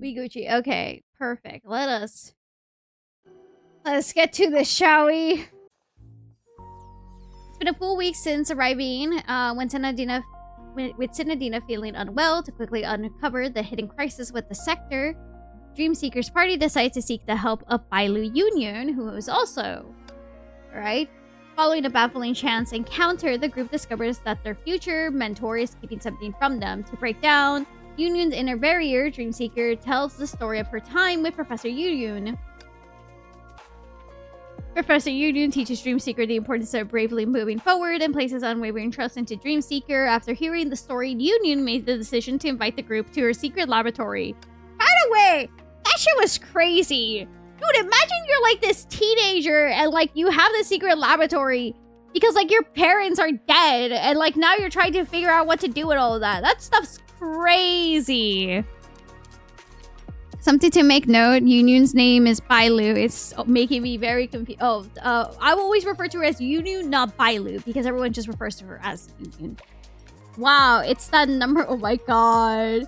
We Gucci. Okay, perfect. Let's get to this, shall we? It's been a full week since arriving. With Sinnoh feeling unwell, to quickly uncover the hidden crisis with the sector, Dreamseeker's party decides to seek the help of Bailu Union, who is also right. Following a baffling chance encounter, the group discovers that their future mentor is keeping something from them. To break down Union's inner barrier, Dreamseeker tells the story of her time with Professor Union. Professor Union teaches Dreamseeker the importance of bravely moving forward and places unwavering trust into Dreamseeker. After hearing the story, Union made the decision to invite the group to her secret laboratory. By the way, that shit was crazy. Dude, imagine you're like this teenager and like you have the secret laboratory because like your parents are dead and like now you're trying to figure out what to do with all of that. That stuff's crazy. Something to make note, Union's name is Bailu. It's making me very confused. I will always refer to her as Union, not Bailu, because everyone just refers to her as Union. Wow, it's that number. Oh my god.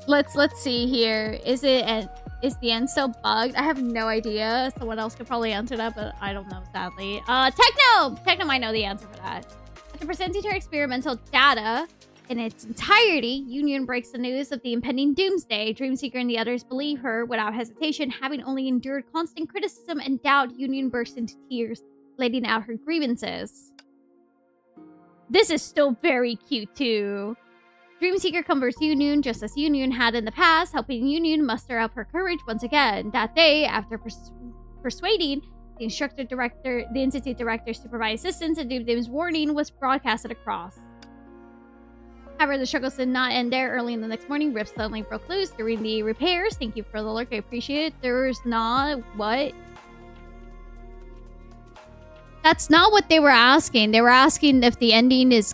Let's see here. Is the end still bugged? I have no idea. Someone else could probably answer that, but I don't know, sadly. Techno might know the answer for that. After presenting her experimental data in its entirety, Union breaks the news of the impending doomsday. Dreamseeker and the others believe her without hesitation. Having only endured constant criticism and doubt, Union bursts into tears, letting out her grievances. This is still very cute too. Dreamseeker comforts Union just as Union had in the past, helping Union muster up her courage once again. That day, after persuading the institute directors to provide assistance, a Doom's warning was broadcasted across. However, the struggles did not end there. Early in the next morning, rifts suddenly broke loose during the repairs. Thank you for the alert. I appreciate it. There's not... What? That's not what they were asking. They were asking if the ending is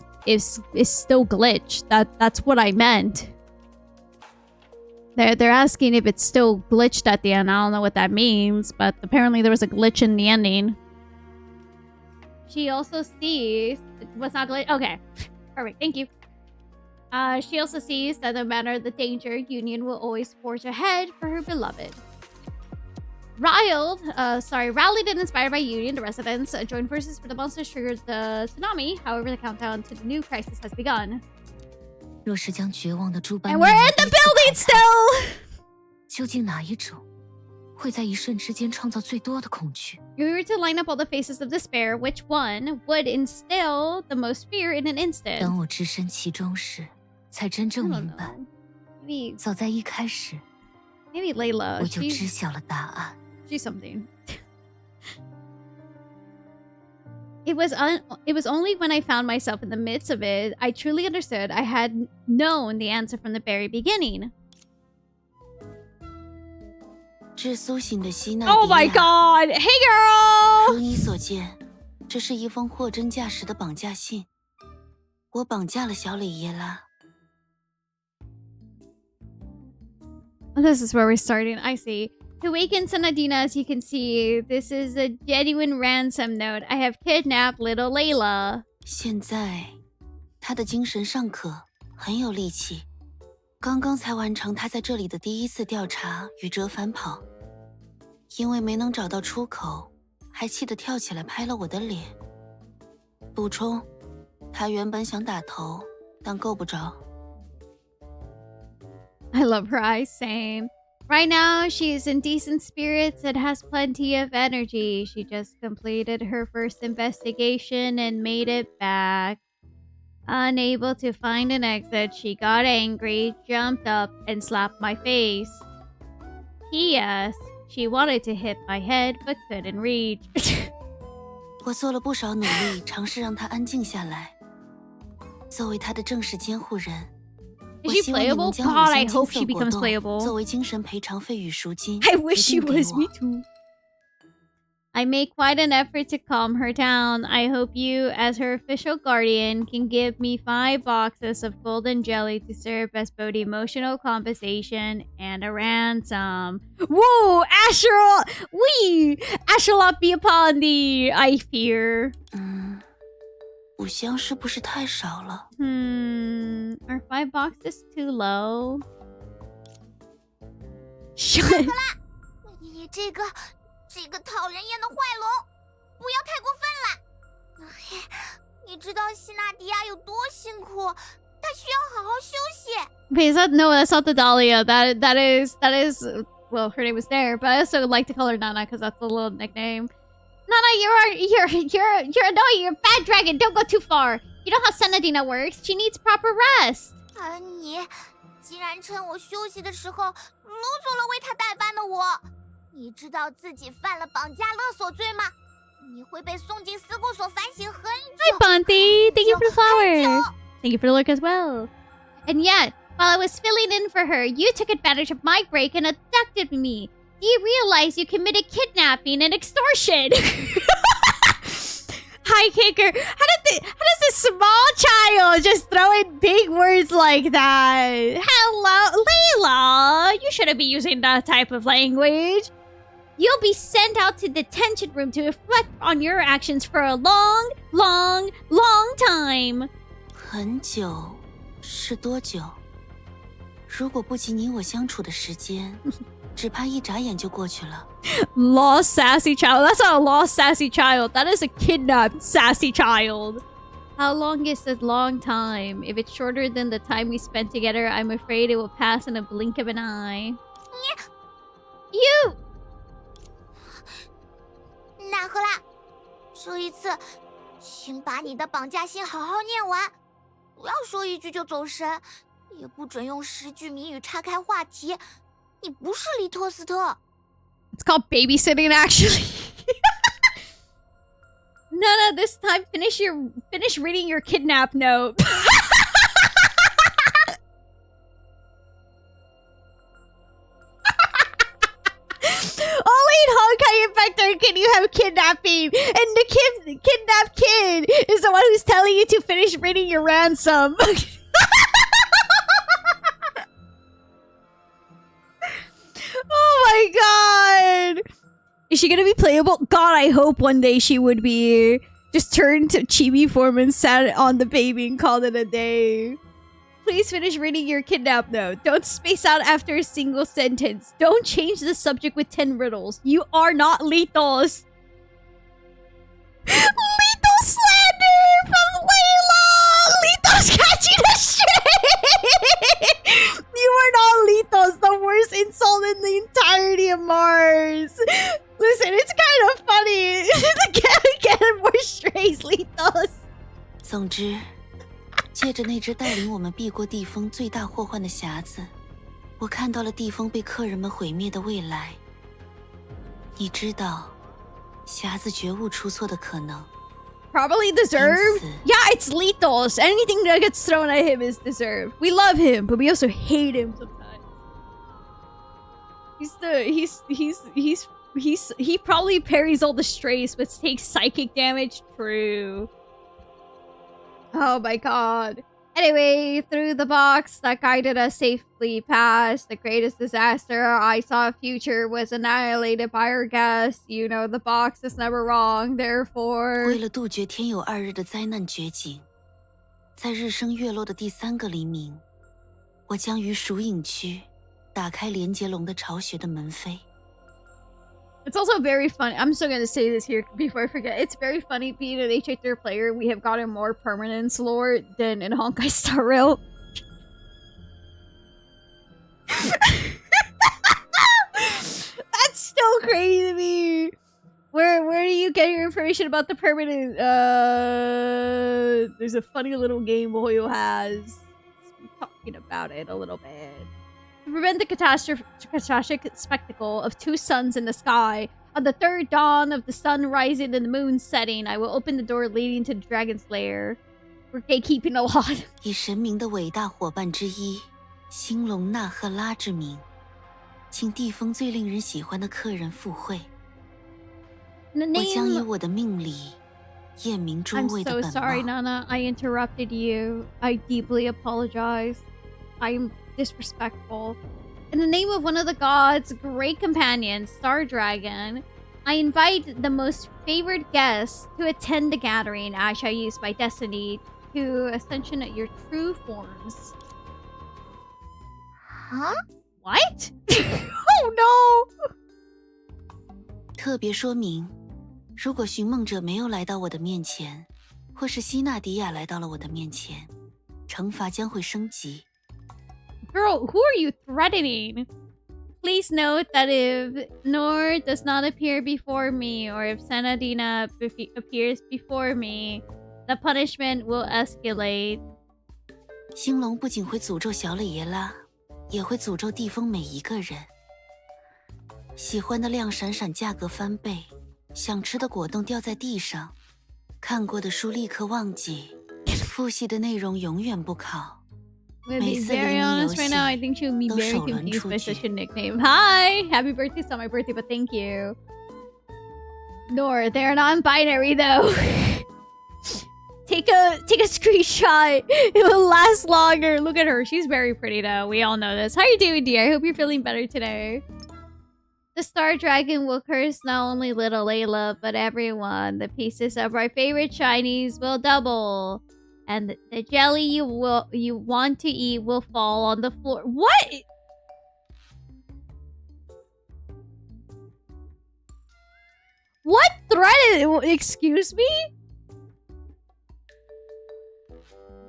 still glitched. That's what I meant. They're asking if it's still glitched at the end. I don't know what that means, but apparently there was a glitch in the ending. She also sees... What's not glitch? Okay. Perfect. Thank you. She also sees that no matter the danger, Union will always forge ahead for her beloved. Rallied and inspired by Union, the residents joined forces for the monsters triggered the tsunami. However, the countdown to the new crisis has begun. And we're in the building still! If we were to line up all the faces of despair, which one would instill the most fear in an instant? I don't know. Maybe Layla. She's something. It was only when I found myself in the midst of it, I truly understood I had known the answer from the very beginning. Oh my god! Hey girl! 如你所见，这是一封货真价实的绑架信。我绑架了小磊耶拉。 This is where we're starting. I see. To awaken Sinnoh, as you can see, this is a genuine ransom note. I have kidnapped little Layla. 现在，他的精神尚可，很有力气。刚刚才完成他在这里的第一次调查与折返跑，因为没能找到出口，还气得跳起来拍了我的脸。补充，他原本想打头，但够不着。 I love her eyes, same. Right now, she is in decent spirits and has plenty of energy. She just completed her first investigation and made it back. Unable to find an exit, she got angry, jumped up, and slapped my face. P.S. She wanted to hit my head, but couldn't reach. 我做了不少努力，尝试让她安静下来。作为她的正式监护人。 Is she playable? God, I hope she becomes playable. I wish she was, me too. I make quite an effort to calm her down. I hope you, as her official guardian, can give me 5 boxes of golden jelly to serve as both emotional compensation and a ransom. Whoa, Astral! Astral be upon thee, I fear. 5箱是不是太少了？ Are 5 boxes too low? Shut. 你这个讨人厌的坏龙，不要太过分了。你知道希纳迪亚有多辛苦，她需要好好休息。 Wait, no, that's not the Dahlia. That is. Well, her name was there, but I also like to call her Nana because that's a little nickname. Nana, you're annoying. You're a bad dragon. Don't go too far. You know how Senadina works. She needs proper rest. 你竟然趁我休息的时候掳走了为他代班的我，你知道自己犯了绑架勒索罪吗？你会被送进思故所反省很久。 Hi, Bonti. Thank you for the flowers. Thank you for the look as well. And yet, while I was filling in for her, you took advantage of my break and abducted me. Do you realize you committed kidnapping and extortion? Hi, Kicker. How does a small child just throw in big words like that? Hello, Layla. You shouldn't be using that type of language. You'll be sent out to detention room to reflect on your actions for a long, long, long time. 很久是多久？如果不及你我相处的时间，只怕一眨眼就过去了。Lost sassy child. That's not a lost sassy child. That is a kidnapped sassy child. How long is a long time? If it's shorter than the time we spent together, I'm afraid it will pass in a blink of an eye. You! 纳赫拉，这一次，请把你的绑架信好好念完，不要说一句就走神，也不准用10句谜语岔开话题。你不是利托斯特。 It's called babysitting, actually. No, this time finish reading your kidnap note. Only in Honkai Infector can you have kidnapping, and the kidnapped kid is the one who's telling you to finish reading your ransom. Oh my god! Is she gonna be playable? God, I hope one day she would be. Just turn to chibi form and sat on the baby and called it a day. Please finish reading your kidnap note. Don't space out after a single sentence. Don't change the subject with 10 riddles. You are not Lethos. Lethos slander from Layla! Lethos catching a shit! You are not Lethos, the worst insult in the entirety of Mars. Listen, it's kind of funny. Get more strays, Lethos. 总之，借着那只带领我们避过地风最大祸患的匣子，我看到了地风被客人们毁灭的未来。你知道，匣子绝无出错的可能。 Probably deserved. Yeah, it's Lethos. Anything that gets thrown at him is deserved. We love him, but we also hate him sometimes. He probably parries all the strays, but takes psychic damage. True. Oh my god. Anyway, through the box that guided us safely past the greatest disaster I saw future was annihilated by our guest. You know, the box is never wrong, therefore... 为了杜绝天有2日的灾难绝景，在日升月落的第3个黎明，我将于蜀影区打开连接龙的巢穴的门扉。 It's also very funny. I'm still going to say this here before I forget. It's very funny being an H.A. player. We have gotten more permanence lore than in Honkai Star Rail. That's still crazy to me. Where do you get your information about the permanent? There's a funny little game Moyo has. We're talking about it a little bit. To prevent the catastrophic spectacle of 2 suns in the sky, on the 3rd dawn of the sun rising and the moon setting, I will open the door leading to the dragon's lair. We're gatekeeping a lot. 以神明的伟大伙伴之一，兴隆纳赫拉之名，请地风最令人喜欢的客人赴会。我将以我的命理验明诸位的 I'm 本 so sorry, 貌。 Nana. I interrupted you. I deeply apologize. I'm disrespectful. In the name of one of the gods' great companions, Star Dragon, I invite the most favored guests to attend the gathering I shall use by destiny to ascension at your true forms. Huh? What? Oh 特别说明，如果寻梦者没有来到我的面前，或是希纳迪亚来到了我的面前，惩罚将会升级。Girl, who are you threatening? Please note that if Nohr does not appear before me, or if Sanadina appears before me, the punishment will escalate. 星龙不仅会诅咒小磊爷拉，也会诅咒地风每一个人。喜欢的亮闪闪价格翻倍，想吃的果冻掉在地上，看过的书立刻忘记，复习的内容永远不考。 I'm gonna be very honest right now. I think she'll be very confused by such a nickname. Hi! Happy birthday. It's not my birthday, but thank you. Nohr, they're non-binary though. Take a screenshot. It will last longer. Look at her. She's very pretty though. We all know this. How are you doing, dear? I hope you're feeling better today. The Star Dragon will curse not only little Layla, but everyone. The pieces of our favorite shinies will double. And the jelly you want to eat will fall on the floor. What? What threat is... Excuse me?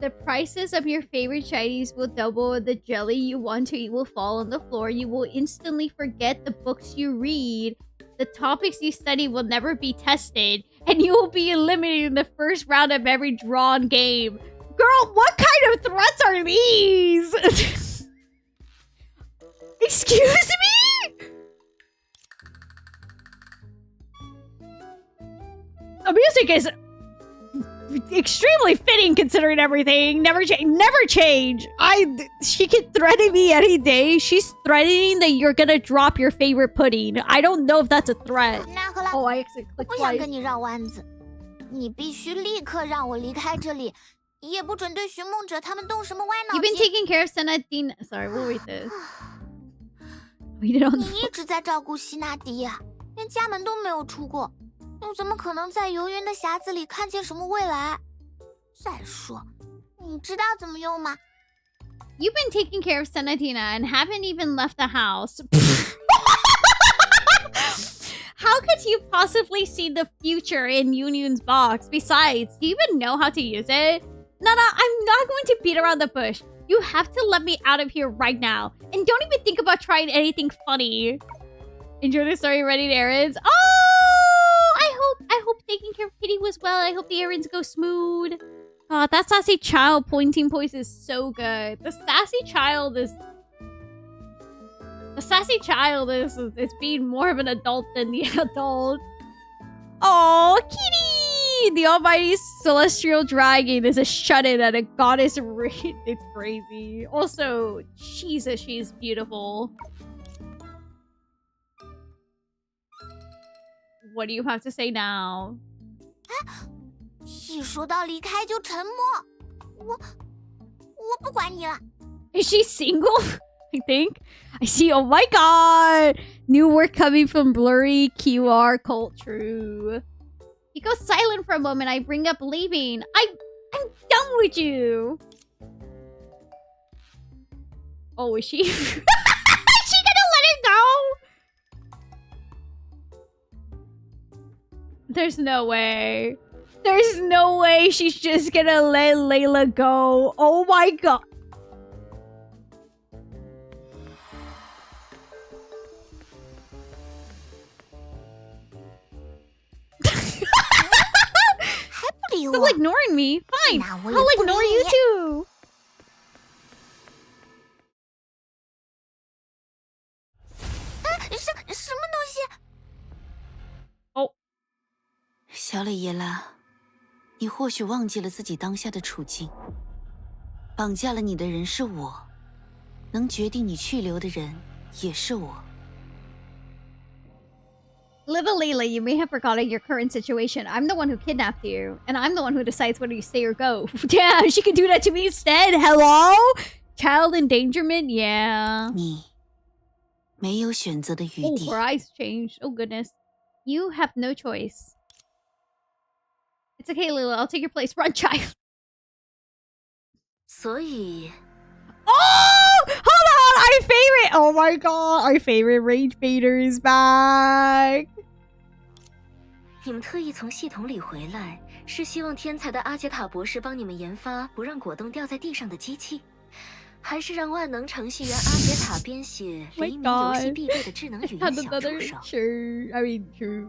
The prices of your favorite shinies will double and the jelly you want to eat will fall on the floor. You will instantly forget the books you read. The topics you study will never be tested. And you will be eliminated in the first round of every drawn game. Girl, what kind of threats are these? Excuse me? The music is extremely fitting considering everything. Never change. She can threaten me any day. She's threatening that you're gonna drop your favorite pudding. I don't know if that's a threat. Oh, I actually clicked twice. 不想跟你绕弯子，你必须立刻让我离开这里，也不准对寻梦者他们动什么歪脑筋。You've been taking care of Sanadina. Sorry, we'll read this. Read it on the 你一直在照顾希纳迪亚，连家门都没有出过，又怎么可能在游云的匣子里看见什么未来？再说，你知道怎么用吗？ You've been taking care of Sanadina and haven't even left the house. How could you possibly see the future in Yun's box? Besides, do you even know how to use it? Nana, I'm not going to beat around the bush. You have to let me out of here right now. And don't even think about trying anything funny. Enjoy the story, running errands. Oh, I hope taking care of Kitty was well. I hope the errands go smooth. Oh, that sassy child pointing voice is so good. The sassy child is being more of an adult than the adult. Oh, Kitty! The almighty celestial dragon is a shut-in at a goddess rate. It's crazy. Also, Jesus, she's beautiful. What do you have to say now? 一说到离开就沉默，我不管你了。Is she single? I think. I see. Oh my god! New work coming from blurry QR cult. True. He goes silent for a moment. I bring up leaving. I'm done with you. Oh, is she? Is she gonna let it go? There's no way. There's no way she's just gonna let Layla go. Oh my god. Still ignoring me. Fine. I'll ignore you too. Oh. 小磊爷拉，你或许忘记了自己当下的处境。绑架了你的人是我，能决定你去留的人也是我。 Little Layla, you may have forgotten your current situation. I'm the one who kidnapped you, and I'm the one who decides whether you stay or go. Damn, she can do that to me instead. Hello? Child endangerment? Yeah. 你没有选择的余 Oh, 地。 her eyes changed. Oh, goodness. You have no choice. It's okay, Layla. I'll take your place. Run, child. 所以 Oh! Hold on! Our favorite... Oh my god! Our favorite Rage Baiter is back! 你们特意从系统里回来，是希望天才的阿杰塔博士帮你们研发不让果冻掉在地上的机器，还是让万能程序员阿杰塔编写黎明游戏必备的智能语音小助手？ Sure, I mean, true.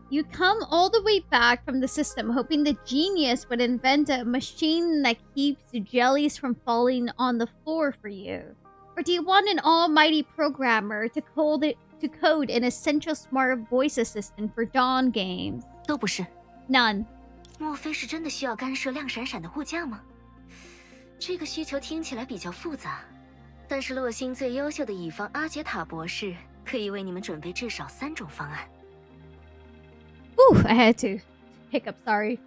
You come all the way back from the system, hoping the genius would invent a machine that keeps jellies from falling on the floor for you. Or do you want an almighty programmer to code an essential smart voice assistant for Dawn games? 都不是。 None. 莫非是真的需要干涉亮闪闪的物价吗？这个需求听起来比较复杂，但是洛星最优秀的乙方阿杰塔博士可以为你们准备至少3种方案。 Ooh, I had to hiccup, sorry.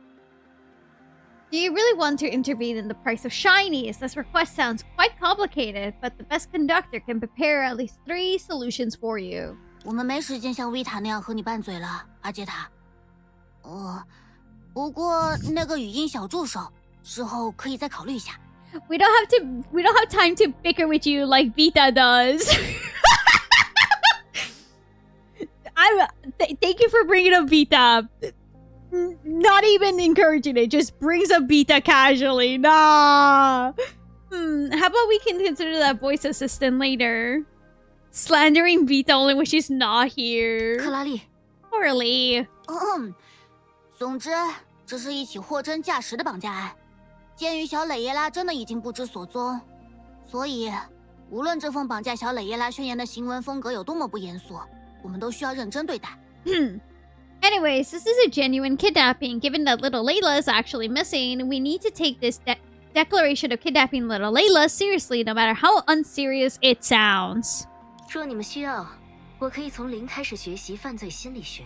Do you really want to intervene in the price of shinies? This request sounds quite complicated, but the best conductor can prepare at least 3 solutions for you. 我们没时间像维塔那样和你拌嘴了，阿杰塔。不过那个语音小助手之后可以再考虑一下。We don't have time to bicker with you like Vita does. Thank you for bringing up Vita. Not even encouraging it, just brings up Vita casually. Nah. How about we can consider that voice assistant later? Slandering Vita only when she's not here. 克拉丽， Poor Lee. 总之，这是一起货真价实的绑架案。鉴于小磊耶拉真的已经不知所踪，所以无论这封绑架小磊耶拉宣言的行文风格有多么不严肃，我们都需要认真对待。Anyways, this is a genuine kidnapping. Given that little Layla is actually missing, we need to take this declaration of kidnapping little Layla seriously, no matter how unserious it sounds. 若你们需要，我可以从零开始学习犯罪心理学。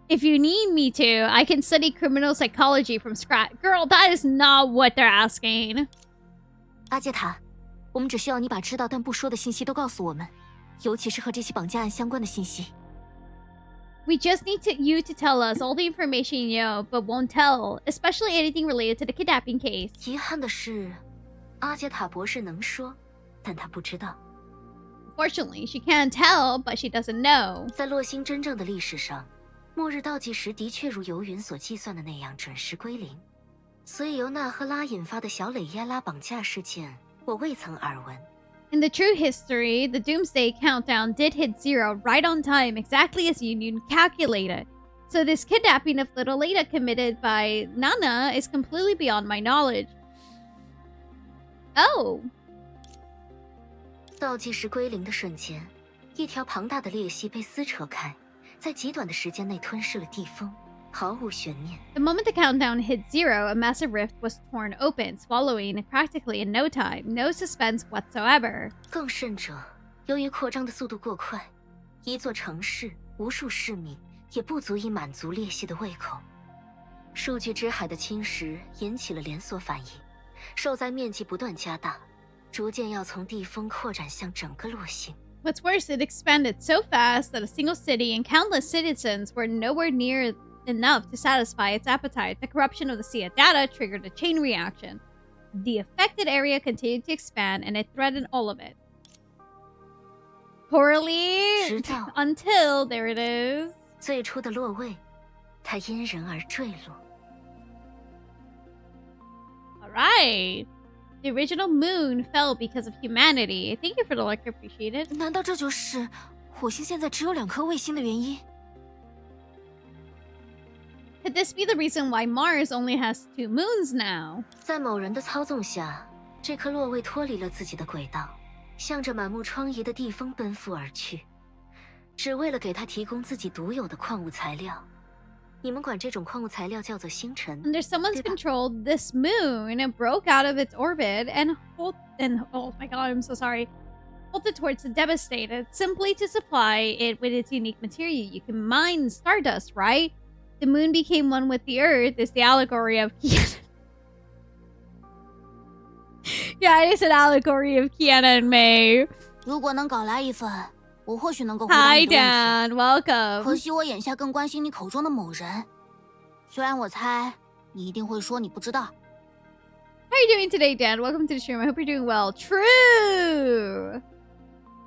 If you need me to, I can study criminal psychology from scratch. Girl, that is not what they're asking. 阿杰塔，我们只需要你把知道但不说的信息都告诉我们，尤其是和这起绑架案相关的信息。 We just need you to tell us all the information you know, but won't tell, especially anything related to the kidnapping case. 遗憾的是，阿杰塔博士能说，但他不知道。 Fortunately, she can't tell, but she doesn't know. 在洛星真正的历史上，末日倒计时的确如游云所计算的那样准时归零，所以由纳赫拉引发的小磊耶拉绑架事件，我未曾耳闻。 In the true history, the Doomsday Countdown did hit 0 right on time, exactly as Union calculated. So this kidnapping of little Leda committed by Nana is completely beyond my knowledge. Oh. 倒计时归零的瞬间，一条庞大的裂隙被撕扯开，在极短的时间内吞噬了地封，毫无悬念。 The moment the countdown hit 0, a massive rift was torn open, swallowing practically in no time. No suspense whatsoever. 更甚者，由于扩张的速度过快，一座城市、无数市民也不足以满足裂隙的胃口。数据之海的侵蚀引起了连锁反应，受灾面积不断加大，逐渐要从地封扩展向整个洛星。 What's worse, it expanded so fast that a single city and countless citizens were nowhere near enough to satisfy its appetite. The corruption of the sea of data triggered a chain reaction. The affected area continued to expand, and it threatened all of it. Poorly, 直到 until there it is. 最初的落位，它因人而坠落。 All right. The original moon fell because of humanity. Thank you for the like, appreciate it. 难道这就是火星现在只有2颗卫星的原因？ Could this be the reason why Mars only has 2 moons now? 在某人的操纵下，这颗落位脱离了自己的轨道，向着满目疮痍的地封奔赴而去，只为了给他提供自己独有的矿物材料。你们管这种矿物材料叫做星辰。 Under someone's control, this moon broke out of its orbit and oh my god, I'm so sorry. Bolted towards the devastated, simply to supply it with its unique material. You can mine stardust, right? The moon became one with the earth is the allegory of Kiana. Yeah, it is an allegory of Kiana and May. 如果能搞来一份，我或许能够回答 Hi, 你的问 Dan. 题。 Welcome. 可惜我眼下更关心你口中的某人，虽然我猜你一定会说你不知道。 How are you doing today, Dan? Welcome to the stream. I hope you're doing well. True.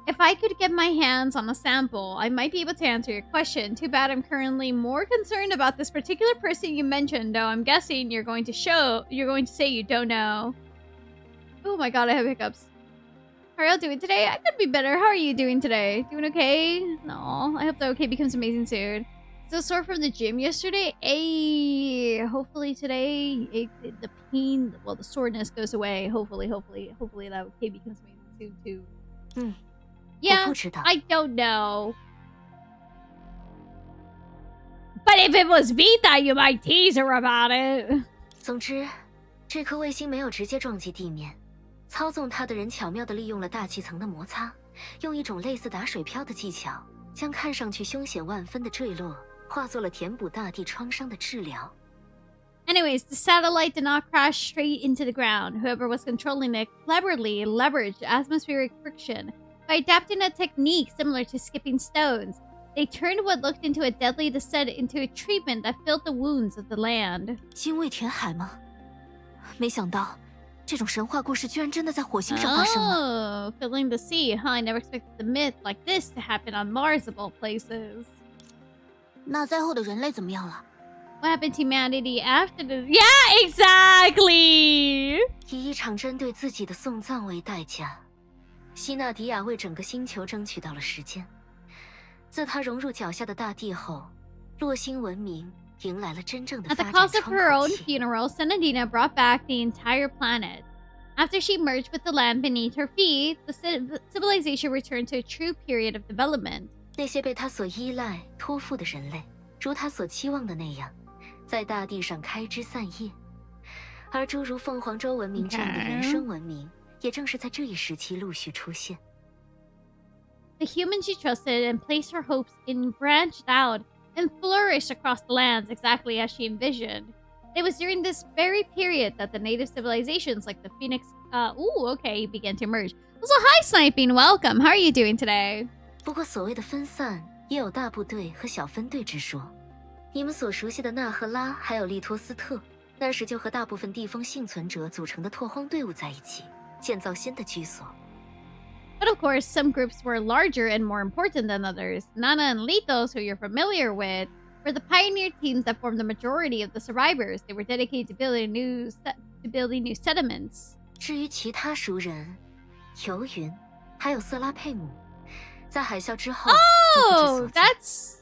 If I could get my hands on a sample, I might be able to answer your question. Too bad I'm currently more concerned about this particular person you mentioned, though I'm guessing you're going to say you don't know. Oh my god, I have hiccups. How are y'all doing today? I could be better. How are you doing today? Doing okay? No, I hope that okay becomes amazing soon. Still sore from the gym yesterday? Hey, hopefully today the pain, well, the soreness goes away. Hopefully that okay becomes amazing soon too. Yeah, I don't know. But if it was Vita, you might tease her about it. 总之，这颗卫星没有直接撞击地面，操纵它的人巧妙地利用了大气层的摩擦，用一种类似打水漂的技巧，将看上去凶险万分的坠落化作了填补大地创伤的治疗。Anyways, the satellite did not crash straight into the ground. Whoever was controlling it cleverly leveraged atmospheric friction by adapting a technique similar to skipping stones. They turned what looked into a deadly descent into a treatment that filled the wounds of the land. 精卫填海吗？没想到，这种神话故事居然真的在火星上发生了。Oh, filling the sea, huh? I never expected the myth like this to happen on Mars of all places. 那灾后的人类怎么样了？ What happened to humanity after the... Yeah, exactly! 以一场针对自己的送葬为代价，希纳迪亚为整个星球争取到了时间。自他融入脚下的大地后，洛星文明迎来了真正的 At 发 the 展 cost of 窗 her 口 own 期。funeral, Senadina brought back the entire planet. After she merged with the land beneath her feet, the civilization returned to a true period of development. 那些被他所依赖、托付的人类，如他所期望的那样，在大地上开枝散叶。而诸如凤凰洲文明这样的原生文明，也正是在这一时期陆续出现。The humans she trusted and placed her hopes in branched out and flourished across the lands exactly as she envisioned. It was during this very period that the native civilizations like the Phoenix, began to emerge. Also, hi Sniping, welcome. How are you doing today? 不过所谓的分散，也有大部队和小分队之说。你们所熟悉的纳赫拉还有利托斯特，那时就和大部分地方幸存者组成的拓荒队伍在一起，建造新的居所。But of course, some groups were larger and more important than others. Nana and Litos, who you're familiar with, were the pioneer teams that formed the majority of the survivors. They were dedicated to building new settlements. 至于其他熟人，游云，还有瑟拉佩姆，在海啸之後 Oh, that's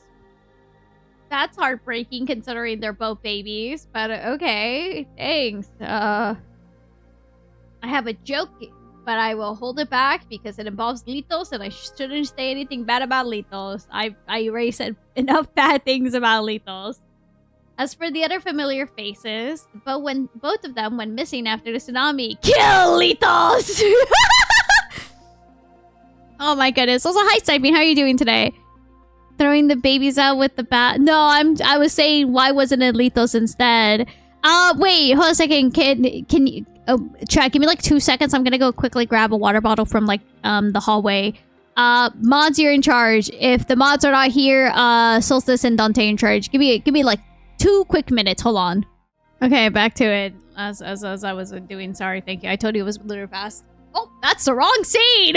heartbreaking considering they're both babies. But okay, thanks. I have a joke, but I will hold it back because it involves Litos, and I shouldn't say anything bad about Litos. I already said enough bad things about Litos. As for the other familiar faces, but when both of them went missing after the tsunami, kill Litos! Oh my goodness. Also, hi Sniping, how are you doing today? Throwing the babies out with the bat. No, I was saying why wasn't it Litos instead? Wait, hold on a second. Can you chat, give me like 2 seconds. I'm gonna go quickly grab a water bottle from like the hallway. Mods, you're in charge. If the mods are not here, Solstice and Dante in charge. Give me like 2 quick minutes. Hold on. Okay, back to it. As I was doing. Sorry, thank you. I told you it was really fast. Oh, that's the wrong scene.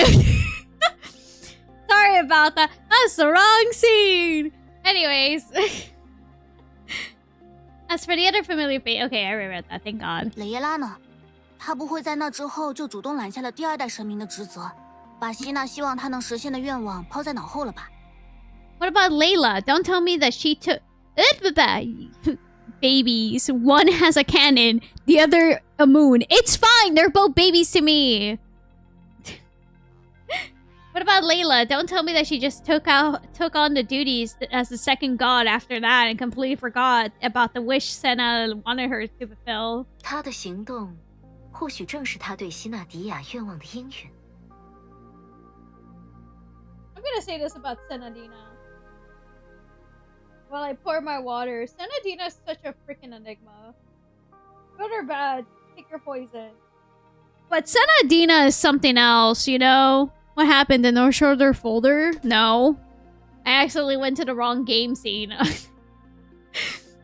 Sorry about that. That's the wrong scene. Anyways. As for the other familiar face, okay, I reread that. Thank God. 雷耶拉呢？他不会在那之后就主动揽下了第二代神明的职责，把希娜希望他能实现的愿望抛在脑后了吧？ What about Layla? Don't tell me that she took... Babies. One has a cannon, the other a moon. It's fine. They're both babies to me. What about Layla? Don't tell me that she just took on the duties as the second god after that and completely forgot about the wish Senna wanted her to fulfill. 他的行动，或许正是他对希纳迪亚愿望的应允。I'm gonna say this about Senadina. While I pour my water, Senadina is such a freaking enigma. Good or bad, pick your poison. But Senadina is something else, you know? What happened? The North Shoulder folder? No. I accidentally went to the wrong game scene.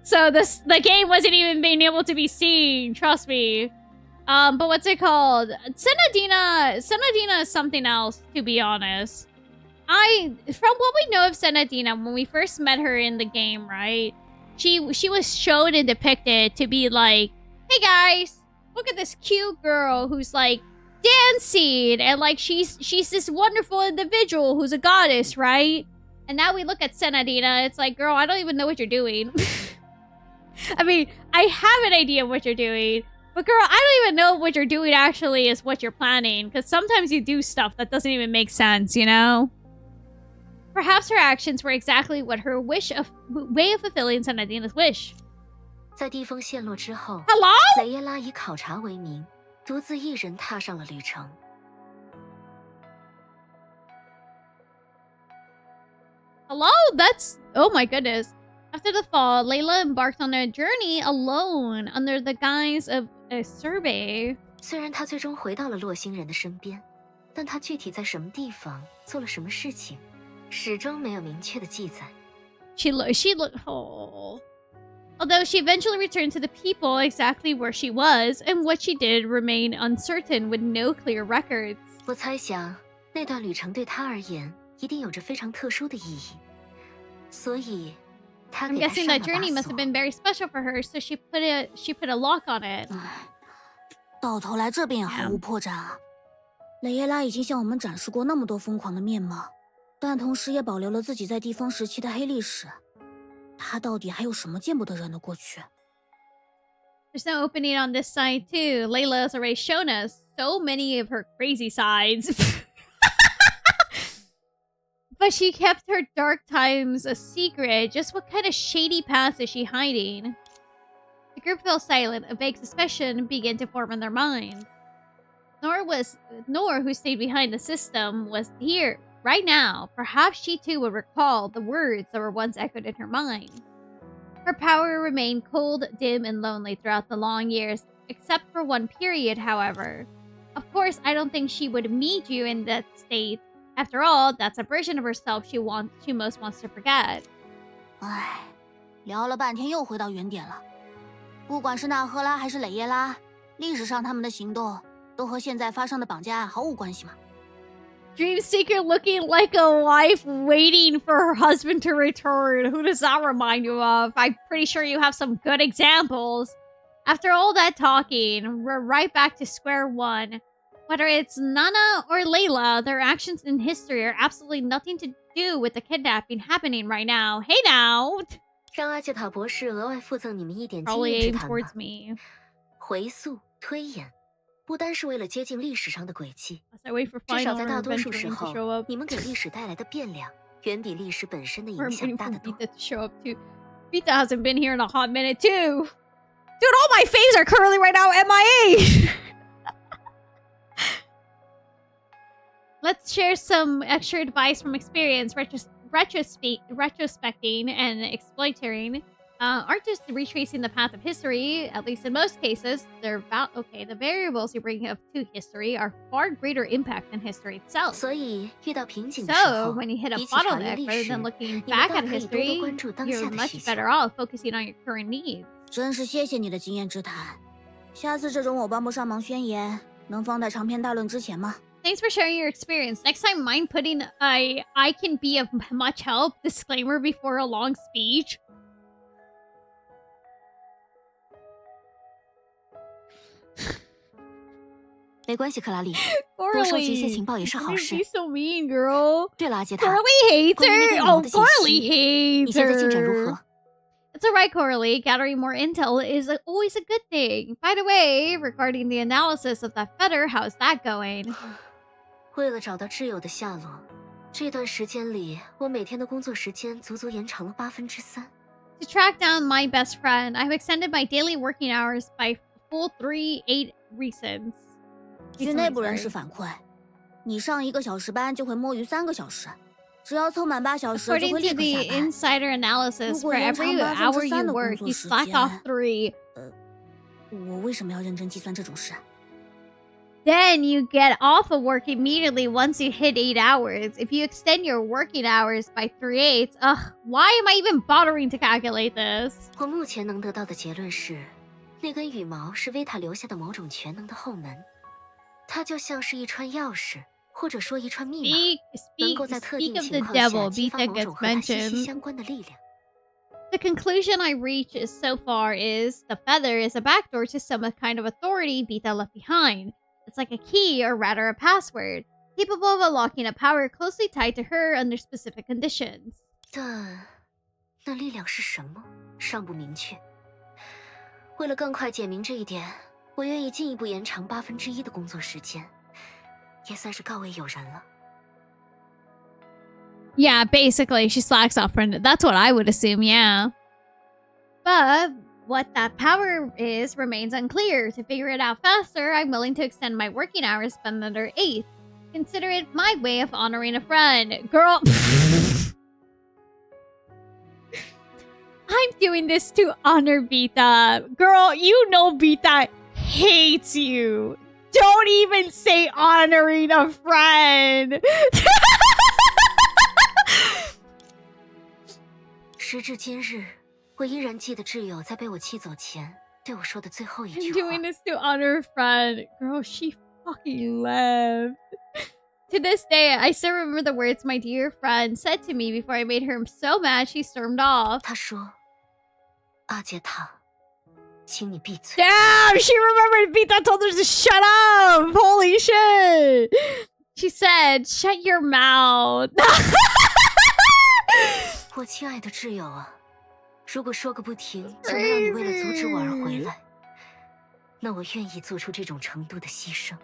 So the game wasn't even being able to be seen, trust me. But what's it called? Senadina is something else, to be honest. from what we know of Senadina, when we first met her in the game, right? She was shown and depicted to be like, hey guys, look at this cute girl who's like dancing, and like she's this wonderful individual who's a goddess, right? And now we look at Senadina, it's like, girl, I don't even know what you're doing. I mean, I have an idea of what you're doing, but girl, I don't even know what you're doing actually is what you're planning, because sometimes you do stuff that doesn't even make sense, you know? Perhaps her actions were exactly what her way of fulfilling Senadina's wish. 在地风陷落之后， Hello? 雷耶拉以考察为名，独自一人踏上了旅程。Hello? That's... Oh my goodness. After the fall, Layla embarked on a journey alone under the guise of a survey. 虽然她最终回到了洛星人的身边，但她具体在什么地方做了什么事情，始终没有明确的记载。She looked... Oh... Although she eventually returned to the people exactly where she was, and what she did remained uncertain with no clear records. 我猜想，那段旅程对她而言一定有着非常特殊的意义，所以她 I'm 给她 guessing 上 that 了 journey 把 must have 锁。 been very special for her, so she put a lock on it. 到头来这边也毫无破绽啊！雷耶拉已经向我们展示过那么多疯狂的面貌，但同时也保留了自己在地方时期的黑历史。他到底还有什么见不得人的过去？ There's no opening on this side too. Layla has already shown us so many of her crazy sides. But she kept her dark times a secret. Just what kind of shady past is she hiding? The group fell silent. A vague suspicion began to form in their minds. Nohr, who stayed behind the system, was here right now. Perhaps she too would recall the words that were once echoed in her mind. Her power remained cold, dim, and lonely throughout the long years, except for one period, however. Of course, I don't think she would meet you in that state. After all, that's a version of herself she most wants to forget. 唉，聊了半天又回到原点了。不管是纳赫拉还是雷耶拉，历史上他们的行动都和现在发生的绑架案毫无关系嘛。 Dreamseeker looking like a wife waiting for her husband to return. Who does that remind you of? I'm pretty sure you have some good examples. After all that talking, we're right back to square one. Whether it's Nana or Layla, their actions in history are absolutely nothing to do with the kidnapping happening right now. Hey now! 让阿杰塔博士额外附赠你们一点经 Probably 验之 aim 谈 towards 吧。 me. 回溯、推演，不单是为了接近历史上的轨迹， As I wait for 至少 final 在 or 大多数时 adventuring to 候 show，up. 你们给历史带来的变量远比历史本身的 Or 影响 waiting 大 for 得多。 Vita to show up too. Vita hasn't been here in a hot minute too. Dude, all my faves are currently right now MIA. Let's share some extra advice from experience. Retrospecting and exploiting aren't just retracing the path of history. At least in most cases, the variables you bring up to history are far greater impact than history itself. 所以遇到瓶颈的时 So, 候， when you hit a 比起查阅 bottleneck, 历 rather 史， than looking 你们 back 倒 at 可以多多 history, 关注当 you're 下的 much 需求。 better off focusing on your current needs. 真是谢谢你的经验之谈。下次这种我帮不上忙宣言，能放在长篇大论之前吗？ Thanks for sharing your experience. Next time, mind putting I can be of much help disclaimer before a long speech. 没关系，克拉丽，多收集一些 Corley, 情报也是好 you're 事 so mean, girl. 对了，阿杰塔， Corley hates 关于那 her. 边 Oh, 我的信 Corley 息， hates 你现在进展如 her. 何？ It's alright, Corley. Gathering more intel is always a good thing. By the way, regarding the analysis of that feather, how's that going? 为了找到挚友的下落，这段时间里，我每天的工作时间足足延长了3/8。To track down my best friend, I've extended my daily working hours by full 3/8 reasons. 据内部人士反馈，你上1个小时班就会摸鱼3个小时，只要凑满8小时就 According 会 to 立刻 the 下班。 insider analysis, for 如果延长 every hour you 3%的 work, 工 you 作时 slack 间 off 3. 我为什么要认真计算这种事？ Then you get off of work immediately once you hit 8 hours. If you extend your working hours by 3/8, why am I even bothering to calculate this? 我目前能得到的结论是，那根羽毛是维塔留下的某种全能的后门，它就像是一串钥匙或者说一串密码，能够在特定 Speak of 情 the 况下 devil, 激发 Vita 某 gets 种和它息息 mentioned. 相关的力量。The conclusion I reach is so far is the feather is a backdoor to some kind of authority Vita left behind. It's like a key, or rather a password, capable of unlocking a power closely tied to her under specific conditions. 但那力量是什么，尚不明确。为了更快解明这一点，我愿意进一步延长1/8的工作时间，也算是告慰友人了。Yeah, basically, she slacks off for that's what I would assume, yeah. But what that power is remains unclear. To figure it out faster, I'm willing to extend my working hours by another 8th. Consider it my way of honoring a friend. Girl... I'm doing this to honor Vita. Girl, you know Vita hates you. Don't even say honoring a friend. 时至今日，我依然记得挚友在被我气走前对我说的最后一 I'm 句 doing 话。 this to honor a friend. Girl, she fucking left. To this day, I still remember the words my dear friend said to me before I made her so mad she stormed off. 他说：“阿杰塔，请你闭嘴。” Damn, she remembered Vita told her to shut up. Holy shit. She said, shut your mouth. 我亲爱的挚友啊，如果说个不停就能让你为了阻止我而回来，那我愿意做出这种程度的牺牲。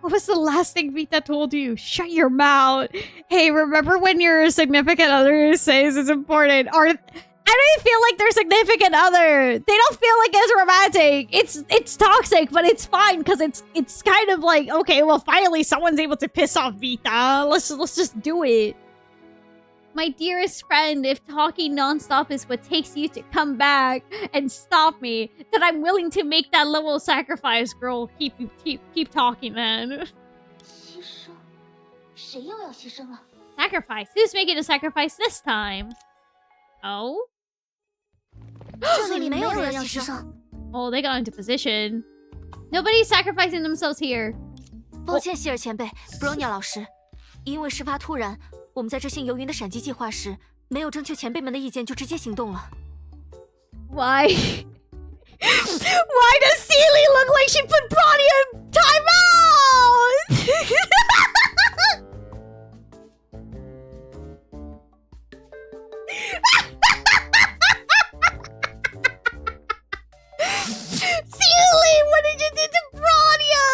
What was the last thing Vita told you? Shut your mouth. Hey, remember when your significant other says it's important? Or I don't even feel like their significant other. They don't feel like it's romantic. It's toxic, but it's fine because it's kind of like, okay, well, finally someone's able to piss off Vita. Let's just do it. My dearest friend, if talking nonstop is what takes you to come back and stop me, then I'm willing to make that little sacrifice, girl. Keep talking, man. 牺牲？谁又要牺牲了？ Sacrifice? Who's making a sacrifice this time? Oh? 这里没有人要牺牲。 Oh, they got into position. Nobody's sacrificing themselves here. 抱歉，希尔前辈，布罗尼亚老师，因为事发突然，我们在执行游云的闪击计划时，没有征求前辈们的意见就直接行动了。Why? Why does Celie look like she put Bronny in timeout? Celie, what did you do to Bronya?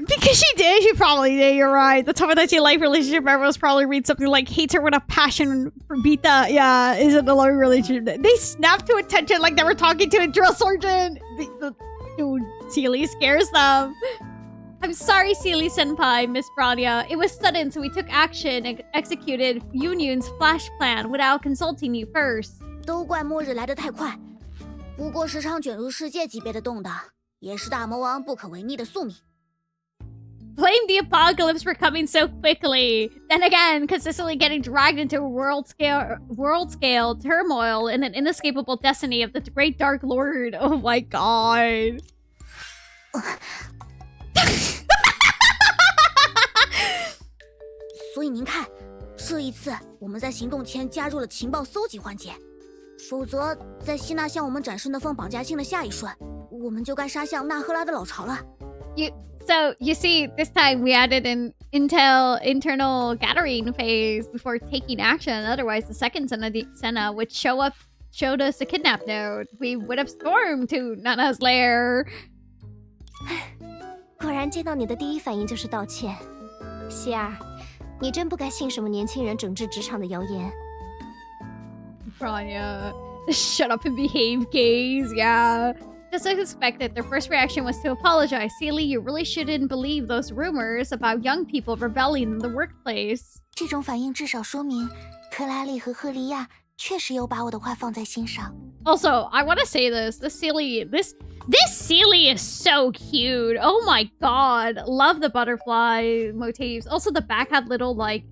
Because she did, she probably did, you're right. The Tomodachi life relationship everyone's probably read something like hates her with a passion for Vita. Yeah, isn't a loving relationship. They snapped to attention like they were talking to a drill sergeant. Dude, Celie scares them. I'm sorry, Celie senpai, Miss Bronya. It was sudden, so we took action and executed Union's flash plan without consulting you first. 都怪末日来得太快，不过时常卷入世界级别的动荡，也是大魔王不可违逆的宿命。 Blame the apocalypse for coming so quickly. Then again, consistently getting dragged into world scale turmoil and an inescapable destiny of the great Dark Lord. Oh my god. 所以您看，这一次我们在行动前加入了情报搜集环节，否则在希娜向我们展示那封绑架信的下一瞬，我们就该杀向纳赫拉的老巢了。 So, you see, this time we added an internal gathering phase before taking action. Otherwise, the second Senna would showed us a kidnap note. We would have stormed to Nana's lair. 果然见到你的第一反应就是道歉，希儿，你真不该信什么年轻人整治职场的谣言。 Bronya, the shut up and behave gaze, yeah. Just as expected, their first reaction was to apologize. Celie, you really shouldn't believe those rumors about young people rebelling in the workplace. 这种反应至少说明，克拉丽和赫利亚确实有把我的话放在心上。 Also, I want to say this. This Celie is so cute. Oh my god. Love the butterfly motifs. Also, the back had little, like,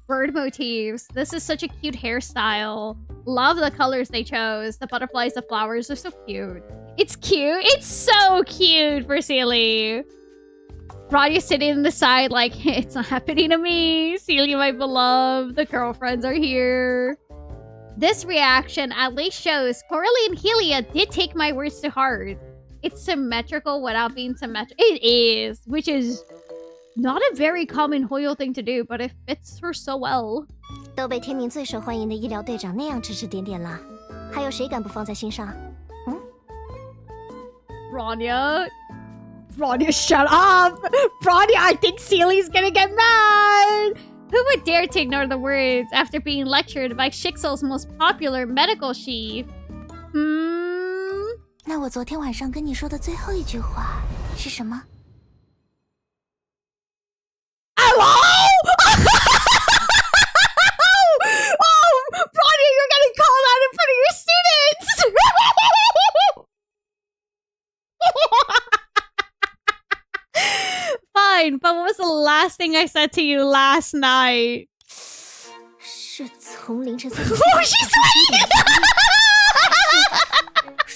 bird motifs. This is such a cute hairstyle. Love the colors they chose. The butterflies, the flowers are so cute. It's cute. It's so cute for Celie. Rania sitting on the side like, it's not happening to me. Celia, my beloved. The girlfriends are here. This reaction at least shows Coralie and Helia did take my words to heart. It's symmetrical without being symmetrical. It is, which is not a very common Hoyo thing to do, but it fits her so well. 都被天明最受欢迎的医疗队长那样指指点点了，还有谁敢不放在心上？ Rania, shut up! Rania, I think Seely's gonna get mad! Who would dare to ignore the words after being lectured by Shixel's most popular medical chief? 那我昨天晚上跟你说的最后一句话是什么？ Hello? Oh, Rania, you're getting called out in front of your students! Fine, but what was the last thing I said to you last night? 是从凌晨3点。Oh, she's sweating!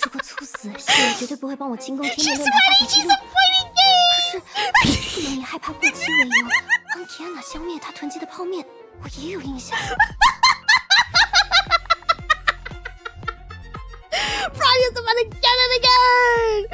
如果猝死，希尔绝对不会帮我清宫天面论坛发帖记录。可是，以你害怕过期为由，帮提安娜消灭她囤积的泡面，我也有印象。Brian's about to get it again!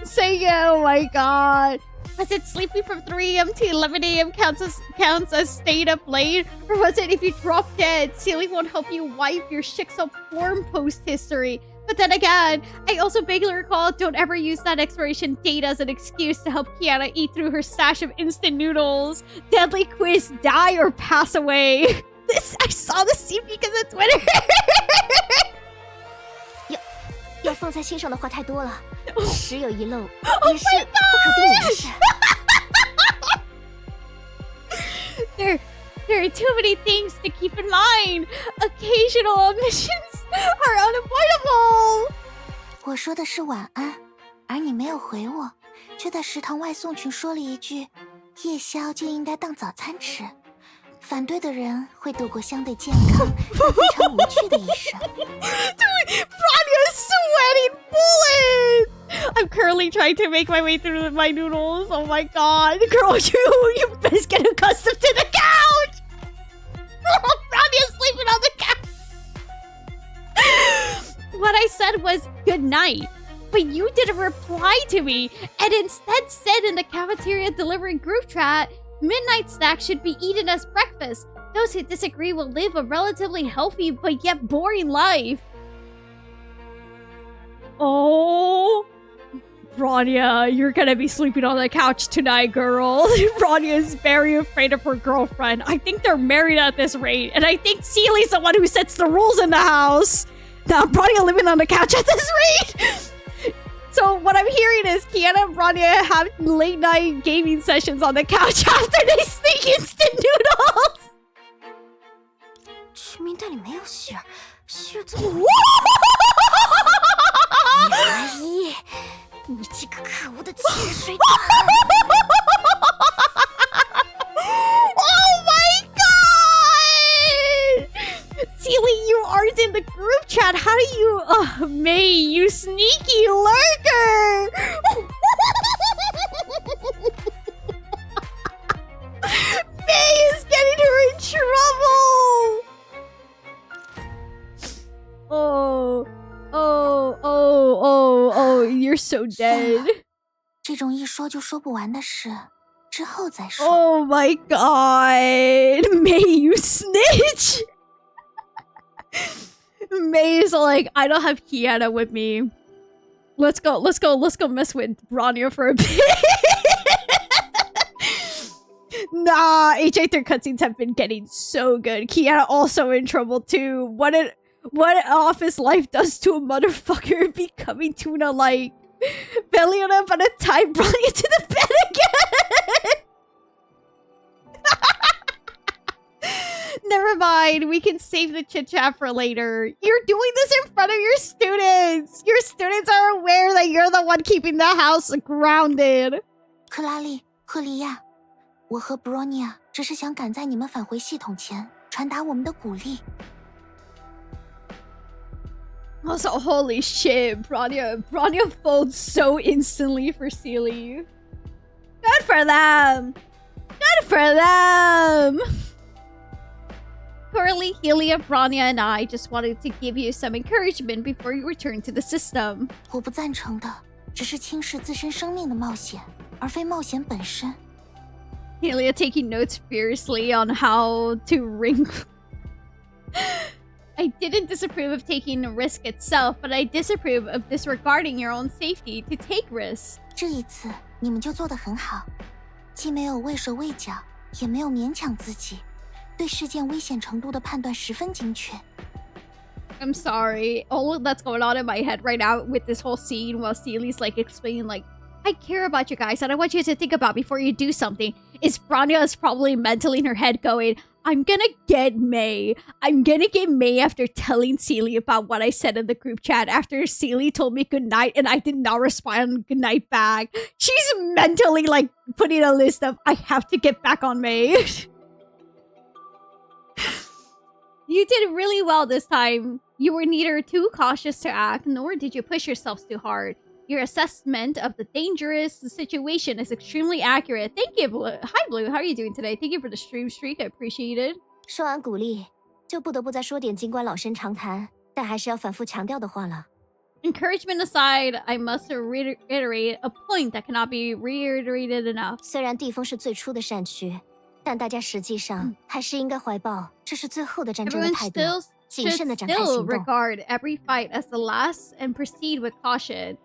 Say it, oh my god. Was it sleeping from 3 a.m. to 11 a.m. counts as stayed up late? Or was it if you drop dead, Seely won't help you wipe your Shixel form post history? But then again, I also vaguely recall don't ever use that expiration date as an excuse to help Kiana eat through her stash of instant noodles. Deadly quiz, die or pass away. I saw this scene because of Twitter. 要放在心上的话太多了，时有遗漏，也是不可避免的事。There are too many things to keep in mind. Occasional omissions are unavoidable. 我说的是晚安，而你没有回我，却在食堂外送群说了一句：“夜宵就应该当早餐吃。”反对的人会度过相对健康但非常无趣的一生。Dude, Rania's sweating bullets! I'm currently trying to make my way through my noodles. Oh my god. Girl, you best get accustomed to the couch! Rania's sleeping on the couch! What I said was good night. But you didn't reply to me and instead said in the cafeteria delivery group chat, midnight snacks should be eaten as breakfast. Those who disagree will live a relatively healthy but yet boring life. Oh, Rania, you're gonna be sleeping on the couch tonight, girl. Rania is very afraid of her girlfriend. I think they're married at this rate, and I think Seely's the one who sets the rules in the house. Now, Rania living on the couch at this rate. So what I'm hearing is Kiana and Rania have late night gaming sessions on the couch after they sneak instant noodles. 群名袋里没有希尔，希尔怎么？牙医，你这个可恶的潜水蛋！ Oh my god! Seely, you aren't in the group chat. How do you... May, you sneaky lurker! May is getting her in trouble! Oh, you're so dead. 这种一说就说不完的事，之后再说。 Oh my god! May, you snitch! May is like, I don't have Kiana with me. Let's go mess with Rania for a bit. Nah, H.A. cutscenes have been getting so good. Kiana also in trouble too. What office life does to a motherfucker becoming tuna-like. Beliona by the time brought you to the bed again. Never mind, we can save the chit-chat for later. You're doing this in front of your students. Your students are aware that you're the one keeping the house grounded. 克拉丽、赫利亚，我和 Bronia 只是想赶在你们返回系统前传达我们的鼓励。 Also, holy shit, Bronia folds so instantly for Seely. And Good for them! Good for them! Coralie, Helia, Bronya, and I just wanted to give you some encouragement before you return to the system. 我不赞成的，只是轻视自身生命的冒险，而非冒险本身。Helia taking notes fiercely on how to ring. I didn't disapprove of taking a risk itself, but I disapprove of disregarding your own safety to take risks. 这一次你们就做得很好，既没有畏手畏脚，也没有勉强自己，对事件危险程度的判断十分精确。I'm sorry. All that's going on in my head right now with this whole scene while Seely's like explaining like, I care about you guys and I want you to think about before you do something. Is Bronya is probably mentally in her head going, I'm gonna get May. I'm gonna get May after telling Seely about what I said in the group chat after Seely told me goodnight and I did not respond goodnight back. She's mentally like putting a list of, I have to get back on May. You did really well this time. You were neither too cautious to act, nor did you push yourselves too hard. Your assessment of the dangerous situation is extremely accurate. Thank you, Blue. Hi, Blue. How are you doing today? Thank you for the stream streak. I appreciate it. 说完鼓励，就不得不再说点尽管老生常谈，但还是要反复强调的话了。Encouragement aside, I must reiterate a point that cannot be reiterated enough. 虽然地锋是最初的善区，但大家实际上还是应该怀抱这是最后的战争的 Everyone 态度， still 谨 should 慎的展开 still 行动。 regard every fight as the last and proceed with caution.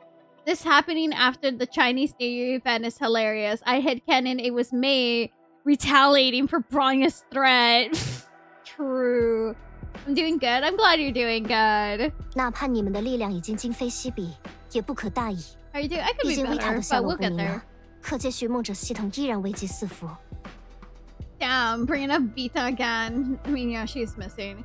This happening after the Chinese New Year event is hilarious. I headcanon it was May retaliating for Bronya's threat. True. I'm doing good. I'm glad you're doing good. 哪怕你们的力量已经今非昔比，也不可大意。 How are you doing? I could 毕 be 竟维塔 better, 的下 but 落 we'll 不 get 明 there. 了，可见寻梦者系统依然危机四伏。 Damn, bringing up Vita again. I mean, yeah, she's missing.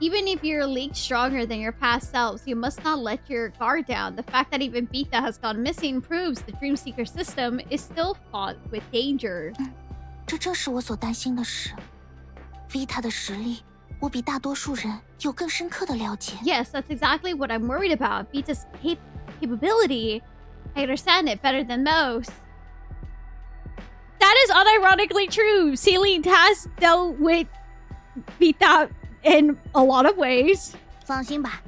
Even if you're a league stronger than your past selves, you must not let your guard down. The fact that even Vita has gone missing proves the Dreamseeker system is still fraught with danger. 这正是我所担心的事。Vita 的实力，我比大多数人有更深刻的了解。 Yes, that's exactly what I'm worried about. Vita's capability. I understand it better than most. That is unironically true. Seely has dealt with Vita in a lot of ways. 放心吧，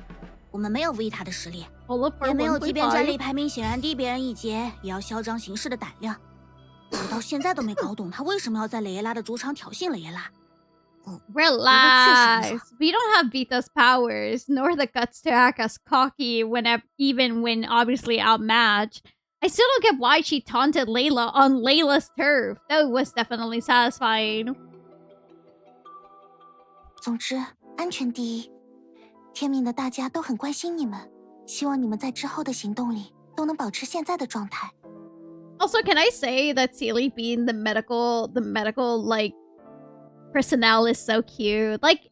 我们没有 Vita 的实力， All up for 也没有即便战力 1.5. 排名显然低别人一截，也要嚣张行事的胆量。我到现在都没搞懂他为什么要在雷耶拉的主场挑衅雷耶拉。 Relax. We don't have Vita's powers, nor the guts to act as cocky even when obviously outmatched. I still don't get why she taunted Layla on Layla's turf. That was definitely satisfying. 总之，安全第一。天命的大家都很关心你们，希望你们在之后的行动里都能保持现在的状态。 Also, can I say that Seely being the medical like personnel is so cute? Like,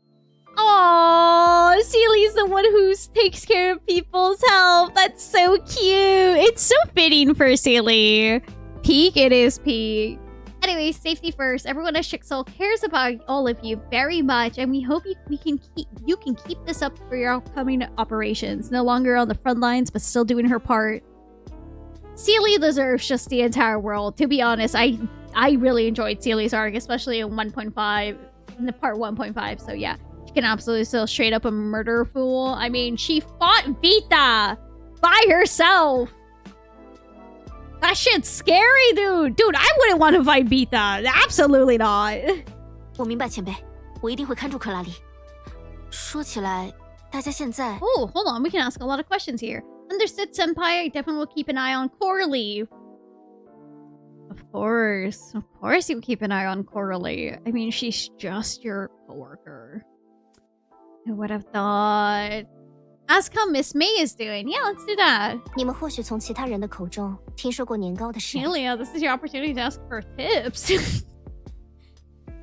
oh, Seely's the one who takes care of people's health. That's so cute. It's so fitting for Seely. Peak, it is peak. Anyway, safety first. Everyone at Shixel cares about all of you very much, and we hope you can keep this up for your upcoming operations. No longer on the front lines, but still doing her part. Seely deserves just the entire world. To be honest, I really enjoyed Seely's arc, especially in 1.5, in the part 1.5. So yeah, she can absolutely still straight up a murder fool. I mean, she fought Vita by herself. That shit's scary, dude. Dude, I wouldn't want to fight Vita. Absolutely not. 我明白，前辈，我一定会看住克拉丽。说起来，大家现在 Oh, hold on. We can ask a lot of questions here. Understood, Senpai. I definitely will keep an eye on Coralie. Of course you keep an eye on Coralie. I mean, she's just your coworker. Who would have thought? Ask how Miss May is doing. Yeah, let's do that. 你们或许从其他人的口中听说过年糕的事。 Celia, this is your opportunity to ask for tips.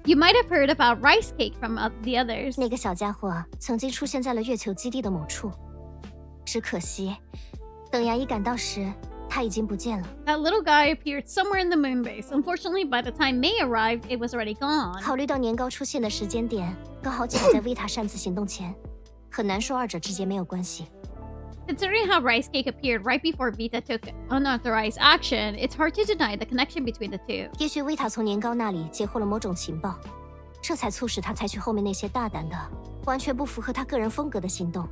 You might have heard about rice cake from the others. 那个小家伙曾经出现在了月球基地的某处，只可惜，等牙医赶到时，他已经不见了。 That little guy appeared somewhere in the moon base. Unfortunately, by the time May arrived, it was already gone. 考虑到年糕出现的时间点刚好卡在维塔擅自行动前，很难说二者之间没有关系。Considering how Rice Cake appeared right before Vita took unauthorized action, it's hard to deny the connection between the two. 也许维塔从年糕那里截获了某种情报，这才促使他采取后面那些大胆的、完全不符合他个人风格的行动。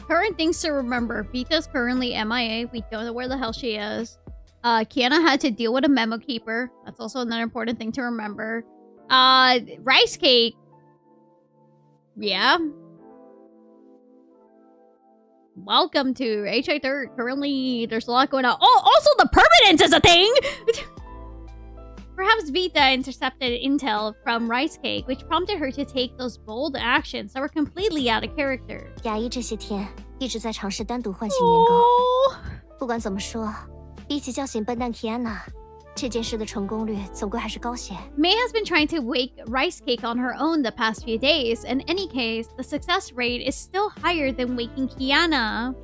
Current things to remember. Vita's currently MIA. We don't know where the hell she is. Kiana had to deal with a memo keeper. That's also another important thing to remember. Rice Cake. Yeah. Welcome to H.8. Currently, there's a lot going on. Oh, also the permanence is a thing! Perhaps Vita intercepted intel from Rice Cake, which prompted her to take those bold actions that were completely out of character. 雅一这些天一直在尝试单独唤醒年糕。Oh. 不管怎么说，比起叫醒笨蛋 Kiana， 这件事的成功率总归还是高些。 May has been trying to wake Rice Cake on her own the past few days. In any case, the success rate is still higher than waking Kiana.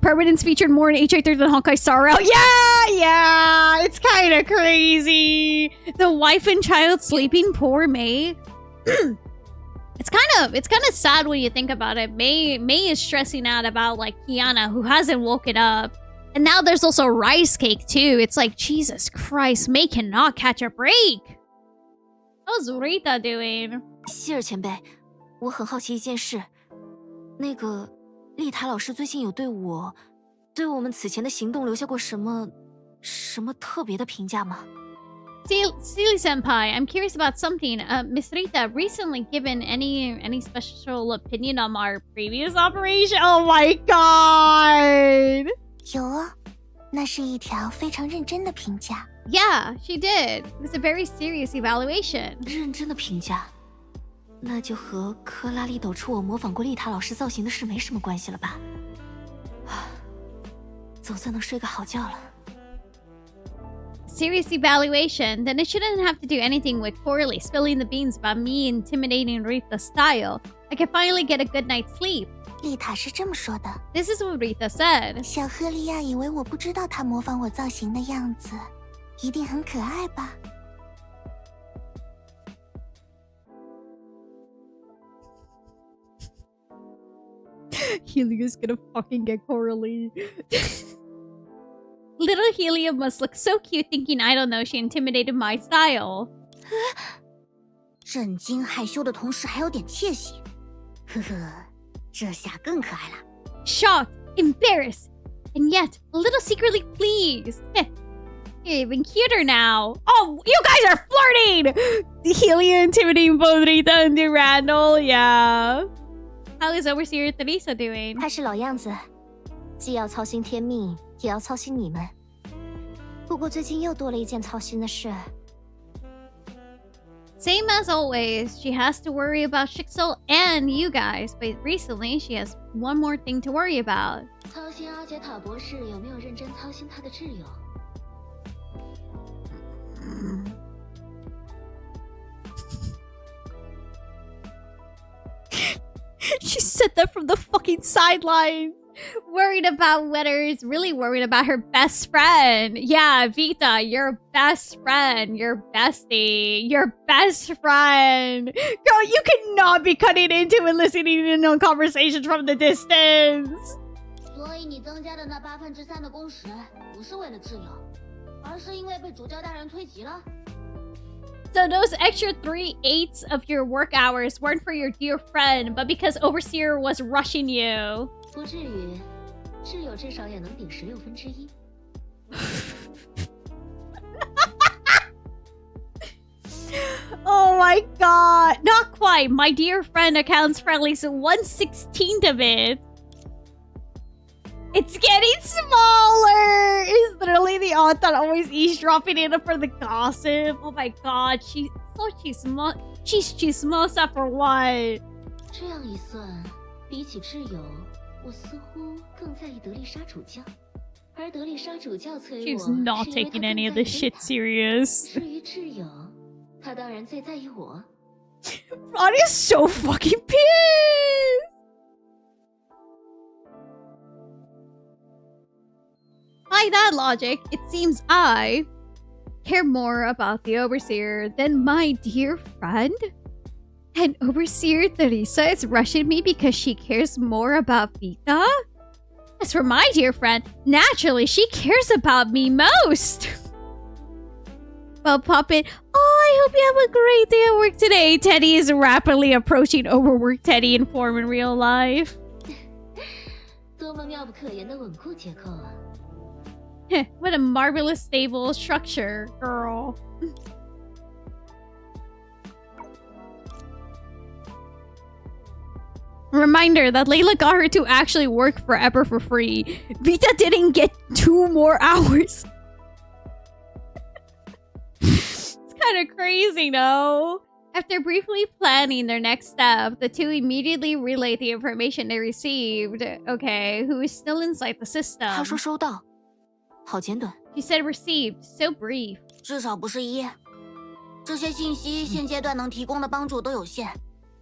Permanence featured more in H.8 than Honkai Sorrow. Yeah, it's kind of crazy. The wife and child sleeping, poor May. It's kind of sad when you think about it. May is stressing out about like Kiana, who hasn't woken up, and now there's also Rice Cake too. It's like Jesus Christ, May cannot catch a break. How's Rita doing? 希尔前辈，我很好奇一件事，那个丽塔老师最近有对我们此前的行动留下过什么特别的评价吗？ Seely Senpai, I'm curious about something. Miss Rita recently given any special opinion on our previous operation? Oh my god! 有哦，那是一条非常认真的评价。 Yeah, she did. It was a very serious evaluation. 认真的评价，那就和克拉丽抖出我模仿过丽塔老师造型的事没什么关系了吧？总算能睡个好觉了。 Serious evaluation, then it shouldn't have to do anything with Corley spilling the beans about me intimidating Rita's style. I can finally get a good night's sleep. 丽塔是这么说的。 This is what Rita said. 小赫利亚以为我不知道她模仿我造型的样子，一定很可爱吧？ Helia's gonna fucking get Coralie. Little Helia must look so cute thinking I don't know she intimidated my style. 震惊害羞的同时还有点窃喜，呵呵，这下更可爱了。 Shocked, embarrassed, and yet a little secretly pleased. You're even cuter now. Oh, you guys are flirting! Helia intimidating both Rita and Randall, yeah. How is Overseer Teresa doing? 还是老样子，既要操心天命，也要操心你们。不过最近又多了一件操心的事。 Same as always, she has to worry about Shixel and you guys, but recently she has one more thing to worry about. 操心阿杰塔博士有没有认真操心他的挚友？ She said that from the fucking sidelines. Worried about Wetters, really worried about her best friend. Yeah, Vita, your best friend, your bestie, your best friend. Girl, you cannot be cutting into and listening in on conversations from the distance. 所以你增加的那3%的工时，不是为了挚友，而是因为被主教大人催急了。 So those extra 3/8 of your work hours weren't for your dear friend, but because Overseer was rushing you. 不至于，挚友至少也能顶1/16。Oh my god. Not quite. My dear friend accounts for at least 1/16 of it. It's getting smaller. It's literally the aunt that always eavesdropping in for the gossip. Oh my god. She's so chismosa. She's chismosa for what? 这样一算，比起挚友，我似乎更在意德丽莎主教，而德丽莎主教催我， She's not 是因为 taking 她 any 更 of 在意 this shit 丽塔。 serious. 至于挚友，他当然最在意我。 Rania's so fucking pissed. By that logic, it seems I care more about the Overseer than my dear friend. And Overseer Teresa is rushing me because she cares more about Vita? As for my dear friend, naturally she cares about me most. Well, Puppet, I hope you have a great day at work today. Teddy is rapidly approaching overworked Teddy in form in real life. 多么妙不可言的稳固结构啊！ What a marvelous stable structure, girl. Reminder that Layla got her to actually work forever for free. Vita didn't get 2 more hours. It's kind of crazy, no? After briefly planning their next step, the two immediately relayed the information they received. Okay, who is still inside the system? 他说收到，好简短。 She said received, so brief. 至少不是1。这些信息现阶段能提供的帮助都有限，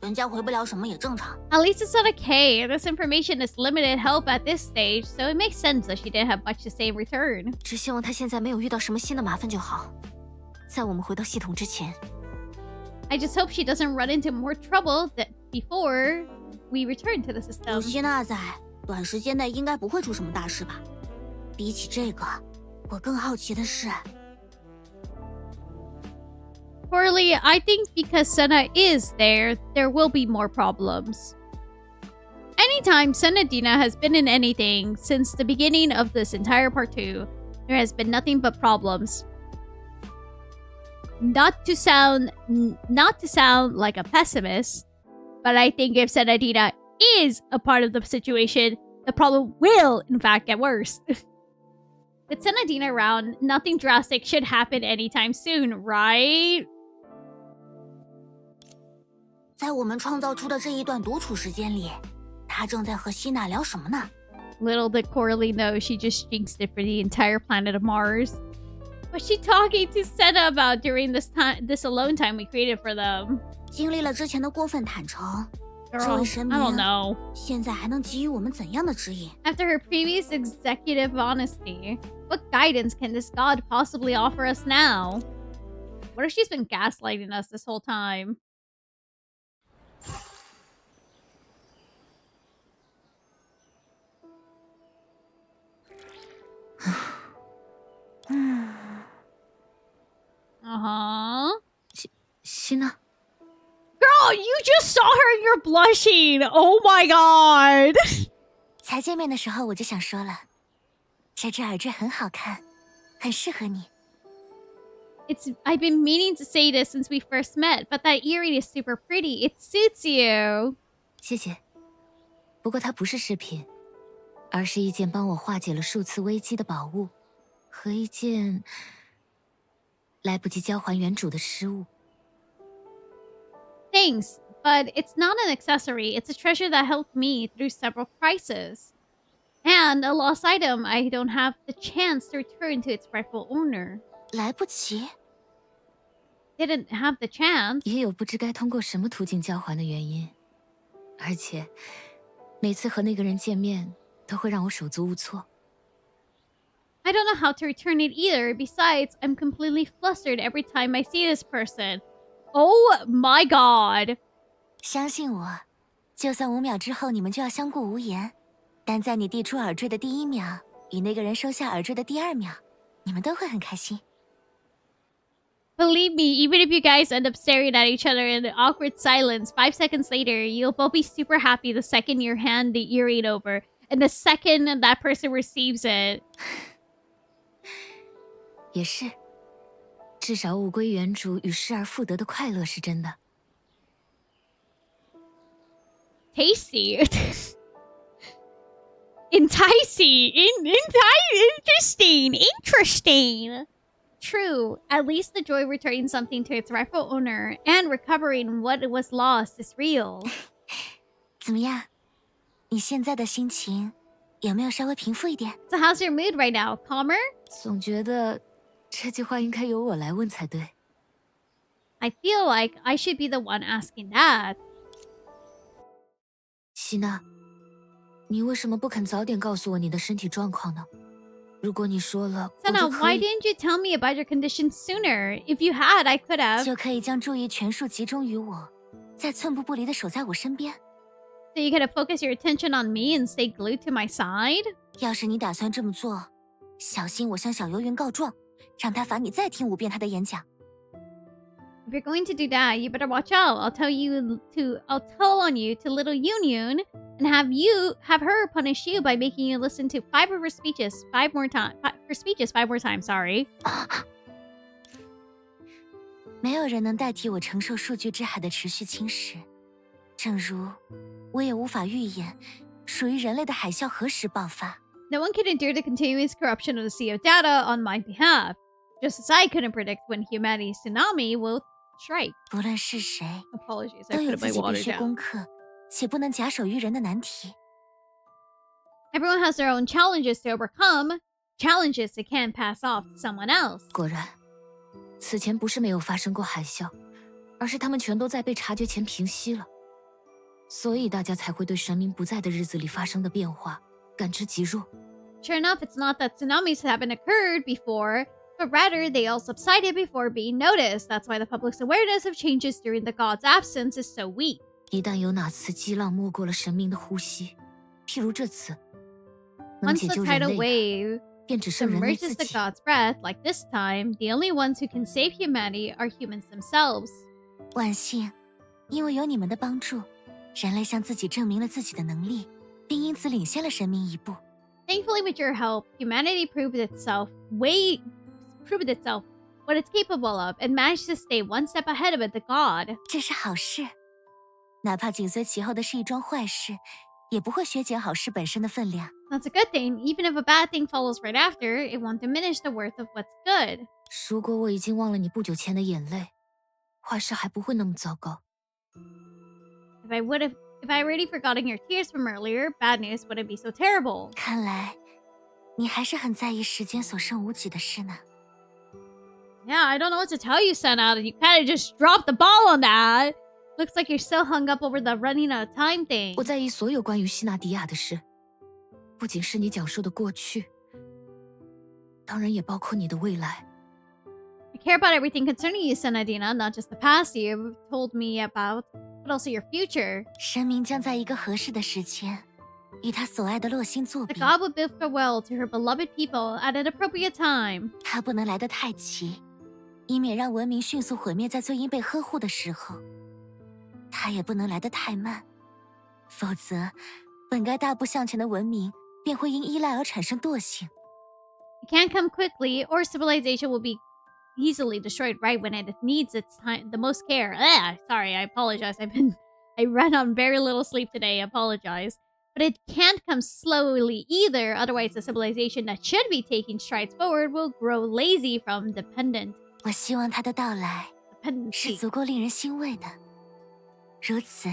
人家回不了什么也正常。 At least it's not a K. This information is limited help at this stage, so it makes sense that she didn't have much to say in return. 只希望他现在没有遇到什么新的麻烦就好。在我们回到系统之前， I just hope she doesn't run into more trouble that before we return to the 有 system. 希娜在，短时间内应该不会出什么大事吧？比起这个，我更好奇的是， Poorly, I think because Senna is there, there will be more problems. Anytime Senadina has been in anything since the beginning of this entire part 2, there has been nothing but problems. Not to sound like a pessimist, but I think if Senadina is a part of the situation, the problem will in fact get worse. With Senadina around, nothing drastic should happen anytime soon, right? 在我们创造出的这一段独处时间里，他正在和希娜聊什么呢？ Little did Coralie know she just jinxed it for the entire planet of Mars. What's she talking to Senna about during this alone time we created for them? 经历了之前的过分坦诚，这 Girl, 位神 I don't 明 know. 现在还能给予我们怎样的指引？ After her previous executive honesty, what guidance can this god possibly offer us now? What if she's been gaslighting us this whole time? Uh-huh. 希娜， Girl, you just saw her and you're blushing! Oh my god! 才见面的时候我就想说了，这只耳坠很好看，很适合你。 I've been meaning to say this since we first met, but that earring is super pretty. It suits you. 谢谢。不过它不是饰品，而是一件帮我化解了数次危机的宝物，和一件来不及交还原主的失物。 Thanks, but it's not an accessory. It's a treasure that helped me through several crises. And a lost item I don't have the chance to return to its rightful owner. 来不及， Didn't have the chance. 也有不知该通过什么途径交还的原因，而且每次和那个人见面都会让我手足无措。 I don't know how to return it either. Besides, I'm completely flustered every time I see this person. Oh my god. 相信我，就算5秒之后你们就要相顾无言，但在你递出耳坠的第1秒，与那个人收下耳坠的第2秒，你们都会很开心。 Believe me, even if you guys end up staring at each other in awkward silence, 5 seconds later, you'll both be super happy the second you hand the earring over, and the second that person receives it. 也是，至少物归原主与失而复得的快乐是真的。 Tasty. Enticing. Interesting. True. At least the joy of returning something to its rightful owner and recovering what was lost is real. 怎么样？你现在的心情有没有稍微平复一点？ So how's your mood right now? Calmer? 总觉得这句话应该由我来问才对。 I feel like I should be the one asking that. 希娜，你为什么不肯早点告诉我你的身体状况呢？如果你说了，我 Senna, 就可 why 以 didn't you tell me about your condition sooner? If you had, I could have. 就可以将注意全数集中于我，再寸步不离地守在我身边。So you gotta focus your attention on me and stay glued to my side? 要是你打算这么做，小心我向小游云告状，让他罚你再听5遍他的演讲。If you're going to do that, you better watch out. I'll tell on you to little Yun and have her punish you by making you listen to 5 of her speeches 5 more times. Sorry. 没有人能代替我承受数据之海的持续侵蚀，正如我也无法预言属于人类的海啸何时爆发。No one can endure the continuous corruption of the sea of data on my behalf, just as I couldn't predict when humanity's tsunami will strike. 不论是谁， Apologies, I 都有 put 自 my 己必 water 须 down. 攻克且不能假手于人的难题。Everyone has their own challenges to overcome, challenges they can't pass off to someone else. 果然，此前不是没有发生过海啸，而是他们全都在被察觉前平息了。所以大家才会对神明不在的日子里发生的变化感知极弱。Sure enough, it's not that tsunamis haven't occurred before, but rather they all subsided before being noticed. That's why the public's awareness of changes during the god's absence is so weak. 一旦有哪次激浪没过了神明的呼吸，譬如这次，能 Once 解 the 救人 tidal 类的， wave 便只剩人类 submerges 自 the 己。 god's breath, like this time, the only ones who can save humanity are humans themselves. 万幸，因为有你们的帮助，人类向自己证明了自己的能力，并因此领先了神明一步。 Thankfully, with your help, humanity proved itself what it's capable of and managed to stay one step ahead of the god. 这是好事，哪怕紧随其后的是一桩坏事，也不会削减好事本身的分量。 That's a good thing. Even if a bad thing follows right after, it won't diminish the worth of what's good. 如果我已经忘了你不久前的眼泪，坏事还不会那么糟糕。 If I already forgotten your tears from earlier, bad news wouldn't be so terrible. 看来，你还是很在意时间所剩无几的事呢。 Yeah, I don't know what to tell you, Senna. You kind of just dropped the ball on that. Looks like you're still hung up over the running out of time thing. 我在意所有关于西纳迪亚的事，不仅是你讲述的过去，当然也包括你的未来。 I care about everything concerning you, Senadina, not just the past you've told me about, but also your future. 神明将在一个合适的时间，与他所爱的洛星作 The 比。 god will bid farewell to her beloved people at an appropriate time. 他不能来得太急，以免让文明迅速毁灭在最应被呵护的时候。他也不能来得太慢，否则，本该大步向前的文明便会因依赖而产生惰性。 It can't come quickly, or civilization will be easily destroyed right when it needs its time, the most care. Sorry, I apologize. I ran on very little sleep today. I apologize. But it can't come slowly either, otherwise the civilization that should be taking strides forward will grow lazy from dependent. 我希望他的到来是 Dependency. 足够令人欣慰的，如此，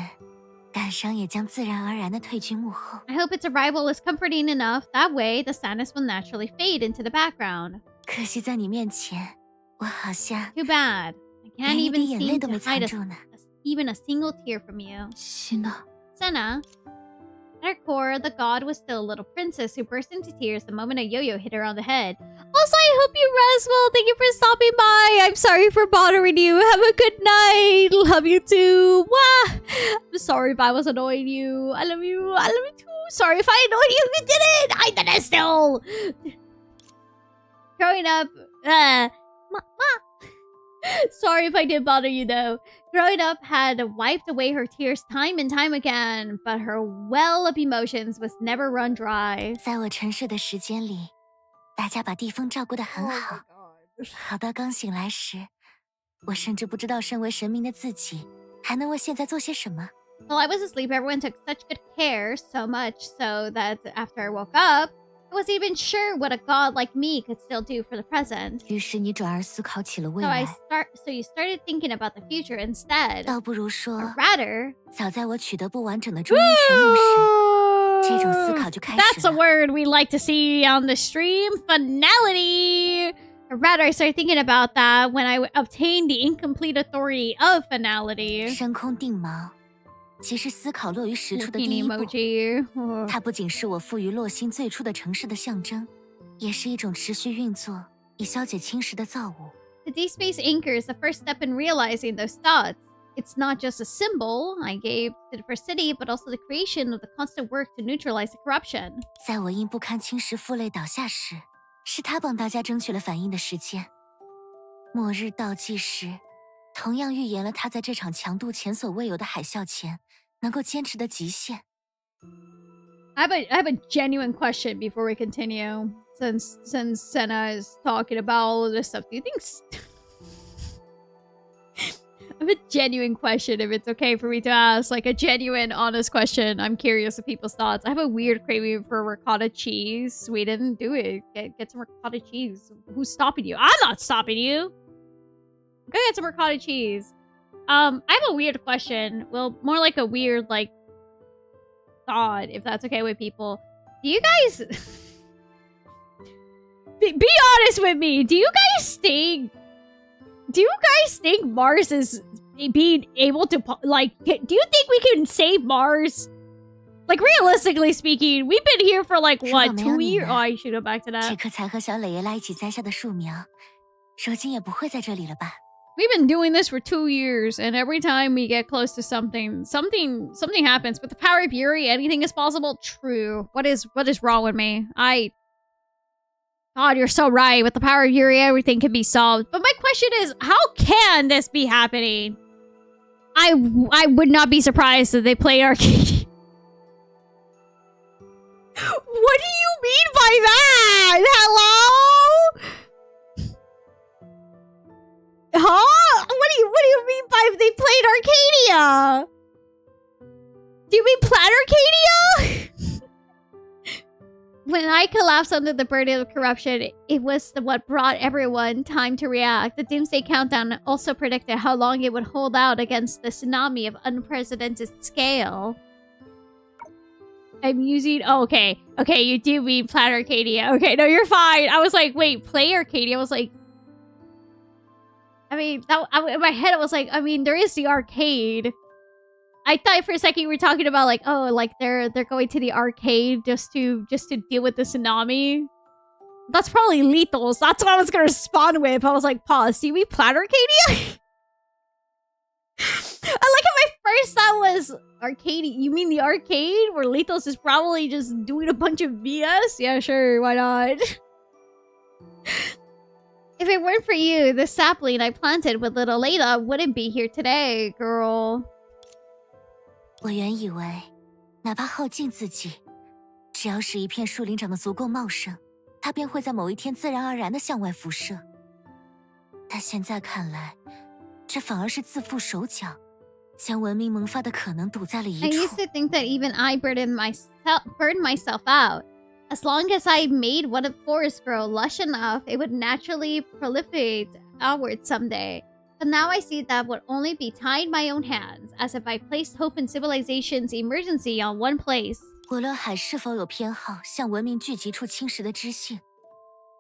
感伤也将自然而然地退居幕后。 I hope its arrival is comforting enough. That way, the sadness will naturally fade into the background. 可惜在你面前，我好像 Too bad. I can't 连一 even 滴眼泪 seem 都 to 没 hide 藏住呢。 even a single tear from you. 西娜， Senna. At her core, the god was still a little princess who burst into tears the moment a yo-yo hit her on the head. Also, I hope you rest well. Thank you for stopping by. I'm sorry for bothering you. Have a good night. Love you too. Wah! I'm sorry if I was annoying you. I love you. I love you too. Sorry if I annoyed you. You did it. I did it still. Growing up, sorry if I did bother you though. Growing up had wiped away her tears time and time again, but her well of emotions was never run dry. 在我沉睡的时间里，大家把地风照顾得很好，好到刚醒来时，我甚至不知道身为神明的自己还能为现在做些什么。 While I was asleep, everyone took such good care, so much so that after I woke up, I wasn't even sure what a god like me could still do for the present. 于是你转而思考起了未 So 来， you started thinking about the future instead. 倒不如说， Or rather, 早在我取得不完整的中英全能时，这种思考就开 that's 始 a 了。 word we like to see on the stream. Finality. Or rather, I started thinking about that when I obtained the incomplete authority of finality. 深空定锚，即是思考落于实处的第 Looking 一步。 emoji. 它不仅是我赋予洛星最初的城市的象征，也是一种持续运作以消解侵蚀的造物。 The deep space anchor is the first step in realizing those thoughts. it's not just a symbol I gave to the first city, but also the creation of the constant work to neutralize the corruption. 在我因不堪侵蚀父类倒下时，是他帮大家争取了反应的时间。末日倒计时，同样预言了他在这场强度前所未有的海啸前能够坚持的极限。I have a genuine question before we continue. Since Senna is talking about all of this stuff, do you think? I have a genuine question. If it's okay for me to ask, like a genuine, honest question, I'm curious of people's thoughts. I have a weird craving for ricotta cheese. Sweden, do it. Get some ricotta cheese. Who's stopping you? I'm not stopping you. Go get some ricotta cheese. I have a weird question. Well, more like a weird, like, thought, if that's okay with people. Do you guys... be honest with me. Do you guys think Mars is being able to, like, do you think we can save Mars? Like, realistically speaking, we've been here for, like, what, 2 years? Oh, I should go back to that. 这棵才和小蕾耶拉一起栽下的树苗，如今也不会在这里了吧？ We've been doing this for 2 years, and every time we get close to something happens. With the power of Yuri, anything is possible? True. What is wrong with me? God, you're so right. With the power of Yuri, everything can be solved. But my question is, how can this be happening? I would not be surprised if they played arcade. What do you mean by that? Hello? Huh? What do you mean by they played Arcadia? Do you mean Planet Arcadia? When I collapsed under the burden of corruption, it was what brought everyone time to react. The Doomsday Countdown also predicted how long it would hold out against the tsunami of unprecedented scale. I'm using... Oh, okay. Okay, you do mean Planet Arcadia. Okay, no, you're fine. I was like, wait, play Arcadia? I was like... I mean, in my head, it was like, I mean, there is the arcade. I thought for a second you were talking about like, oh, like they're going to the arcade just to deal with the tsunami. That's probably Lethals. That's what I was gonna respond with. I was like, pause. Do we plan Arcadia? I like how my first thought was arcade. You mean the arcade where Lethals is probably just doing a bunch of BS? Yeah, sure. Why not? If it weren't for you, the sapling I planted with little Layla wouldn't be here today, girl. 我原以为，哪怕耗尽自己，只要是一片树林长得足够茂盛，它便会在某一天自然而然地向外辐射。但现在看来，这反而是自缚手脚，将文明萌发的可能堵在了一处。 I used to think that even I burned myself out. As long as I made one of forest grow lush enough, it would naturally proliferate outward someday. But now I see that would only be tying my own hands, as if I placed hope in civilization's emergency on one place. 无论海是否有偏好向文明聚集处侵蚀的知性，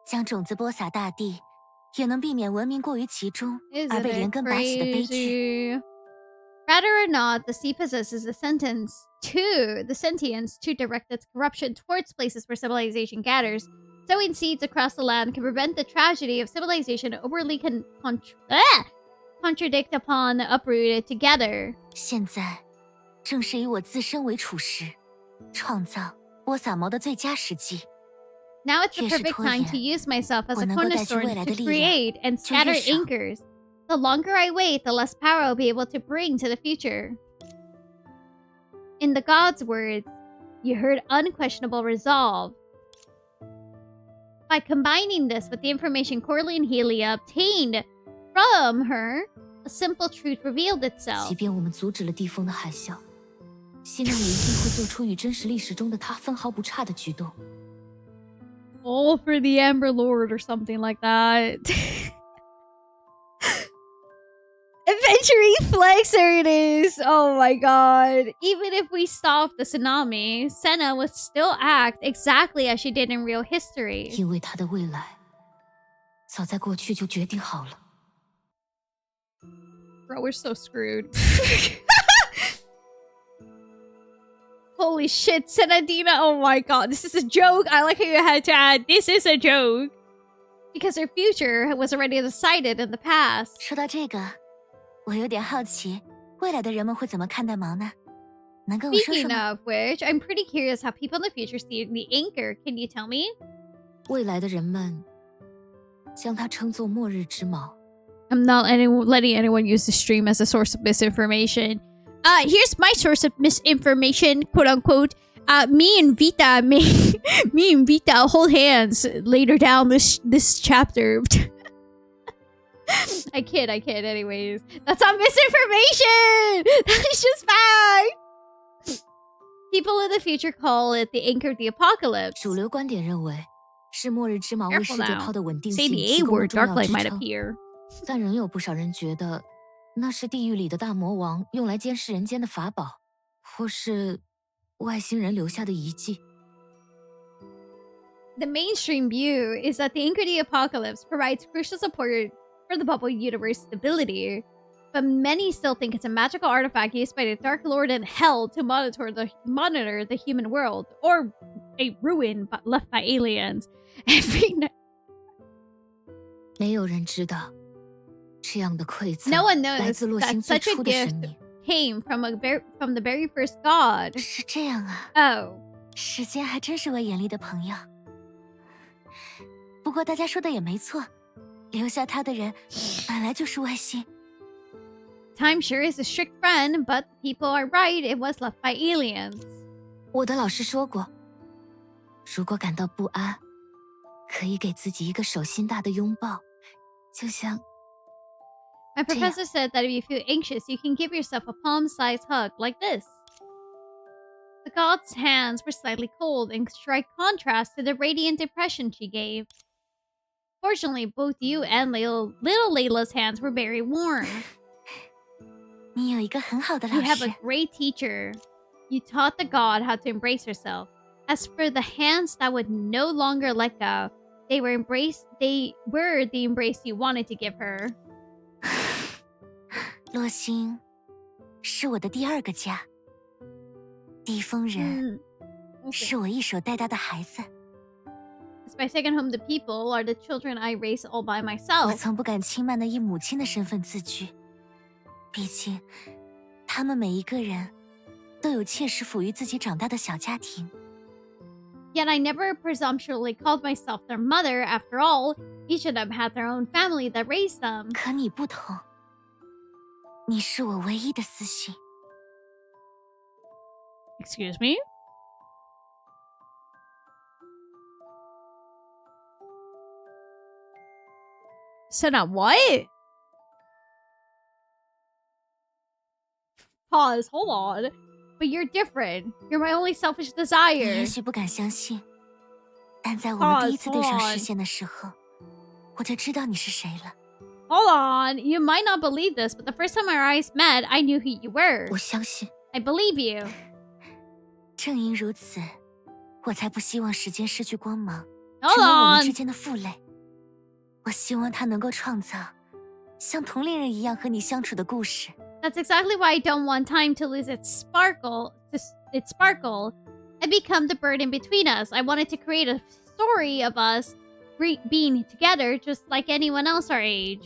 将种子播撒大地，也能避免文明过于集中而被连根拔起的悲剧。 Rather or not, the sea possesses the sentience to direct its corruption towards places where civilization gathers. Sowing seeds across the land can prevent the tragedy of civilization overly contradict upon uprooted together. 现在，正是以我自身为处时，创造播撒锚的最佳时机。 Now it's the perfect time to use myself as a cornerstone to create and scatter anchors. The longer I wait, the less power I'll be able to bring to the future. In the gods' words, you heard unquestionable resolve. By combining this with the information Corley and Helia obtained from her, a simple truth revealed itself. 即便我们阻止了地风的海啸，希诺也一定会做出与真实历史中的他分毫不差的举动。 All for the Amber Lord or something like that. Adventuring flex, there it is. Oh my god. Even if we stopped the tsunami, Senna would still act exactly as she did in real history. 因为他的未来，早在过去就决定好了。 Bro, we're so screwed. Holy shit, Senadina. Oh my god, this is a joke. I like how you had to add, this is a joke. Because her future was already decided in the past. 说到这个，我有点好奇，未来的人们会怎么看待毛呢？能跟我说说 Speaking 吗？ of which, I'm pretty curious how people in the future see the anchor. Can you tell me? 未来的人们将它称作末日之矛。 I'm not letting anyone use the stream as a source of misinformation. Here's my source of misinformation, quote unquote. Me and Vita hold hands later down this chapter. I kid. Anyways, that's not misinformation. That's just fact. People in the future call it the anchor of the apocalypse. 主流观点认为，是末日之矛为 Careful 世界 now. 炮的稳定 Say 性 the 提 A 供了 word, 重 dark 要 light 支 might 撑。 appear. 但仍有不少人觉得，那是地狱里的大魔王用来监视人间的法宝，或是外星人留下的遗迹。 The mainstream view is that the anchor of the apocalypse provides crucial support for the bubble universe stability, but many still think it's a magical artifact used by the Dark Lord in Hell to monitor the human world, or a ruin left by aliens. No 没有人知道，这样的馈赠 one 来 knows 自洛星 that 最 such a 初的神 gift 明。 came from the very first god. 是这样啊， Oh, 时间还真是位严厉的朋友。不过大家说的也没错，留下他的人本来就是外星。 time sure is a strict friend, but people are right. It was left by aliens. 我的老师说过，如果感到不安，可以给自己一个手心大的拥抱，就像 My Damn. professor said that if you feel anxious, you can give yourself a palm-sized hug like this. The god's hands were slightly cold in strike contrast to the radiant impression she gave. Fortunately, both you and little Layla's hands were very warm. 你有一个很好的 You 老 have 师 a，great teacher. You taught the god how to embrace herself. As for the hands that would no longer let go, they were the embrace you wanted to give her. 洛星是我的第二个家，地风人 Okay. 是我一手带大的孩子， As my second home, the people are the children I raised all by 我 myself. 从不敢轻慢的以母亲的身份自居。毕竟，他们每一个人都有切实抚育自己长大的小家庭。 Yet I never presumptuously called myself their mother. After all, each of them had their own family that raised them. 可你不同，你是我唯一的私信。 Excuse me? Senna, what? Pause, hold on. But you're different. You're my only selfish 你 desire. 也许不敢相信，但在我们第一次对上视线的时候，我就知道你是谁了。 Hold on. You might not believe this, but the first time our eyes met, I knew who you were. 我相信， I believe you. 正因如此，我才不希望时间失去光芒， Hold 成为我们 on. 之间的负累。我希望它能够创造像同龄人一样和你相处的故事。 That's exactly why I don't want time to lose its sparkle and become the burden between us. I wanted to create a story of us being together just like anyone else our age.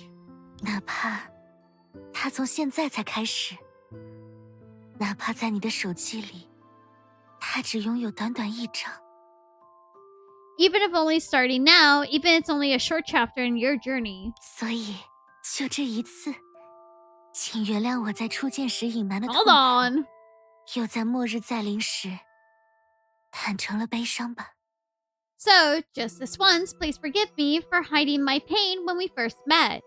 哪怕它从现在才开始，哪怕在你的手机里，它只拥有短短一张。 Even if only starting now, even it's only a short chapter in your journey. 所以，就这一次，请原谅我在初见时隐瞒的痛 Hold 苦， on. 又在末日再临时坦诚了悲伤吧。 So, just this once, please forgive me for hiding my pain when we first met,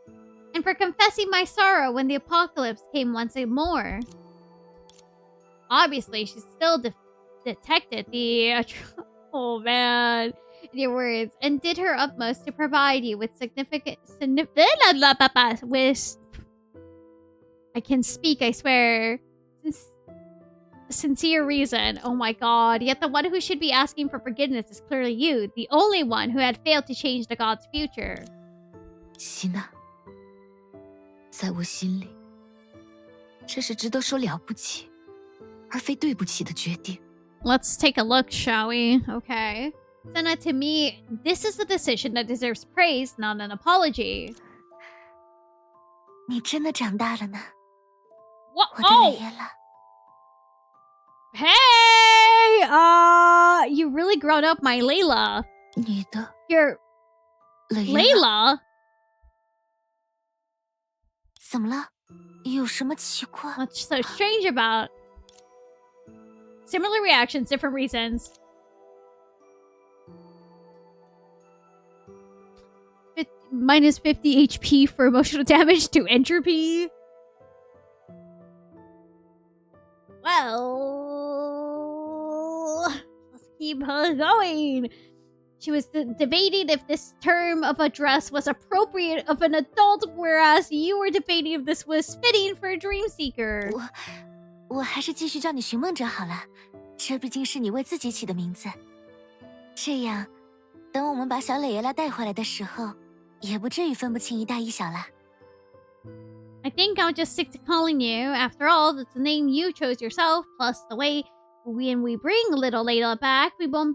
and for confessing my sorrow when the apocalypse came once more. Obviously, she still detected the... oh man... in your words, and did her utmost to provide you with I can speak, I swear. Sincere reason. Oh my god. Yet the one who should be asking for forgiveness is clearly you, the only one who had failed to change the god's future. 希娜，在我心里，这是值得说了不起，而非对不起的决定。 Let's take a look, shall we? Okay. Senna, to me, this is a decision that deserves praise, not an apology. 你真的长大了呢。What? 我的雷耶拉。 Hey! You really grown up, my Layla. 你的 You're 雷耶拉 Layla? 怎么了？有什么奇怪？ What's so strange about? Similar reactions, different reasons. Minus 50 HP for emotional damage to entropy. Well, let's keep her going. She was debating if this term of address was appropriate of an adult, whereas you were debating if this was fitting for a dream seeker. 我还是继续叫你寻梦者好了，这毕竟是你为自己起的名字。这样，等我们把小磊爷拉带回来的时候，也不至于分不清一大一小啦。 I think I'll just stick to calling you. After all, that's the name you chose yourself. Plus, the way when we bring little Layla back, we won't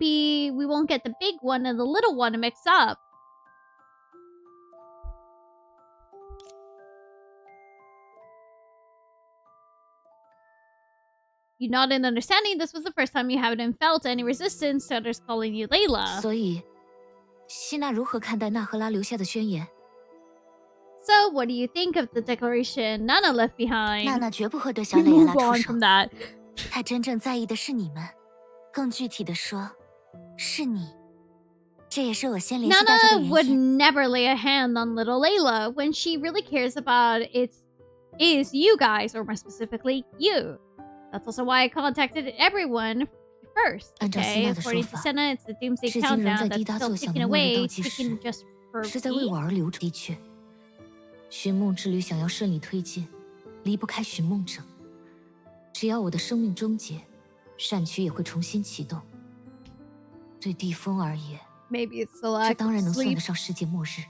get the big one and the little one mixed up. You nod in understanding. This was the first time you haven't felt any resistance to others calling you Layla. 所以，希娜如何看待纳赫拉留下的宣言？ So, what do you think of the declaration Nana left behind? 娜娜绝不会对小 We 磊爷拉 move 出 on 手 from。that. 她真正在意的是你们，更具体的说，是你。这也是我先联系大家的 Nana 原 would 因。 never lay a hand on little Layla when she really cares about is you guys, or more specifically, you. That's also why I contacted everyone first. 按照 Okay, 希娜的说 according to 法， Senna, it's the Doomsday 至今仍 countdown 在滴 that's 答 still 作响 ticking 的末日 away, 倒计时 ticking just for 是在为 me. 我而流着。的确，寻梦之旅想要顺利推进，离不开寻梦者。只要我的生命终结，善区也会重新启动。对地风而言， Maybe it's the 这 lack 当然 of 能算 sleep. 得上世界末日。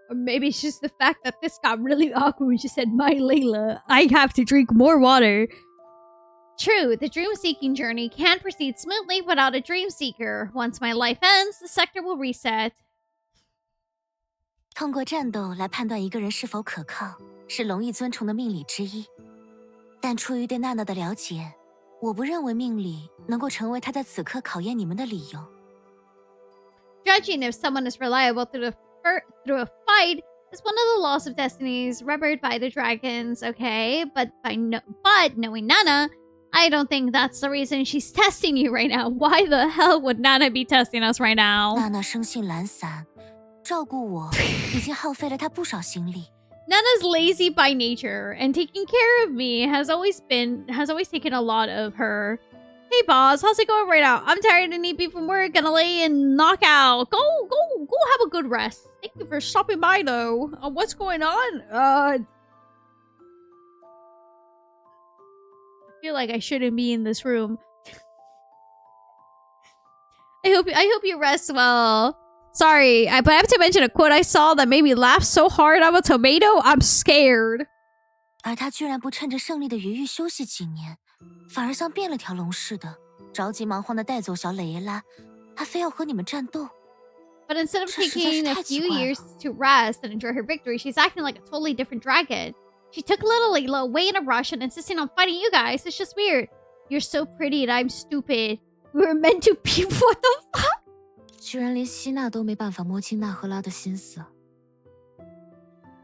Or maybe it's just the fact that this got really awkward when she said, My Layla, I have to drink more water. True, the dream-seeking journey can't proceed smoothly without a dream seeker. Once my life ends, the sector will reset. 通过战斗来判断一个人是否可靠，是龙翼尊崇的命理之一。但出于对娜娜的了解，我不认为命理能够成为他在此刻考验你们的理由。 Judging if someone is reliable through a fight is one of the laws of destinies revered by the dragons, okay? But knowing Nana, I don't think that's the reason she's testing you right now. Why the hell would Nana be testing us right now? 娜娜生性懒散，照顾我已经耗费了她不少心力。 Nana's lazy by nature, and taking care of me has always taken a lot of her. Hey boss, how's it going right now? I'm tired and need from work, gonna lay and knock out. Go have a good rest. Thank you for stopping by though. What's going on? I feel like I shouldn't be in this room. I hope you rest well. Sorry, but I have to mention a quote I saw that made me laugh so hard I'm a tomato, I'm scared. 而他居然不趁着胜利的余裕休息几年，反而像变了条龙似的，着急忙慌地带走小磊耶拉，他非要和你们战斗。 But instead of 这实在是 taking a 太奇 few 怪了。 years to rest and enjoy her victory, she's acting like a totally different dragon. She took little Layla away in a rush and insisting on fighting you guys. It's just weird. You're so pretty and I'm stupid. We were meant to be. What the fuck? 居然连希娜都没办法摸清娜赫拉的心思。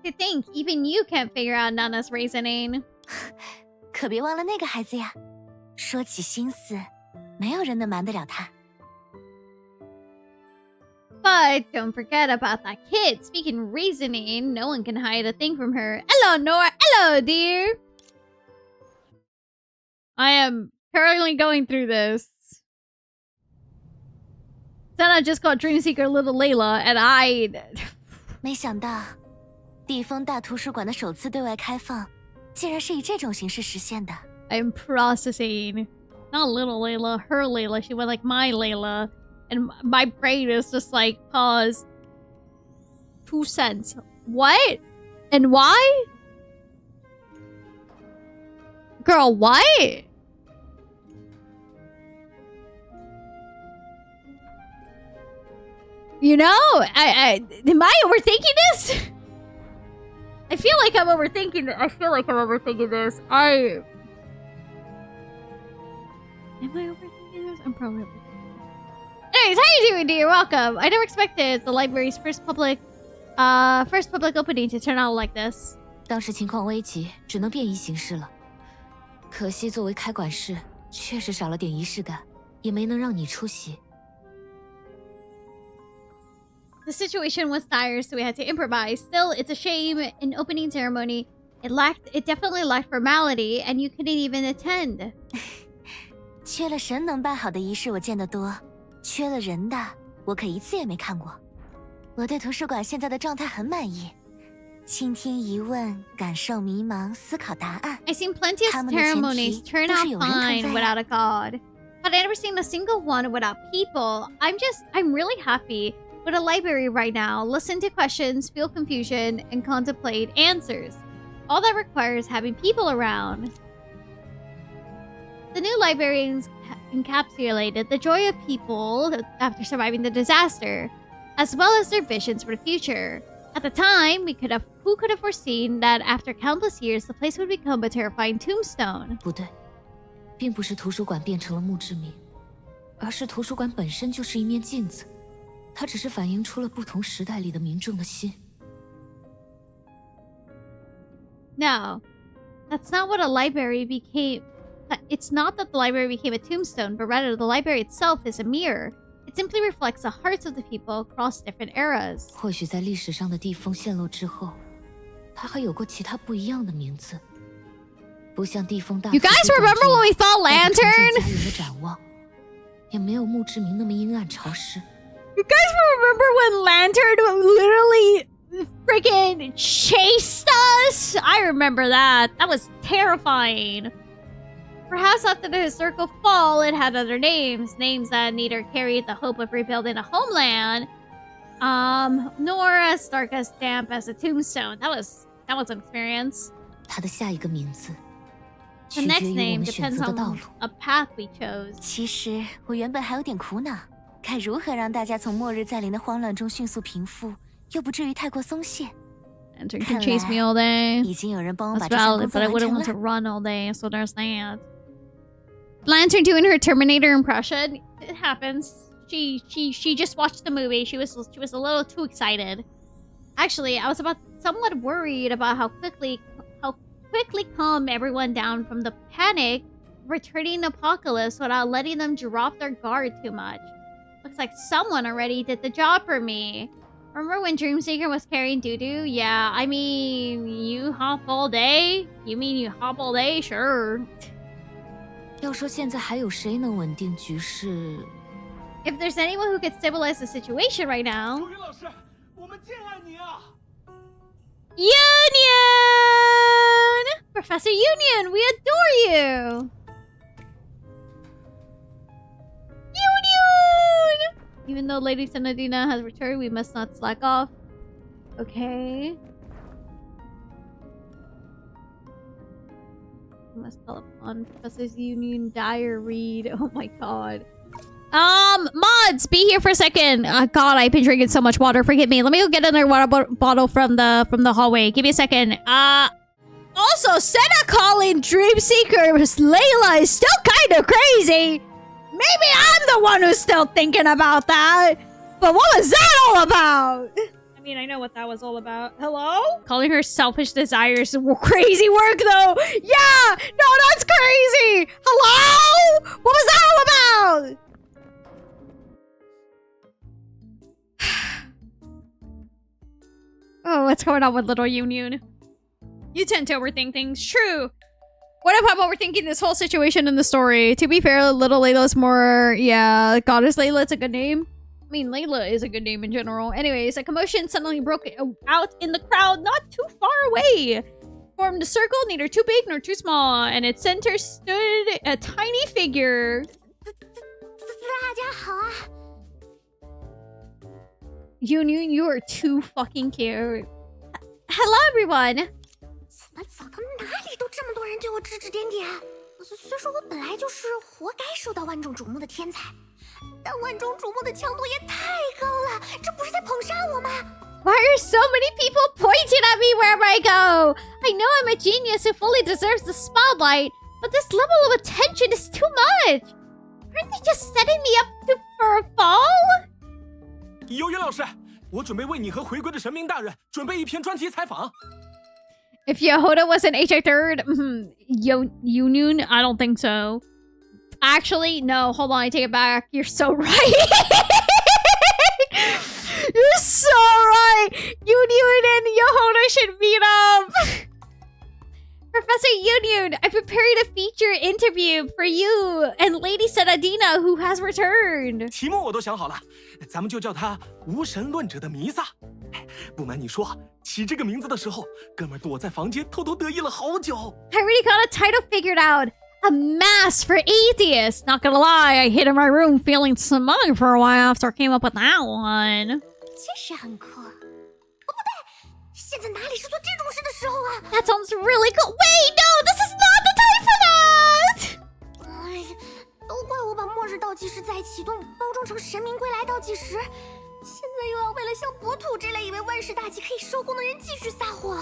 To think, even you can't figure out Nana's reasoning. 可别忘了那个孩子呀，说起心思，没有人能瞒得了他。 But don't forget about that kid. Speaking reasoning, no one can hide a thing from her. Hello, Nohr. Hello, dear. I am currently going through this. Then I just got Dreamseeker Little Layla, and I... 没想到，地风大图书馆的首次对外开放，竟然是以这种形式实现的。 I'm processing. Not Little Layla, her Layla. She went like my Layla. And my brain is just like, pause. 2 cents. What? And why? Girl, what? You know, am I overthinking this? I feel like I'm overthinking this. Am I overthinking this? I'm probably overthinking this. Anyways, how you doing, dear? Welcome. I never expected the library's first public opening to turn out like this. 当时情况危急，只能便衣行事了。可惜作为开馆式，确实少了点仪式感，也没能让你出席。 The situation was dire, so we had to improvise. Still, it's a shame. An opening ceremony, it definitely lacked formality, and you couldn't even attend. 缺了神能办好的仪式我见得多，缺了人的我可一次也没看过。我对图书馆现在的状态很满意，倾听疑问，感受迷茫，思考答案。 I've seen plenty of ceremonies turn out fine without a god, but I've never seen a single one without people. I'm really happy. With a library right now, listen to questions, feel confusion, and contemplate answers. All that requires having people around. The new library encapsulated the joy of people after surviving the disaster, as well as their visions for the future. At the time, who could have foreseen that after countless years, the place would become a terrifying tombstone? 不对，并不是图书馆变成了墓志铭，而是图书馆本身就是一面镜子。 它只是反映出了不同时代里的民众的心。No, that's not what a library became. It's not that the library became a tombstone, but rather the library itself is a mirror. It simply reflects the hearts of the people across different eras. 或许在历史上的地风陷落之后，它还有过其他不一样的名字，不像地风大。You guys remember when we fought Lantern? 家人的展望，也没有墓志铭那么阴暗潮湿。 You guys remember when Lantern literally freaking chased us? I remember that. That was terrifying. Perhaps after the historical fall, it had other names. Names that neither carried the hope of rebuilding a homeland, nor as dark as damp as a tombstone. That was an experience. 它的下一个名字， The 取决 next 于我 name 们选 depends 择的道 on 路。 a path we chose. 其实我原本还有点苦恼。 该如何让大家从末日再临的慌乱中迅速平复，又不至于太过松懈？ Lantern can chase me all day. 已经有人帮我把 That's 这项工 valid, 作 but I 完 wouldn't 成 want to 了。 run all day, so there's that. Lantern doing her Terminator impression. It happens. She just watched the movie. She was a little too excited. Actually, I was somewhat worried about how quickly calm everyone down from the panic returning apocalypse without letting them drop their guard too much. Looks like someone already did the job for me. Remember when Dreamseeker was carrying doo-doo? Yeah, I mean, you hop all day? You mean you hop all day? Sure. 要说现在还有谁能稳定局势？ If there's anyone who could stabilize the situation right now... Union! Professor Union, we adore you! Union! Even though Lady Senadina has returned, we must not slack off. Okay. We must call upon Professor's Union dire read. Oh my god. Mods, be here for a second. God, I've been drinking so much water. Forgive me. Let me go get another water bottle from the hallway. Give me a second. Also, Senna calling Dreamseeker Layla is still kind of crazy. Maybe I'm the one who's still thinking about that. But what was that all about? I mean, I know what that was all about. Hello? Calling her selfish desires crazy work, though. Yeah! No, that's crazy! Hello? What was that all about? Oh, what's going on with little Union? You tend to overthink things. True. What if I'm overthinking this whole situation in the story? To be fair, little Layla's more... Yeah, Goddess Layla, it's a good name. I mean, Layla is a good name in general. Anyways, a commotion suddenly broke out in the crowd not too far away. Formed a circle, neither too big nor too small, and its center stood a tiny figure. 大家好啊 Union, you are too fucking cute. Hello, everyone. 怎么走到哪里都这么多人对我指指点点？虽说我本来就是活该受到万众瞩目的天才，但万众瞩目的强度也太高了，这不是在捧杀我吗？ Why are so many people pointing at me wherever I go? I know I'm a genius who fully deserves the spotlight, but this level of attention is too much. Aren't they just setting me up for a fall? 游云老师，我准备为你和回归的神明大人准备一篇专题采访。 If Yehoda was an HI third, Union, I don't think so. Actually, no, hold on, I take it back. You're so right. You're so right. Union and Yehoda should meet up. Professor Union, I prepared a feature interview for you and Lady Senadina, who has returned. 题目我都想好了，咱们就叫他无神论者的弥撒。不瞒你说，起这个名字的时候，哥们儿躲在房间偷偷得意了好久。 I already got a title figured out. A mass for atheists. Not gonna lie, I hid in my room feeling smug for a while after I came up with that one. 确实很酷。哦，不对，现在哪里是做这种事的时候啊？ That sounds really cool. Wait, no, this is not the time for that. 哎，都怪我把末日倒计时再启动，包装成神明归来倒计时，现在又要为了像博土这类以为万事大吉可以收工的人继续撒火。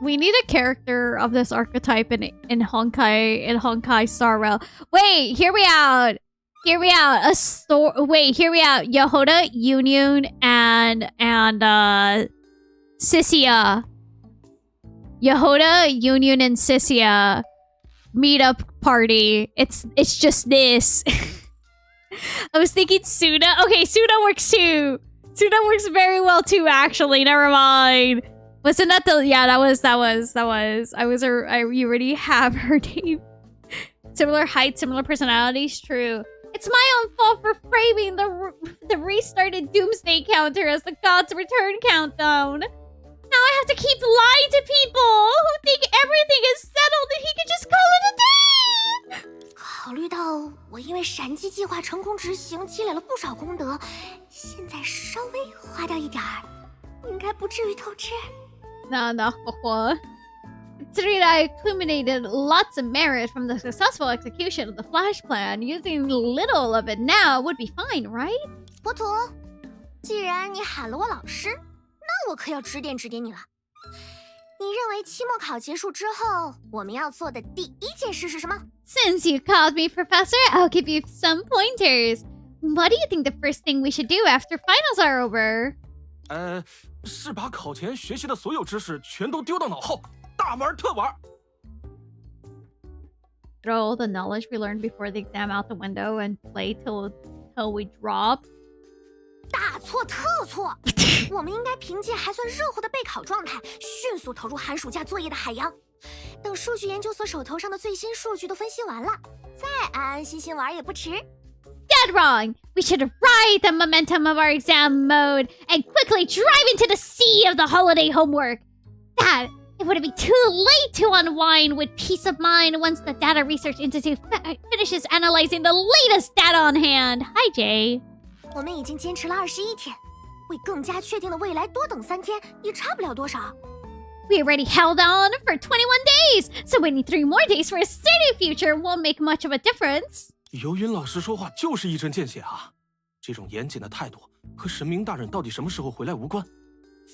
We need a character of this archetype in Honkai Star Rail. Wait, hear me out. Hear me out. Wait, hear me out. Yehoda, Union, and Sisia. Yehoda, Union, and Sisia meetup party. It's just this. I was thinking Suna. Okay, Suna works too. Suna works very well too, actually. Never mind. Wasn't that the... Yeah, that was... You already have her name. Similar height, similar personalities. True. It's my own fault for framing the restarted doomsday counter as the god's return countdown. Now I have to keep lying to people who think everything is settled and he can just call it a day. 考虑到我因为闪击计划成功执行，积累了不少功德，现在稍微花掉一点儿，应该不至于透支。 No. Considering I accumulated lots of merit from the successful execution of the Flash Plan, using little of it now would be fine, right? 博图，既然你喊了我老师，那我可要指点指点你了。你认为期末考结束之后，我们要做的第一件事是什么？ Since you called me professor, I'll give you some pointers. What do you think the first thing we should do after finals are over? 是把考前学习的所有知识全都丢到脑后，大玩特玩。 Throw all the knowledge we learned before the exam out the window and play till we drop. 大错特错！我们应该凭借还算热乎的备考状态，迅速投入寒暑假作业的海洋。等数据研究所手头上的最新数据都分析完了，再安安心心玩也不迟。 Dead wrong! We should ride the momentum of our exam mode and quickly drive into the sea of the holiday homework. That it would be too late to unwind with peace of mind once the Data Research Institute finishes analyzing the latest data on hand. Hi, Jay. 我们已经坚持了21天，为更加确定的未来多等3天也差不了多少。 We already held on for 21 days, so waiting 3 more days for a steady future won't make much of a difference. 游云老师说话就是一针见血啊！这种严谨的态度和神明大人到底什么时候回来无关，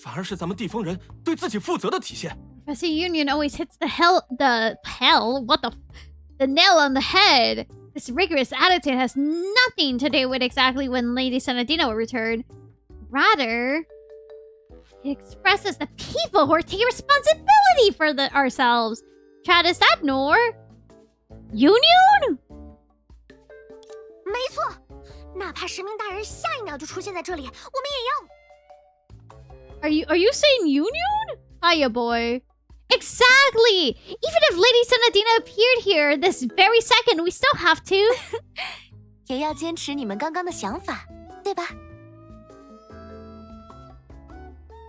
反而是咱们地方人对自己负责的体现。 Professor Union always hits the nail on the head. This rigorous attitude has nothing to do with exactly when Lady Senadina will return. Rather, it expresses the people who are taking responsibility for ourselves. Chad, is that Nohr? Union? 没错，哪怕神明大人下一秒就出现在这里，我们也要。Are you saying Union? Hiya, boy. Exactly! Even if Lady Senadina appeared here this very second, we still have to. 也要坚持你们刚刚的想法，对吧？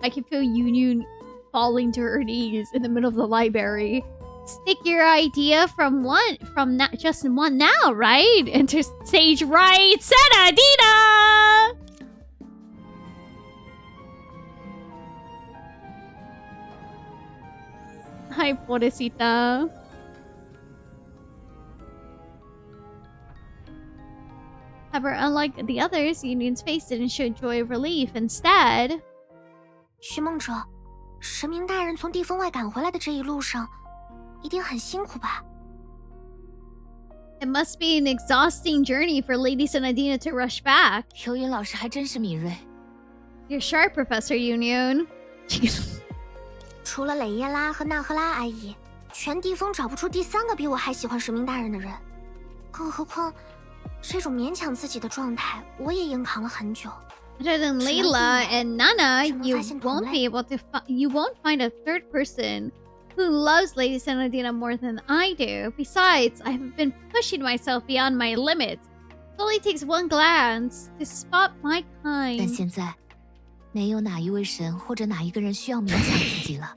I can feel Union falling to her knees in the middle of the library. Stick your idea from just one now, right? Enter stage right, Senadina! Hi, pobrecita. However, unlike the others, Union's face didn't show joy of relief. Instead, 寻梦者，神明大人从地封外赶回来的这一路上，一定很辛苦吧？ It must be an exhausting journey for Lady Sinadina to rush back. 游云老师还真是敏锐。You're sharp, Professor Yunyun. 除了蕾耶拉和娜赫拉阿姨，全地封找不出第3个比我还喜欢神明大人的人。更何况，这种勉强自己的状态，我也硬扛了很久。Other than Layla and Nana, you 只能发现同类。 won't be able to you won't find a third person who loves Lady Sinadina more than I do. Besides, I have been pushing myself beyond my limits. It only takes one glance to spot my 但 kind. 现在，没有哪一位神或者哪一个人需要勉强自己了，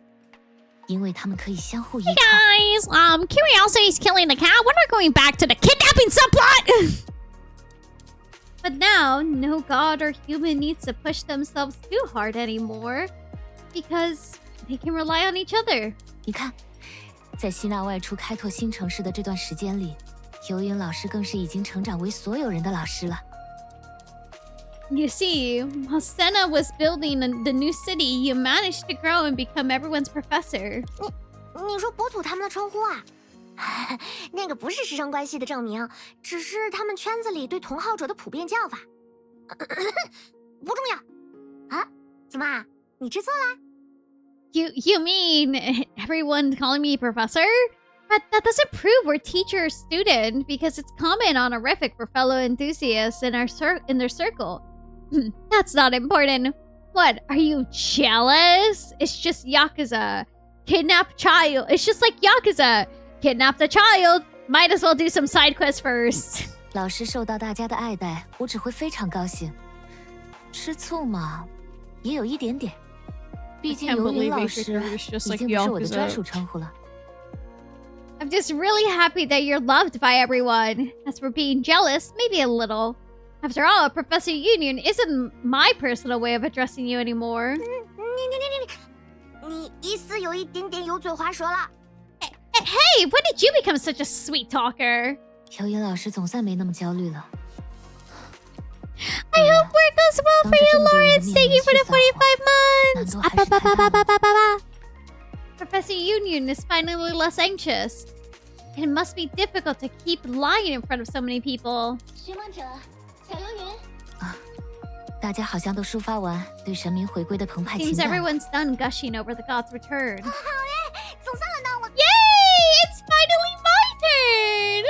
因为他们可以相互依靠。 Guys, Curiosity's killing the cat. We're not going back to the kidnapping subplot! But now, no god or human needs to push themselves too hard anymore. Because they can rely on each other. 你看，在希纳外出开拓新城市的这段时间里，游云老师更是已经成长为所有人的老师了。 You see, while Senna was building the new city, you managed to grow and become everyone's professor. 你说博土他们的称呼啊？那个不是师生关系的证明，只是他们圈子里对同好者的普遍叫法。不重要啊？怎么啊？你吃错啦？ You mean everyone calling me professor? But that doesn't prove we're teacher or student because it's common honorific for fellow enthusiasts in their circle. That's not important. What, are you jealous? It's just Yakuza. Kidnap child. It's just like Yakuza. Kidnap the child. Might as well do some side quests first. 老师受到大家的爱戴，我只会非常高兴。吃醋嘛，也有一点点。毕竟游云老师已经不是我的专属称呼了。 I'm just really happy that you're loved by everyone. As for being jealous, maybe a little. After all, Professor Union isn't my personal way of addressing you anymore. 你意思有一点点油嘴滑舌了。 Hey, when did you become such a sweet talker? 游云老师总算没那么焦虑了。 I hope work goes well for you, Lawrence. Thank you for the 45 months. 难度还是太大了。 Professor Union is finally less anxious. It must be difficult to keep lying in front of so many people. 寻梦者，小游云。大家好像都抒发完对神明回归的澎湃情 Seems 感。 everyone's done gushing over the god's return. 好耶，总算轮到我。 Yay! It's finally my turn!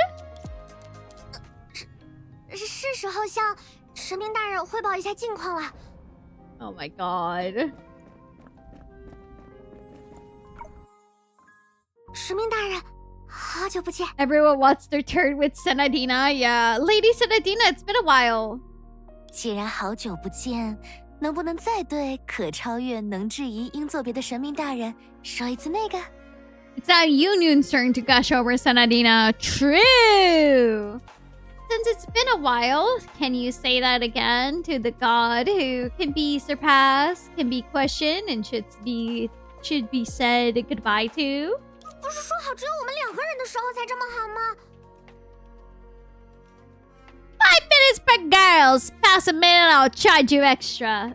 是时候向神明大人汇报一下近况了。 Oh my god. 神明大人，好久不见。 Everyone wants their turn with Senadina. Yeah, Lady Senadina, it's been a while. 既然好久不见，能不能再对可超越、能质疑、应作别的神明大人说一次那个？ It's now Union's turn to gush over Senadina. True. Since it's been a while, can you say that again to the god who can be surpassed, can be questioned, and should be said goodbye to? 不是说好只有我们2个人的时候才这么好吗？ 5 minutes per girls. Pass a minute, I'll charge you extra.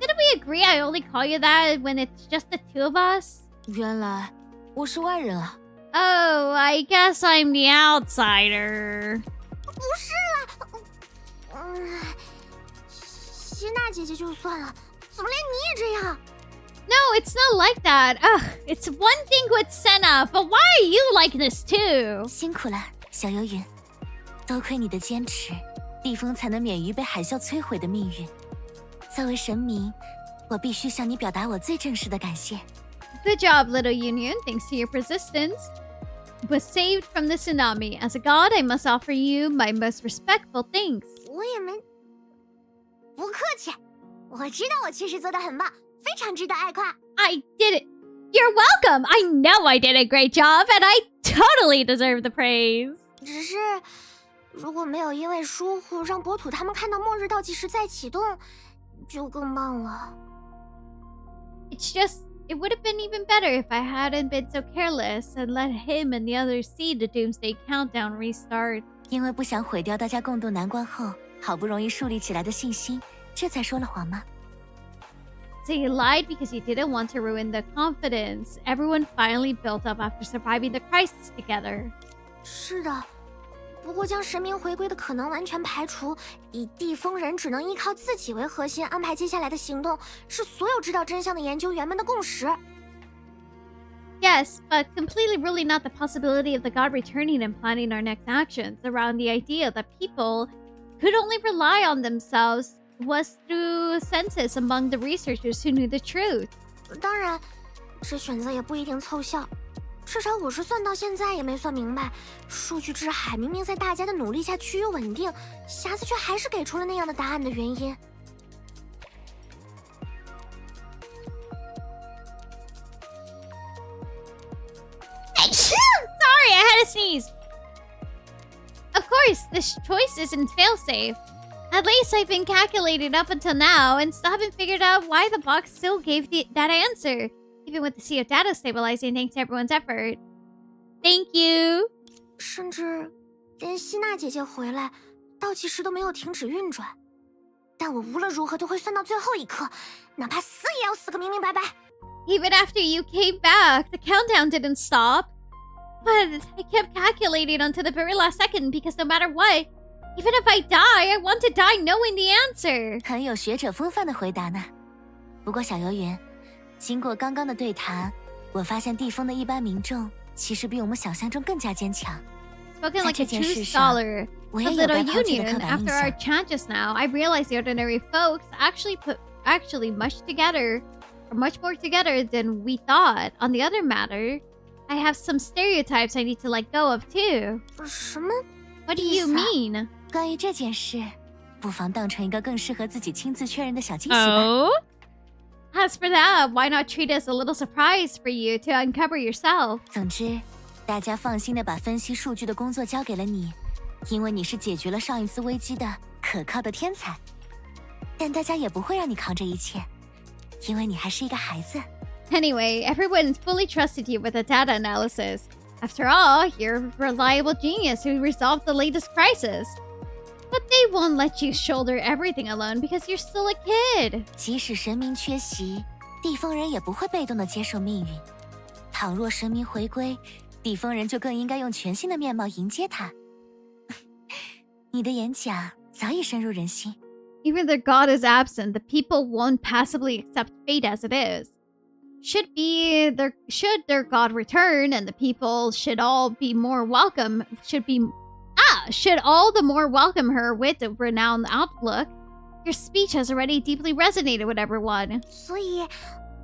Didn't we agree I only call you that when it's just the 2 of us? 原来我是外人啊！ Oh, I guess I'm the outsider. 不是啦，希娜姐姐就算了，怎么连你也这样？ No, it's not like that. Ugh, it's one thing with Senna, but why are you like this too? 辛苦了，小游云。多亏你的坚持，地风才能免于被海啸摧毁的命运。作为神明，我必须向你表达我最正式的感谢。 Good job, Little Union. Thanks to your persistence, was saved from the tsunami. As a god, I must offer you my most respectful thanks. 我也没不客气，我知道我确实做得很棒，非常值得爱夸。 I did it. You're welcome. I know I did a great job, and I totally deserve the praise. 只是，如果没有因为疏忽让博土他们看到末日倒计时再启动，就更棒了。 It's just, it would have been even better if I hadn't been so careless and let him and the others see the doomsday countdown restart. 因为不想毁掉大家共度难关后好不容易树立起来的信心，这才说了谎吗？ So you lied because you didn't want to ruin the confidence everyone finally built up after surviving the crisis together. 是的，不过将神明回归的可能完全排除，以地风人只能依靠自己为核心安排接下来的行动，是所有知道真相的研究员们的共识。Yes, but completely ruling out the possibility of the god returning and planning our next actions around the idea that people could only rely on themselves was through census among the researchers who knew the truth. 当然，这选择也不一定凑效。至少我是算到现在也没算明白，数据之海明明在大家的努力下趋于稳定，匣子却还是给出了那样的答案的原因。Sorry, I had to sneeze. Of course, this choice isn't failsafe. At least I've been calculating up until now and still haven't figured out why the box still gave that answer, even with the CO data stabilizing thanks to everyone's effort. Thank you. 甚至连希娜姐姐回来，倒计时都没有停止运转。但我无论如何都会算到最后一刻，哪怕死也要死个明明白白。Even after you came back, the countdown didn't stop. But I kept calculating until the very last second because no matter what, even if I die, I want to die knowing the answer. 很有学者风范的回答呢。不过小游园，经过刚刚的对谈，我发现地风的一般民众其实比我们想象中更加坚强。Spoken like a true scholar of Little Union, after our chat just now, I realized the ordinary folks actually much more together than we thought. On the other matter, I have some stereotypes I need to let go of too. 什么？ What do you mean? 关于这件事，不妨当成一个更适合自己亲自确认的小惊喜吧。Oh? As for that, why not treat us a little surprise for you to uncover yourself? 总之，大家放心的把分析数据的工作交给了你，因为你是解决了上一次危机的可靠的天才。但大家也不会让你扛这一切，因为你还是一个孩子。Anyway, everyone's fully trusted you with the data analysis. After all, you're a reliable genius who resolved the latest crisis. But they won't let you shoulder everything alone because you're still a kid. 即使神明缺席，地风人也不会被动的接受命运。倘若神明回归，地风人就更应该用全新的面貌迎接他。你的演讲早已深入人心。Even their god is absent, the people won't passively accept fate as it is. Should their god return and the people should all the more welcome her with a renowned outlook. Your speech has already deeply resonated with everyone. 所以，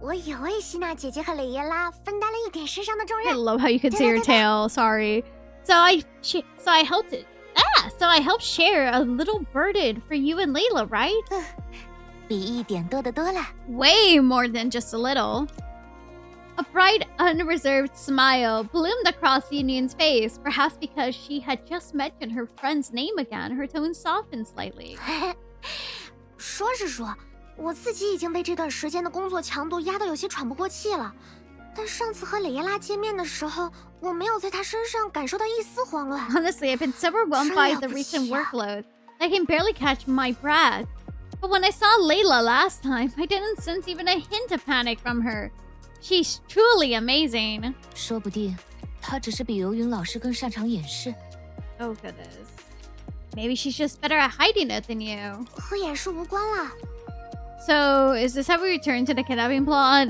我也为希娜姐姐和蕾耶拉分担了一点身上的重 I 任。 love how you could see her tail. Sorry. So I helped share a little burden for you and Layla, right? 比一点多得多了。 Way more than just a little. A bright, unreserved smile bloomed across Union's face, perhaps because she had just mentioned her friend's name again. Her tone softened slightly. 说是说，我自己已经被这段时间的工作强度压得有些喘不过气了。但上次和蕾耶拉见面的时候，我没有在她身上感受到一丝慌乱。 Honestly, I've been so overwhelmed by the recent workload. I can barely catch my breath. But when I saw Layla last time, I didn't sense even a hint of panic from her. She's truly amazing. 说不定他只是比游云老师更擅长掩饰。 Oh goodness. Maybe she's just better at hiding it than you. 和掩饰无关了。 So, is this how we return to the kidnapping plot?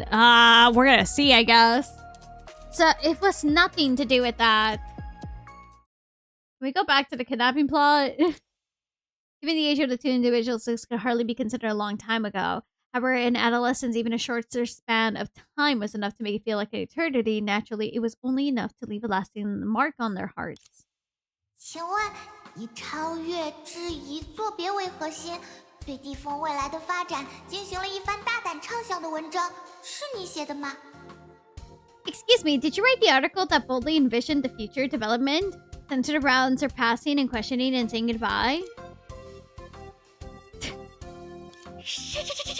We're gonna see, I guess. So, it was nothing to do with that. Can we go back to the kidnapping plot? Given the age of the two individuals, this could hardly be considered a long time ago. However, in adolescence, even a shorter span of time was enough to make it feel like an eternity. Naturally, it was only enough to leave a lasting mark on their hearts. 请问，以超越、质疑、作别为核心，对地风未来的发展进行了一番大胆畅想的文章，是你写的吗？ Excuse me, did you write the article that boldly envisioned the future development, centered around surpassing and questioning and saying goodbye?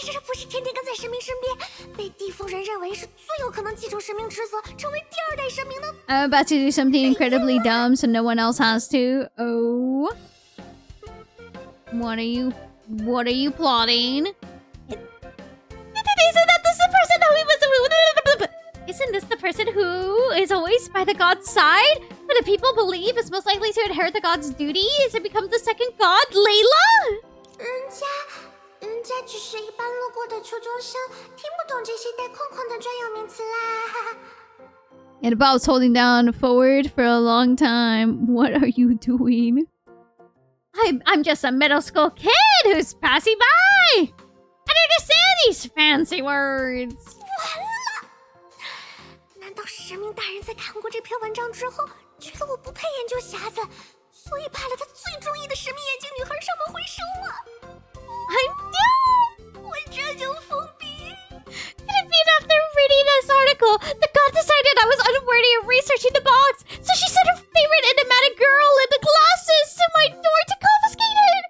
这不是天天跟在神明身边，被地风人认为是最有可能继承神明职责，成为第二代神明的。 I'm about to do something incredibly dumb so no one else has to. Oh. What are you plotting? Isn't Isn't this the person who is always by the god's side? Who the people believe is most likely to inherit the god's duties and become the second god, Layla? 人家只是一般路过的初中生，听不懂这些带框框的专有名词啦。And Bob's holding down forward for a long time. What are you doing? I'm just a middle school kid who's passing by. I don't understand these fancy words. 完了！难道神明大人在看过这篇文章之后，觉得我不配研究匣子，所以派了他最中意的神秘眼镜女孩上门回收吗？ I'm done. 我这就封闭。 Could it be after reading this article, the god decided I was unworthy of researching the box, so she sent her favorite enigmatic girl in the glasses to my door to confiscate it?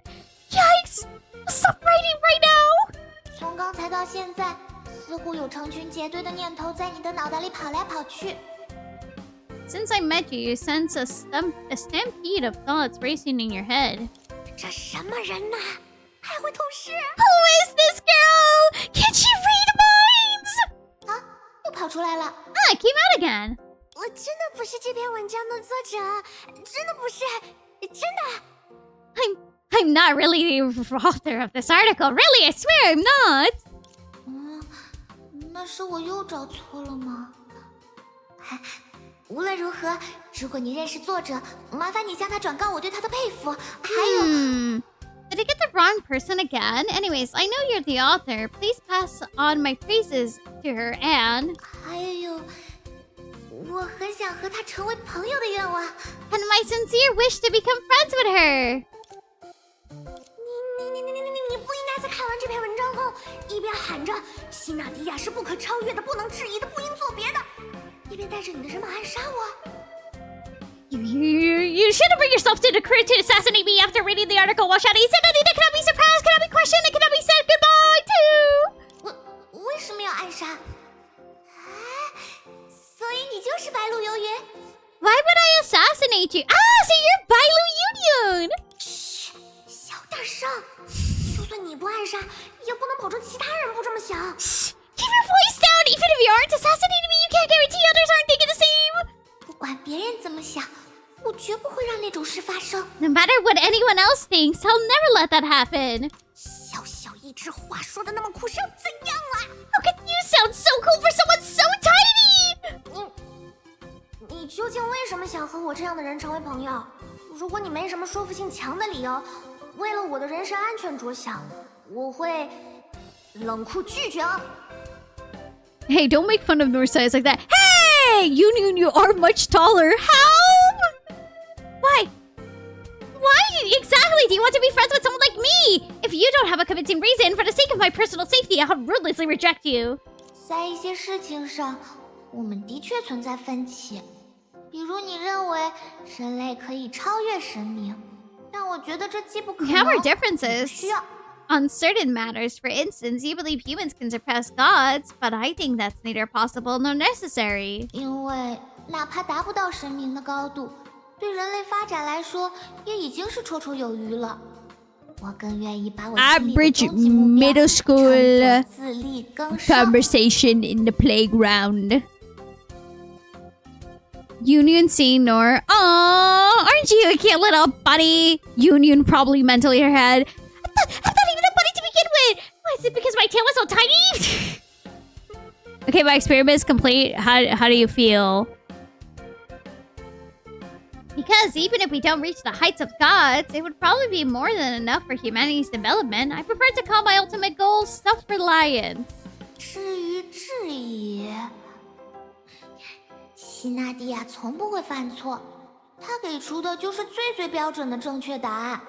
Yikes! I'll stop writing right now. 从刚才到现在，似乎有成群结队的念头在你的脑袋里跑来跑去。 Since I met you, you sense a stampede of thoughts racing in your head. 这什么人呐？还会透视？ Who is this girl? Can she read minds? 啊，又跑出来了！ Ah, it came out again. 我真的不是这篇文章的作者，真的不是，真的。I'm not really the author of this article. Really, I swear I'm not. 那是我又找错了吗？无论如何，如果你认识作者，麻烦你向他转告我对他的佩服。还有。 Did I get the wrong person again? Anyways, I know you're the author. Please pass on my praises to her and... 还有，我很想和她成为朋友的愿望。And my sincere wish to become friends with her. 你不应该在看完这篇文章后，一边喊着希纳迪亚是不可超越的、不能质疑的，不应做别的，一边带着你的人马暗杀我。 You shouldn't bring yourself to the crew to assassinate me after reading the article while shouting, said nothing that cannot be surpassed, cannot be questioned, and cannot be said goodbye to! 我为什么要暗杀？所以你就是白鹿游云。 Why would I assassinate you? Ah, so you're Bailu Union! 嘘，小点声。就算你不暗杀，也不能保证其他人不这么想。 Keep your voice down! Even if you aren't assassinating me, you can't guarantee others aren't thinking the same! 不管别人怎么想，我绝不会让那种事发生。 No matter what anyone else thinks, I'll never let that happen. 小小一只话说的那么酷是要怎样啊？ How can you sound so cool for someone so tiny? 你究竟为什么想和我这样的人成为朋友？如果你没什么说服性强的理由，为了我的人身安全着想，我会冷酷拒绝哦。 Hey, don't make fun of Nohr size like that. Hey! Union, you are much taller. How? Why? Why exactly do you want to be friends with someone like me? If you don't have a convincing reason, for the sake of my personal safety, I'll ruthlessly reject you. 在一些事情上，我们的确存在分歧。比如你认为人类可以超越神明，但我觉得这既不可 We 能， have our 也 differences. 不需要。 On certain matters, for instance, you believe humans can surpass gods, but I think that's neither possible nor necessary. 因为哪怕达不到神明的高度，对人类发展来说，也已经是绰绰有余了。我更愿意把我心里的 Average 终极目标 middle school 当作自力更生。 Conversation in the playground. Union seeing Nohr. Aww, aren't you a cute little bunny? Union probably mentally her head. I'm not even a bunny to begin with. Why is it because my tail was so tiny? Okay, my experiment is complete. How do you feel? Because even if we don't reach the heights of gods, it would probably be more than enough for humanity's development. I prefer to call my ultimate goal self-reliance. 至于质疑，希纳蒂亚从不会犯错，他给出的就是最标准的正确答案。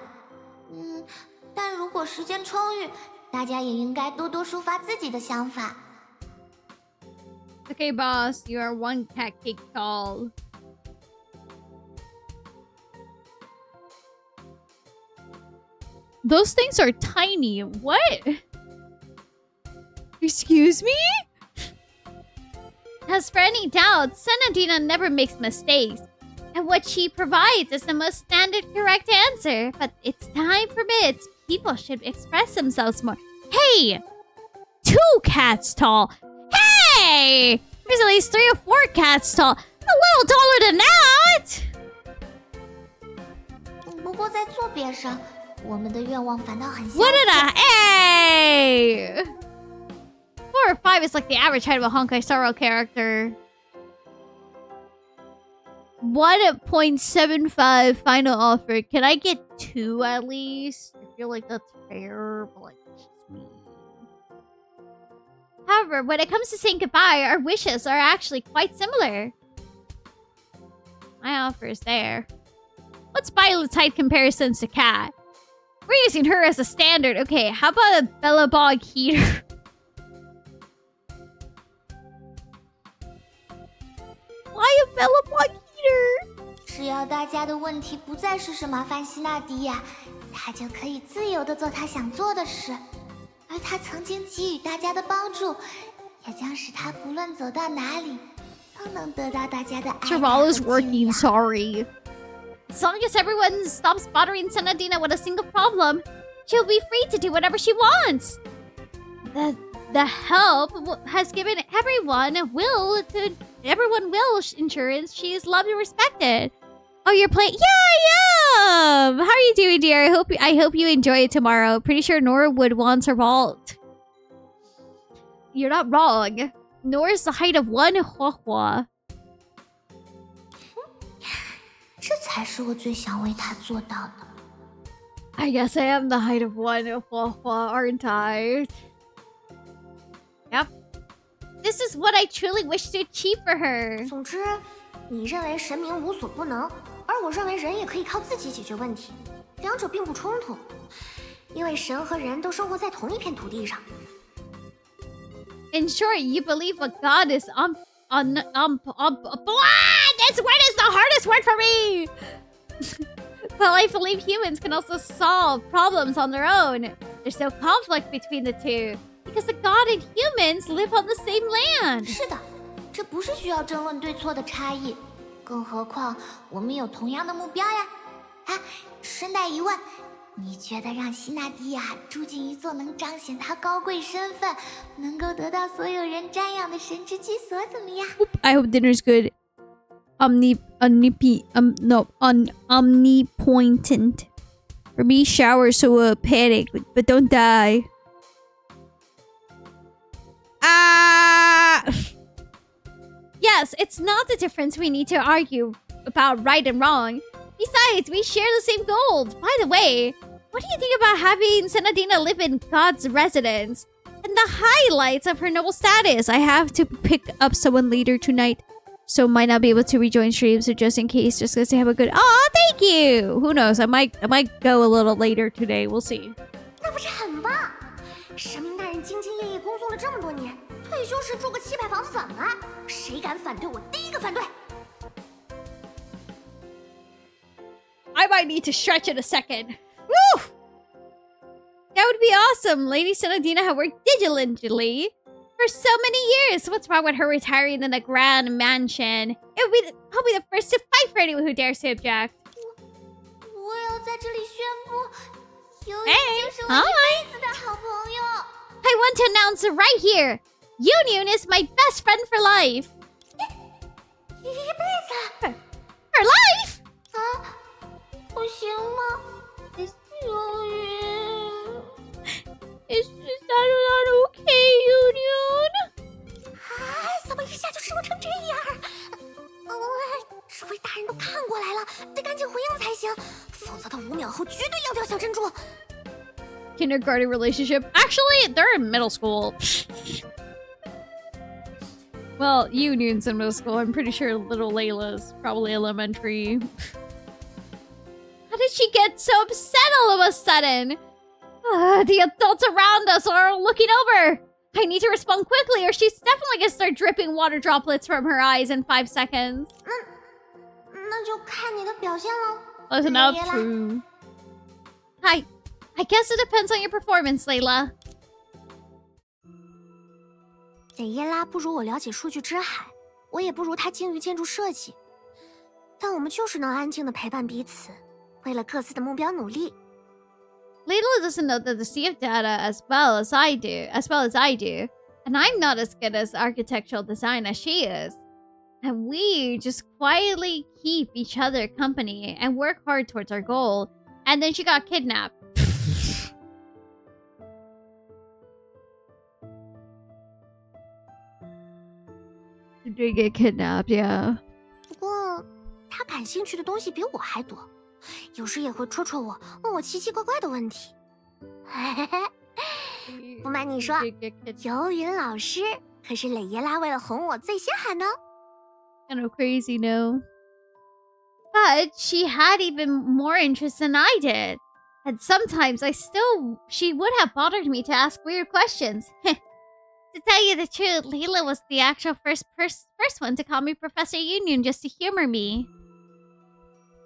但如果时间充裕，大家也应该多多抒发自己的想法。Okay, boss, you are one cat cake tall. Those things are tiny. What? Excuse me? As for any doubt, Senadina never makes mistakes. And what she provides is the most standard correct answer. But its time permits, people should express themselves more. Hey! 2 cats tall. Hey! There's at least 3 or 4 cats tall. A little taller than that! 不过在坐边上，我们的愿望反倒很相似。 What did hey! 4 or 5 is like the average height of a Honkai Star character. 1.75 final offer. Can I get 2 at least? I feel like that's fair, but like, it's just me. However, when it comes to saying goodbye, our wishes are actually quite similar. My offer is there. Let's Violet's height comparisons to Cat. We're using her as a standard. Okay, how about a Bellabog heater? Why a Bellabog heater? 只要大家的问题不再是什么麻烦希纳迪亚，他就可以自由地做他想做的事。而他曾经给予大家的帮助，也将使他不论走到哪里，都能得到大家的爱。Trappola is working, sorry. As long as everyone stops bothering Senadina with a single problem, she'll be free to do whatever she wants. The help has given everyone insurance. She is loved and respected. Oh, you're playing? Yeah, I am. How are you doing, dear? I hope you enjoy it tomorrow. Pretty sure Nohr would want her vault. You're not wrong. Nohr is the height of 1 Huahua. 这才是我最想为他做到的。I guess I am the height of 1 Huahua, aren't I? Yep. This is what I truly wish to achieve for her. 总之，你认为神明无所不能，而我认为人也可以靠自己解决问题，两者并不冲突，因为神和人都生活在同一片土地上。In short, you believe what God is this word is the hardest word for me. Well, I believe humans can also solve problems on their own. There's no conflict between the two. Because the god and humans live on the same land. 是的，这不是需要争论对错的差异，更何况我们有同样的目标呀。啊，顺带一问，你觉得让希纳迪亚住进一座能彰显她高贵身份，能够得到所有人瞻仰的神之居所怎么样？ I hope dinner's good. Omnipotent. For me, shower so panic, but don't die. Yes, it's not the difference we need to argue about right and wrong. Besides, we share the same goals. By the way, what do you think about having Senadina live in God's residence? And the highlights of her noble status. I have to pick up someone later tonight, so might not be able to rejoin streams. So just in case, just because they have a good. Oh, thank you. Who knows? I might go a little later today. We'll see. 那不是很棒？神明大人兢兢业业工作了这么多年，退休时住个700房怎么？谁敢反对我第一个反对。 I might need to stretch in a second. Woo! That would be awesome. Lady Senadina had worked diligently for so many years. What's wrong with her retiring in a grand mansion? I'll be the first to fight for anyone who dares to object. 我要在这里宣布，尤Hey, 已经是我一辈子的好朋友。 I want to announce right here. Union is my best friend for life. 一辈子 For life? 啊，不行吗？由于 Is that not okay, Union? 怎么一下就失落成这样？诸位大人都看过来了，得赶紧回应才行，否则他5秒后绝对要掉小珍珠。 Kindergarten relationship. Actually, they're in middle school. Well, Union's in middle school. I'm pretty sure little Layla's probably elementary. How did she get so upset all of a sudden? The adults around us are looking over. I need to respond quickly or she's definitely gonna start dripping water droplets from her eyes in 5 seconds. 那就看你的表现喽。 Listen up, true. I guess it depends on your performance, Layla. 蕾耶拉不如我了解数据之海，我也不如她精于建筑设计，但我们就是能安静的陪伴彼此，为了各自的目标努力。 Layla doesn't know the sea of data as well as I do. And I'm not as good as architectural design as she is. And we just quietly keep each other company and work hard towards our goal. And then she got kidnapped. She did get kidnapped, yeah. 不过他感兴趣的东西比我还多，有时也会戳戳我，问我奇奇怪怪的问题。不瞒你说，游云老师可是蕾耶拉为了哄我最先喊的哦。Kind of crazy, no? But she had even more interest than I did. And sometimes she would have bothered me to ask weird questions. To tell you the truth, Layla was the actual first one to call me Professor Union just to humor me.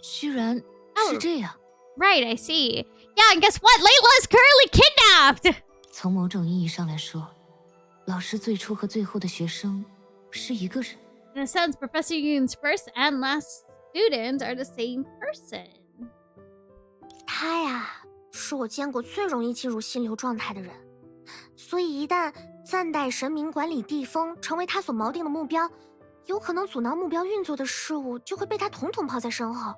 居然是这样。 Right, I see. Yeah, and guess what? Layla is currently kidnapped! 从某种意义上来说，老师最初和最后的学生是一个人。 In a sense, Professor Union's first and last students are the same person. 他呀，是我见过最容易进入心流状态的人，所以一旦暂代神明管理地风成为他所锚定的目标，有可能阻挠目标运作的事物就会被他统统抛在身后。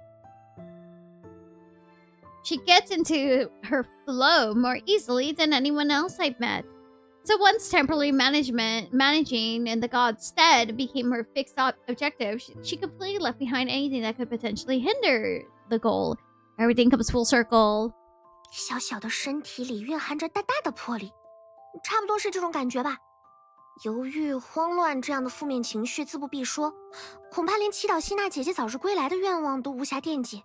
She gets into her flow more easily than anyone else I've met. So once temporarily managing in the god's stead became her fixed objective, she completely left behind anything that could potentially hinder the goal. Everything comes full circle. 小小的身体里蕴含着大大的魄力，差不多是这种感觉吧。犹豫、慌乱这样的负面情绪自不必说，恐怕连祈祷希娜姐姐早日归来的愿望都无暇惦记。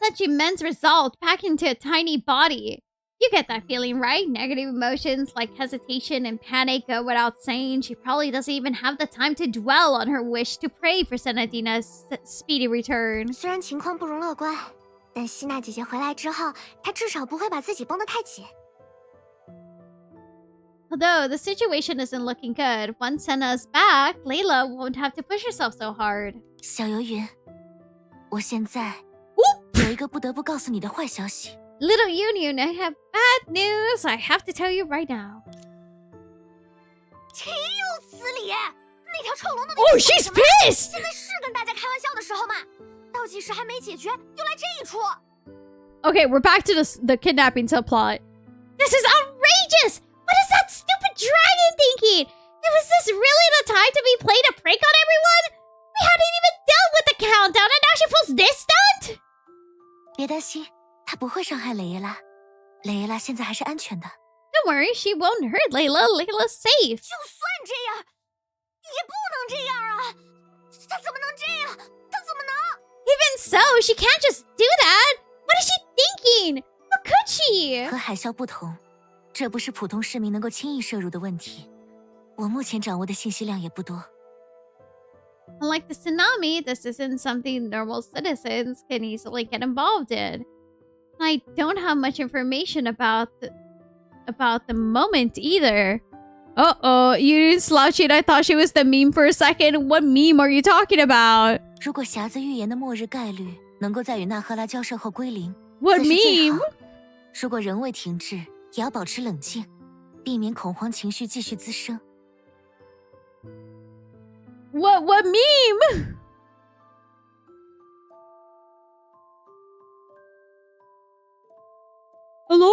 Such immense resolve packed into a tiny body. You get that feeling, right? Negative emotions like hesitation and panic go without saying. She probably doesn't even have the time to dwell on her wish to pray for Senadina's speedy return. 虽然情况不容乐观，但希娜姐姐回来之后，她至少不会把自己绷得太紧。 Although the situation isn't looking good, once Senna's back, Layla won't have to push herself so hard. 小游云，我现在有一个不得不告诉你的坏消息。 Little Union, I have bad news. I have to tell you right now. 岂有此理！那条臭龙的 Oh, she's pissed! 现在是跟大家开玩笑的时候吗？倒计时还没解决，又来这一出。 Okay, we're back to the kidnapping subplot. This is outrageous! What is that stupid dragon thinking? Was this really the time to be playing a prank on everyone? We hadn't even dealt with the countdown and now she pulls this stunt? 别担心，她不会伤害蕾耶拉。蕾耶拉现在还是安全的。 Don't worry, she won't hurt Layla. Layla's safe. 就算这样，也不能这样啊！她怎么能这样？她怎么能？ Even so, she can't just do that. What is she thinking? How could she? 和海啸不同，这不是普通市民能够轻易摄入的问题。我目前掌握的信息量也不多。 Unlike the tsunami, this isn't something normal citizens can easily get involved in. I don't have much information about the moment either. Uh-oh, you didn't slouch it. I thought she was the meme for a second. What meme are you talking about? 如果匣子预言的末日概率能够在与纳赫拉交涉后归零， What 这是最好 meme? 如果仍未停滞，也要保持冷静，避免恐慌情绪继续滋生。 What meme? Hello?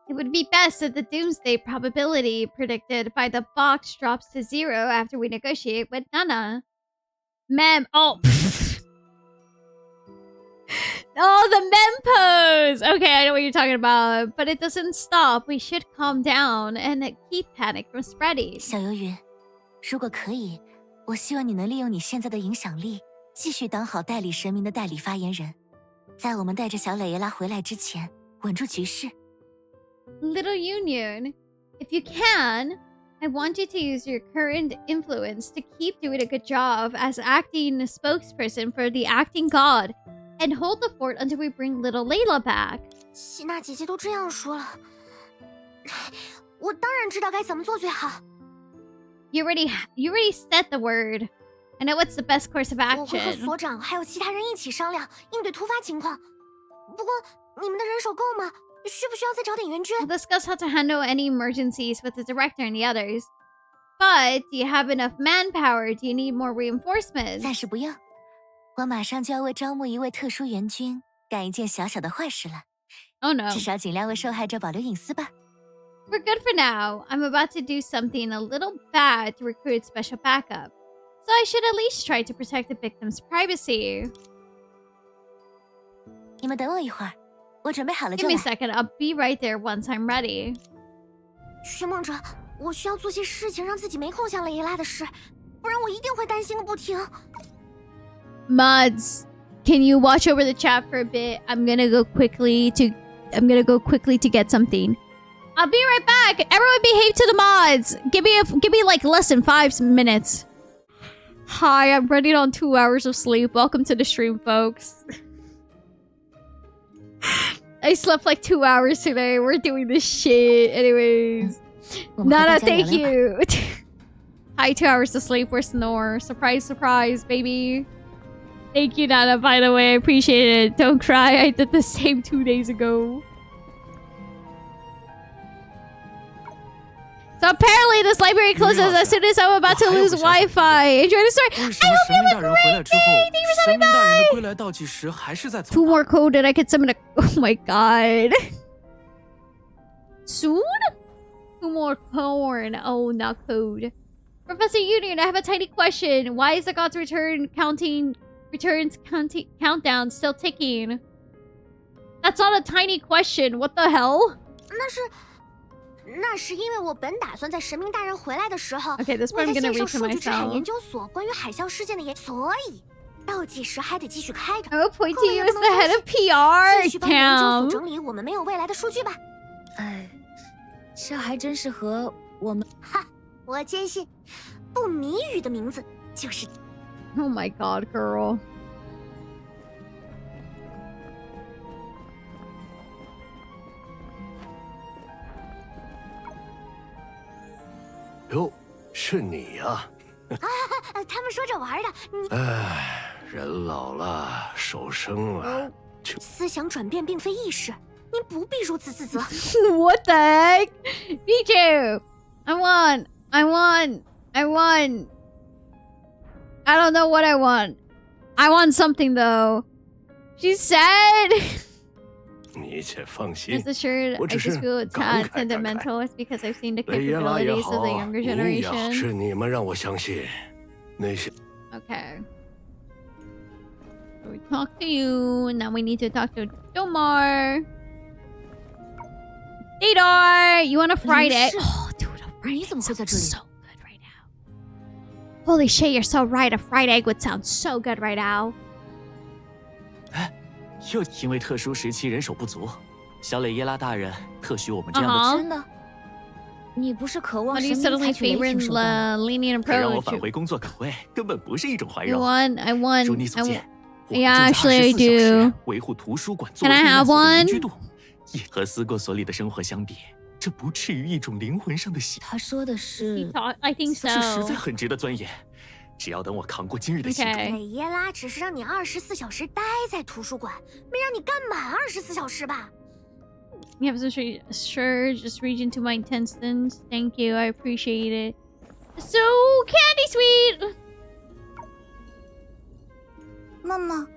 It would be best if the doomsday probability predicted by the box drops to 0 after we negotiate with Nana. Mem. Oh. Oh, the mem pose! Okay, I know what you're talking about. But it doesn't stop. We should calm down and keep panic from spreading. 小游云，如果可以，我希望你能利用你现在的影响力，继续当好代理神明的代理发言人，在我们带着小蕾耶拉回来之前，稳住局势。 Little Union, if you can, I want you to use your current influence to keep doing a good job as acting spokesperson for the acting god and hold the fort until we bring little Layla back. 希娜姐姐都这样说了，我当然知道该怎么做最好。 You already said the word. I know what's the best course of 我会和 action. 所长还有其他人一起商量应对突发情况。不过你们的人手够吗？需不需要再找点援军？ We'll discuss how to handle any emergencies with the director and the others. But do you have enough manpower? Do you need more reinforcements? 暂时不用，我马上就要为招募一位特殊援军干一件小小的坏事了。 Oh no. 至少尽量为受害者保留隐私吧。 We're good for now. I'm about to do something a little bad to recruit special backup. So I should at least try to protect the victim's privacy. 你们等我一会儿，我准备好了 Give 就 me 来 a。second. I'll be right there once I'm ready. 寻梦者，我需要做些事情让自己没空想蕾耶拉的事，不然我一定会担心个不停。 Mods, can you watch over the chat for a bit? I'm gonna go quickly to get something. I'll be right back. Everyone behave to the mods. Give me like less than 5 minutes. Hi, I'm running on 2 hours of sleep. Welcome to the stream, folks. I slept like 2 hours today. We're doing this shit. Anyways. 我们和大 Nana, 家聊 thank 聊吧。 you. Hi, 2 hours of sleep. Where's Nohr? Surprise, surprise, baby. Thank you, Nana, by the way. I appreciate it. Don't cry. I did the same 2 days ago. So apparently this library closes as soon as I'm about to lose Wi-Fi. Enjoy the story. 为什么神明大人回来之后，神明大人的归来倒计时还是在走 Two 呢？ more code and I can summon a... Oh my god. Soon? 2 more corn. Oh, not code. Professor Union, I have a tiny question. Why is the God's returns countdown still ticking? That's not a tiny question. What the hell? 那是因为我本打算在神明大人回来的时候， Okay, this 为 part I'm 他 gonna 线上 read for 数据资产 myself. 研究所关于海啸事件的所以倒计时还得继续开着。 I will point 后 to 面 you 也 as 不 the 能 head 休 of PR, 继续帮研究所 Tam. 整理我们没有未来的数据吧。这还真是和我们哈，我坚信，不谜语的名字就是。 Oh my god, girl. 哟，是你呀！他们说着玩的，你哎，人老了，手生了，思想转变并非易事，您不必如此自责。 What the heck? Pichu! I won! I don't know what I want. I want something though. She said... 你且放心 Rest，assured, 我 I 只是 just feel 感 tad 慨 sentimental. It's because I've seen the 雷耶拉也 capabilities 好 of the younger 你也好， generation. 是你们让我相信那些 Okay. So we talk to you. Now we need to talk to Domar. Dadar, you want a fried egg? 是 Oh, dude, a fried 你 egg 怎么会在 sounds 这里？ so good right now. Holy shit, you're so right. A fried egg would sound so good right now. 又因为特殊时期人手不足，小蕾耶拉大人特许我们这样的 Uh-huh. 真的。你不是渴望 Why do 神 you 明 suddenly 采取雷 favor 霆手段吗？ lenient 可让我 approach? 返回工作岗位，根本不是一种怀 I 柔。 won. I 如 won. 你所 I 见， won. 我 Yeah, 们 actually I 正在24小 do. 时维护图书馆作 Can 为 I 避难 have 所的 one? 凝聚度，也和思过所里的生活相比，这不至于一种灵魂上的喜，他说的是 I think 这实 so. 在很值得钻研。只要等我扛过今日的行动， Okay. 蕾耶拉只是让你24小时待在图书馆，没让你干满24小时吧？ You have to sure just reach into my intestines. Thank you. I appreciate it. So candy sweet. 梦梦，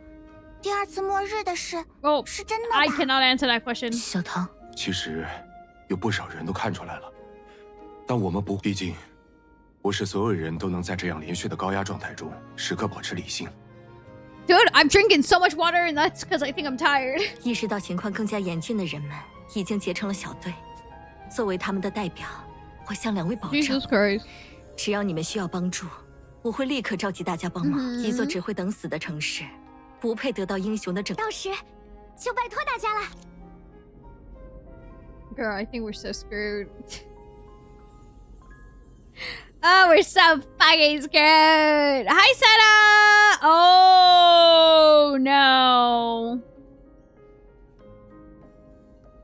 第二次末日的事 Oh, 是真的 I 吧？ cannot answer that question. 小唐，其实有不少人都看出来了，但我们不，毕竟不是所有人都能在这样连续的高压状态中时刻保持理性。 Dude, I'm drinking so much water and that's because I think I'm tired. 意识到情况更加严峻的人们已经结成了小队。作为他们的代表，我向两位保证， Christ. 只要你们需要帮助，我会立刻召集大家帮忙。嗯一座只会等死的城市，不配得到英雄的拯救。到时就拜托大家了。 Girl, I think we're so screwed. Oh, we're so fucking screwed. Hi, Senna! Oh, no.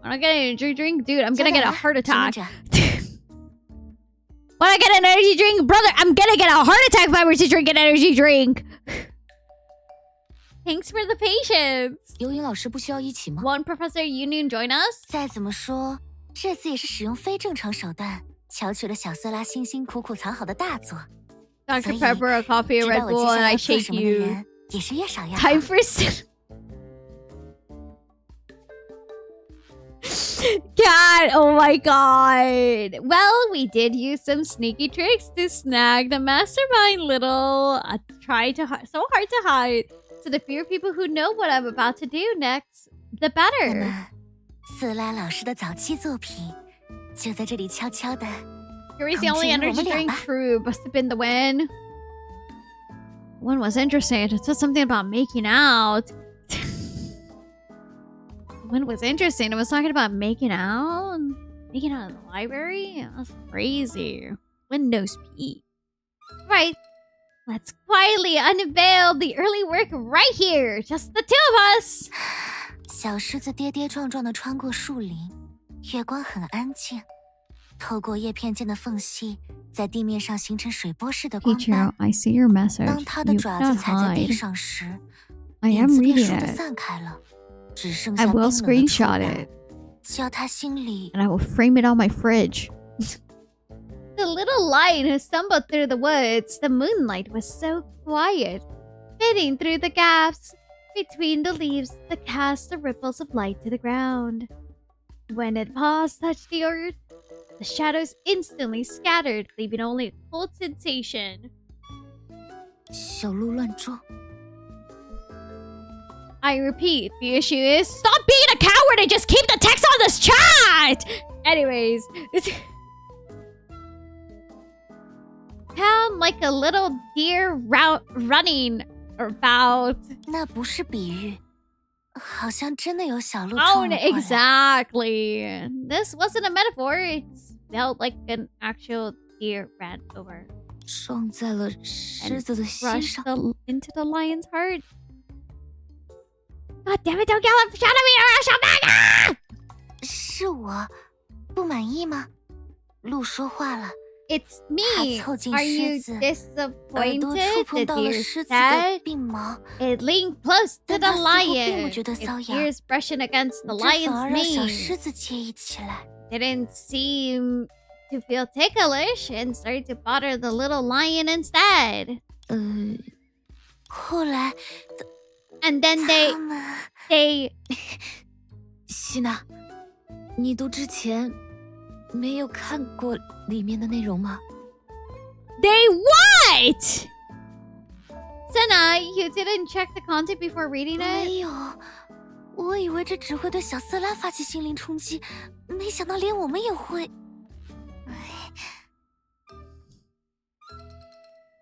I'm not getting an energy drink? Dude, I'm gonna get a heart 神明 attack. 者， When I get an energy drink? Brother, I'm gonna get a heart attack if I were to drink an energy drink. Thanks for the patience. 游泳老师不需要一起吗？ Won't Professor Union join us? 再怎么说，这次也是使用非正常手段巧取了小色拉辛辛苦苦藏好的大作。 Dr. Pepper, a coffee, a 知 Red 道我接 Bull, 下 and 来 I 要做 shake 什么的 you. 人，也是越少越好。 Time for God, oh my god. Well, we did use some sneaky tricks to snag the mastermind little. Try to so hard to hide. So the fewer people who know what I'm about to do next, the 那 better. 么，色拉老师的早期作品就在这里悄悄的。 Yuri's the only energy drink crew. Must have been the win. One was interesting. It said something about making out. One was interesting. It was talking about making out. Making out in the library? That's crazy. Windows P. Right. Let's quietly unveil the early work right here. Just the two of us. 小狮子跌跌撞撞的穿过树林，月光很安静，透过叶片间的缝隙，在地面上形成水波式的光 Teacher, 斑。 I see your message. 当它的 You 爪子 cannot 踩在地 hide. 上时， I 影 am 子便 reading 倏地 it. 散开了，只剩 I 下冰 will 冷的触 screenshot 感 it. 叫他心里 And I will frame it on my fridge. The little light has stumbled through the woods. The moonlight was so quiet, fitting through the gaps between the leaves that cast the ripples of light to the ground. When its paws touched the earth, the shadows instantly scattered, leaving only a cold sensation. 小鹿乱撞。 I repeat, the issue is stop being a coward and just keep the text on this chat! Anyways, sound like a little deer running about. 那不是比喻，好像真的有小鹿 Oh, 撞了过来。 exactly. This wasn't a metaphor. It felt like an actual deer ran over 撞在了狮子的心 rushed 上。 into the lion's heart. God damn it! Don't yell at me or I'll shout back! 是我不满意吗？鹿说话了， It's me. 它凑近 Are you 狮子，耳朵 disappointed? 触碰 The 到了 deer 狮子的 said. 鬓毛， It leaned close to 但 the 它似乎并 lion. 不觉得 Its 瘙痒， ears brushing against the 这反 lion's 而让小 mane. 狮子介意起来。 Didn't seem to feel ticklish and started to bother the little lion instead. 后来 And then 他们 they 希娜，你读之前没有看过里面的内容吗？ what? Senna, you didn't check the content before reading it? 没有，我以为这只会对小色拉发起心灵冲击，没想到连我们也会。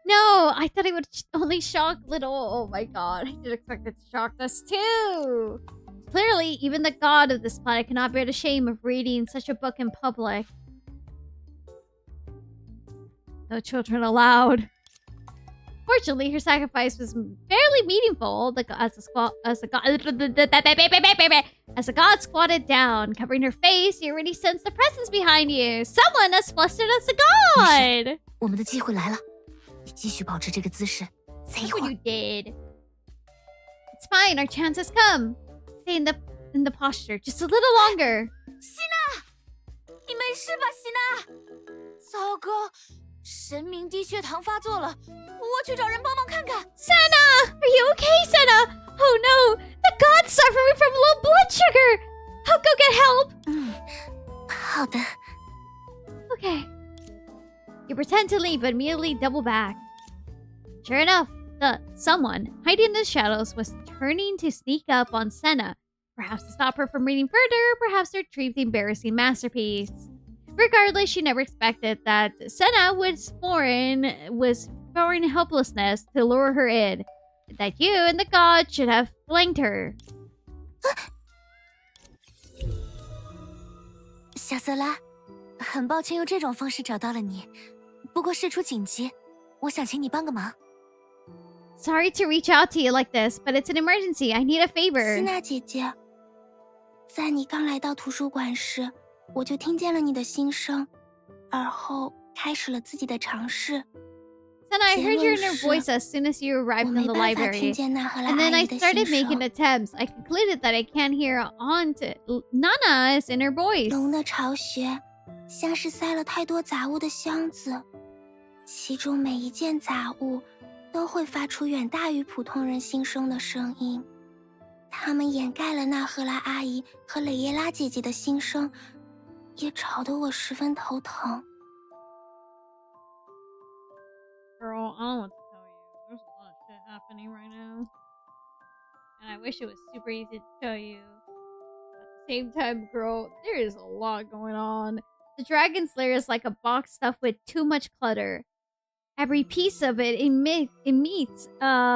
No, I thought it would only shock little. Oh my god, I did expect it to shock us too. Clearly, even the god of this planet cannot bear the shame of reading such a book in public. No children allowed. Fortunately, her sacrifice was fairly meaningful. As the god squatted down, covering her face, you already sensed the presence behind you. Someone as flustered as the god. 我们的机会来了，你继续保持这个姿势，再一 Look 会 what 儿 you did. It's fine. Our chance has come. Stay in the posture just a little longer. 你没事吧，希娜？糟糕，神明低血糖发作了，我去找人帮忙看看。Senna! Are you okay, Senna? Oh no! The god's suffering from low blood sugar! I'll go get help! 好的， Okay. You pretend to leave, but immediately double back. Sure enough, someone hiding in the shadows was turning to sneak up on Senna, perhaps to stop her from reading further, perhaps to retrieve the embarrassing masterpiece. Regardless, she never expected that Senna was foreign helplessness to lure her in, that you and the god should have flanked her. 小色拉，很抱歉用这种方式找到了你，不过事出紧急，我想请你帮个忙。 Sorry to reach out to you like this, but it's an emergency. I need a 希 favor. 娜姐姐，在你刚来到图书馆时，我就听见了你的心声，而后开始了自己的尝试。Senna, I heard your inner voice as soon as you arrived in the library. And then I started making attempts. I concluded that I can't hear Aunt Nana's inner voice. 龙的巢穴像是塞了太多杂物的箱子，其中每一件杂物都会发出远大于普通人心声的声音，它们掩盖了纳赫拉阿姨和蕾耶拉姐姐的心声，也吵得我十分头疼。 Girl, I don't know what to tell you. There's a lot of shit happening right now. And I wish it was super easy to tell you. At the same time, girl, there is a lot going on. The Dragon's Lair is like a box stuffed with too much clutter. Every piece of it emits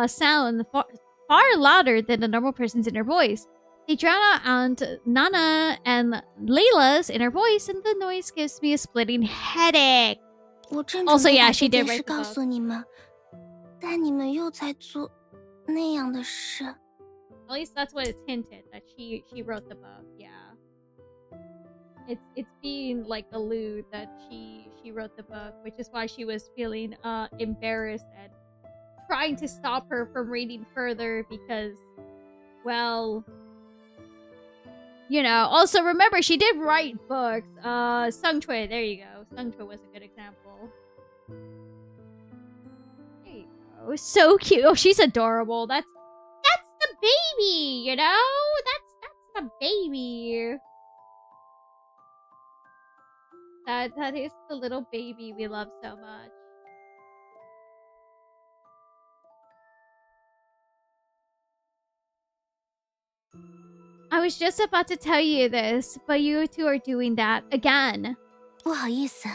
sound far louder than a normal person's inner voice. They drown out Aunt Nana and Layla's inner voice, and the noise gives me a splitting headache. 我正准备把这件事告诉你们，但你们又在做那样的事。At least that's what it's hinted, that she wrote the book. Yeah, it's being like allude that she wrote the book, which is why she was feeling embarrassed and trying to stop her from reading further because, well, you know. Also, remember she did write books. Sung Chui, there you go. Sung Chui was a good example. There you go. So cute. Oh, she's adorable. That's the baby, you know? That's the baby. That is the little baby we love so much. I was just about to tell you this, but you two are doing that again. 不好意思，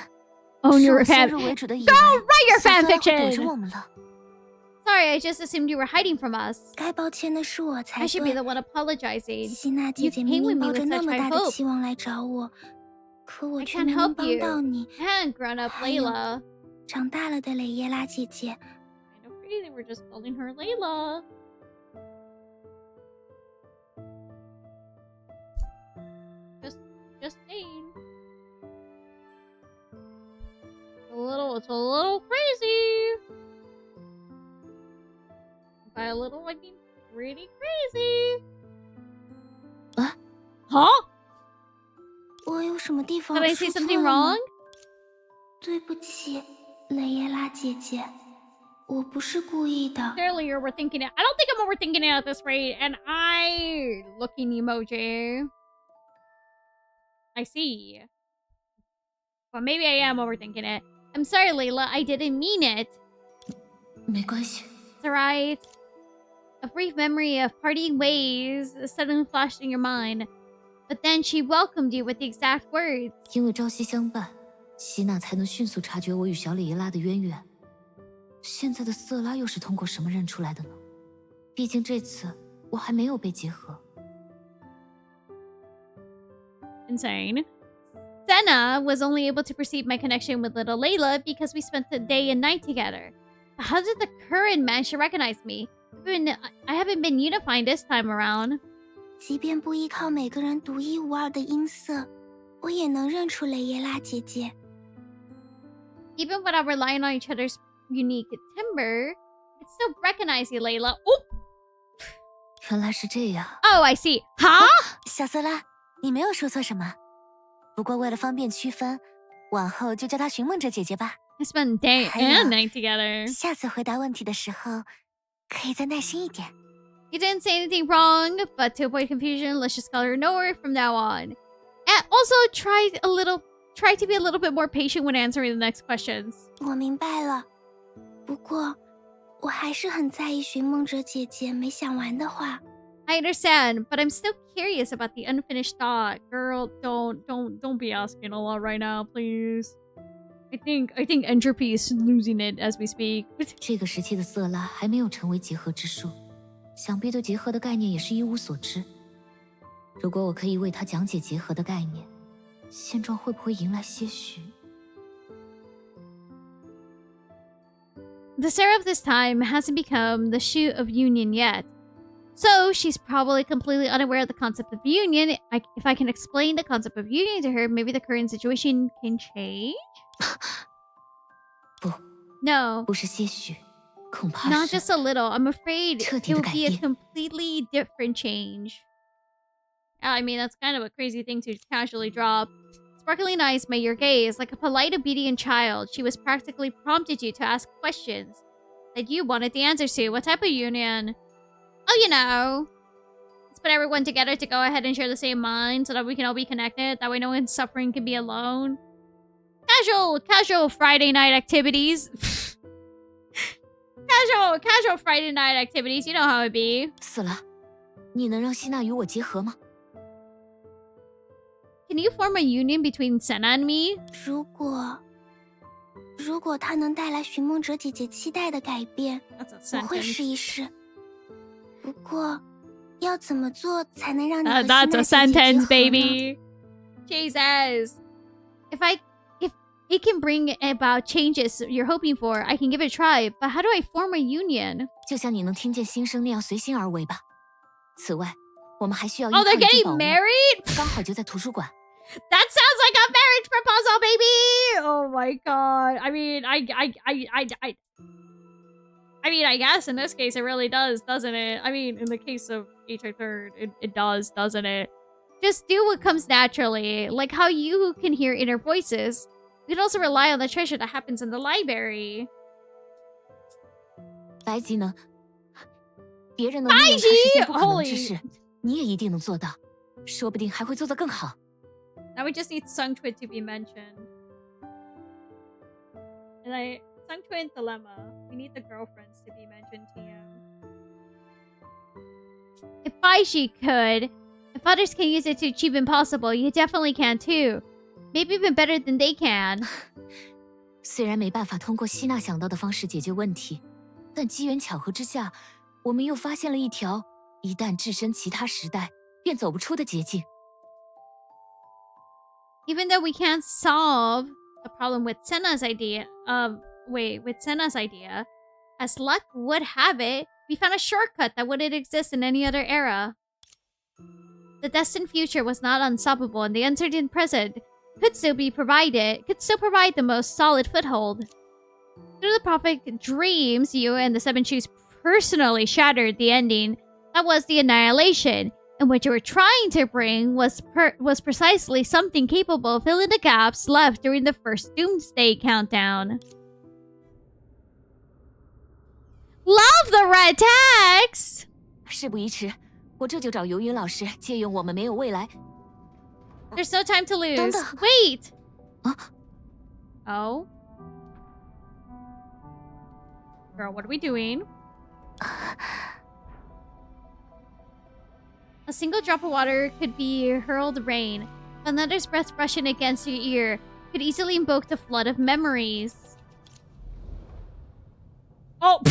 Own 是 your 我先 fan. 入为主的以 Go 为 write your 小瑟拉会躲 fanfiction. 着我们了。 Sorry, I just assumed you were hiding from us. 该抱歉的是我才 I should be 对。 the one apologizing. 希娜姐姐 You 明 came 明 with me 抱着 with 那 such 么 high 大的 hope. 期望来找我，可我 I 却 can't 没能 help 帮到 you. 你。 And grown up 还有 Layla. 长大了的蕾耶拉姐姐， Kind of crazy, we're just calling her Layla. Just saying. It's a little crazy. By a little, I mean pretty crazy. What? Huh? 我有什么地方 Did I 说 say 错 something 了吗 wrong? 对不起，蕾耶拉姐姐，我不是故意的。 Clearly you're overthinking it. I don't think I'm overthinking it at this rate. And I... Looking emoji. I see. But maybe I am overthinking it. I'm sorry, Layla. I didn't mean it. 没关系， It's alright. A brief memory of parting ways suddenly flashed in your mind. But then she welcomed you with the exact words. 因为朝夕相伴，希娜才能迅速察觉我与小李耶拉的渊源。现在的瑟拉又是通过什么认出来的呢？毕竟这次我还没有被结合。 Insane. Senna was only able to perceive my connection with little Layla because we spent the day and night together. But how did the current manage to recognize me? I haven't been unifying this time around. 即便不依靠每个人独一无二的音色，我也能认出蕾耶拉姐姐。 Even without relying on each other's unique timbre, I could still recognize you, Layla. Oh! 原来是这样。 Oh, I see. Huh? 小瑟拉，你没有说错什么。不过为了方便区分，往后就叫她寻梦者姐姐吧。 I spent day 还有 and night together. 下次回答问题的时候，可以再耐心一点。 You didn't say anything wrong, but to avoid confusion, let's just call her Nohr from now on. And also try to be a little bit more patient when answering the next questions. 我明白了，不过我还是很在意寻梦者姐姐没想完的话。 I understand, but I'm still curious about the unfinished thought. Girl, don't be asking a lot right now, please. I think entropy is losing it as we speak. 这个时期的瑟拉还没有成为结合之术，想必对结合的概念也是一无所知。如果我可以为他讲解结合的概念，现状会不会迎来些许？ The Seraph this time hasn't become the shoot of union yet. So she's probably completely unaware of the concept of union. If I can explain the concept of union to her, maybe the current situation can change? 不， No. 不是些许，恐怕 Not 是 just a little. I'm afraid 彻 it 底的 would 改 be a 变。 completely different change. I mean, that's kind of a crazy thing to casually drop. Sparkling eyes met your gaze. Like a polite, obedient child, she was practically prompted you to ask questions that you wanted the answers to. What type of union? Oh, you know. Let's put everyone together to go ahead and share the same mind so that we can all be connected. That way no one's suffering can be alone. Casual Friday night activities. Casual Friday night activities. You know how it be. 死了，你能让希娜与我结合吗？ Can you form a union between Senna and me? 如果它能带来寻梦者姐姐期待的改变， That's a 我会 sentence. 试一试。不过，要怎么做才能让你和希 That's 娜 a 姐姐 sentence, 结合呢？ baby. Jesus. If it can bring about changes you're hoping for, I can give it a try. But how do I form a union? 就像你能听见心声那样随心而为吧。此外，我们还需要依 Oh, 靠 they're 一件 getting 宝物， married? 刚好就在图书馆。 That sounds like a marriage proposal, baby! Oh my god. I mean, I guess in this case it really does, doesn't it? I mean, in the case of V8.8, it does, doesn't it? Just do what comes naturally. Like how you can hear inner voices. You can also rely on the treasure that happens in the library. 白吉呢？别人能利用它实现不可能之事，你也一定能做到，说不定还会做得更好。 Now we just need Sungtwin to be mentioned. And Sungtwin dilemma. We need the girlfriends to be mentioned to you. If Baishi could, if others can use it to achieve impossible, you definitely can too. Maybe even better than they can. 虽然没办法通过希娜想到的方式解决问题，但机缘巧合之下，我们又发现了一条一旦置身其他时代便走不出的捷径。 Even though we can't solve the problem with Senna's idea, as luck would have it, we found a shortcut that wouldn't exist in any other era. The destined future was not unstoppable, and the uncertain present could still provide the most solid foothold. Through the prophetic dreams, you and the Seven Shoes personally shattered the ending that was the annihilation. And what you were trying to bring was precisely something capable of filling the gaps left during the first Doomsday countdown. Love the red text! 事不宜迟，我这就找游云老师借用我们没有未来。 There's no time to lose. 等等。 Wait! 啊 Oh? Girl, what are we doing? A single drop of water could be hurled rain. Another's breath brushing against your ear could easily invoke the flood of memories. Oh,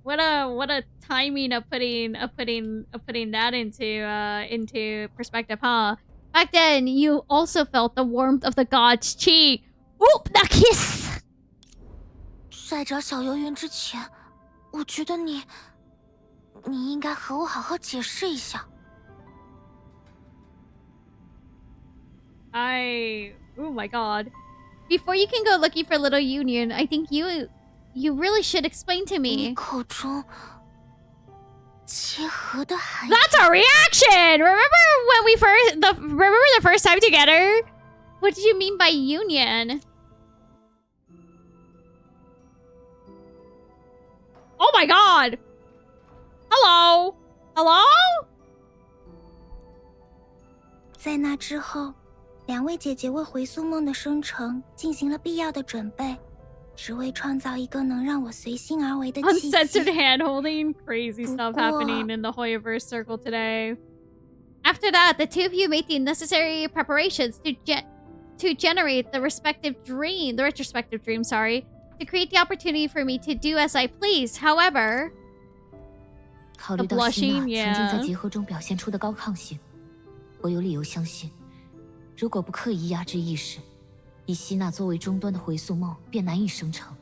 what a timing of putting that into perspective, huh? Back then, you also felt the warmth of the god's chi. Oop, the kiss. 在找小游云之前，我觉得你应该和我好好解释一下。 Oh my god. Before you can go looking for Little Union, I think you really should explain to 你 me. 口中结合的含义。 That's a reaction! Remember the first time together? What did you mean by union? Oh my god! Hello? Hello? 在那之后，两位姐姐为回溯梦的生成进行了必要的准备，只为创造一个能让我随心而为的契机。 Uncensored hand-holding. Crazy stuff happening in the Hoyoverse circle today. After that, the two of you made the necessary preparations to generate the retrospective dream, to create the opportunity for me to do as I please. However, 考虑到希娜 blushing, 曾经 yeah. 在结合中表现出的高亢性，我有理由相信，如果不刻意压制意识，以希娜作为终端的回溯梦便难以生成。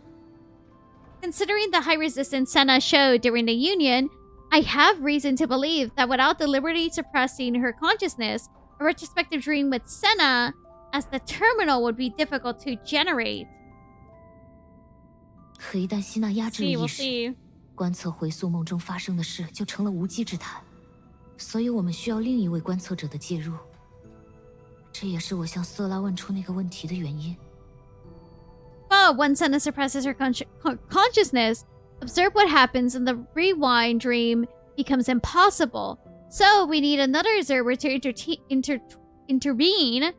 considering the high resistance Senna showed during the union, I have reason to believe that without deliberately suppressing her consciousness, a retrospective dream with Senna as the terminal would be difficult to generate. 可一旦希娜压制了 See, 意 we'll 识， see. 观测回溯梦中发生的事就成了无稽之谈。所以我们需要另一位观测者的介入。这也是我向瑟拉问出那个问题的原因。But when Senna suppresses her consciousness, observe what happens and the rewind dream becomes impossible. So we need another observer to intervene,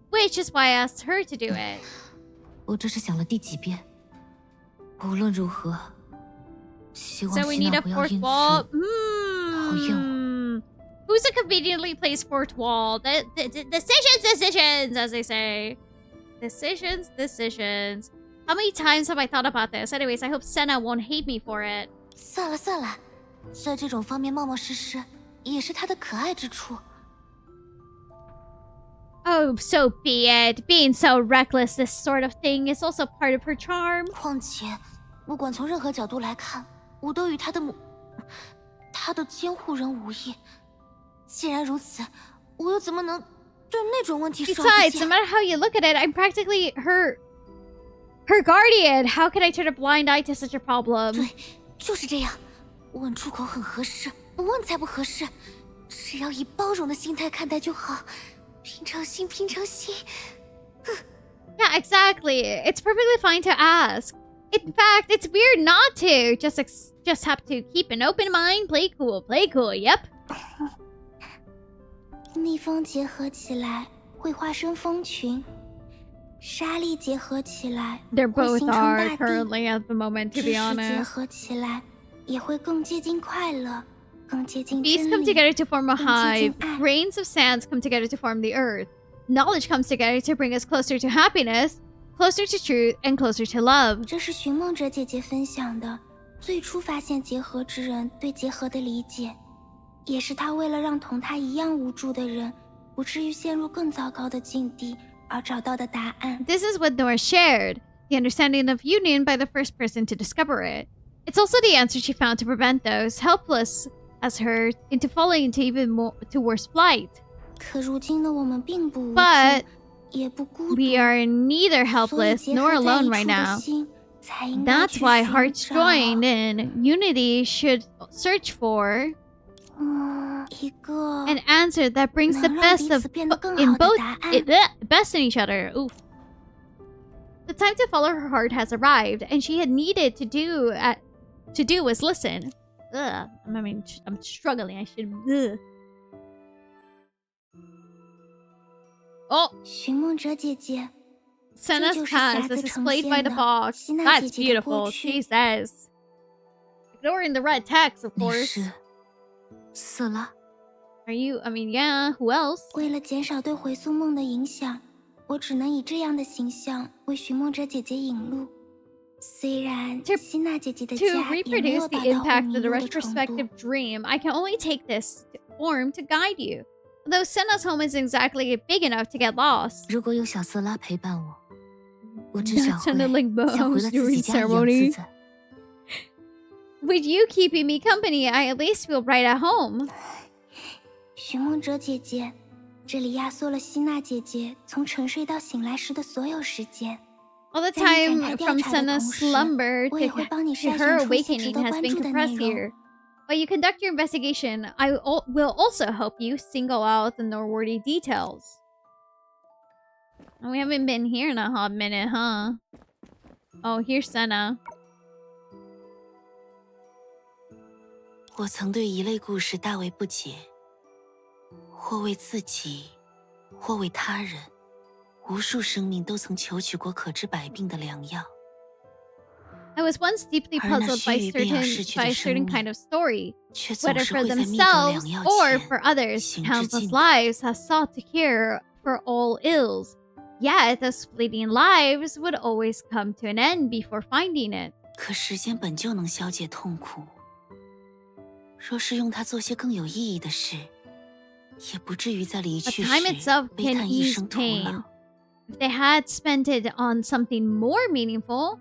which is why I asked her to do it. 我这是想了第几遍。无论如何，希望 So we 希 need 娜 a 不要 fourth 因此 wall. 讨厌我。 Who's a conveniently placed fourth wall? Decisions, as they say. Decisions. How many times have I thought about this? Anyways, I hope Senna won't hate me for it. 算了算了，在这种方面冒冒失失，也是他的可爱之处。 Oh, so be it. Being so reckless, this sort of thing is also part of her charm. 况且，不管从任何角度来看，我都与他的监护人无异。既然如此，我又怎么能对那种问题视而不 Besides, 见？ no matter how you look at it, I'm practically her guardian. How can I turn a blind eye to such a problem? 对，就是这样。问出口很合适，不问才不合适。只要以包容的心态看待就好。平常心，平常心。 Yeah, exactly. It's perfectly fine to ask. In fact, it's weird not to. Just have to keep an open mind, play cool. Yep. 逆风结合起来会化身风群，沙粒结合起来 They're 会 both 形成 are 大地， currently at the moment, to 知 be 识结 honest. 合起来也会更接近快乐，更接近 Beasts 真 come 理。 together to form a hive. 更接近爱。 Grains of sands come together to form the earth. Knowledge comes together to bring us closer to happiness, closer to truth, and closer to love. 这是寻梦者姐姐分享的最初发现结合之人对结合的理解，也是她为了让同她一样无助的人不至于陷入更糟糕的境地而找到的答案。 This is what Nohr shared, the understanding of union by the first person to discover it. It's also the answer she found to prevent those helpless as her into falling into even more to worse plight. 可如今的我们并不无助， But 也不孤独， we are neither 所以 helpless 结 nor 合在 alone 一 right 处的 now. 心才应该 That's 去 why 寻 hearts 找 joined in unity should search for 一个 an answer that brings the 能让 best 彼 of 此变得更 in 好的 both 答案。 best in each other. Oof. The time to follow her heart has arrived, and she had needed to do was listen. Ugh. I mean, I'm struggling. I should. Ugh. Oh, 寻梦者姐姐， Senna's 这就是 past 匣 is 子呈 displayed by 现 the 的 box. 希娜 That's 姐姐的过 beautiful. 去。 She says. Ignoring the red text, of 你 course. 是瑟拉？ Are you? I mean, yeah. Who else? 为了减少对回溯梦的影响，我只能以这样的形象为寻梦者姐姐引路。虽然 To- 希娜姐姐的 To 家也没有 reproduce 达 the 到会 impact 迷 of the 路的程度 retrospective。dream, I can only take this form to guide you. Though Senna's home isn't exactly big enough to get lost. 如果有小瑟拉陪伴我，我至少 That's 会 in the Link 像回 Bones 了自己 during 家一样自 ceremony. 在。 With you keeping me company, I at least feel right at home. 寻梦者姐姐，这里压缩了希娜姐姐从沉睡到醒来时的所有时间。 All the 在你 time 展开调 from 查的 Senna's 同时， slumber 我 to 也会帮你筛 her 选出一些值 awakening 得 has 关 been 注的内 compressed 容。 here. While you conduct your investigation, I will also help you single out the noteworthy details. We haven't been here in a hot minute, huh? Oh, here's Senna. 我曾对一类故事大为不解，或为自己，或为他人，无数生命都曾求取过可治百病的良药。 I was once deeply 而那 puzzled by 须臾便要逝去的 certain 生命， kind of story, 却总 whether 是 for 会在觅得 themselves 良药 or 前 for others. 行至 Countless 尽头。 lives have sought to cure for all ills. Yet those fleeting lives would always come to an end before finding it. 可时间本就能消解痛苦，若是用它做些更有意义的事，也不至于在离 But 去 time 时 itself 悲 can 叹一 ease 声徒 pain. 劳。 If they had spent it on something more meaningful,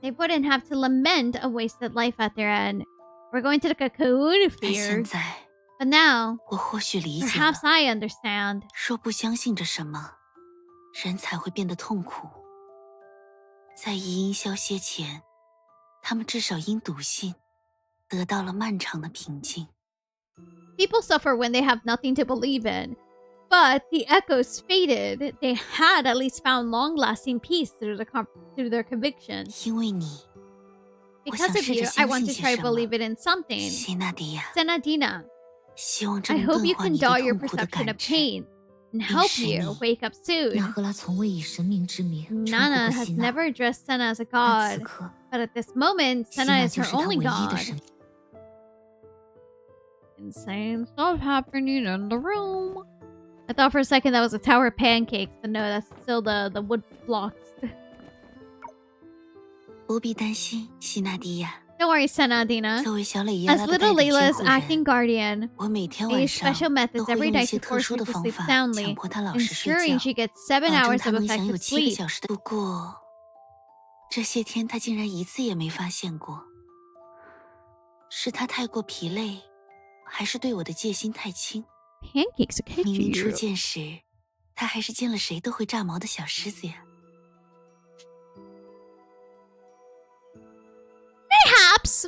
they wouldn't have to lament a wasted life at their end. We're going to the cocoon 但现 fear. 在， But now, 我或许理解了 perhaps，I understand. 若不相信着什么，人才会变得痛苦。在一因消歇前，他们至少因笃信得到了漫长的平静。 People suffer when they have nothing to believe in. But the echoes faded. They had at least found long-lasting peace through their convictions. 因为你， Because of you, I want to try to believe it in something. 希纳迪亚， Senadina, 希望这 I 能 hope 钝 you 化 can 你对 dull your 痛苦的 perception 感 of 知。 pain and help you wake up 纳 soon. 赫拉从未以神明之名称呼 Nana 过 has 希娜， never addressed Senna as a 但此 god, 刻， but at this moment, 希 Senna 娜 is 就 her 是他 only 唯一的 god. 神。 Insane stuff happening in the room. I thought for a second that was a tower of pancakes, but no, that's still the wood blocks. 不必担心，希纳迪亚。 Don't worry, Senadina. 作为小蕾耶拉 As 的 little 代理监 Layla's 护 acting 人， guardian, 我每天 I 晚 use 上 special 都 methods 会 every 用一 night 些 to 特 force 殊 her 的 to 方 sleep 法 soundly, 强迫她老实睡 ensuring 觉， she gets 保 7 证 hours 她 of 能享有 effective 7个 sleep. 小时的。不过，这些天她竟然一次也没发现过，是她太过疲累，还是对我的戒心太轻？ Pancakes will 明 catch 明初 you. 见时，她还是见了谁都会炸毛的小狮子呀。 Perhaps!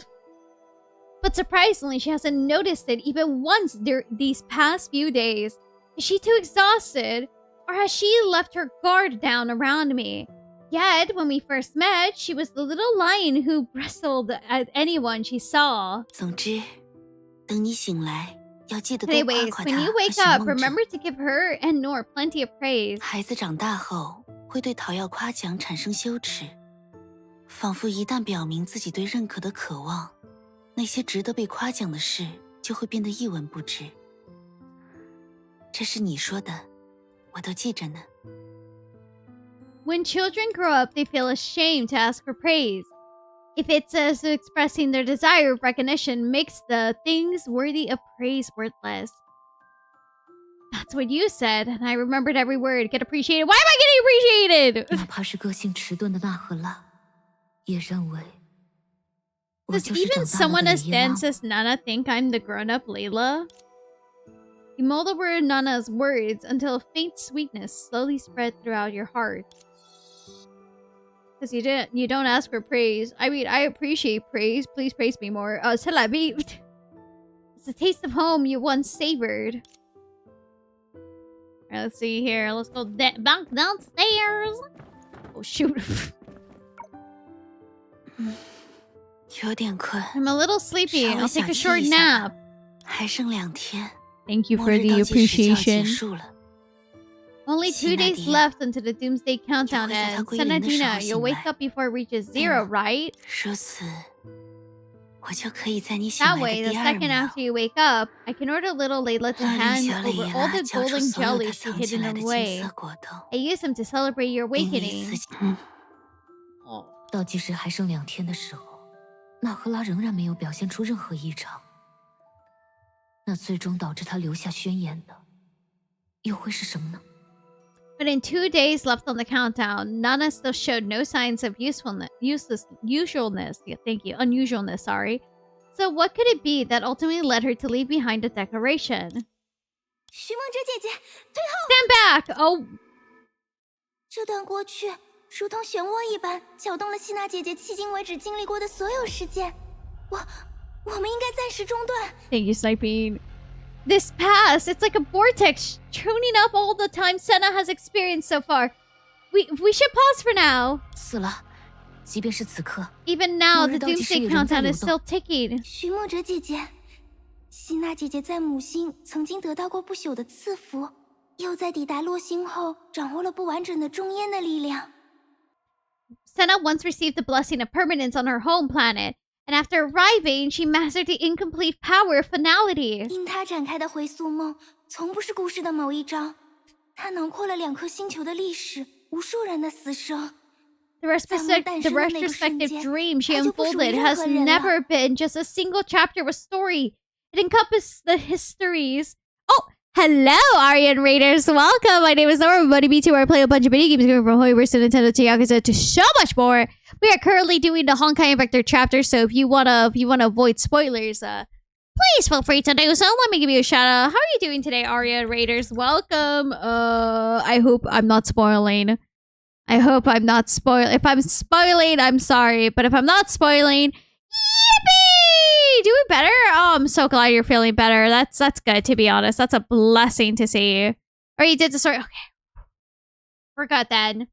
But surprisingly, she hasn't noticed it even once these past few days. Is she too exhausted? Or has she left her guard down around me? Yet, when we first met, she was the little lion who bristled at anyone she saw. 总之，等你醒来，要记得多夸 Anyways, 夸 when 她 you 和 wake 寻 up, 梦者。 remember to give her and Nohr plenty of praise. 孩子长大后会对讨要夸奖产生羞耻，仿佛一旦表明自己对认可的渴望，那些值得被夸奖的事就会变得一文不值。这是你说的，我都记着呢。 When children grow up, they feel ashamed to ask for praise. If it's as expressing their desire of recognition makes the things worthy of praise worthless. That's what you said, and I remembered every word. Get appreciated. Why am I getting appreciated? 哪怕是个性迟钝的纳赫拉，也认为我 Does 就是 even 长大了 someone 的 as 蕾耶拉 dense。as Nana think I'm the grown-up Layla? You mulled over Nana's words until a faint sweetness slowly spread throughout your heart. Because you don't ask for praise. I mean, I appreciate praise. Please praise me more. It's the taste of home you once savored. Alright, let's see here. Let's go back downstairs. Oh shoot. 有点困， I'm a little sleepy. 稍微 I'll 小 take a 憩 short 一下 nap. 吧。还剩2天， Thank you 末 for 日 the 倒计时就要结 appreciation. 束了。 Only 2 days Sinadia. left until the doomsday countdown 也会在它 ends. 归零的时候 Senadina, 醒 you'll wake 来。 up before it reaches 对 zero, 吗？ right? 如此，我就可以在你醒 That 来 way, 的 the 第2 second 秒， after you wake up, I can order little Layla to 让令 hand 小蕾 over 耶 all 拉 the 交出 golden 所有 jelly 她 she 藏起 hidden 来的金 away. 色果冻， I use them to celebrate your 并以 awakening. 此。Oh. 倒计时还剩2天的时候，纳赫拉仍然没有表现出任何异常。那最终导致他留下宣言的，又会是什么呢？ But in 2 days left on the countdown, Nana still showed no signs of unusualness. Yeah, thank you. Unusualness, sorry. So what could it be that ultimately led her to leave behind a declaration? 寻梦者姐姐， Stand back! Oh, 这段过去如同漩涡一般，搅动了希娜姐姐迄今为止经历过的所有事件。我们应该暂时中断。 thank you, Sniping. This past, it's like a vortex churning up all the time Senna has experienced so far. We should pause for now. 死了，即便是此刻， Even now, the 末日倒计时 doomsday 也仍在 countdown 流 is 动。 still ticking. 寻梦者姐姐，希娜姐姐在母星曾经得到过不朽的赐福，又在抵达洛星后掌握了不完整的中烟的力量。 Senna once received the blessing of permanence on her home planet, and after arriving, she mastered the incomplete power of finality. 因她展开的回溯梦，从不是故事的某一章，它囊括了2颗星球的历史，无数人的死生。 The retrospective dream she unfolded has never been just a single chapter of a story. It encompasses the histories. Oh, hello, Aryan Raiders. Welcome. My name is Nohr. Everybody, me too. I play a bunch of video games going from Hoiverse to Nintendo to Yakuza to so much more. We are currently doing the Honkai Vector chapter, so if you wanna avoid spoilers, please feel free to do so. Let me give you a shout out. How are you doing today, Aryan Raiders? Welcome. I hope I'm not spoiling. I hope I'm not spoiling. If I'm spoiling, I'm sorry. But if I'm not spoiling, yippee! Doing better? Oh, I'm so glad you're feeling better. That's good, to be honest. That's a blessing to see. Or you did the story. Okay. Forgot then.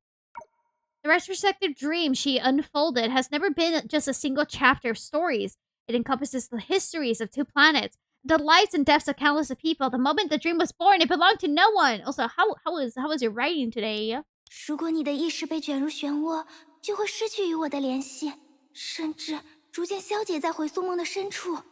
The retrospective dream she unfolded has never been just a single chapter of stories. It encompasses the histories of 2 planets, the lives and deaths of countless of people. The moment the dream was born, it belonged to no one. Also, how was your writing today? 如果你的意识被卷入漩涡，就会失去与我的联系，甚至逐渐消解在回溯梦的深处。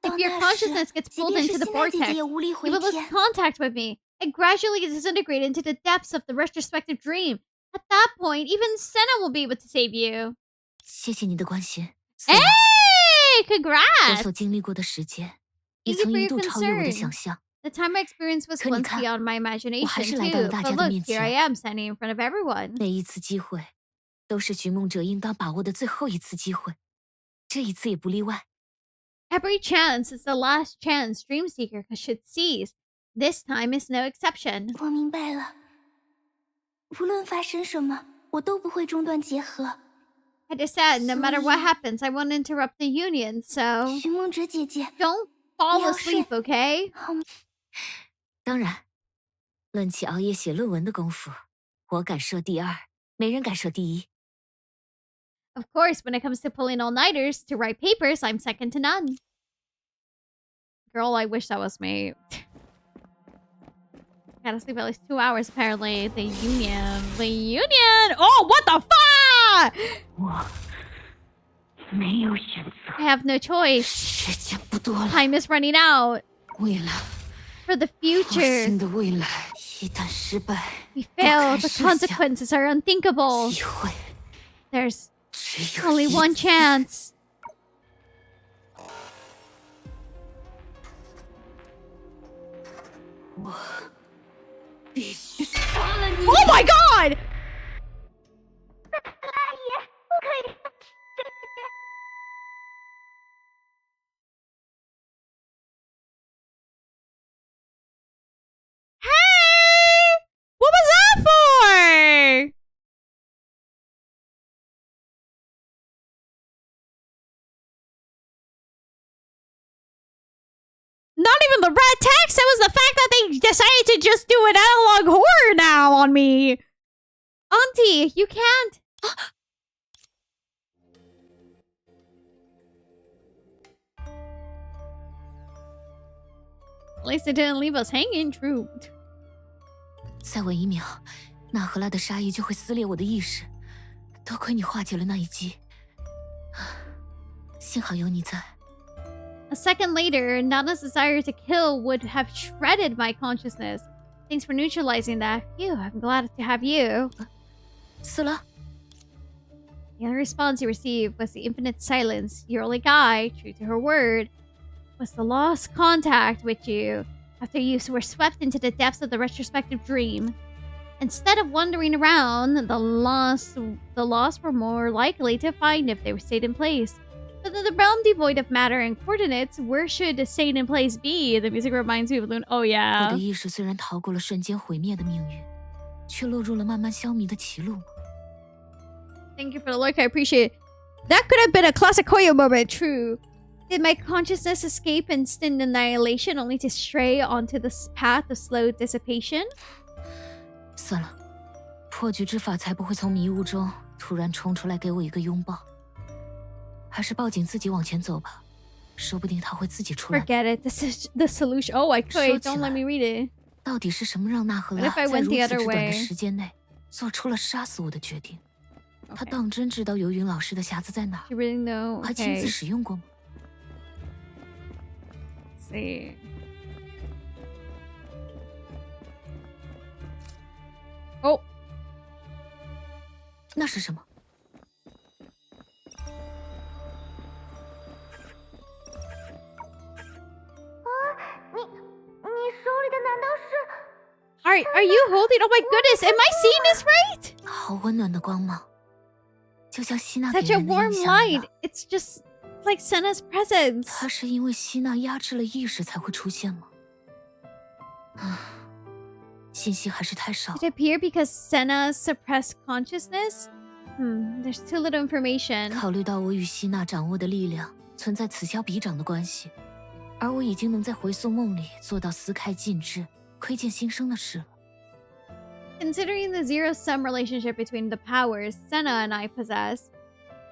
If your consciousness gets pulled into the vortex, you will lose contact with me and gradually disintegrate into the depths of the retrospective dream. At that point, even Sinnoh will be able to save you. 谢谢你的关心。Hey, 我 congrats! 所经历过的时间，也 Thank you 曾 for 一 your 度超越我的想 concern. 象。 The time I experienced was 可你 once 看， beyond my 我还是 imagination 来到了 too. 大 But 家的 look, 面 here I 前。 am standing in front of everyone. 每一次机会，都是寻梦者应当把握的最后一次机会，这一次也不例外。 Every chance is the last chance Dream Seeker should seize. This time is no exception. 我明白了，无论发生什么，我都不会中断结合。 I just said, no matter what happens, I won't interrupt the union, so 寻梦者姐姐， don't fall 你要 asleep, 睡 okay? 好吗？ 当然，论起熬夜写论文的功夫，我敢说第二，没人敢说第一。 Of course, when it comes to pulling all-nighters to write papers, I'm second to none. Girl, I wish that was me. Gotta sleep at least 2 hours, apparently. The union. The union! Oh, what the fuck?! 我没有选择， I have no choice. 时间不多了。 Time is running out. 为了 For the 核心 future. 的未来，一旦失败， We fail. The 不堪设想 consequences are unthinkable. 机会 There's 只有 only 一 one 次。 chance. 我必须杀了你！ Oh my god! Hey! What was that for? Not even the red text, it was the fact that they decided to just do an analog horror now on me. Auntie, you can't. At least it didn't leave us hanging, true. 再晚1秒，纳赫拉的杀意就会撕裂我的意识。多亏你化解了那一击，幸好有你在。 A second later, Nana's desire to kill would have shredded my consciousness. Thanks for neutralizing that. Phew, I'm glad to have you. 死了。 The only response you received was the infinite silence. Your only guide, true to her word, was the lost contact with you after you were swept into the depths of the retrospective dream. Instead of wandering around, the lost were more likely to find if they stayed in place. But in the realm devoid of matter and coordinates, where should a staying in place be? The music reminds me of Loon. Oh 我 yeah. 的意识虽然逃过了瞬间毁灭的命运，却落入了慢慢消弭的歧路。 Thank you for the like, I appreciate it. That could have been a classic Koyo moment, true. Did my consciousness escape instant annihilation only to stray onto this path of slow dissipation? 算了，破局之法才不会从迷雾中突然冲出来给我一个拥抱。还是抱紧自己往前走吧，说不定他会自己出来。 Forget it. This is the solution. Oh, I could. Don't let me read it. 到底是什么让纳赫 What 拉 if I 在 went 如 the 此 other 之短的 way? 时间内做出了杀死我的决定？他 Okay. 当真知道游云老师的匣子在哪？ You really know? 还亲自 Okay. 使用过吗？ Let's see. Oh, 那是什么？ are you holding? Oh my goodness! Am I seeing this right? 好温暖的光芒，就像希娜给 Such a 人的 warm 印象一 light. 样。 It's just like Senna's presence. 他是因为希娜压制了意识才会出现吗？信息还是太少。 Did it appear because Senna suppressed consciousness? There's too little information. 考虑到我与希娜掌握的力量存在此消彼长的关系，而我已经能在回溯梦里做到撕开禁制、窥见新生的事了。 Considering the zero-sum relationship between the powers Senna and I possess,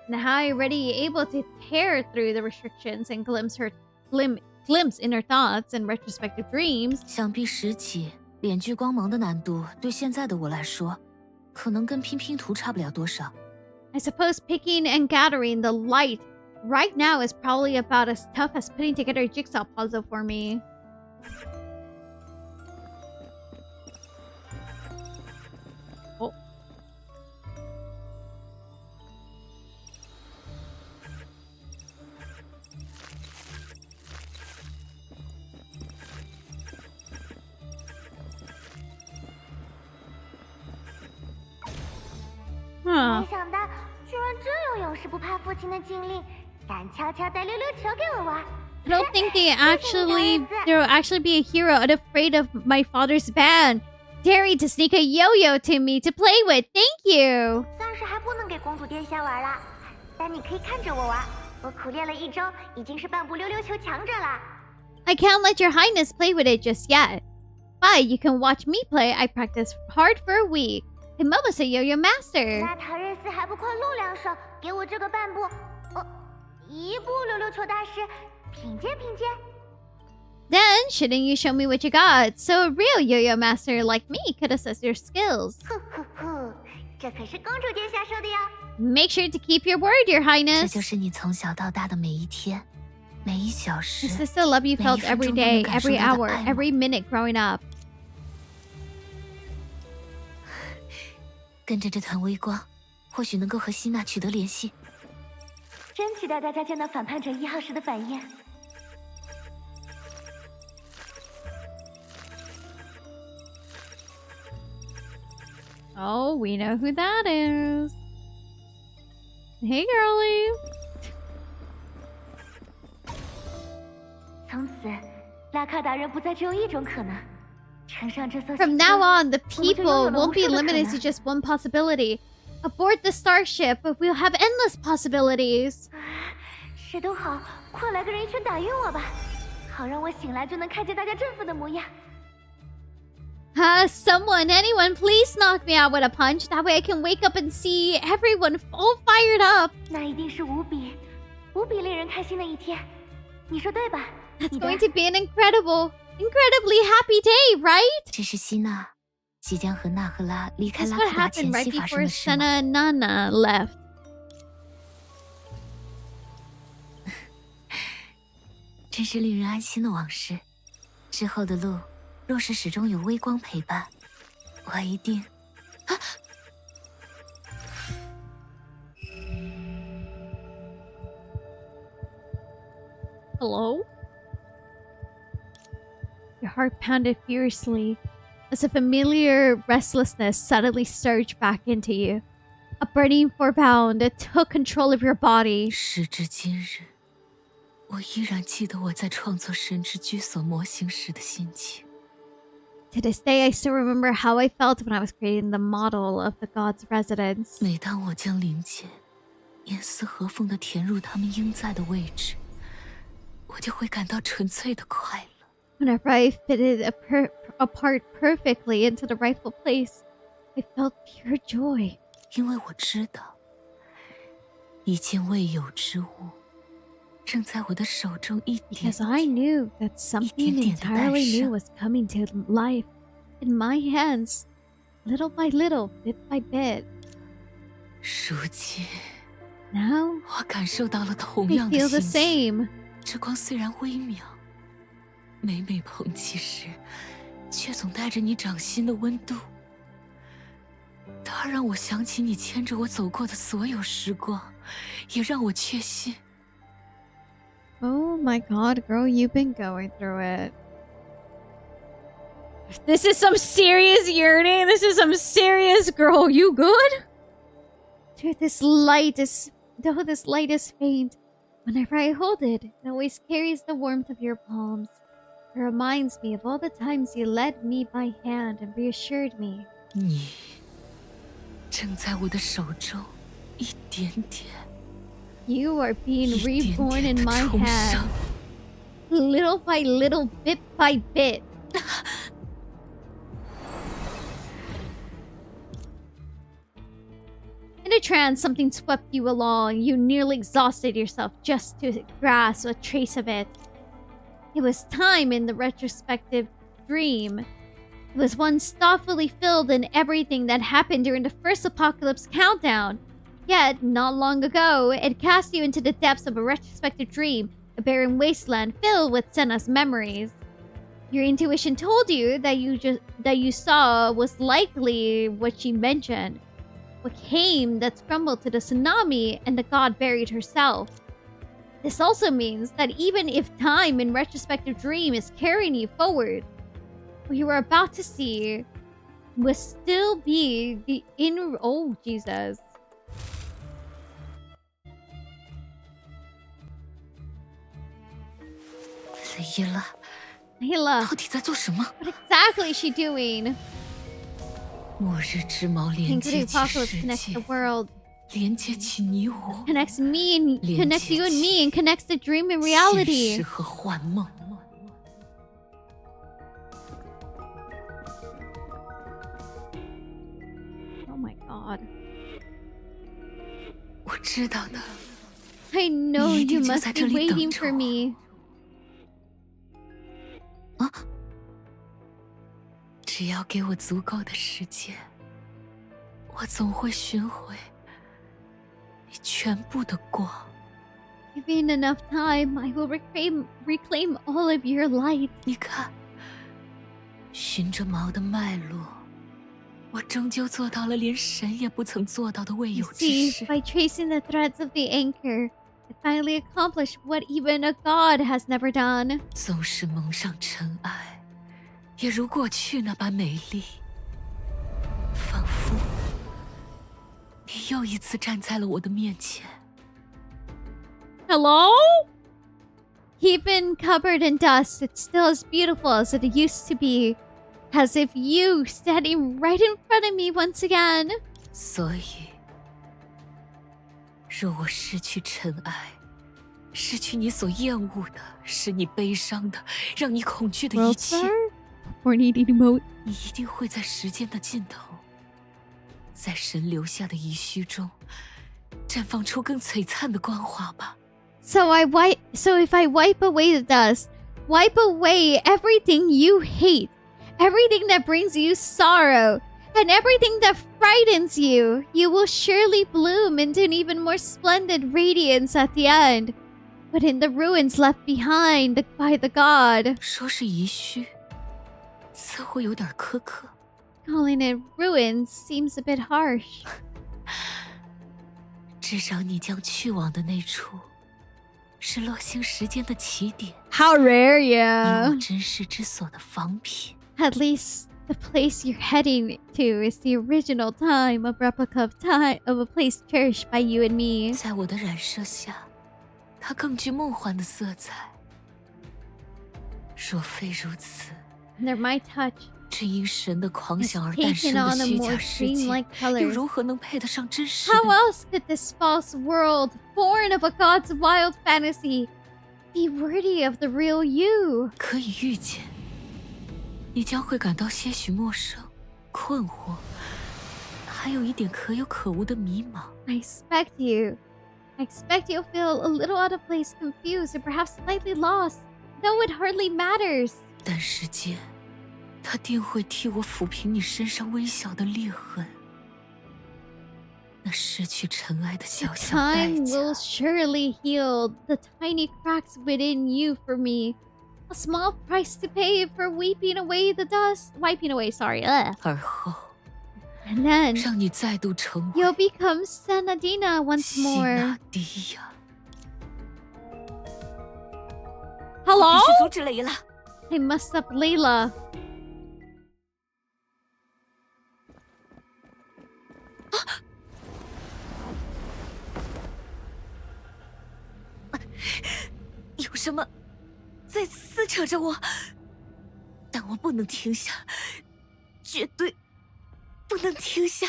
and how I'm already able to tear through the restrictions and glimpse inner thoughts and retrospective dreams, 想必拾起脸具光芒的难度，对现在的我来说，可能跟拼拼图差不了多少。 I suppose picking and gathering the light right now is probably about as tough as putting together a jigsaw puzzle for me. Oh. Huh. 没想到居然真有勇士不怕父亲的精灵，敢悄悄带溜溜球给我玩。 I don't think there will actually be a hero unafraid of my father's ban, daring to sneak a yo-yo to me to play with. Thank you. 算是还不能给公主殿下玩了，但你可以看着我玩。我苦练了1周，已经是半步溜溜球强者了。 I can't let your highness play with it just yet, but you can watch me play. I practiced hard for a week. I'm almost a yo-yo master. 那唐瑞斯还不快露2手，给我这个半步，1步溜溜球大师，品鉴品鉴。 Then, shouldn't you show me what you got? So a real yo-yo master like me could assess your skills. 这可是公主殿下说的呀。 Make sure to keep your word, your 这 highness. 就是你从小到大的每一天、每一小时。 This is the love you felt every day, every hour, every minute growing up. 跟着这团微光，或许能够和希娜取得联系。真期待大家见到反叛者1号时的反应。 Oh, we know who that is. Hey, girlie. 从此，拉卡达人不再只有一种可能。乘上这艘 From 行 now 舟 on, the 我们就拥 people 有了 won't 无 be 数的可 limited 能 to just one possibility. Aboard the starship, but we'll have endless possibilities. 谁都好，快来个人一拳打晕我吧，好让我醒来就能看见大家征服的模样。 Someone, anyone, please knock me out with a punch. That way I can wake up and see everyone all fired up. 那一定是无比令人开心的一天，你说对吧？ That's going to be an incredibly happy day, right? 这是希娜即将和纳赫拉离开 That's 拉 what 克达前 happened right 夕发生 before 的事吗？ Senna and Nana left. 真是令人安心的往事。之后的路，若是始终有微光陪伴，我一定……啊！ Hello? Your heart pounded furiously as a familiar restlessness suddenly surged back into you. A burning foreboding that took control of your body. 时至今日，我依然记得我在创作神之居所模型时的心情。 To this day, I still remember how I felt when I was creating the model of the god's residence. 每当我将灵剑严丝合缝地填入他们应在的位置，我就会感到纯粹的快乐。 Whenever I fitted a part perfectly into the rightful place, I felt pure joy. 因为我知道，一件未有之物正在我的手中一点 Because I knew that something entirely new was coming to life in my hands, little by little, bit by bit. 如今， Now, 我感受到了同 I 样的 feel the 心情。 same. 这光虽然微渺，每每捧起时，却总带着你掌心的温度。它让我想起你牵着我走过的所有时光，也让我确信。 Oh my god, girl, you've been going through it. This is some serious yearning. This is some serious girl. You good? Dude, though this light is faint, whenever I hold it, it always carries the warmth of your palms. It reminds me of all the times you led me by hand and reassured me. 你正在我的手中，一点点。 You are being 一点 reborn 点 in 地 my 重 hands, 生。 little by little, bit by bit. In a trance, something swept you along. You nearly exhausted yourself just to grasp a trace of it. It was time in the retrospective dream. It was one thoughtfully filled in everything that happened during the first apocalypse countdown. Yet, not long ago, it cast you into the depths of a retrospective dream, a barren wasteland filled with Senna's memories. Your intuition told you that you saw was likely what she mentioned. What came that crumbled to the tsunami and the god buried herself. This also means that even if time in retrospective dream is carrying you forward, what you are about to see will still be the inner. Oh, Jesus. Layla, 到底在做什么？ what exactly is she doing? 末日之矛连 Think the 接起 apocalypse 世 connects 界 the，world, 连接起你我， connects me and connects you and me, and connects the dream and 现 reality. 实和幻梦。 Oh my god. 我知道的， I know 你一 you 定就 must 在 be 这里 waiting 等着 for 我。 me. 只要给我足够的时间，我总会寻回你全部的光。 Given enough time, I will reclaim all of your light. 你看，循着毛的脉络，我终究做到了连神也不曾做到的未 You 有之 see, 事。 by tracing the threads of the anchor, I finally accomplished what even a god has never done. 纵使蒙上尘埃，也如过去那般美丽，仿佛你又一次站在了我的面前。 Hello? Even covered in dust, it's still as beautiful as it used to be. As if you standing right in front of me once again. 所以，若我失去尘埃，失去你所厌恶的，使你悲伤的，让你恐惧的一切， Or needing emote. 你一定会在时间的尽头，在神留下的遗墟中，绽放出更璀璨的光华吧。 So if I wipe away the dust, wipe away everything you hate, everything that brings you sorrow, and everything that frightens you, you will surely bloom into an even more splendid radiance at the end. But in the ruins left behind by the god, 说是遗墟，似乎有点苛刻。 calling it ruins seems a bit harsh. 至少你将去往的那处，是落星时间的起点， How rare, 以 yeah. 我真实之所的仿品。 At least the place you're heading to is the original time, a replica of a place cherished by you and me. 在我的染色下，它更具梦幻的色彩。若非如此， Under my touch, 正因神的狂 has 想而诞生 taken 的 on a 虚 more 假世界， dreamlike 又 color. 如何能配得上真实 How 的？ else could this false world, born of a god's wild fantasy, be worthy of the real you? 可以预见，你将会感到些许陌生、困惑，还有一点可有可无的迷茫。 I expect you'll feel a little out of place, confused, and perhaps slightly lost, though it hardly matters. 但时间，它定会替我抚平你身上微小的裂痕，那失去尘埃的小小代 Time 价。 will surely heal the tiny cracks within you for me. A small price to pay for wiping away, sorry. Ugh. 而后， And then 让你再度成为 you'll become Sanadina once 西 more. 纳迪亚。 Hello? 必须阻止雷拉！ I must stop Layla. Ah! 有什么在撕扯着我？我不能停下，绝对不能停下。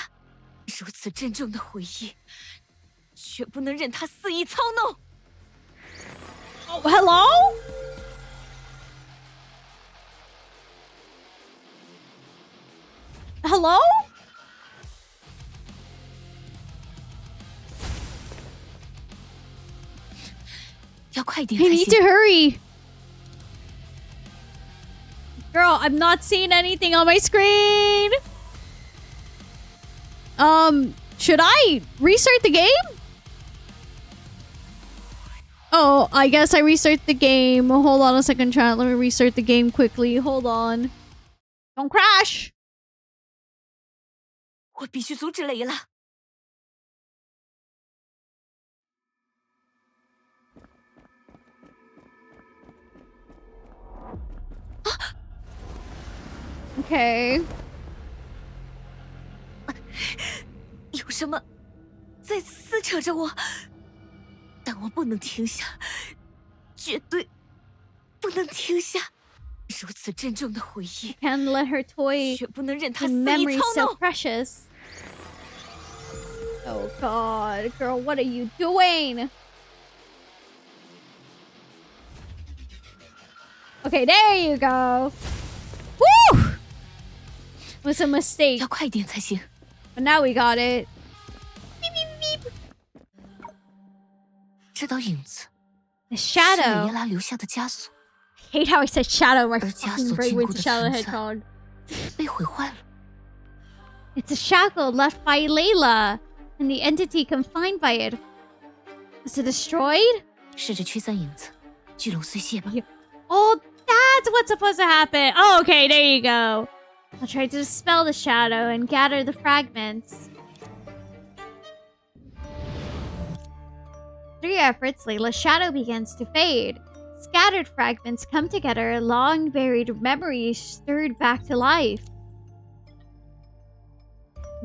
如此郑重的回忆，绝不能任他肆意操弄。Oh, hello? Hello? I need to hurry. Girl, I'm not seeing anything on my screen. Should I restart the game? Oh, I guess I restart the game. Hold on a second, chat. Let me restart the game quickly. Hold on. Don't crash. 我必须阻止雷拉。Okay. 有什么在撕扯着我？但我不能停下，绝对不能停下。如此郑重的回忆， Can't let her toy 绝不能任他肆 in 意 memory 操 so 弄。 precious. Oh god, girl, what are you doing? Okay, there you go. Woo! Was a mistake. 要快点才行。 But now we got it. Beep, beep, beep. 这道影子 The 是雷耶 shadow. 拉留下的枷锁， Hate how I said shadow. My 而枷 fucking 锁 brain 禁 went 锢 to 的 shadow 存在 hedgehog. 被毁坏了。 It's a shackle left by Layla, and the entity confined by it. Was it destroyed? 试着驱散影子，聚拢碎屑吧。 Oh, that's what's supposed to happen. Oh, okay, there you go. I'll try to dispel the shadow and gather the fragments. 3 efforts, Layla's shadow begins to fade. Scattered fragments come together, long buried memories stirred back to life.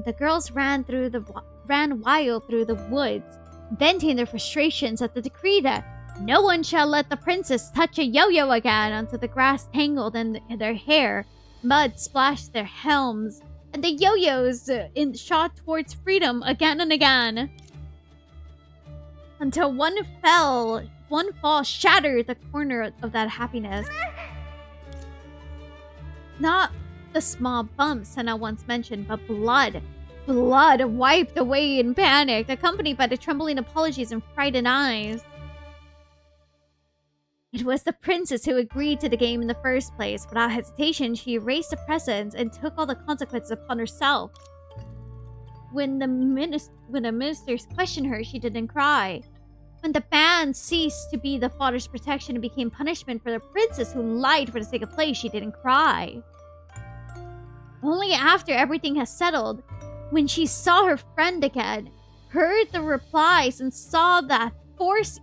The girls ran wild through the woods, venting their frustrations at the decree that no one shall let the princess touch a yo-yo again until the grass tangled in their hair, mud splashed their helms, and the yo-yos shot towards freedom again and again. Until one fall shattered the corner of that happiness. Not the small bumps Sinnoh once mentioned, but blood. Blood wiped away in panic, accompanied by the trembling apologies and frightened eyes. It was the princess who agreed to the game in the first place. Without hesitation, she erased the precedents and took all the consequences upon herself. When the ministers questioned her, she didn't cry. When the ban ceased to be the father's protection and became punishment for the princess who lied for the sake of play, she didn't cry. Only after everything has settled, when she saw her friend again, heard the replies, and saw that force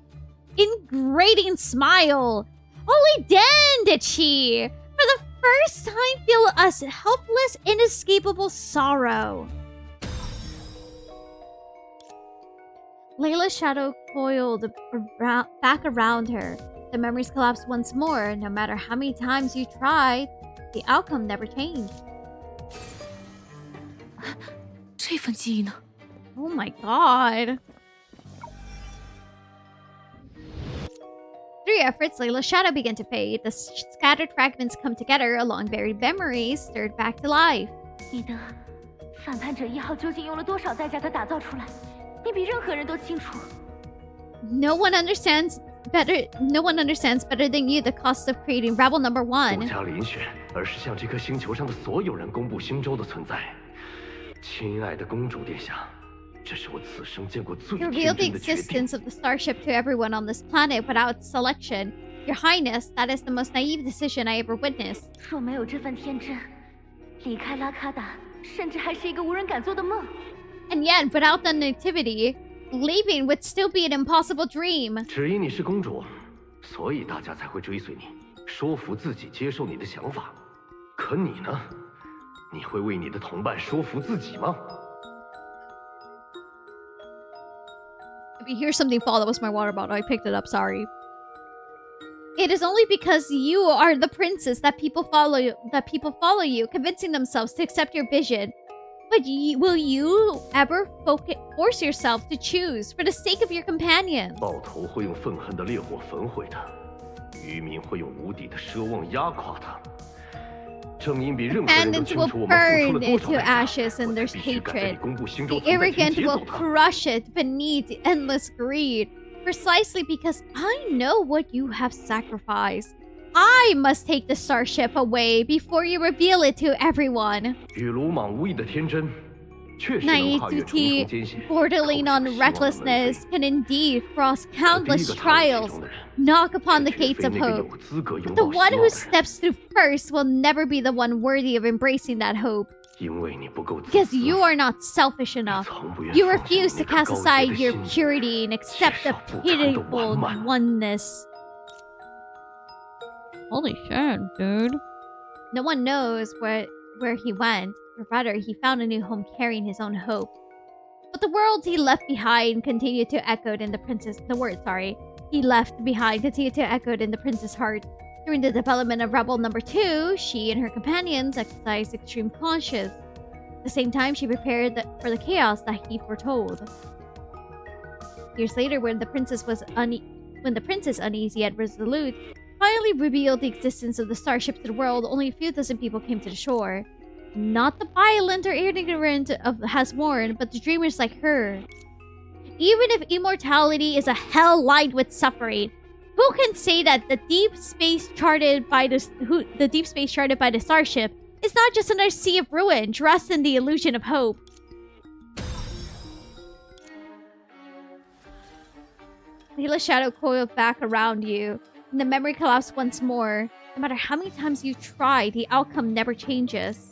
ingrating smile, only then did she, for the first time, feel a helpless, inescapable sorrow. Layla's shadow coiled back around her. The memories collapsed once more. No matter how many times you tried, the outcome never changed. 这份记忆呢？ Oh my god. 3 efforts, Layla's shadow began to fade. The scattered fragments come together, along buried memories stirred back to life. 你的反叛者1号究竟用了多少代价才打造出来？你比任何人都清楚。 No one understands better than you the cost of creating Rebel Number 不 1. 加遴选，而是向这颗星球上的所有人公布星舟的存在。亲爱的公主殿下，这是我此生见过最 You 天 revealed the 真的决定。 existence of the starship to everyone on this planet without selection. Your Highness, that is the most naive decision I ever witnessed. 若没有这份天真，离开拉卡达，甚至还是一个无人敢做的梦。 And yet, without the nativity, leaving would still be an impossible dream. 只因你是公主，所以大家才会追随你，说服自己接受你的想法。可你呢？你会为你的同伴说服自己吗？ If you hear something fall, that was my water bottle. I picked it up, sorry. It is only because you are the princess that people follow you, convincing themselves to accept your vision. But will you ever force yourself to choose for the sake of your companion? 暴徒会用愤恨的烈火焚毁它，渔民会用无底的奢望压垮它。正因比任何人都 Companions 清 will 楚我们付出 burn 了多少 into 代价， ashes in 我 their 才必须赶在你 hatred. 公布心中 The 存在情 arrogant 节 will 走它。 crush it beneath the endless greed, precisely because I know what you have sacrificed. I must take the starship away before you reveal it to everyone. 与鲁莽无益的天真，确实能跨越重重 Naivety, 艰险， bordering 叩 on 响希望的门 recklessness, 扉。 can indeed cross 可第一 countless 个踏入其 trials, 中的人， knock upon the 却绝 gates 非 of 那个 hope. 有资格拥 The 抱希 one 望 who 的人， steps through first will never be the one worthy of embracing that hope. 因为你不够自 Because 私， you are not selfish 你 enough. 从不愿 You 放弃你 refuse to 那颗 cast 高洁 aside 的 your 心， purity and accept the 缺少不堪的 pitiful 完满。 oneness. Holy shit, dude. No one knows where he went, or rather, he found a new home carrying his own hope. But the words he left behind continued to echo in the prince's heart. During the development of Rebel Number 2, she and her companions exercised extreme caution. At the same time, she prepared for the chaos that he foretold. Years later, when the princess uneasy yet resolute, finally revealed the existence of the starship to the world, only a few dozen people came to the shore. Not the violent or ignorant of has worn, but the dreamers like her. Even if immortality is a hell lined with suffering, who can say that the deep space charted by the starship is not just another sea of ruin, dressed in the illusion of hope? Layla's shadow coiled back around you, and the memory collapsed once more. No matter how many times you try, the outcome never changes.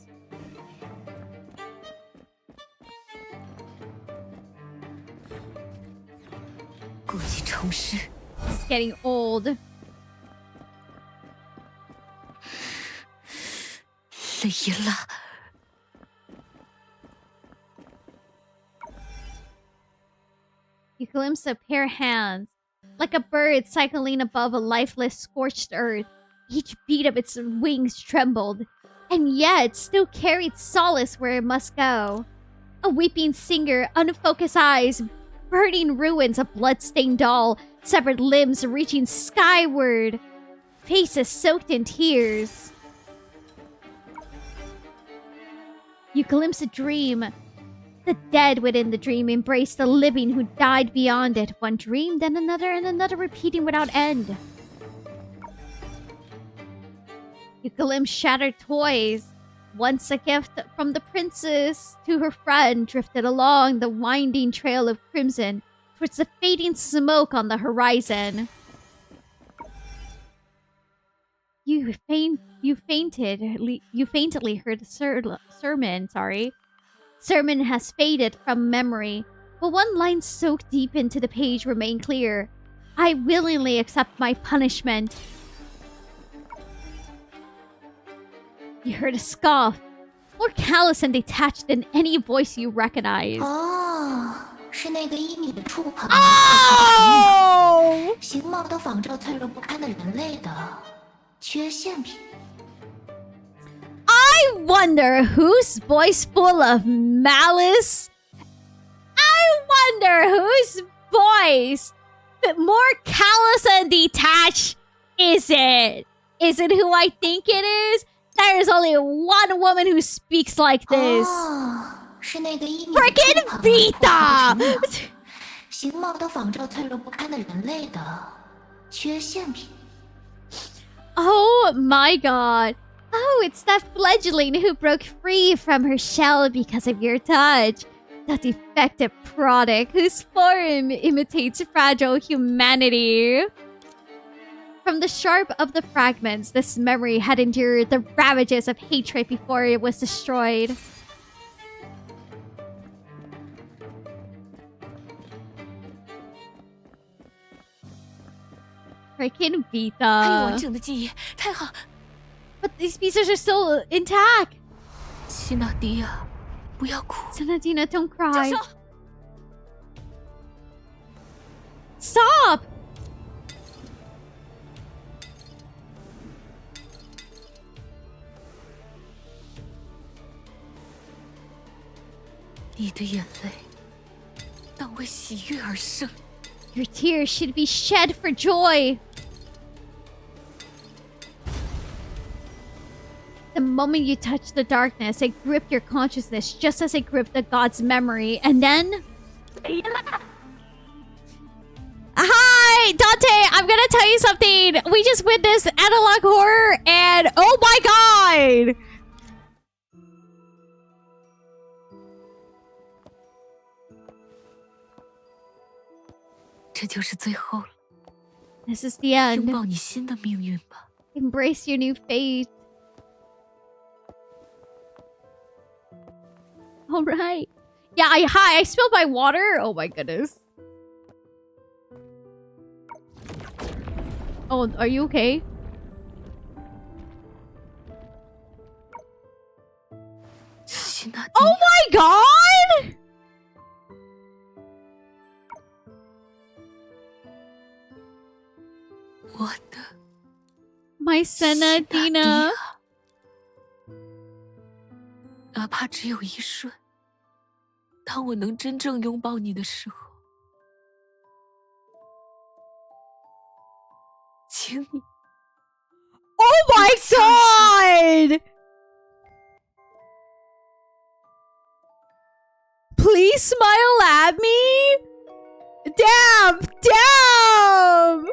It's getting old. You glimpse a pair of hands, like a bird cycling above a lifeless, scorched earth. Each beat of its wings trembled, and yet still carried solace where it must go. A weeping singer, unfocused eyes, burning ruins, a blood-stained doll, severed limbs reaching skyward, faces soaked in tears. You glimpse a dream. The dead within the dream embrace the living who died beyond it. One dream, then another, and another repeating without end. You glimpse shattered toys. Once a gift from the princess to her friend, drifted along the winding trail of crimson towards the fading smoke on the horizon. You faintly heard the sermon. Sermon has faded from memory, but one line soaked deep into the page remained clear. I willingly accept my punishment. You heard a scoff, more callous and detached than any voice you recognize. 哦，是那个依你的触碰， Oh! 形貌都仿照脆弱不堪的人类的缺陷品。 I wonder whose voice full of malice? I wonder whose voice more callous and detached is it? Is it who I think it is? There's only one woman who speaks like this. 哦，是那个依你的触 Freaking 碰 Vita! 形貌都仿照脆弱不堪的人类的缺陷品。 Oh my god. Oh, it's that fledgling who broke free from her shell because of your touch. The defective product whose form imitates fragile humanity. From the sharp of the fragments, this memory had endured the ravages of hatred before it was destroyed. Freaking 还有完 Vita. 整的记忆，太好！ But these pieces are still intact. 希纳迪亚，不要哭。 Senadina, don't 住 cry. 手！ Stop! 你的眼泪当为喜悦而生。 Your tears should be shed for joy. The moment you touched the darkness, it gripped your consciousness just as it gripped the god's memory. And then... Hi, Dante! I'm gonna tell you something. We just witnessed analog horror and oh my god! This is the end. 拥抱你新的命运吧。 Embrace your new fate. All right. Yeah, I spilled my water. Oh my goodness. Oh, are you okay? Oh my god! My Senna, 哪怕只有一瞬，当我能真正拥抱你的时候，请你 Oh my god! Please smile at me? Damn! Damn!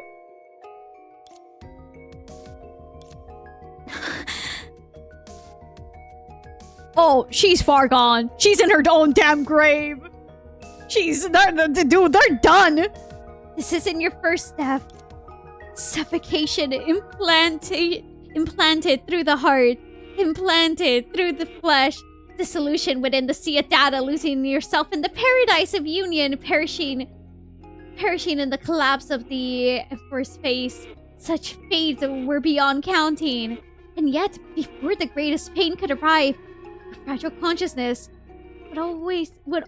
Oh, she's far gone. She's in her own damn grave. They're done. This isn't your first step. Suffocation implanted through the heart, implanted through the flesh, dissolution within the sea of data, losing yourself in the paradise of union, perishing in the collapse of the first phase. Such fates were beyond counting. And yet, before the greatest pain could arrive, a fragile consciousness would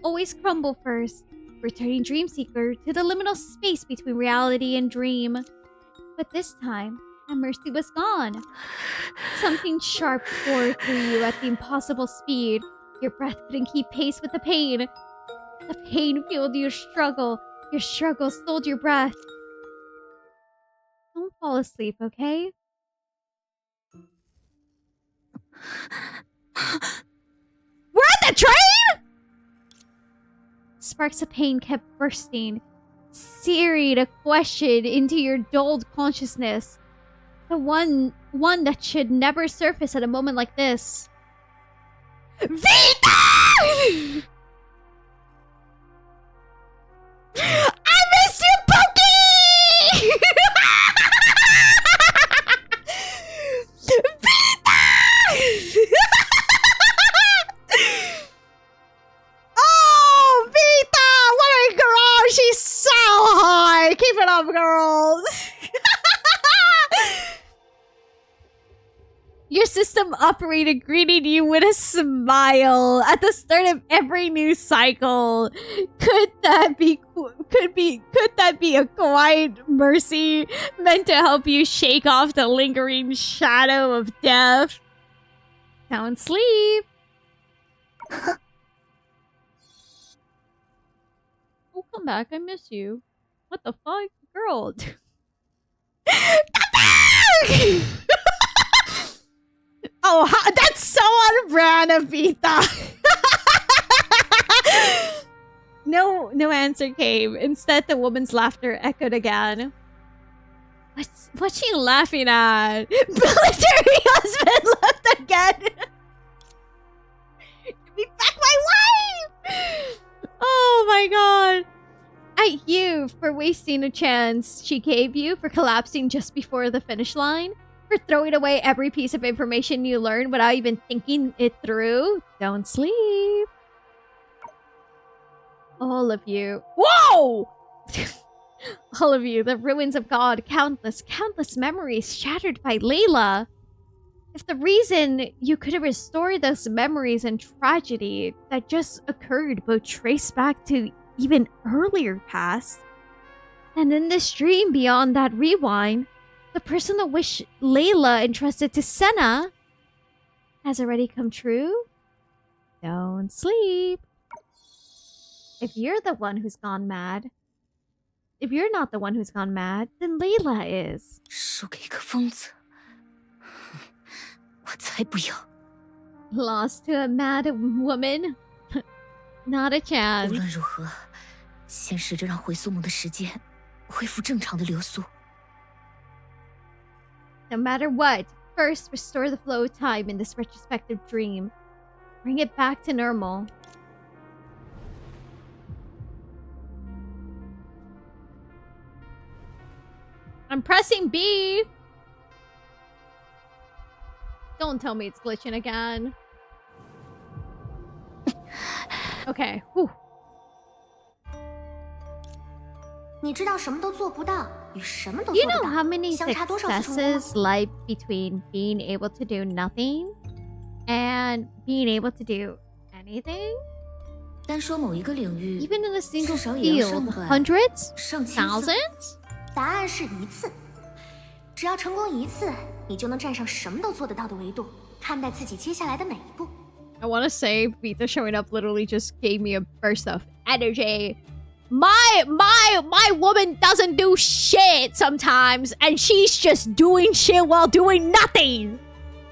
always crumble first, returning Dreamseeker to the liminal space between reality and dream. But this time, that mercy was gone. Something sharp tore through you at the impossible speed. Your breath couldn't keep pace with the pain. The pain fueled your struggle. Your struggle stole your breath. Don't fall asleep, okay? We're on the train?! Sparks of pain kept bursting, searing a question into your dulled consciousness. The one that should never surface at a moment like this. Vita! I missed you, Pokey! Vita! Oh, Vita! What a girl! She's so high! Keep it up, girls! Your system operator greeted you with a smile at the start of every new cycle. Could that be a quiet mercy meant to help you shake off the lingering shadow of death? Don't sleep. Oh, come back. I miss you. What the fuck? Girl. Come back! Oh, that's so on brand of Vita. No answer came. Instead, the woman's laughter echoed again. What's she laughing at? Military husband left again. Give me back my wife! Oh my god. At you for wasting a chance she gave you, for collapsing just before the finish line, for throwing away every piece of information you learned without even thinking it through. Don't sleep. All of you. Whoa! All of you, the ruins of God, countless memories shattered by Layla. If the reason you could have restored those memories and tragedy that just occurred both trace back to even earlier past, and in this dream beyond that rewind, the personal wish Layla entrusted to Senna has already come true. Don't sleep. If you're the one who's gone mad, if you're not the one who's gone mad, then Layla is. 输给一个疯子，我才不要！ Lost to a mad woman? Not a 无 chance. 论如何，先试着让回溯梦的时间恢复正常的流速。 No matter what, first restore the flow of time in this retrospective dream. Bring it back to normal. I'm pressing B. Don't tell me it's glitching again. Okay. Whew. 你知道什么都做不到与什么都 Do 做 you 得 know 到 how many 相差多少次成功吗？ successes lie between being able to do nothing and being able to do anything? 单说某一个领域， Even in a single 至少也要 field, 上百、 hundreds? 上千次。 Thousands? 答案是一次，只要成功一次，你就能站上什么都做得到的维度，看待自己接下来的每一步。 I want to say Vita showing up literally just gave me a burst of energy. My woman doesn't do shit sometimes, and she's just doing shit while doing nothing.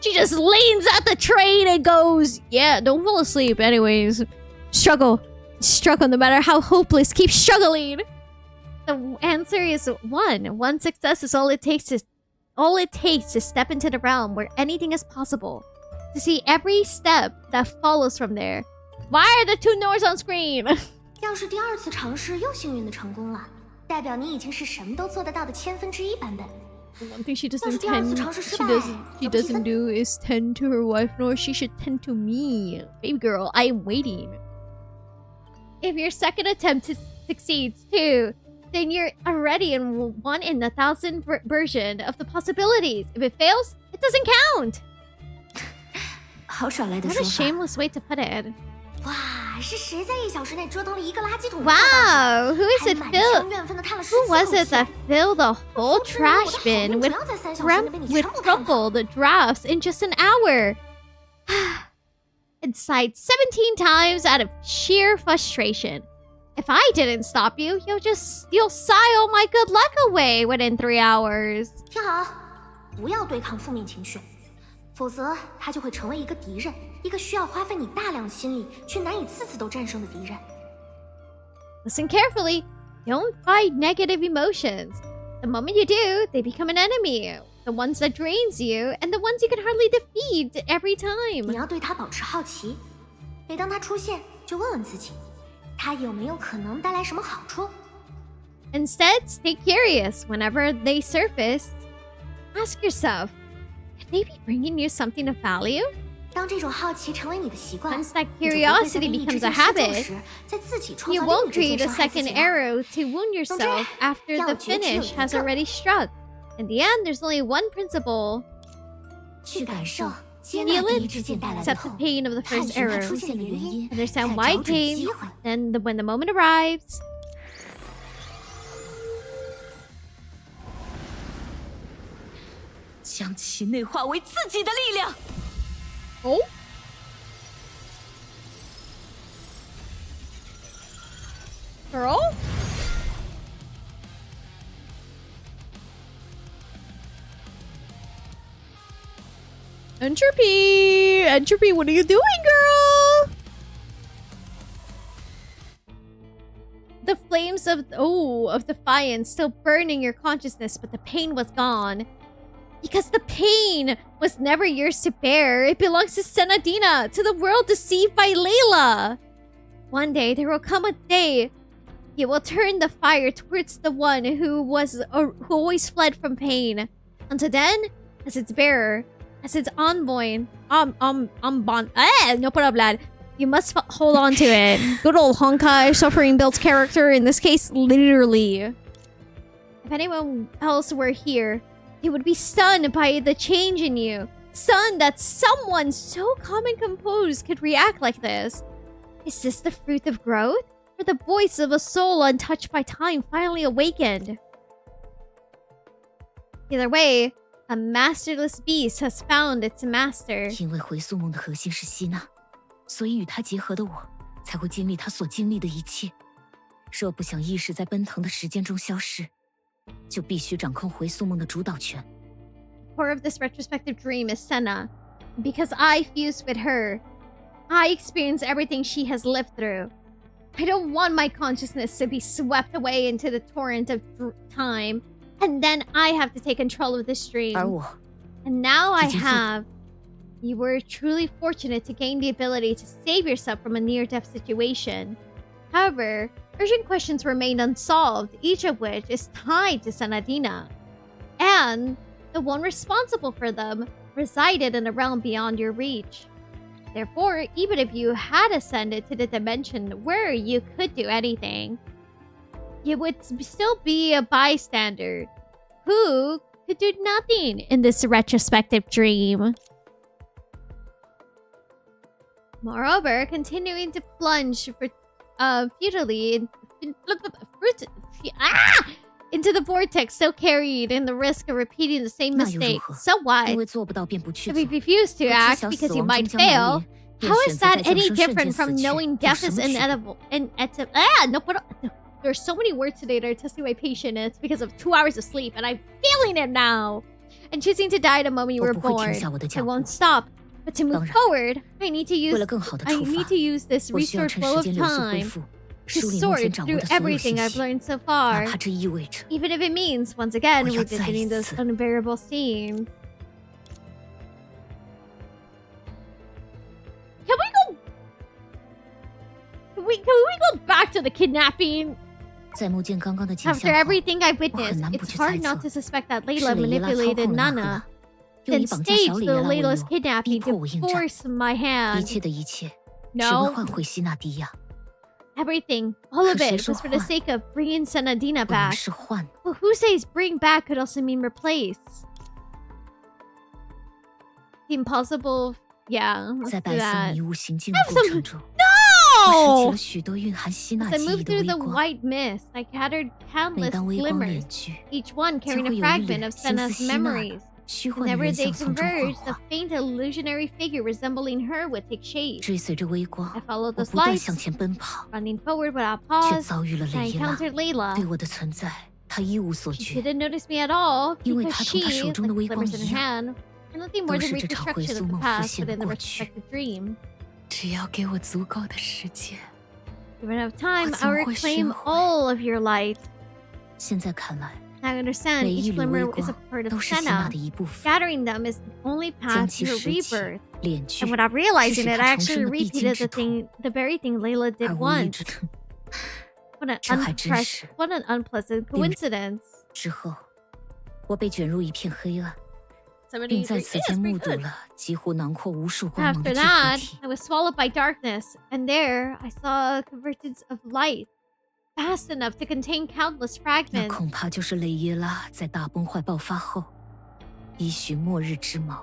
She just leans at the train and goes, yeah, don't fall asleep. Anyways, struggle, no matter how hopeless, keep struggling. The answer is one. One success is all it takes to step into the realm where anything is possible. To see every step that follows from there. Why are the two Nohrs on screen? 要是第二次尝试又幸运的成功了，代表你已经是什么都做得到的1/1000版本。 One thing she 要是 doesn't 第二次 tend 尝试失 she 败， doesn't 就不积分。 do is tend to her wife, nor she should tend to me. Baby girl, I am waiting. If your second attempt succeeds too, then you're already in 1 in 1,000 version of the possibilities. If it fails, it doesn't count. 好耍赖的 What 说 a 法。 shameless way to put it. 哇，是谁在1小时内折腾了一个垃圾桶？ Wow, who is 还 it 满 filled? 腔怨愤地叹了10 Who 次 was 口 it 气 that filled the whole 我知道我的 trash 好 bin 命 with 不要在3小时内被你全部看透。 crumpled drafts in just an hour? And sighed 17 times out of sheer frustration. If I didn't stop you, you'll sigh all my good luck away within 3 hours. 听好，不要对抗负面情绪，否则它就会成为一个敌人，一个需要花费你大量心力却难以次次都战胜的敌人。 Listen carefully. Don't fight negative emotions. The moment you do, they become an enemy. The ones that drains you, and the ones you can hardly defeat every 你 time. 要对它保持好奇，每当它出现，就问问自己，它有没有可能带来什么好处？ Instead, stay curious whenever they surface. Ask yourself, could they be bringing you something of value? 当这种好奇成为你的习惯， Once that 你就不会在 curiosity 被意 becomes 志 a 性失重 habit, 时，在自己创 you 造另 won't 一支箭 create a 伤害自 second 己了。 arrow to wound yourself after the finish has already struck. In the end, there's only one principle. 去感受、接纳 Feel 第一 it, 支箭带来的 accept the 痛， pain of the 探 first 寻它 arrow, 出现的原因， understand 再 why 找 it 准 came, 机会。 then when the moment arrives. 将其内化为自己的力量。 Oh? Girl? Entropy! Entropy, what are you doing, girl? The flames of defiance still burning your consciousness, but the pain was gone. Because the pain was never yours to bear. It belongs to Senadina, to the world deceived by Layla. One day, there will come a day you will turn the fire towards the one who always fled from pain. Until then, as its bearer, as its envoy, no puedo hablar. You must hold on to it. Good old Honkai, suffering built character, in this case, literally. If anyone else were here, they would be stunned by the change in you. Stunned that someone so calm and composed could react like this. Is this the fruit of growth? Or the voice of a soul untouched by time finally awakened? Either way, a masterless beast has found its master. 因为回溯梦的核心是吸纳，所以与它结合的我，才会经历他所经历的一切。若不想意识在奔腾的时间中消失，就必须掌控回溯梦的主导权。Core of this retrospective dream is Senna. Because I fused with her, I experience everything she has lived through. I don't want my consciousness to be swept away into the torrent of time, and then I have to take control of this dream. 而我 And now I have. You were truly fortunate to gain the ability to save yourself from a near-death situation. However, urgent questions remained unsolved, each of which is tied to Sanadina. And the one responsible for them resided in a realm beyond your reach. Therefore, even if you had ascended to the dimension where you could do anything, you would still be a bystander who could do nothing in this retrospective dream. Moreover, continuing to plunge futilely into the vortex so carried in the risk of repeating the same 那又如 mistake. 何？ So 因 what? 为做不到便不去 If 做。 you refuse to 不知 act 晓 because 死 you 亡 might 终将来 fail, 临，便 how 选 is 择 that 在降 any 生瞬 different 间 from 死去， knowing 有 death 什 is 么区别？ inevitable? No, but there's so many words today that are testing my patience because of 2 hours of sleep, and I'm feeling it now. And choosing to die the moment you 我 were 不会 born, 停下我的 I 脚步。 won't stop. But to 当 move 然， forward, I need to 为 use 了更好的 I 出 need 发 to，use this 我需要 restored 趁 flow 时 of 间流速恢 time 复， to 梳理目前 sort 掌握 through 的所有 everything 信 I've 息， learned so 哪 far, 怕这意味着 even if it means once again 我要再一 revisiting those 次 unbearable scenes. Can we go back to the kidnapping? 在目见刚刚的景 After 象后， everything I 我很 witnessed, 难不 it's 去 hard 猜 not 测 to suspect that 是 Layla 雷耶拉操 manipulated 控了纳赫 Nana, 拉，用 then 以绑架小 staged 里 the 耶拉为 Layla's 由，逼 kidnapping 迫 to 我应战。 force my 一 hand. 切的一切，只 No 为换回希纳迪亚。 Everything, all of 可谁 it, 说 was for the 换 sake of bringing Sanadina 不能 back. 是换。 Well, who says bring back could also mean replace? The impossible, yeah, let's 在 do 白色 that. 迷雾行进的 Have 过 some- 程中，我拾起 No! 了许多蕴含希纳 As I 记忆 moved 的 through 微 the 光。 white mist, I gathered 每 countless 当微光 glimmers, 敛去， each one 就 carrying 会 a 有一 fragment 缕 of 形似 Senna's 希纳的 memories. 虚幻的 Whenever 人 they 像从中幻 converged, a 化。 faint illusionary figure resembling her would take shape. 追随着微 I 光， followed 我 those 不断 lights, 向前奔跑， running forward without 却 pause. 遭遇了 And I 雷耶拉。 encountered 对 Layla. 我的存在，他一无所 She 觉。 didn't notice me at all 因为 because 她同她 she, 手中的 like 微光 glimmers in 一 her 样， hand, are nothing more 都 than 是这场回 reconstruction 溯 of the 梦浮 past 现的 within the 过去。 retrospective dream. 只要给我足够的时间。 Given enough time, 我 I 总 will 会 reclaim 寻回。 all of your light. 现在看来， I understand 每 each 一缕微 glimmer is a 光 part of 都是希纳 Senna. 的一部分。 Gathering them is the only 将 path 其 to her 拾起、 rebirth. 敛去， And without 是 realizing 使 it, 他 I 重 actually 生的必经 repeated 之 the 途。 thing, the very thing Layla 而 did 无意 once. 之中， What an 这还真是。 what an unpleasant coincidence. 之后，我被卷入一片黑暗， Somebody 并在 agree- 此 Yeah, 间 it's 目 pretty 睹 good. 了几乎囊括无数光芒的 After 聚合 that, 体。 I was swallowed by darkness, and there I saw a convergence of light, vast enough to contain countless 那 fragments. 恐怕就是雷耶拉在大崩坏爆发后，依循末日之锚，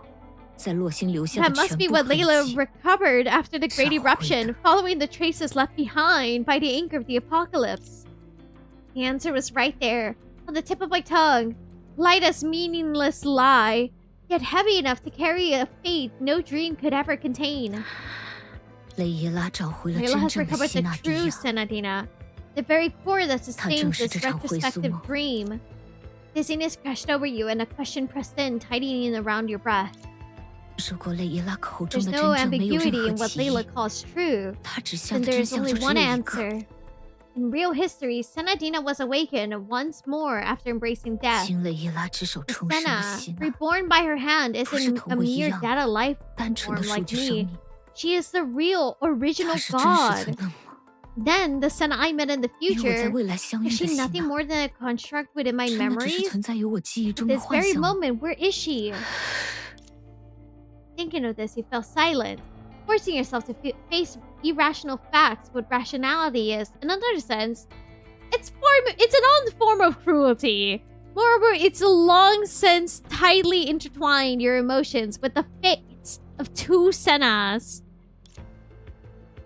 在洛星留下 That 的 must 全 be 部 what 痕 Layla 迹。 recovered after the Great 少会的。 Eruption, following the traces left behind by the anger of the apocalypse. The answer was right there, on the tip of my tongue, light as meaningless lie, yet heavy enough to carry a fate no dream could ever contain. 雷耶拉找回了 Layla 真 has 正的 recovered 希 the 纳迪 true 亚。 Senadina, the very core that 它正 sustains 是 this 这场回溯 retrospective 梦。 dream. Dizziness crashed over you, and a question pressed in, tightening around your breath. 如果雷耶拉口中 There's 的 no 真正没有任 ambiguity 何 in what 歧 Layla 义， calls true. 他指向 Then 的 there 真 is 相 only 就只 one 有一个。 answer. In real history, Senadina was awakened once more after embracing death. 经雷耶拉之手重生的 Senna, 希纳， reborn by her hand, 不是 isn't 同 a 我一 mere 样的 data life 单纯 form 的数 like 据生 me. 命， She is the real, 他 original 是真实 God. 存的梦， Then, the Senna I met in the 与我在 future, 未来相遇 is 的 she 希 nothing 纳， more than a construct within my 真的只是 memories? 存在于我记忆 At 中的 this 幻 very 想吗。 moment, where is she? Thinking of this, you fell silent, forcing yourself to face irrational facts what rationality is. In another sense, it's an odd form of cruelty. Moreover, it's long since tightly intertwined your emotions with the fates of two Sennas.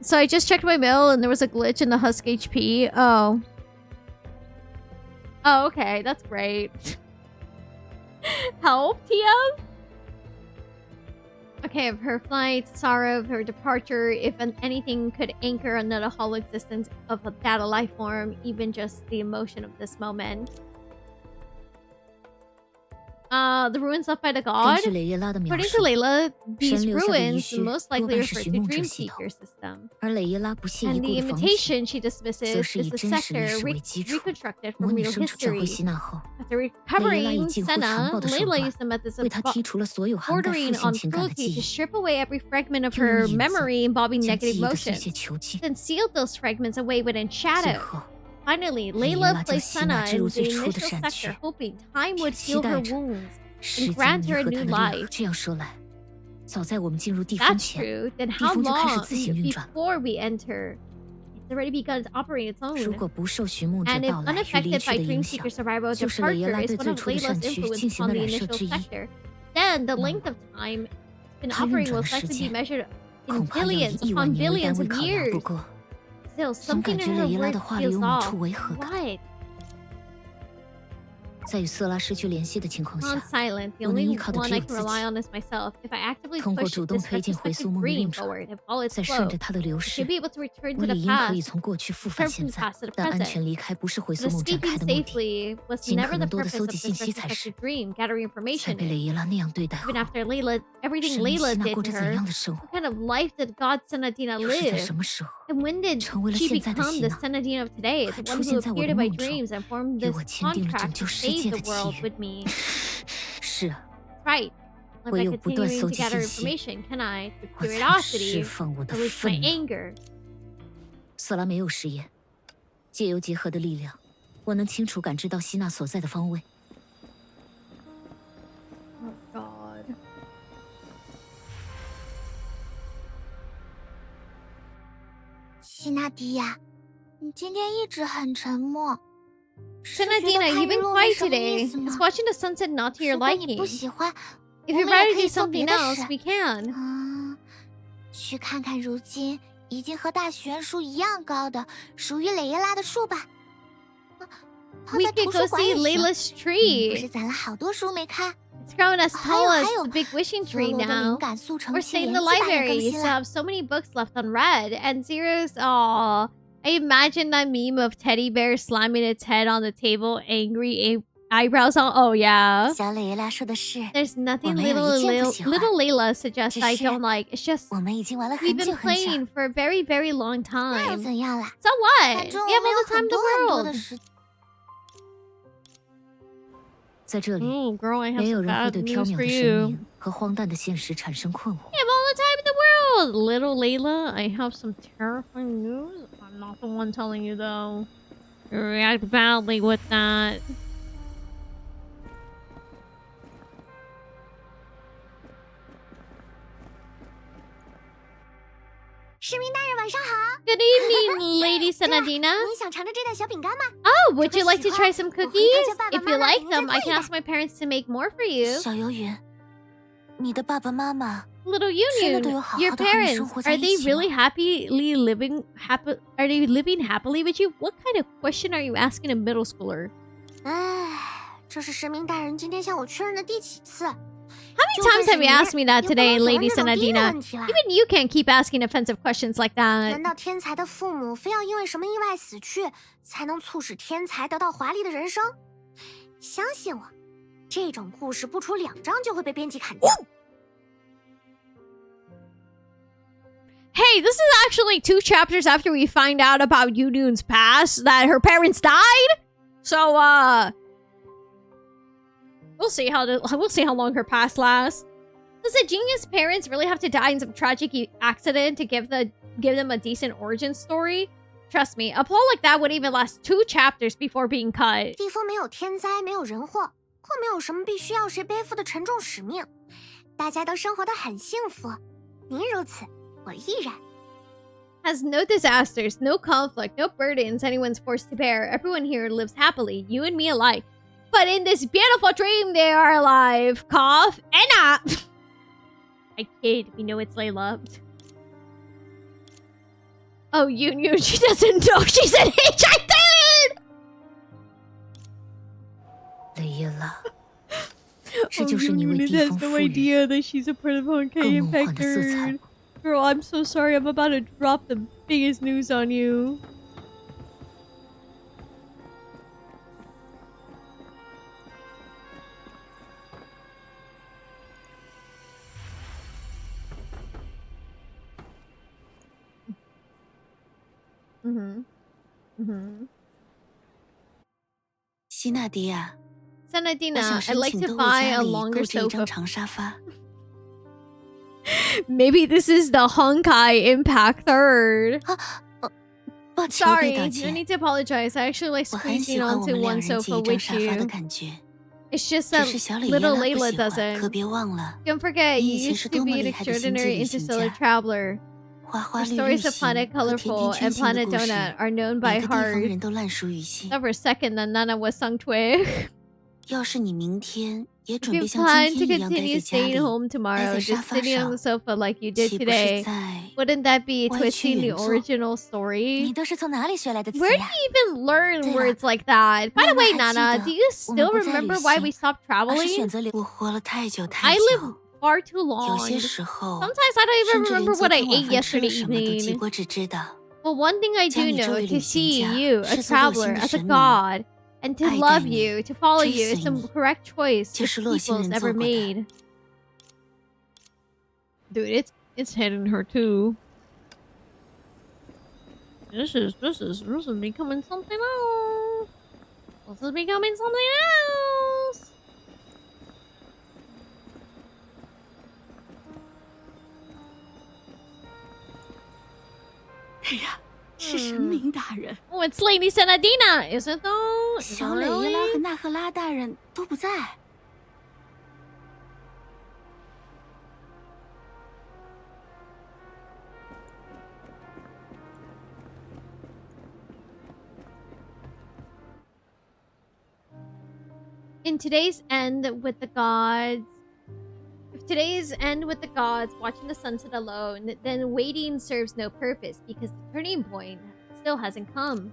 So I just checked my mail and there was a glitch in the Husk HP. Oh. Oh, okay. That's great. Help, TM? Okay, of her flight, sorrow of her departure, if anything could anchor another hollow existence of that life form, even just the emotion of this moment. The ruins left by the god? 根据雷耶拉的描 According 述 to，Layla, 神 these 留下的遗 ruins 绪 most 多 likely 半是 refer 寻 to 梦者 Dream 系统， Seeker system. 而雷耶拉不屑一 And 顾 the 的方 imitation 式， she 则 dismisses 是以 is the 真实历 sector 史为基础， reconstructed 模 from 拟 real 生成会 history. 吸纳后， After 雷耶拉以 recovering 近乎残 Senna, 暴的手 Layla 段 used the methods 为他 of 剔除了所有涵盖 bordering 负性 on 情感的 cruelty 记 to 忆， strip away every fragment of 又用 her 影子 memory involving 将 negative 记忆的碎 emotions, 屑囚禁。 then sealed those fragments away within 最 shadow. 后， Finally, 雷耶 Layla 拉将 placed 希娜 Senna 置 in 入 the 最初的 initial 善 sector, 区， hoping time 并 would 期 heal 待 her 着 wounds 时 and 间 grant 弥 her a 合他 new 的 life. 裂。这样说来，早在我们进入地封 That's 前， true. Then 地 how 封就开始 long 自行运转。 before we enter? It's already begun to operate its 如 own. 果不受寻梦者 And if 到来与离 unaffected 去 by 的 Dream 影响， Seeker survival 就是雷耶 departure 拉 is 对 one 最 of 初的 Layla's 善区 influence 进行 upon 的 the 染色 initial 之一。 sector, then the 那 length 么 of time been 它运 operating 转 will 的时 likely be 间 measured in 恐怕要以 billions 亿万 upon 年为单 billions 位 of 考量。不 years. 过， Still, 总 something 感 in 觉 her 雷耶拉 words 的话里 feels 有某 off. 处违和感。 What? 在与色拉失去联系的情况 On 下， silent, the 我能 only 依靠的 one 只 I 有 can 自 rely 己。 on is myself. If I actively 通过 push 主动 this 推进回 retrospective 溯梦的 dream 运转， forward and follow its 再顺 flow, 着它的流 I 逝 should，be able to return 我 to the 理应可以 past, 从过去复 turn 返 from 现 the 在。 past to the 但安 present. 全离开不是回 But 溯梦展 escaping 开的目的， safely was 尽 never 可 the 能多的 purpose 搜 of 集 this 信息才是。 retrospective dream, gathering 在 information 被 in 雷 it. 耶拉那样对待 Even 后， after everything 神明 Layla 希娜 did 过 to 着怎 her, 样的生活？ what kind of life did God Senadina 又是在 live? 什么时候， And when did 成为了 she 现在的 become 希 the 娜， Senadina of today, 还 the 出 one 现 who 在我的 appeared in my 梦中， dreams and formed 与 this 我签订了拯 contract 救 to 世 save 界 the 的契 world 约。 with me? 是啊， Right. By 唯有不断 continuing 搜 to 集 gather 信息， information, can I, with 我才能释 curiosity, 放我的 release my 愤怒。 anger? 索拉没有食言，借由结合的力量，我能清楚感知到希娜所在的方位。 Oh God. 希娜迪亚，你今天一直很沉默。是觉得 Senadina, 看 you've 日 been 落没 quiet 什么 today. 意思 Is 吗？ watching the sunset not to your 如果你 liking? 不喜欢， If 我 you're 们也 ready 可 to 以 do 做别 something 的 else, 事。 we can. 去看看如今已经和大学树一样高的属于蕾耶拉的树吧。泡 We 在 could 图 go 书馆 see 也行。 Layla's 你不是 tree. 攒了好多书没看？ It's grown as 还 tall 有 as 还有 the big wishing 佐 tree 罗的灵 now. 感速成 Or 器 stay in 连 the 字版也 library. 更 You 新 still 了。 have so many books left unread. And Zero's, aw. I imagine that meme of teddy bear slamming its head on the table, angry eyebrows on. Oh, yeah. 小蕾耶拉说的是， There's nothing 我没有一件不喜欢。 little Layla suggests I 只是 don't like. It's just 我们已经玩了 we've 很 been 久很久， playing for a very, very long 那又 time. 怎样啦？ So what? 反正 We 我 have 们 all 有 the time 很 in 多很 the 多的 world. 时。在这里， Girl, I have 没有 some 人会 bad 对缥 news 缈 for 的神 you. 明和荒诞的现实产生困惑。 We have all the time in the world. Little Layla, I have some terrifying news. I'm not the one telling you though. You react badly with that. 市民大人晚上好。 Good evening, Lady Senadina. 你想尝尝这袋小饼干吗？ Oh, would you like to try some 我回头 cookies? 叫爸爸 If 妈 you 妈 like 给您再 them, I 做 can 一 ask my parents to make more for you. 小游云，你的爸爸妈妈 Little 真的 Union, 都有好 your 好的和你生 parents, 活在 are 一 they 起吗？ really are they living happily with you? What kind of question are you asking a middle schooler? 唉，这是神明大人今天向我确认的第几次？ How many times have you asked me that today, Lady 也不能总问这种低的 Senadina? 问题啦。 Even you can't keep asking offensive questions like that. 难道天才的父母非要因为什么意外死去，才能促使天才得到华丽的人生？相信我，这种故事不出2章就会被编辑砍掉。 Hey, this is actually 2 chapters after we find out about Yunoon's past, that her parents died. So, we'll see how long her past lasts. Does a genius parents really have to die in some tragic accident to give them a decent origin story? Trust me, a plot like that would even last 2 chapters before being cut. 地方没有天灾，没有人祸，更没有什么必须要谁背负的沉重使命，大家都生活得很幸福。您如此，我亦然。 Has no disasters, no conflict, no burdens anyone's forced to bear. Everyone here lives happily, you and me alike. But in this beautiful dream, they are alive. Cough and not. I kid. We know it's Layla. Oh, you knew. She doesn't know. She's an hitchhiker. 雷耶拉，这就是你为地 has 方 no 赋予 idea that she's a part of 更 Honkai 梦幻的色彩 Impactor. 了。 Girl, I'm so sorry. I'm about to drop the biggest news on you. Mm-hmm. 希纳迪亚，我想 Sanadina, I'd 申 like 请 to 都会 buy 家 a 里 longer 购置一张 sofa. 长沙发。 Maybe this is the Honkai Impact Third. 抱歉，我被 Sorry, 道 no 歉。 need to apologize. I actually like 我很 squeezing 喜欢我 onto 们两 one 人借 sofa 一张 with 沙发的 you. 感觉。 It's just 只 that 是小李耶 little 拉不 Layla 喜欢，可 doesn't. 别忘了， Don't forget, 你以 you 前 used 是 to 多么 be an 厉害的星际 extraordinary 旅行 interstellar 家。 traveler. 花花 The 绿绿 stories of 行 Planet 和甜甜 Colorful 圈 and 型的 Planet 故事， Donut are known 每 by 个地方 heart. 人都烂熟于心。 Never second that Nana was sung Tui. 要是你明天也 If 准备 you 像 plan 今 to 天一样待 continue 在家 staying 里， home 待 tomorrow, 在沙 just 发 sitting on 上， the sofa like you did 岂不是 today, 在 wouldn't that be 歪曲 twisting the 原作？ original 你 story? 都是从哪里学来的词 Where do 呀？ you even learn 对了， words like that? By the 娜娜 way, 还记 Nana, 得 do you 我们 still 不再旅 remember why we 行， stopped 而是 traveling? 选择留。我活了太久太 I 久， live far too 有 long. 些时候 Sometimes I don't 甚 even 至连 remember 昨 what I 天晚 ate 饭吃 yesterday 了什么都记 evening. 不只知道。 But one thing I 将 do 你这 know, 位 to 旅行 see 家 you, a 视作洛 traveler, 星的 as a 神明， god, and to 爱戴 love 你， you, to follow 追 you, 随 is the 你， correct choice 这 the 是洛星 people's 人 ever 做过的。 made. Dude, it's hitting her too. This is becoming something else. This is becoming something else. 哎呀，是神明大人， Oh, it's Lady Senadina, is it though? Is 小 it 磊耶拉 really? 和纳赫拉大人都不在。 In today's end with the gods, if today's end with the gods, watching the sunset alone, then waiting serves no purpose because the turning point still hasn't come.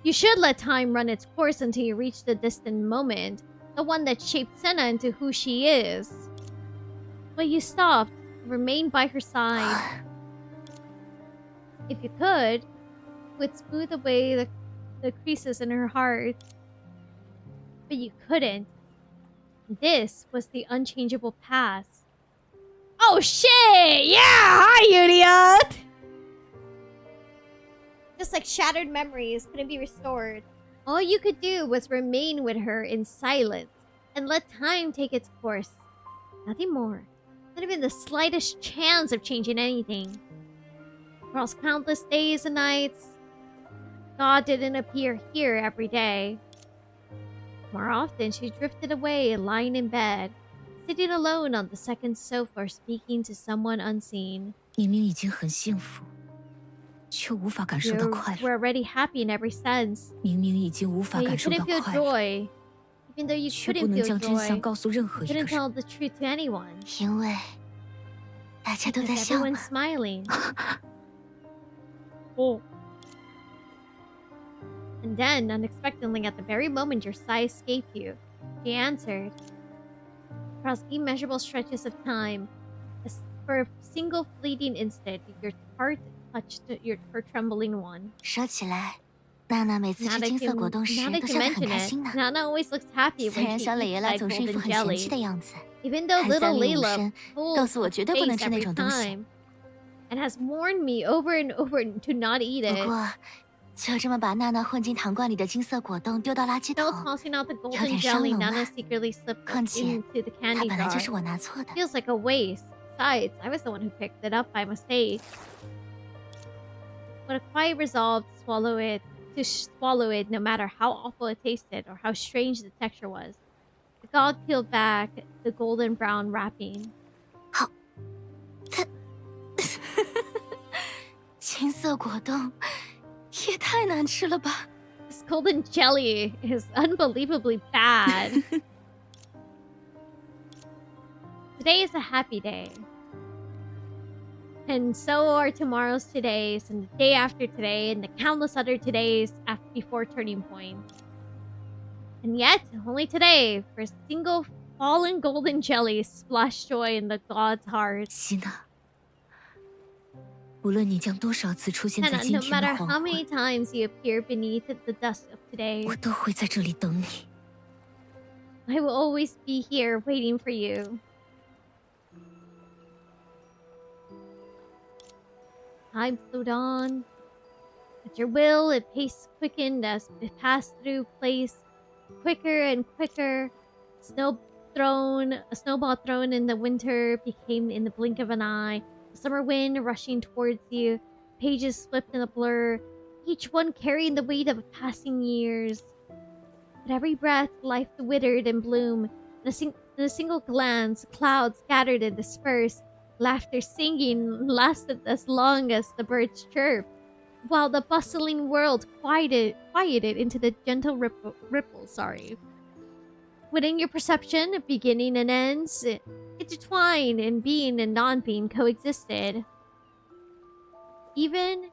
You should let time run its course until you reach the distant moment, the one that shaped Senna into who she is. But you stopped, remained by her side. If you could, you would smooth away the creases in her heart. But you couldn't. This was the unchangeable past. Oh shit! Yeah! Hi, idiot! Just like shattered memories couldn't be restored. All you could do was remain with her in silence and let time take its course. Nothing more. Not even the slightest chance of changing anything. Across countless days and nights, God didn't appear here every day. More often, she drifted away, lying in bed, sitting alone on the second sofa, or speaking to someone unseen. 明明已经很幸福，却无法感受到 You 快 were 乐。 already happy in every sense, 明明已经无法 but you 感受到 couldn't feel 快乐， joy. Even though you 却不 couldn't 能 feel 将真相 joy, 告诉任何 you 一个 couldn't 人。 tell the truth to anyone 因为大家都在 because 笑嘛 everyone's。smiling. Oh. And then, unexpectedly, at the very moment your sigh escaped you, she answered. Across immeasurable stretches of time, for a single fleeting instant, your heart touched her trembling one. 说起来，娜娜每次 Now 吃 that 金色 you, 果冻时 now that 都 you 笑得很 mention 开 it, 心呢。 Nana always looks happy 虽 when 然 she 小磊耶 eats 拉 that 总是一副 golden 很嫌弃 jelly. 的样子， Even though 还 little 三令五 Layla 申， pulls 告诉我 her 绝对不能 face 吃那 every 种东西。 time and has warned me over and over to not eat 不 it. 过，就这么把娜娜混进糖罐里的金色果冻丢到垃圾 Still 桶， tossing out the 有 golden 点伤 jelly, 人 Nana 啊。 secretly slipped 况 it 且 into the 它 candy 本来就 jar. 是我拿错的。 Feels like a waste. Besides, I was the one who picked it up by mistake. With a quiet resolve to swallow it no matter how awful it tasted or how strange the texture was. The god peeled back the golden brown wrapping. 金色果冻也太难吃了吧！ This golden jelly is unbelievably bad. Today is a happy day. And so are tomorrow's todays, and the day after today, and the countless other todays before turning point. And yet, only today, for a single Fallen golden jelly splash joy in the god's heart. 希娜，无论你将多少次出现在 Senna, 今 no 天的 matter 黄 how 昏， many times you appear beneath the dust of today, 我都会在这里等你。 I will always be here waiting for you. Time flowed on. At your will, its pace quickened as it passed through place, quicker and quicker. A snowball thrown in the winter became in the blink of an eye. A summer wind rushing towards you. Pages flipped in a blur, each one carrying the weight of passing years. At every breath, life withered and bloomed. In a single glance, clouds scattered and dispersed. Laughter singing lasted as long as the birds chirped, while the bustling world quieted into the gentle ripple. Within your perception, beginning and ends intertwined, and being and non-being coexisted. Even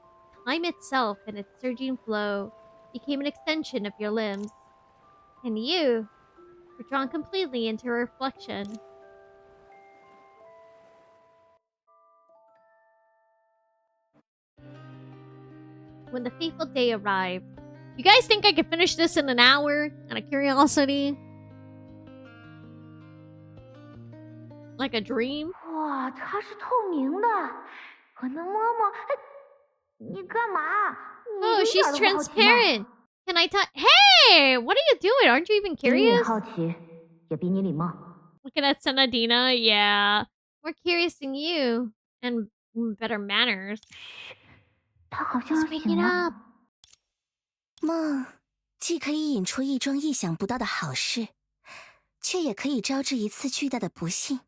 time itself and its surging flow became an extension of your limbs, and you were drawn completely into a reflection. When the fateful day arrived, you guys think I could finish this in an hour? Out of curiosity? Like a dream? 哇，它是透明的，我能摸摸。哎，你干嘛？ Oh, 你一 she's 点都不好奇吗？ transparent. Can I touch? Hey, what are you doing? Aren't you even 比你 curious? 好奇，也比你礼貌。 Looking at Senadina, yeah. More curious than you. And better manners. 它好像 She's 要 waking 醒了。 up. 梦既可以引出一桩意想不到的好事，却也可以招致一次巨大的不幸。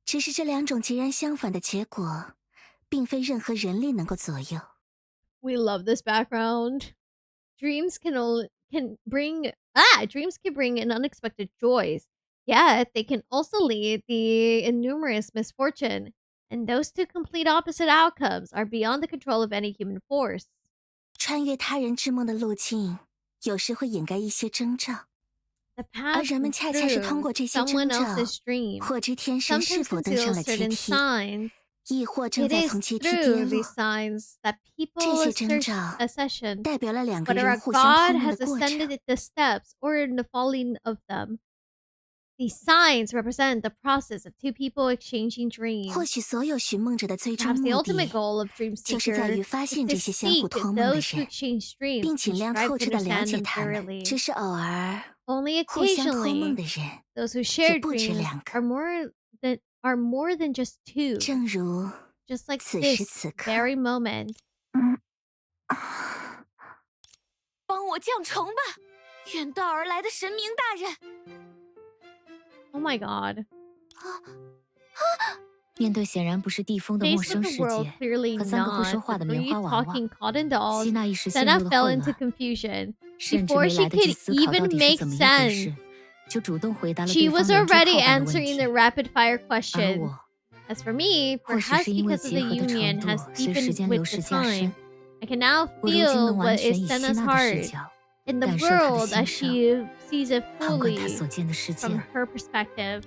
只是这两种截然相反的结果，并非任何人力能够左右。 We love this background. Dreams can bring in unexpected joys. Yet they can also lead in numerous misfortune. And those two complete opposite outcomes are beyond the control of any human force. 穿越他人之梦的路径，有时会掩盖一些征兆， The 而 path 人们恰恰是通过这些征 someone 兆， else's dream 获知天神是 sometimes 否登上 conceals 了阶 certain 梯， signs. 亦或正 It 在 is 从阶梯 through 跌落 these。signs that 这 people 些征 assert 兆 accession, 代表了两个 whether 人 a 互相 god 碰面 has 的过程。 ascended the steps or in the falling of them. These signs represent the process of two people exchanging dreams. 或许所有寻梦者的最终 Perhaps the 目 ultimate 的， goal of Dream 就是在 Seeker 于发 is 现 to 这些相互 seek 托梦的 those who 人， exchange dreams 并 and 尽量 strive 透 to 彻地了 understand 解 them 他们。 thoroughly. 只是偶尔， Only 互相托梦 occasionally, 的人 those who share 也不止 dreams 两个。 are more than just two. 正如 Just like 此时 this 此刻， very moment. 帮我降惩吧，远道而来的神明大人。 Oh my god. 面对显然不是地风的陌 Face 生 of 世 the world 界 clearly 和三个会 not 说话 the 的棉 three 花娃娃， talking cotton dolls. 希娜一时陷入 Senna 了 fell 混 into 乱， confusion 甚至 before 没 she 来得及 could 思考到 even 底是 make 怎么一回 sense. 事，就主动回答了 She 对方 was 连珠炮 already 般的问 answering 题。 the rapid fire 而 question. 我， As for me, 或许 perhaps 是因为 because of 结 the 合的 union 程 has 度随时 deepened 间流 with 逝 the 加深， time, I can now 我如今 feel 能完 what 全 is 以希 Senna's 娜的视 heart 角 in the 感受她的 world 心 as 声， she sees it 旁观她 fully 所见的世 from 界。 her perspective.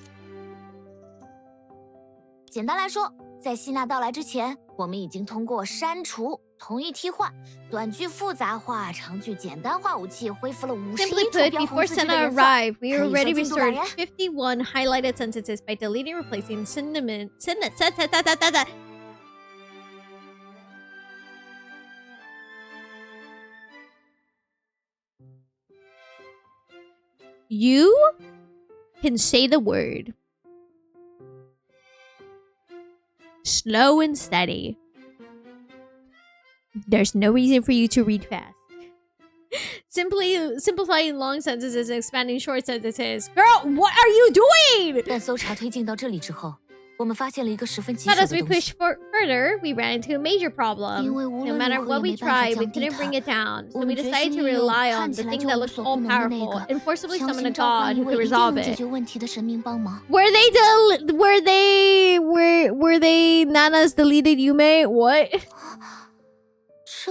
简单来说，在希娜到来之前，我们已经通过删除、同义替换、短句复杂化、长句简单化武器，恢复了51 Simply 处 put, 标 before 红字句的 Senna 颜色。 arrived, we 可以说 already 进度感 restored 人。 51 highlighted sentences by deleting and replacing cinnamon. You can say the word. Slow and steady. There's no reason for you to read fast. Simply simplifying long sentences and expanding short sentences. Girl, what are you doing? 但搜查推进到这里之后，我们发现了一个十分棘 But 手 as 的 we 东西。 pushed further, we ran into a major problem. 因为无 No 论 matter 如何 what 也 we 没办法 tried, we 降低 couldn't 它。 bring it down. So 我 we 们决 decided 心 to 利用 rely on 看 the 起来 thing 就 that 无 looked 所 all 不能的那 powerful 个， and forcibly 强 summon a 行召唤 god 一 who 位 could 一定 resolve 能解 it. 决问题的神明帮忙。Were they Nana's deleted Yume? What?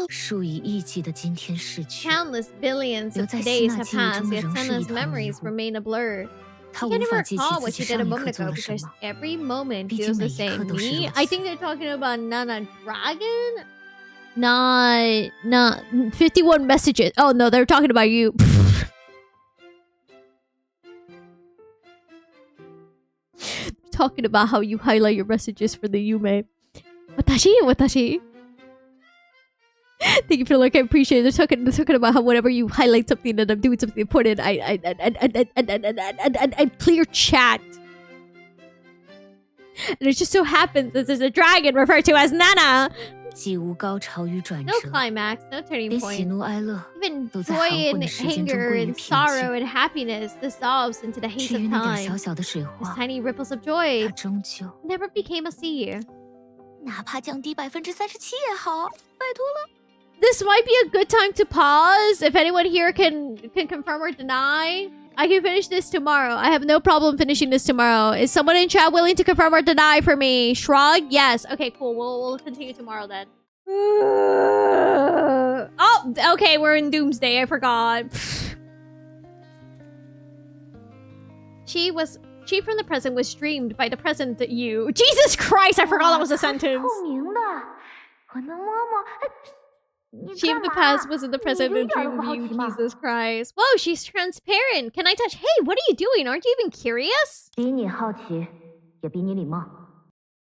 数以亿计的今天逝去， Countless billions 留 of 在希 days 娜 have 记忆 passed, 中的 yet 仍是一 Senna's 团迷 memories 雾。 remain a blur. 他 I 无 can't 法 even 记起 recall 自 what 己 she did 上 a 一刻 moment 做 ago 了什 because 么。 every moment 毕竟 feels the 每一刻 same. 都是 Me, 如 I 此。 think they're talking about Nana Dragon? Not 51 messages. Oh no, they're talking about you. Talking about how you highlight your messages for the Yume. Watashi. Thank you for the look. I appreciate it. They're talking about how whenever you highlight something and I'm doing something important, I clear chat. And it just so happens that there's a dragon referred to as Nana. 既无高潮与转 No 折， climax, no turning 连喜 point. 怒哀乐 Even 都在 joy 含混 and 的时间中 anger 归于 and 平 sorrow 静。 and happiness dissolves into the haze 至 of 于那点小 time. 小的水 These 花， tiny ripples of 它 joy 终究 never became a sea. 哪怕降低37%也好，拜托了。 This might be a good time to pause. If anyone here can confirm or deny, I can finish this tomorrow. I have no problem finishing this tomorrow. Is someone in chat willing to confirm or deny for me? Shrug? Yes. Okay, cool. We'll continue tomorrow then. Oh, okay. We're in Doomsday. I forgot. She from the present was streamed by the present you. Jesus Christ! I forgot that was a sentence. 透明的，我能摸摸。你 She 干 of the 嘛？ past was in the 你 present 这一 and 点都 dreamed 不好 you. 奇吗？ Jesus Christ. Whoa, she's transparent. Can I touch? Hey, what are you doing? Aren't you even curious? 比你好奇，也比你礼貌。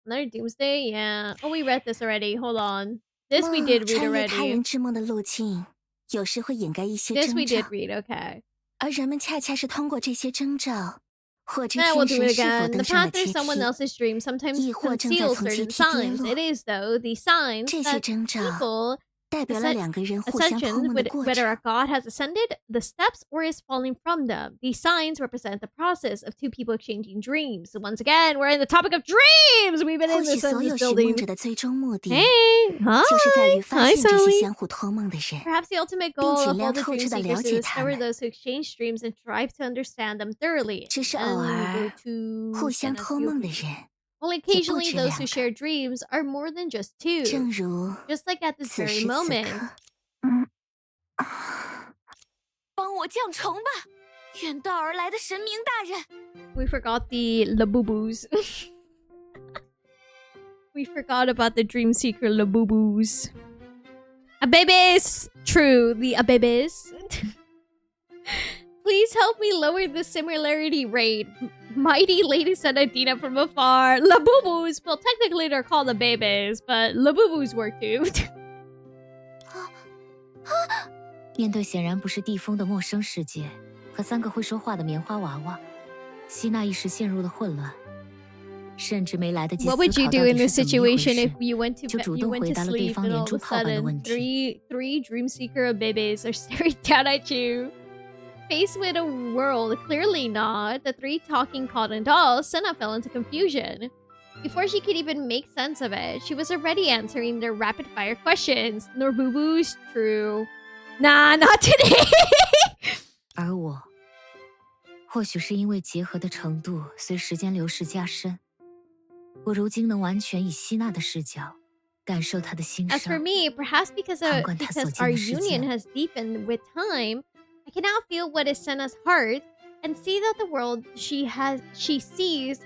Another Doomsday? Yeah. Oh, we read this already. Hold on. This we 梦 did read 穿越他 already. 人之梦的路径，有时会掩盖一些 This 征 we 兆 did，read. Okay. 而人们恰恰是通过这些征兆，获知 Now we'll 天 do 神 it 是否 again. The 登上了 path through 阶 someone 梯。 else's dream sometimes 亦或正在 conceals 从阶 certain 梯跌 signs. 落。 It is, though, the signs 这些 that 征兆 people 代表了两个人互相偷 ascension, 梦的过 whether a 程。 god has ascended the steps or is falling from them. These signs represent the process of two people exchanging dreams. So once again, we're in the topic of dreams. We've been 或 in 许 this 所 in 有 these 寻梦 buildings. 者的最终目的， Hey, 就是在于 hi, 发 hi, 现这些 Sally. 相互偷梦的人， Perhaps the ultimate 并 goal 尽 of all 量 the 透 dream 彻地 seekers 了 is to 解他 discover 们， those who exchange dreams and strive to understand them thoroughly. 只是 And 偶 we 尔 go to 互相 Senna's 偷梦的 POV. 人， Only 也不 occasionally 止 those 两 who 个。 share dreams are more than just two. 正如 Just like at this 此 very 时此 moment. 刻，帮我降虫吧，远道而来的神明大人。 We forgot the Labubus. We forgot about the dream seeker Labubus. Abebes! True, the Abebes. Please help me lower the similarity rate. Mighty Lady Senadina from afar. Labubus! Well, technically they're called Abebes, but Labubus work too. 面对显然不是地风的陌生世界和3个会说话的棉花娃娃，希娜一时陷入了混乱，甚至没来得及思考 What would you 到 do 底 in 是 this 怎么一回 situation 事 if you went to 就主动回答了对 sleep 方 and 连 all 珠 of a 炮般的 sudden 问题。 three dream seeker Abebes are staring down at you? Faced with a world clearly not, the three talking cotton dolls, Senna fell into confusion. Before she could even make sense of it, she was already answering their rapid-fire questions. Norbubu's true. Nah, not today! 而我，或许是因为结合的程度随时间流逝加深，我如今能完全以希娜的视角感受她的心 As for 声。 me, perhaps because 旁观她所 our 见的世 union 界。 has deepened with time, I can now feel what is Senna's heart and see that the world she sees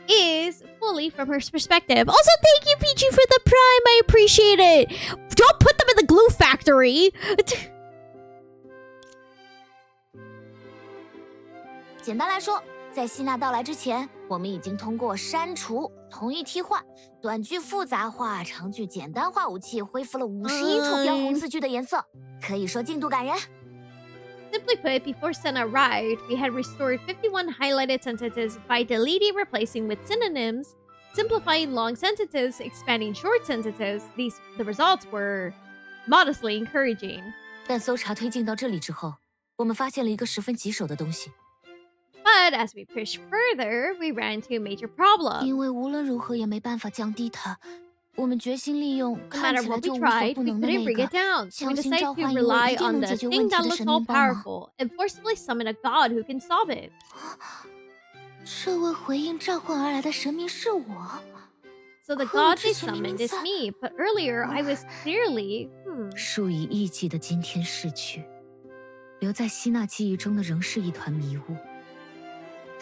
is fully from her perspective. Also, thank you, Pichu, for the prime. I appreciate it. Don't put them in the glue factory. 简单来说，在希娜到来之前，我们已经通过删除、同义替换、短句复杂化、长句简单化武器，恢复了51处标红字句的颜色，可以说进度感人。 Simply put, before Senna arrived, we had restored 51 highlighted sentences by deleting, replacing with synonyms, simplifying long sentences, expanding short sentences. The results were modestly encouraging. 但搜查推进到这里之后，我们发现了一个十分棘手的东西。 But as we pushed further, we ran into a major problem. 因为无论如何也没办法降低它，我们决心利用 No 看 matter 起来 what 就 we 无所 tried, 不 we 能的 couldn't 那 bring 个 it down. So we 强行 decided 召 to 唤一位 rely 一定 on 能 the 解决 thing 问题 that 的 looks 神 all 明帮忙。 powerful and forcibly summon a god who can solve it. 这位回应召唤而来的神明是我。 So the 可我 god 之 they 前明 summoned 明 is 在 me, but earlier I was clearly, 数以亿计的今天逝去，留在希娜记忆中的仍是一团迷雾。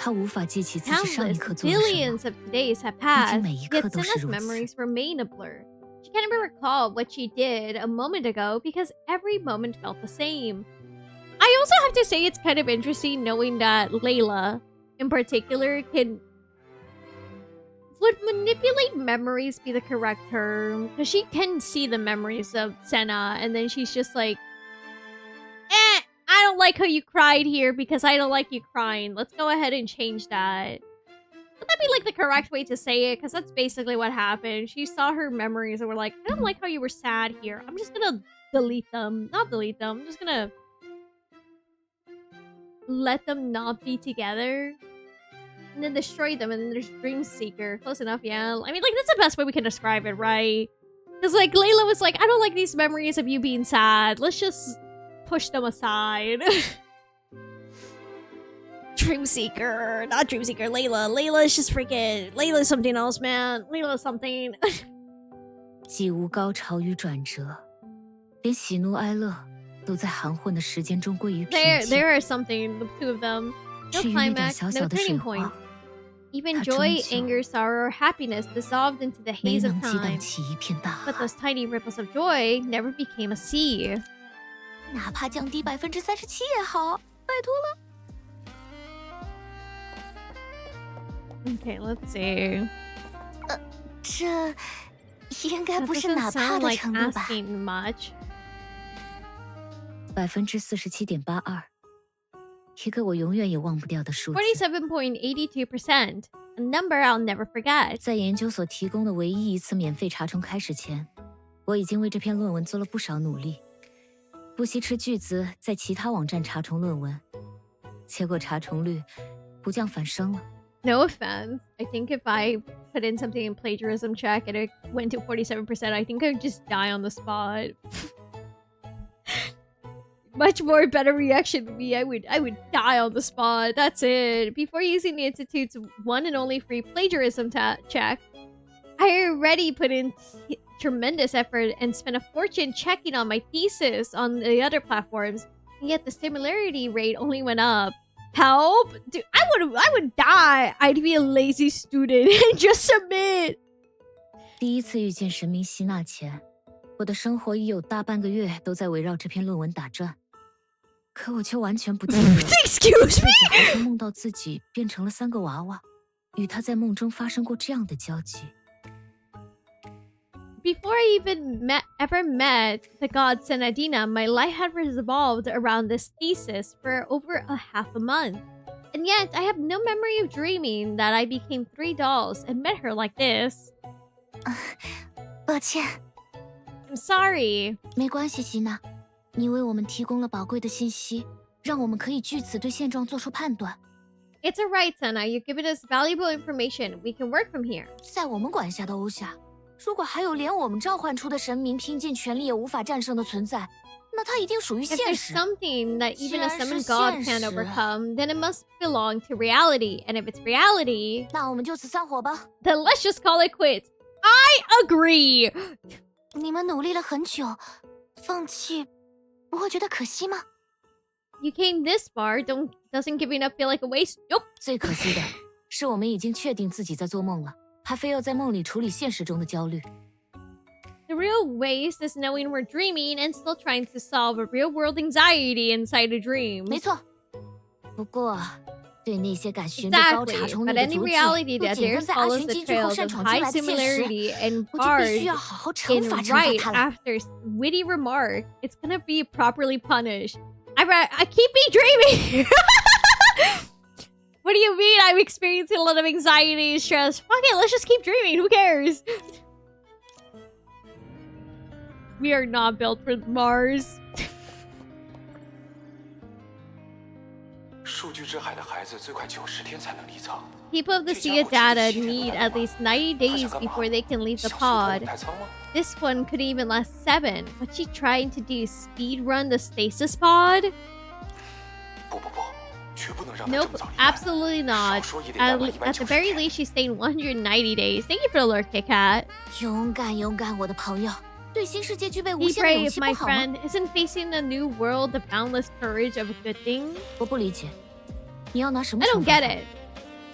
他无法记起自己上一 Countless 刻做了什么。 billions of days have passed, 每一刻 yet 都是 Sinnoh's 如此。 memories remain a blur. She can't even recall what she did a moment ago because every moment felt the same. I also have to say it's kind of interesting knowing that Layla, in particular, would manipulate memories be the correct term? Because she can see the memories of Senna, and then she's just like, I don't like how you cried here because I don't like you crying. Let's go ahead and change that. Would that be like the correct way to say it? Because that's basically what happened. She saw her memories and were like, I don't like how you were sad here. I'm just gonna delete them. Not delete them. I'm just gonna let them not be together. And then destroy them, and then there's Dream Seeker. Close enough, yeah. I mean, like, that's the best way we can describe it, right? Because, like, Layla was like, I don't like these memories of you being sad. Let's just push them aside. Dream Seeker. Not Dream Seeker, Layla. Layla is just freaking... Layla's something else, man. Layla's something. 既无高潮与转折，连喜怒哀乐都在含混的时间中归于平静。 There are something, the two of them. No 至于那点 climax, 小 no 小的水 turning 花 point. Even 它 joy, 终究 anger, sorrow, or happiness dissolved into the 没 haze of 能激荡 time. 起一片大 But 海。 those tiny ripples of joy never became a sea. 哪怕降低37%也好，拜托了。 Okay, let's see. 这应该 That 不是 doesn't 哪怕 sound 的 like 程度吧？ asking much. 47.82%，一个我永远也忘不掉的数字。 47.82%. A number I'll never forget. 在研究所提供的唯一一次免费查重开始前，我已经为这篇论文做了不少努力，不惜斥巨资在其他网站查重论文，结果查重率不降反升了。 No offense. I think if I put in something in plagiarism check and it went to 47%, I think I'd just die on the spot. Much more better reaction than me. I would die on the spot. That's it. Before using the Institute's one and only free plagiarism check, I already put in tremendous effort and spent a fortune checking on my thesis on the other platforms, and yet the similarity rate only went up. Help? Dude, I would die. I'd be a lazy student and just submit. 第一次遇见神明希纳前，我的生活已有大半个月都在围绕这篇论文打转，可我却完全不记得。Excuse me. 还曾梦到自己变成了3个娃娃，与他在梦中发生过这样的交集。 Before I even ever met the god Senadina, my life had revolved around this thesis for over half a month. And yet, I have no memory of dreaming that I became 3 dolls and met her like this. 抱歉， I'm sorry. 没关系，希娜，你为我们提供了宝贵的信息，让我们可以据此对现状做出判断。 It's alright, Senna. You've given us valuable information. We can work from here. 在我们管辖的欧夏，如果还有连我们召唤出的神明拼尽全力也无法战胜的存在，那它一定属于 If 现 there's 实。 something that even a 既然是 summoned god 现 can't 实， overcome, then it must belong to reality. And if it's reality, 那我们就此散伙吧。 then let's just call it quits. I agree. 你们努力了很久，放弃不会觉得可惜吗？ You came this far. Doesn't giving up feel like a waste? Nope. 最可惜的是，我们已经确定自己在做梦了，还非要在梦里处理现实中的焦虑。 The real waste is knowing we're dreaming and still trying to solve a real-world anxiety inside a dream. 没错，不过对那些敢循着高 Exactly. 查重率 But 的 any 足迹， reality 又 that 紧 dares 跟在阿 follows 寻 the 机之后 trails 擅 of 闯进 high 来的现实， similarity and 我就必 barred 须要好好 in 惩罚 right 他了。 after witty remark, it's gonna be properly punished. I keep me dreaming. What do you mean? I'm experiencing a lot of anxiety and stress. Fuck it, let's just keep dreaming. Who cares? We are not built for Mars. 数据之海的孩子最快90天才能离舱。 People of the Sea of Data need at least 90 days before they can leave the 想速通 pod. 太仓吗？ This one could even last 7. What's she trying to do? Speed run the stasis pod? 不，绝不能让他这 Nope, 么早离开。 absolutely not. 少说也得待满 At the 190 very 天。 least, she's staying 190 days. Thank you for the alert, Kit Kat. 勇敢，我的朋友，对新世界具备无 Be 限的勇 brave, 气 my 不好吗？ friend. Isn't facing a new world the boundless courage of a good thing? 我不理解，你要拿什么 I 惩 don't 罚 get 他 it.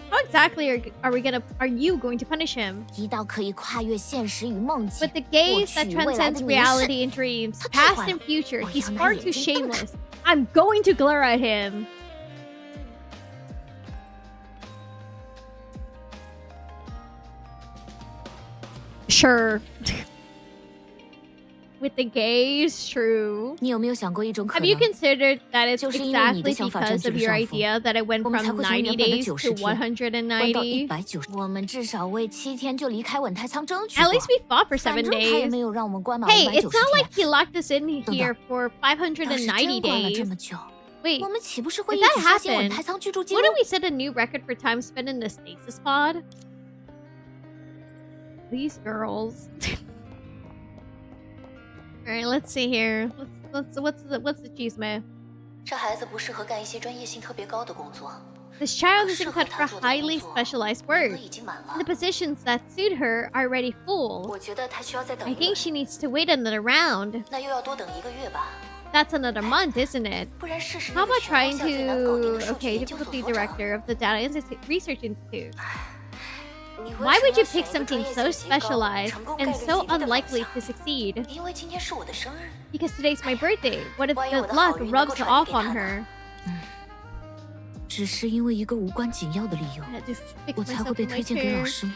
How exactly are you going to punish him? 一道可以跨越现实与梦境， With the gaze that 获取未来的 transcends 凝视 reality and dreams, 他太 past 坏了， and future, 我 he's 要拿 far 眼 too 睛瞪他。 shameless. I'm going to glare at him. Sure. With the gaze, true. 你有没有想过一种可 Have you 能？ considered that it's 就是因为你的 exactly 想法 because 占据 of 了 your 上风， idea that it went 我们才 from 会从 90 原本的 days 90 to 天关到 190? 190。我们至少为7天就离开稳太仓争取 At 过。 least we fought for 反 7正他也 days. 没有让我们关满 Hey, 590 it's not like 天。 he locked us in here for 要是 590 真关了这 days. 么久， Wait, 我们岂不是会 if 一起 that 刷新稳 happened, 太仓居住记录？ wouldn't we set a new record for time spent in the stasis pod? These girls. Alright, let's see here. What's the chisme? 这孩子不适合干一些专业性特别高的工作， This child isn't 适合 cut 他 for 做的 highly 工作 specialized 名额 work. 已经满 The 了。 positions that suit her are already full. 我觉得他需要再等 I 一 think 轮， she needs to wait another round. 那又要多等1个月吧。 That's another month, isn't it? 不然试试 How 那个 about 全 trying 高校最难搞定的 to... 数据 Okay, 研究所 difficulty 所长。 director of the Data Research Institute. 你 Why 为 would 什 you 么要选 pick 一个 something 专业 so 性极高、 specialized 成功概 and 率 so 极低的方 unlikely 向 to succeed? 因为今天是我的生日。 Because today's my birthday. What if 万一我 good 的好 luck 运能够 rubs 传递 off 给 on 他呢？ her? 只是因为一个无关紧要的理由， I had to fix 我才会 myself 被 in my 推荐给老 chair. 师吗？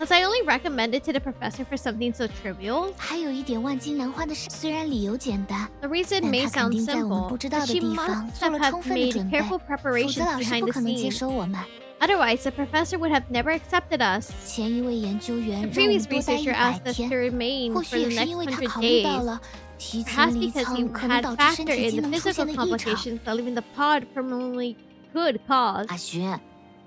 Was I only recommended to the professor for something so trivial? 还有一点万金难换的是，虽然理由简单， The reason 但 may 他肯 sound 定在我们 simple, 不知道 but 的 she 地方 must 做 have 了 had 充分的 made 准备， careful 否 preparations 则老师 behind 不 the 可能接 scenes. 收我们。 Otherwise, the professor would have never accepted us. 前一位研究员 The 让我 previous 们多待 researcher 100 asked us 天 to，remain 或 for 许 the 也是 next 因为他 100考虑到 days. 了提 Perhaps 前离 because he 舱可能 had 导致身 factored 体 in 机 the 能出 physical 现的异常。 complications that leaving the pod permanently could cause. 阿勋，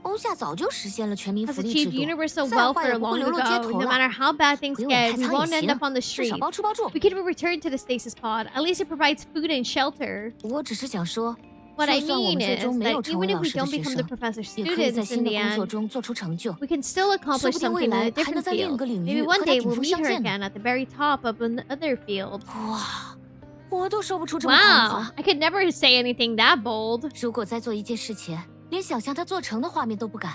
欧夏早就实现了全民 Has 福利制 achieved 度， universal 再坏 welfare 也不会 long 流落街 ago. 头 No 了。 matter how bad things 回稳太 get, we 仓也 won't end 行， up on the 至少 street. 包吃包住。 We can return to the stasis pod. At least it provides food and shelter. 我只是想说， What I 就算我 mean 们最 is 终没有 that 成 even 为 if 老 we 师的 don't 学 become the 生， professor's 也可以在 students in 新的 the 工作 end, 中做出成就。 we can still 说 accomplish 不定未 something in 来 a 还能 different 在另一 field. 个领 Maybe 域 one 和他 day 顶 we'll 峰 meet 相 her 见呢。 again at the very top of another field. 哇，我都说不出这么狂 Wow, 话。 I could never say anything that bold. 如果在做一件事前，连想象它做成的画面都不敢，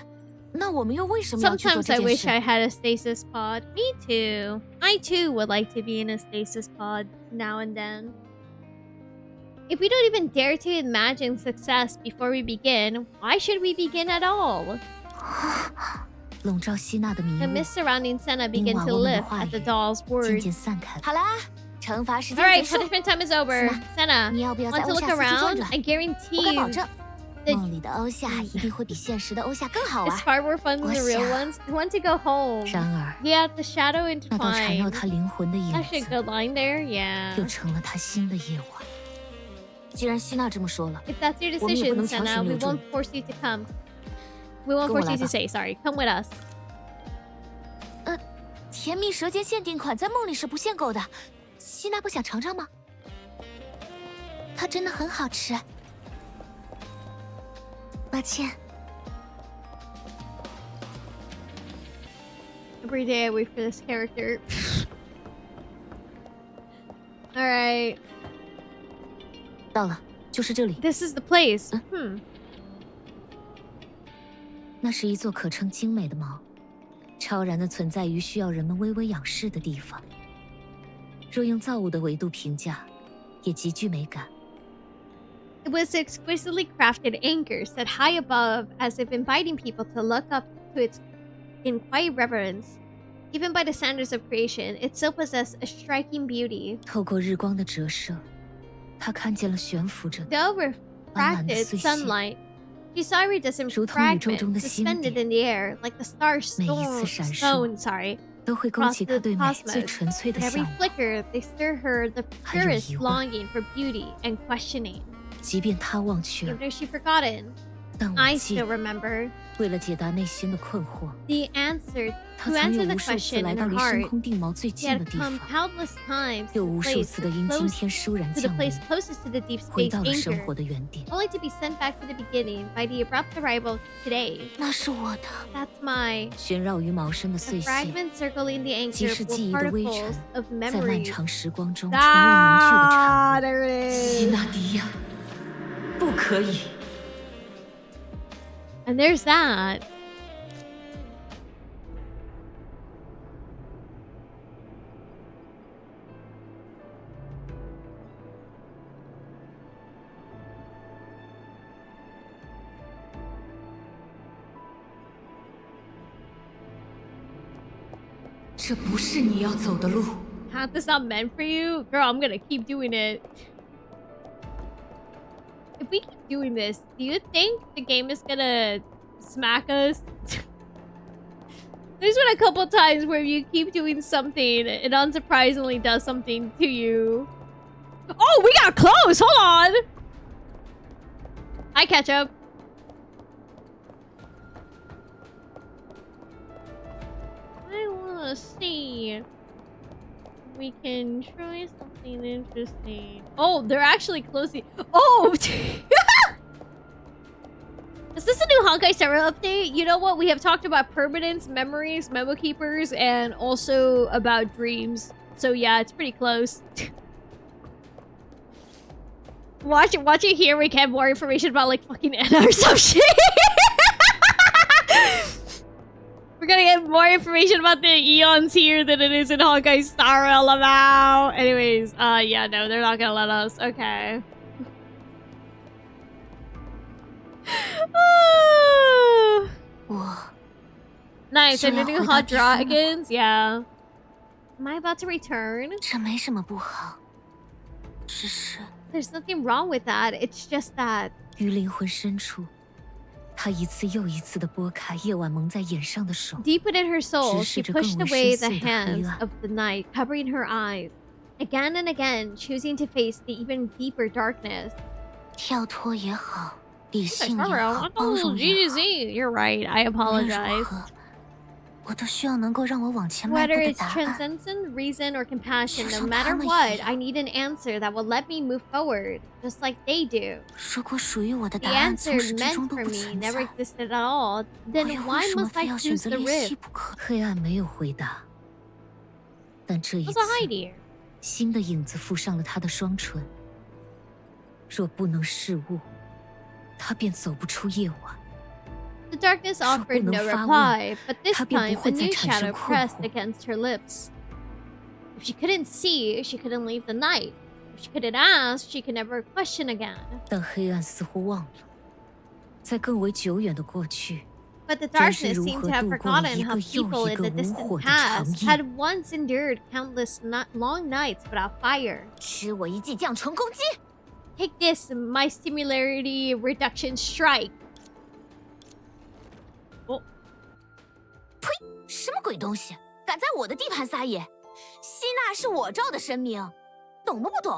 那我们又为什么要去做 Sometimes 这 I 件 wish 事？ I had a stasis pod. Me too. I too would like to be in a stasis pod now and then. If we don't even dare to imagine success before we begin, why should we begin at all? 笼罩希娜的迷 The 雾 mist surrounding Senna 令 began 瓦 to 沃们的 lift 话 at the 语 doll's 渐 words. 渐散开了。好啦，惩罚时 All 间 right, 结束。 punishment time is over. Senna, 你要不要在 want to 欧 look 夏四处转 around? 转 I？guarantee 我敢保 you 证， the- 梦里的欧夏一定会比现实的欧夏更好 it's 玩。 far more fun than the real ones. I want to go home. 然而， Yeah, the shadow 那道缠绕 intertwined. 他灵魂的影 Actually, a 子， good line there. Yeah. 又成了他新的夜晚。既然希娜这么说了， If that's your 我们也不 decision, 能强 Senna, 行 we 留住 won't 你。 force you to come. We won't 跟我 force 来 you to 吧。 say sorry. Come with us. 甜蜜舌尖限定款在梦里是不限购的，希娜不想尝尝吗？它真的很好吃。抱歉， Every day I wait for this character. Alright. 到了，就是这里。 This is the place. Huh? 那是一座可称精美的茅，超然的存在于需要人们微微仰视的地方。若用造物的维度评价，也极具美感。 It was exquisitely crafted anchor set high above as if inviting people to look up to it in quiet reverence. Even by the standards of creation, it still possessed a striking beauty. 透过日光的折射，他看见了悬浮着的 Though 斑斓的 refracted 碎屑， sunlight, she saw iridescent 如同宇宙 fragments 中的星 suspended 点。 in the air, like the star 每一次闪烁 stone, sorry. 都会勾 Across 起 the 他对美 cosmos, 最纯粹 At 的 every 向往。 flicker, they stir her the 还有 purest 疑问。 longing for beauty and questioning. 即便他忘却 Even 了， though she forgotten, 但我 I 记 still 得， remember 为了解答内心的困惑， the answer 他 to 曾有 answer the 无数次 question 来 in 到 her 离深 heart. 空地锚最 She 近 had 的地 come 方， countless times 又 to 无数 place 次的因今 close 天倏然 to the 降临， place closest to the deep 回 space 到了生 anchor, 活的原点。 only to be sent back to the beginning by the abrupt arrival of today. 那是我的 That's my 旋绕于毛身的 the 碎屑， fragments circling the 即 anchor 是记 were 忆的微 particles 尘， of 在漫 memories. 长时光中成为凝聚的产物。 there it 希 is. 纳迪亚，不可以！ And there's that. 这不是你要走的路。 Path is not meant for you? Girl, I'm gonna keep doing it. If we keep doing this, do you think the game is gonna smack us? There's been a couple times where you keep doing something, it unsurprisingly does something to you. Oh, we got close! Hold on! Hi, Ketchup. I wanna see. We can try something interesting. Oh, they're actually closing. Oh! Is this a new Honkai Star update? You know what? We have talked about permanence, memories, memo keepers, and also about dreams. So yeah, it's pretty close. Watch it here. We can have more information about like fucking Anna or some shit. We're gonna get more information about the Eons here than it is in Honkai Star LMAO. Anyways, yeah, no, they're not gonna let us. Okay. Nice, and the new hot dragons, yeah. Am I about to return? 这没什么不好，只是 There's nothing wrong with that. It's just that 于灵魂深处，他一次又一次地拨开夜晚蒙在眼上的手， deep within her soul, she 直视着 pushed 更为 away 深 the 邃的黑 hands 暗。 of the night, covering her eyes. Again and again, choosing to face the even deeper darkness. 跳脱也好，理性也 Sorrow, 好，包容也好， GGZ. You're right. I 无论如 apologize. 何，我都需要能够让我往前迈步 Whether 的 it's 答案。 transcendence, reason, or compassion, no 就像 matter 他们一 what, 样。 I need an answer that will let me move forward, just like they do. 如果属于我的 The 答案 answer 从始至 meant 终都 for 不 me 存 never 在， existed at all. 我 Then 又 why 为什么 must 非 I 要选 choose 择 the 练习 rift? 不可？黑暗没有回答，但这一 What's 次， a hi dear? 新的影子附上了他的双唇。若不能视物，他便走不出夜晚。 The darkness offered no reply, but this time a new shadow pressed against her lips. If she couldn't see, she couldn't leave the night. If she couldn't ask, she could never question again. 但黑暗似乎忘了，在更为久远的过去， But the 人是 darkness 如 seemed 何 to have 度过了 forgotten 一 how 个又 people 一 in 个 the 无火 distant 的长 past 夜。 had once endured countless long nights without fire. 吃我一记降纯攻击！ Take this, my similarity reduction strike. 什么鬼东西，敢在我的地盘撒野！希娜是我罩的神明，懂不懂？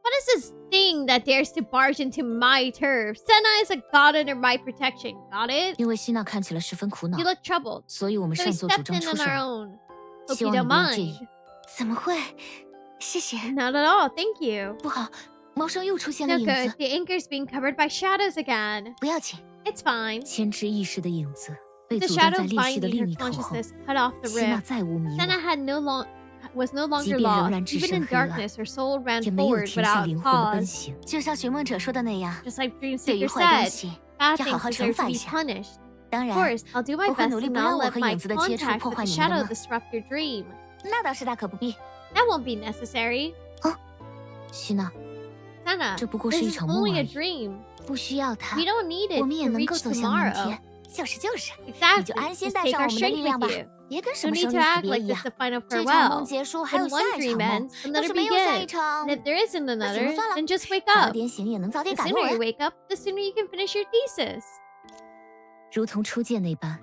What is this thing that dares to barge into my turf? Senna is a god under my protection. Got it? 因为希娜看起来十分苦恼 You，look troubled. 所以我们 So we 擅作主 stepped 张 in 出 on 手 our。own. Hope 希 you 望你 don't 不要介 mind. 意。怎么会？谢谢。 Not at all, thank you. 不好，毛上又出现了 No 影 good. 子， The anchor's being covered by shadows again. 不要紧。 It's fine. 牵制意识的影子被 The 阻断 shadow 在裂隙的 binding 另 her 一头后， consciousness cut off the 希娜 rift. 再无迷 Senna 惘， had was no 即 longer 便仍 lost. 然置 Even 身 in 黑暗， darkness, her soul ran 也没有 forward 停下 without 灵魂的奔 pause. 行。就像寻梦者说的那样， Just like Dream 对于 Seeker 坏东 said, 西 bad 要好 things 好 deserve 惩 to 罚 be 一下。 punished. 当 Of 然， course, I'll do my 我会 best 努力 to 不 not 让我 let 和 my 影子的接触 contact 破 with 坏 the 你们的 shadow 梦。 disrupt your dream. 那倒是大可不必。 That won't be necessary. 希娜， Senna, 这不过 this 是一 is 场梦 only 而 a 已。 dream. 不需要它 We，don't need it 我们也 to 能够 reach 走向明 tomorrow. 天。就是就是，你 Exactly. 就安心 Just 带 take 上 our 我们的力 strength 量吧 with you. 别跟什 No 么 need 生 to 离死 act 别 like 一 this 样。 the final 这场梦 farewell. 结束还 When 有 one 下一 dream 场梦， ends, 要 another 是没有下一 begins. 场 And，if there isn't 那 another, 行了算了 then just wake 早 up. 点醒也能早 The 点赶路 sooner you 人。 wake up, the sooner you can finish your thesis. 如同初见那般，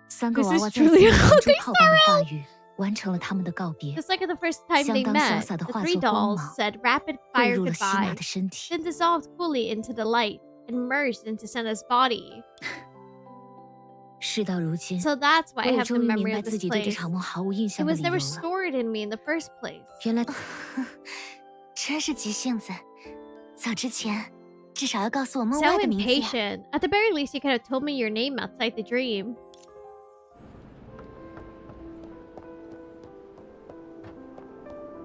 三个 This 娃 is 娃再次 truly 以 a 连珠 Honkai 炮般的话语完成了他们的告别， Just like the first time they 相当潇 met, 洒地 the 化 three 作光 dolls 芒， said rapid 汇 fire 入了希娜 goodbye, 的身体。 then dissolved fully into the light and merged into Senna's body. 事到如今， So that's why 我 I 也 have the 终于明 memory 白 of 自 this 己对这 place. 场梦毫无印 It 象的 was 理由 never 了。 stored in me in the first place. 原来真是急性子。走之前，至少要告诉我梦 So 外的名字呀。 impatient. At the very least, you could have told me your name outside the dream.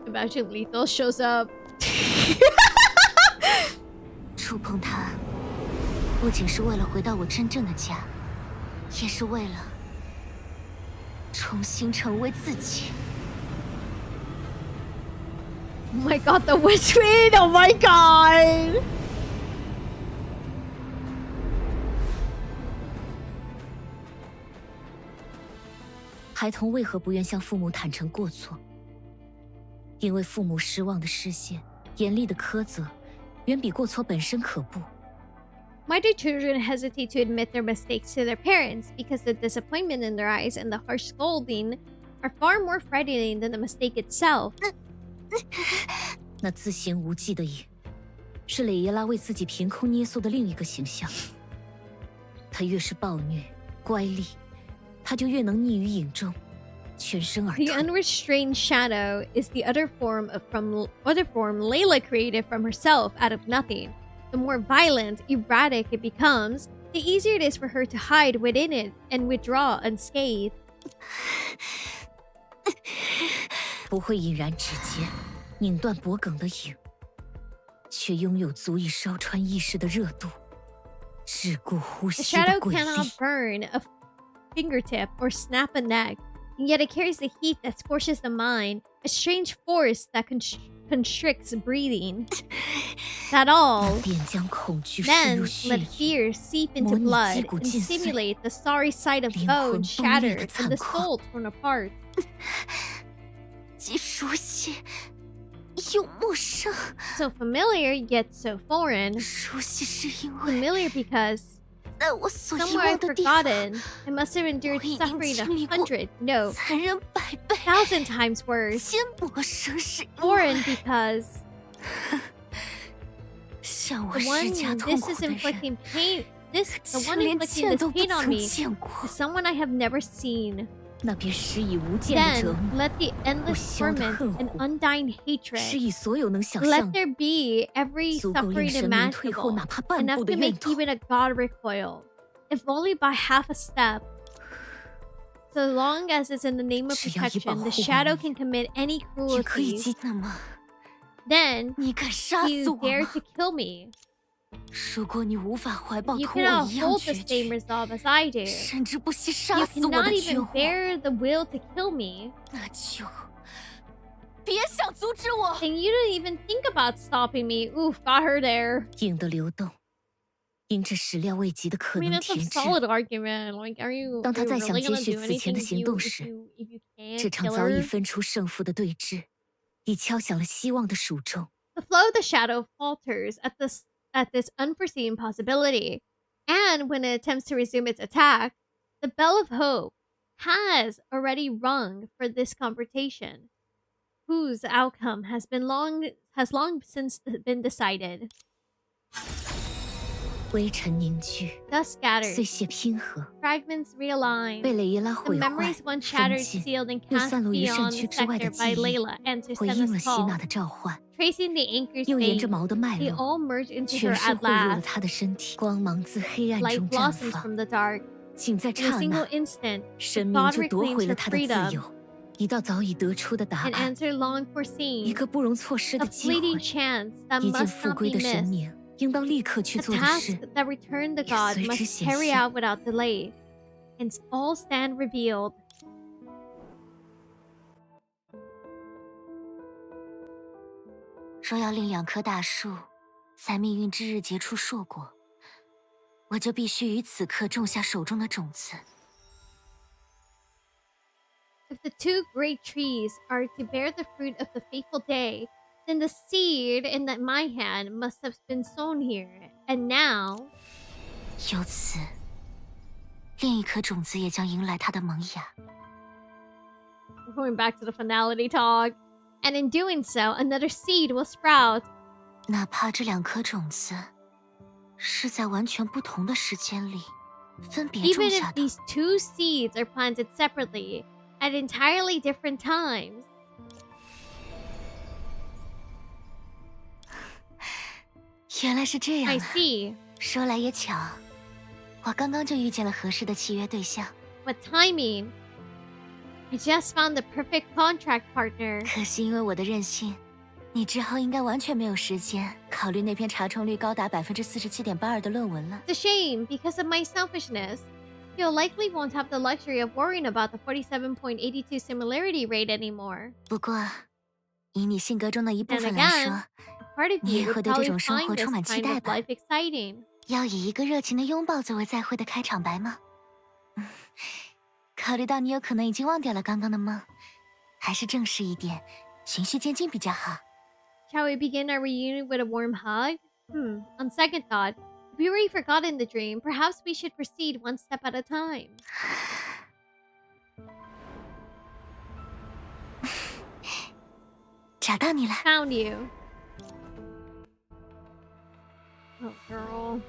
Imagine Lethal shows up. 触碰它，不仅是为了回到我真正的家，也是为了重新成为自己。 Oh my god, the witch queen! Oh my god! 孩童为何不愿向父母坦诚过错？因为父母失望的视线、严厉的苛责，远比过错本身可怖。Why do children hesitate to admit their mistakes to their parents? Because the disappointment in their eyes and the harsh scolding are far more frightening than the mistake itself. 那自嫌无忌的影，是蕾耶拉为自己凭空捏塑的另一个形象。她越是暴虐、乖戾，她就越能溺于影中，全身而退。The unrestrained shadow is the other form Layla created from herself out of nothing. The more violent, erratic it becomes, the easier it is for her to hide within it and withdraw unscathed. 不会引燃指尖、拧断脖颈的影，却拥有足以烧穿意识的热度，桎梏呼 The 吸的 shadow 鬼 cannot 力。 burn a fingertip or snap a neck, and yet it carries the heat that scorches the mind, a strange force that constricts breathing. That all, 便将恐惧渗 then 入血 let 液， fear seep into 模拟 blood 击骨 and 尽碎， simulate the sorry sight of 灵魂 bone 崩裂的 shattered 残 and the 况。 soul torn apart. 既熟悉又陌生。 So familiar yet so foreign. 熟悉是因为 Familiar because 在我所遗 somewhere 忘的地方， forgotten, I must have endured 我已经 suffering 经历过 100, no, 残忍百倍。 1,000 times worse. 先陌生是因为 Foreign because 向我 the 施 one 加痛 this 苦 is 的人， inflicting pain, the 就 one 连 inflicting 见 this 都不 pain on 曾 me 见过。 is someone I have never seen. 那便施以无间的折 Then 磨， let the endless 不消的 torment 恨 and 火， undying 施 hatred. 以所有能想 Let 象的， there be every 足够令 suffering 神明退后 imaginable, 哪怕半 enough 步的 to 怨 make 痛。 even a god recoil, if only by half a step. So long as it's in the name of 只要以保 protection, 护 the 为 shadow 名， can commit any 也可以 cruelty. 击。那么， Then 你敢杀死 you 我 dare 吗？ to kill me. 如果你无法怀抱 You 同我 cannot 一样 hold the 决 same 绝， resolve as I do. 甚至不惜 You 杀死我 cannot 的 even 绝活， bear the will to kill me. 那就别想阻止我。 And you didn't even think about stopping me. Oof, got her there. 影的流动，因这始料未及的 I 可 mean, 能 that's a 停滞。 solid argument. Like, are you 当他 really 再想接 gonna 续 do 此前 anything 的 if 行 you 动 if 时， you if you 这 can't 场 kill 早已 her? 分出胜负的对峙，已敲响了希望的数钟。 The flow of the shadow falters at this unforeseen possibility, and when it attempts to resume its attack, the bell of hope has already rung for this confrontation, whose outcome has long since been decided. 微尘凝聚， Dust 碎 scatters, 屑拼合， fragments realign. 被蕾耶拉 The 毁坏、 memories once 封 shattered, 禁， sealed, and 又 cast 散落于战 beyond 区 the 之外的 sector 记 by 忆， Layla answers 回应了 Senna's 希娜 call. 的召唤， Tracing the anchor's 又沿着 veins, 毛的脉 they 络， all merge into 全 her 数 at 汇入了 last. 他的身体。光芒自黑暗 Light 中绽 blossoms 放， from the dark. 仅在 In a 刹 single 那， instant, 神 the 明 god 就夺 reclaims 回了 her 他的自 freedom, 由，一道早已得出的答 an 案， answer long 一 foreseen, 个不容错失 a 的机会， fleeting chance that 一件 must 复 not 归 be 的神 missed, 明应当立刻去 a 做的 task 事， that returned the 也 god 随之 must 显 carry 现。 out without delay, and all stand revealed. 若要令两棵大树在命运之日结出硕果，我就必须于此刻种下手中的种子。 If the two great trees are to bear the fruit of the fateful day, then the seed in my hand must have been sown here, and now 由此，另一颗种子也将迎来它的萌芽。 we're going back to the finality talk. And in doing so, another seed will sprout. 哪怕这两颗种子是在完全不同的时间里分别 Even 种 if 下的， these two seeds are planted separately at entirely different times. 原来是这样 I 啊！ see. 说来也巧，我刚刚就遇见了合适的契约对象。 What timing? I just found the perfect contract partner. 可惜因为我的任性，你之后应该完全没有时间考虑那篇查重率高达47.82%的论文了。 It's a shame because of my selfishness. You'll likely won't have the luxury of worrying about the 47.82 similarity rate anymore. 不过，以你性格中的一部 And 分来 again, 说， part of 你 you 也 would 会对这 probably 种生 find 活 this 充满期 kind 待 of 吧？ life exciting. 要以一个热情的拥抱作为再会的开场白吗？考虑到你有可能已经忘掉了刚刚的梦，还是正式一点，循序渐进比较好。 Shall we begin our reunion with a warm hug? On second thought, if we already forgotten the dream, perhaps we should proceed one step at a time. 找到你了。 Found you. Oh, girl.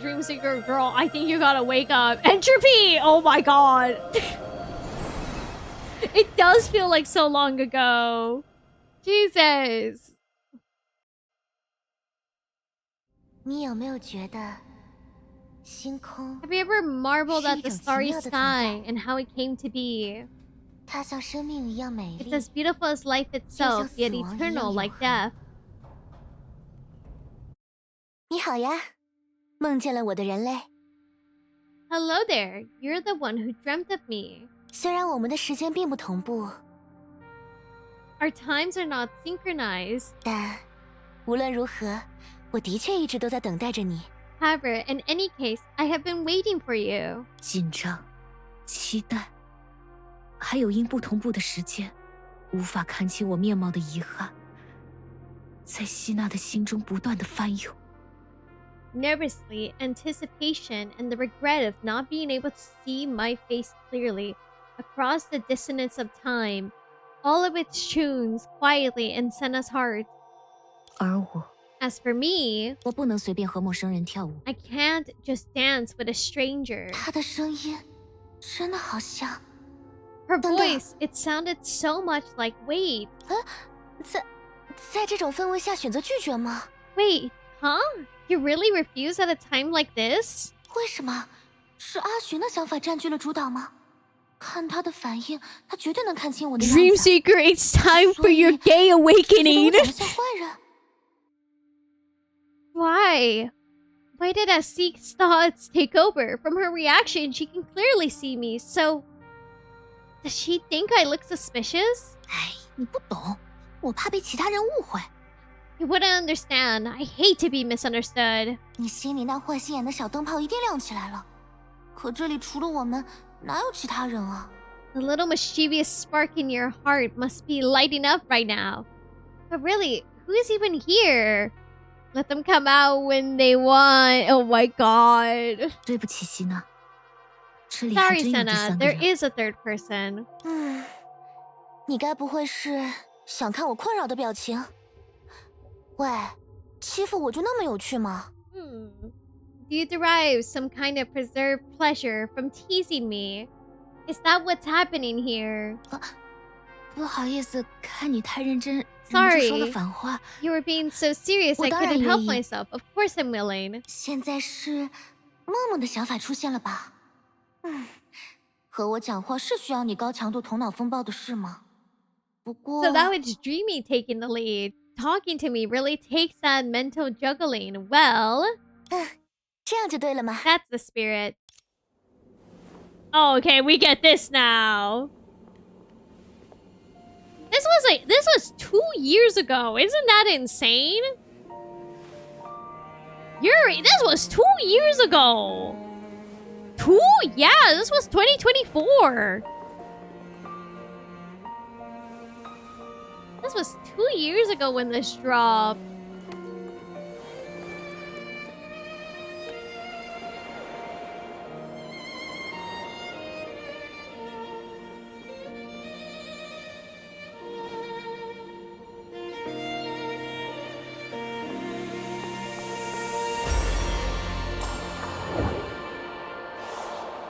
Dreamseeker girl, I think you gotta wake up. Entropy! Oh my god. It does feel like so long ago. Jesus. 你有没有觉得星空 Have you ever marveled at the 是一种奇 starry 妙的存在。 sky and how it came to be? 它像生命一样美 It's 丽， as beautiful as life itself, yet 就像死亡一样 eternal 永 like 恒。 death. 你好呀，梦见了我的人类。 Hello there, you're the one who dreamt of me. 虽然我们的时间并不同步， Our times are not synchronized. 但无论如何，我的确一直都在等待着你。 However, in any case, I have been waiting for you. 紧张、期待，还有因不同步的时间，无法看清我面貌的遗憾，在希娜的心中不断的翻涌。 Nervously, anticipation, and the regret of not being able to see my face clearly across the dissonance of time, all of its tunes quietly in Senna's heart. 而我， As for me, 我不能随便和陌生人跳舞。 I can't just dance with a stranger. 他的声音真的好像 Her 等等。 voice, it sounded so much like wait. 在这种氛围下选择拒绝吗？ Wait, huh? You really refuse at a time like this? 为什么？是阿寻的想法占据了主导吗？看他的反应，他绝对能看清我的样子。 Dreamseeker, it's time for your gay 觉得我 awakening. 长得像坏人？ Why? Why did Asik's thoughts take over? From her reaction, she can clearly see me, so... Does she think I look suspicious? 哎，你不懂，我怕被其他人误会。 You wouldn't understand. I hate to be misunderstood. 你心里那坏心眼的小灯泡一定亮起来了。可这里除了我们，哪有其他人啊？ The little mischievous spark in your heart must be lighting up right now. But really, who is even here? Let them come out when they want. Oh my god. 对不起，希娜，这里还 Sorry, 真有第 Senna. 三个 There 人。 is a third person. 你该不会是想看我困扰的表情？喂，欺负我就那么有趣吗？ Do you derive some kind of preserved pleasure from teasing me? Is that what's happening here? 不好意思，看你太认真，忍不住 Sorry. 说了反话。 You were being so serious, I 我当然 couldn't help 愿意。 myself. Of course I'm willing. 现在是梦梦的想法出现了吧？和我讲话是需要你高强度头脑风暴的事吗？不过 So that was Dreamy taking the lead. Talking to me really takes that mental juggling. Well, 这样就对了嘛。 that's the spirit. Oh, okay, we get this now. This was 2 years ago. Isn't that insane? This was 2 years ago. Yeah, this was 2024. This was 2 years ago when this dropped.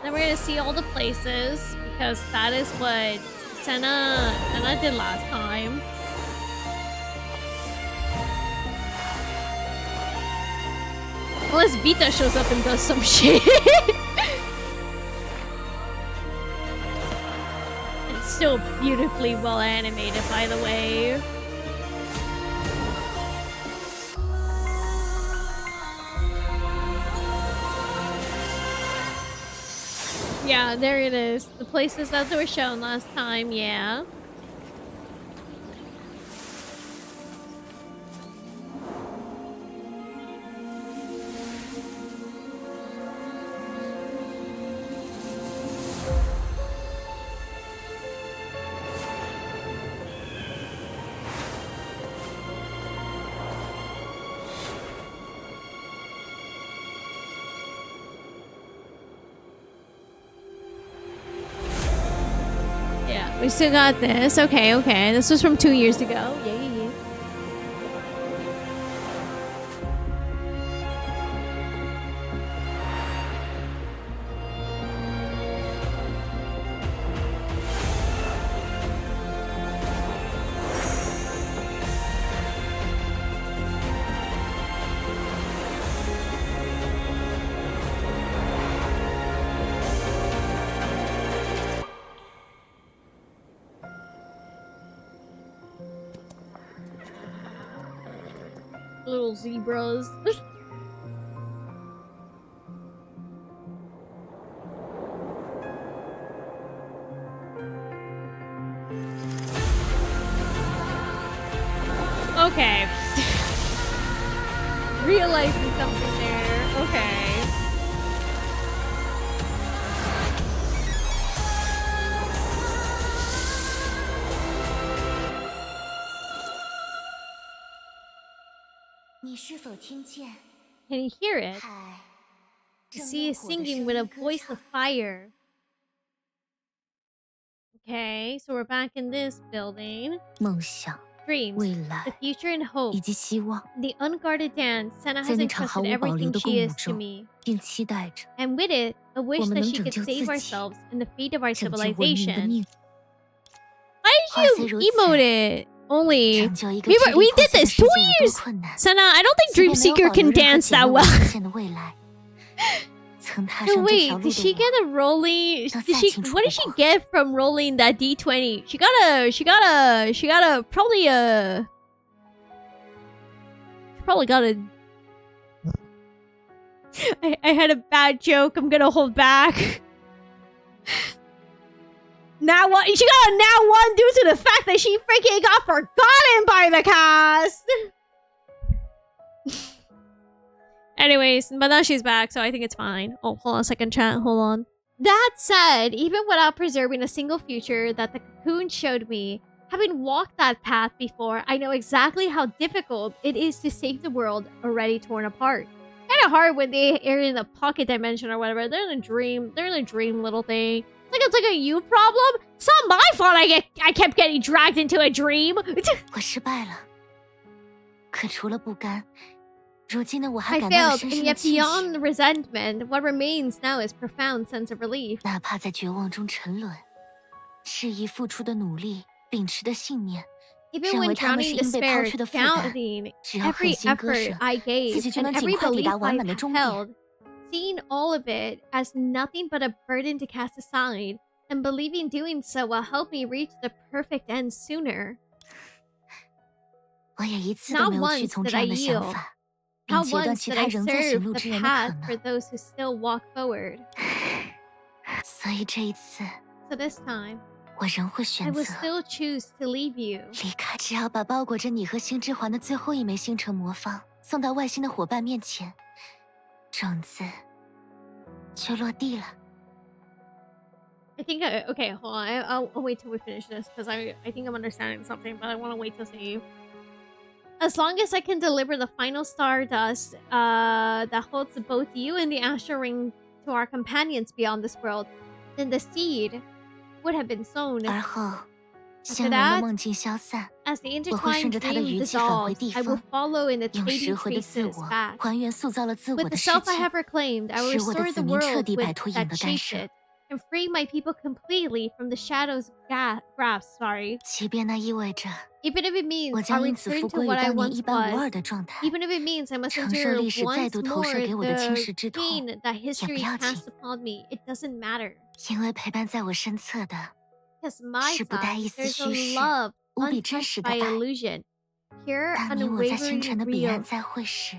Then we're gonna see all the places because that is what Senna did last time. Unless Vita shows up and does some shit. It's still beautifully well animated, by the way. Yeah, there it is. The places that were shown last time, yeah. Yeah, we still got this. Okay, okay. This was from 2 years ago. Yeah, yeah, yeah. Little zebras. Okay. Realizing something there. Okay. Can you hear it? She is singing with a voice of fire. Okay, so we're back in this building. 梦想、 Dreams, 未 the 来 future and hope, 以及希望， the unguarded dance. Senna 在 has 那场毫 entrusted 无保留 everything 的 she 共舞 is to 中， me. 并期待着 And with it, a wish 我们 that 能 she 拯 could 救 save 自己， ourselves and the fate of our 拯救文明的 civilization. 命运。 Why 话 did 虽 you 如 emote 此， it? Only 拯救一个 we 支 were 离 we 破 did 碎的 this 世 2界有多 years. 困难？ Senna, I don't think 即便没有 Dreamseeker 保留 can 任何 dance 简 that 陋 well. 而有限的未来，曾踏 So 上这 wait, 条路 did she 的 get 我， a rolling? 都 Did 再 she? 清楚 What 不 did she 过。 get from rolling that D20? She probably got a. I had a bad joke. I'm gonna hold back. Now what? She got a now one due to the fact that she freaking got forgotten by the cast. Anyways, but now she's back, so I think it's fine. Oh, hold on a second, chat. Hold on. That said, even without preserving a single future that the cocoon showed me, having walked that path before, I know exactly how difficult it is to save the world already torn apart. Kind of hard when they are in the pocket dimension or whatever. They're in a dream. They're in a dream little thing. It's like a you problem. It's not my fault. I kept getting dragged into a dream. 我失败了，可除了不甘，如今的我还 I 感到了 failed, 深 and 深的 yet 庆 beyond 幸。 the resentment, what remains now is profound sense of relief. 哪怕在绝望中沉沦，质疑付出的努力，秉持的信念， Even 认 when 为他们 drowning 是 in 应被抛 despair, 去的负担， doubting 只要狠 every 心割 effort 舍， I 自 gave 己就 and 能尽 every 快抵 belief 达完 I 满的终点。 held, seeing all of it as nothing but a burden to cast aside, and believing doing so will help me reach the perfect end sooner. 我也一次都 Not 没有屈 once 从 did 这 I 样的想 yield. 法，并 Not 截断 once 其 did 他 I 仍在 serve 行路 the 之人的可 path for 能。 those who still walk forward. 所以这一次， So this time, 我仍会 I 选 will 择 still choose to leave you. 离开。只要把包裹着你和星之环的最后一枚星辰魔方送到外星的伙伴面前，种子就落地了。 I think okay, hold on. I'll wait till we finish this because I think I'm understanding something, but I want to wait to see. As long as I can deliver the final stardust that holds both you and the astral ring to our companions beyond this world, then the seed would have been sown. 而后， After 相融的 that, 梦境消散， as the 我会 intertwined 顺着它的 dream 余气返回 dissolves, 地 I will 方， follow in its 用 fading 拾回的自 traces 我 back. 还原塑造了自 With 我 the 的世 self I 界， have reclaimed, I will 使我的 restore 子 the 民彻 world 底 with 摆脱影 that 的干 shaped 涉。 it, and free my people completely from the shadows grasp. Sorry. 即便那意味着 Even if it means 我 I'll 将因此 return 复 to 归于 what I 当年 once 一般无 was. 二的状态。 Even if it means I must 承受 endure 历史再 once 度投 more 射给我的侵 the 蚀之痛， pain that 也 history 不要紧， cast upon me. It doesn't matter. 因为陪伴在我身侧的 Because my 是不带 side, 一丝 there's 虚 a 饰、 love 无比真 untouched 实的 by 爱。 illusion. Pure, 当你我在 unwavering, 星辰的彼岸 real. 再会时，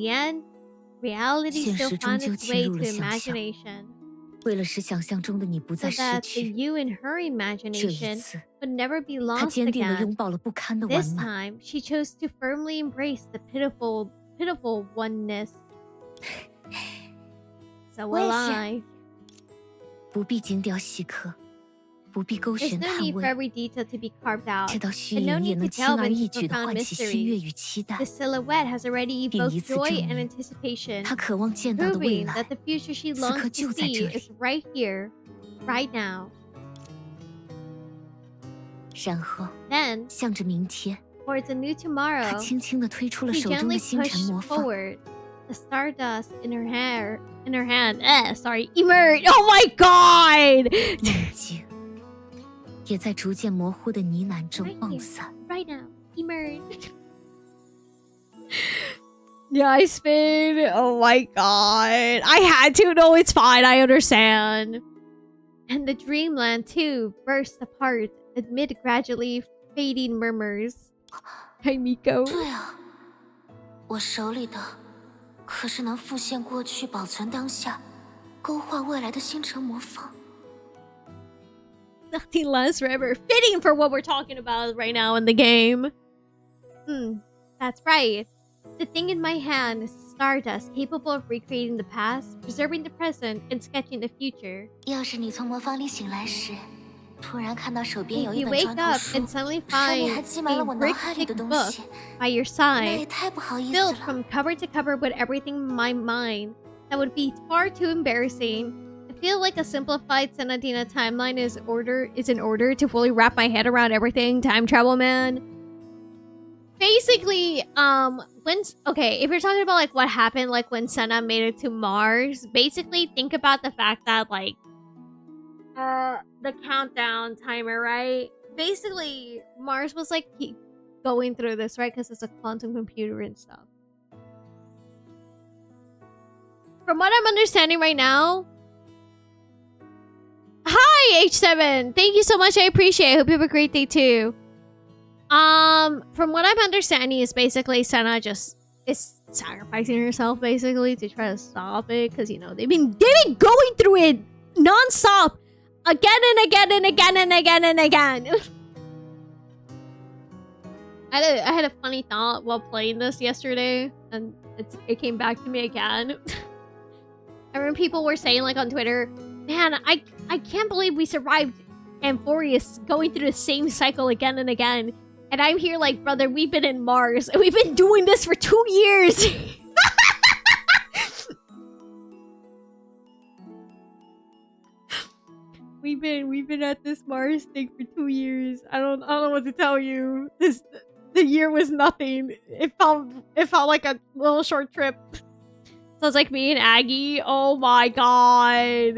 the end. reality 现 still 实终 found 究 its 侵 way 入 to 了想象。 imagination, 为了使想象中的你不 so 再失 that the 去， you in her 这一 imagination 次， would never be 他 lost 坚定地 again. 拥抱了不堪的完 This 满。 time, she chose to firmly embrace the pitiful oneness. So 我也 will 是。 I. 不必精雕细刻，不必勾 There's 选 no 探 need for 问， every detail to be carved out, 这道虚 and no 影也 need 能 to 轻 delve 而易 into 举地 profound 唤起喜悦 mystery. 与期待， The silhouette has already 并 evoked 以此 joy 证 and 明 anticipation, 他渴望见到的未 proving 来 that the future she 此刻 longs 就 to 在这 see 里。 is right here, right now. 然后， Then, 向着明天， towards a new 他 tomorrow, 轻轻地推出了 she 手中 gently 的星辰 pushed 魔方， forward. The stardust in her hand, emerged. Oh my god! 梦境也在逐渐模糊的呢喃中 Right 忘 here, 散。 right now, emerged. Yeah, I spin. Oh my god. I had to. No, it's fine. I understand. And the dreamland, too, burst apart amid gradually fading murmurs. Hi, Miko. 对啊，我手里的可是能复现过去、保存当下、勾画未来的星辰魔方。 Nothing lasts forever. Fitting for what we're talking about right now in the game. That's right. The thing in my hand is stardust capable of recreating the past, preserving the present, and sketching the future. 要是你从魔方里醒来时，突然看到手边有 If 一 you 本 wake 砖头 up 书， and suddenly 上面 find 还记满了 a 我脑海里 brick 的 thick 东 book 西， by your 那也 side, 太不好意思 filled 了。 from cover to cover with everything in my mind, that would be far too embarrassing. I feel like a simplified Senadina timeline is in order to fully wrap my head around everything time travel, man. Basically, if you're talking about like what happened like when Senna made it to Mars, basically think about the fact that like the countdown timer, right? Basically, Mars was like going through this, right? Because it's a quantum computer and stuff. From what I'm understanding right now, hi H7, thank you so much. I appreciate it. Hope you have a great day too. From what I'm understanding is basically Senna just is sacrificing herself basically to try to stop it, because you know they've been going through it non-stop again and again and again and again and again. I had a funny thought while playing this yesterday, and it came back to me again. I remember people were saying like on Twitter, man, I can't believe we survived Amphorius going through the same cycle again and again. And I'm here like, brother, we've been in Mars and we've been doing this for 2 years. We've been at this Mars thing for 2 years. I don't know what to tell you. The year was nothing. It felt like a little short trip. Sounds like me and Aggie. Oh my god.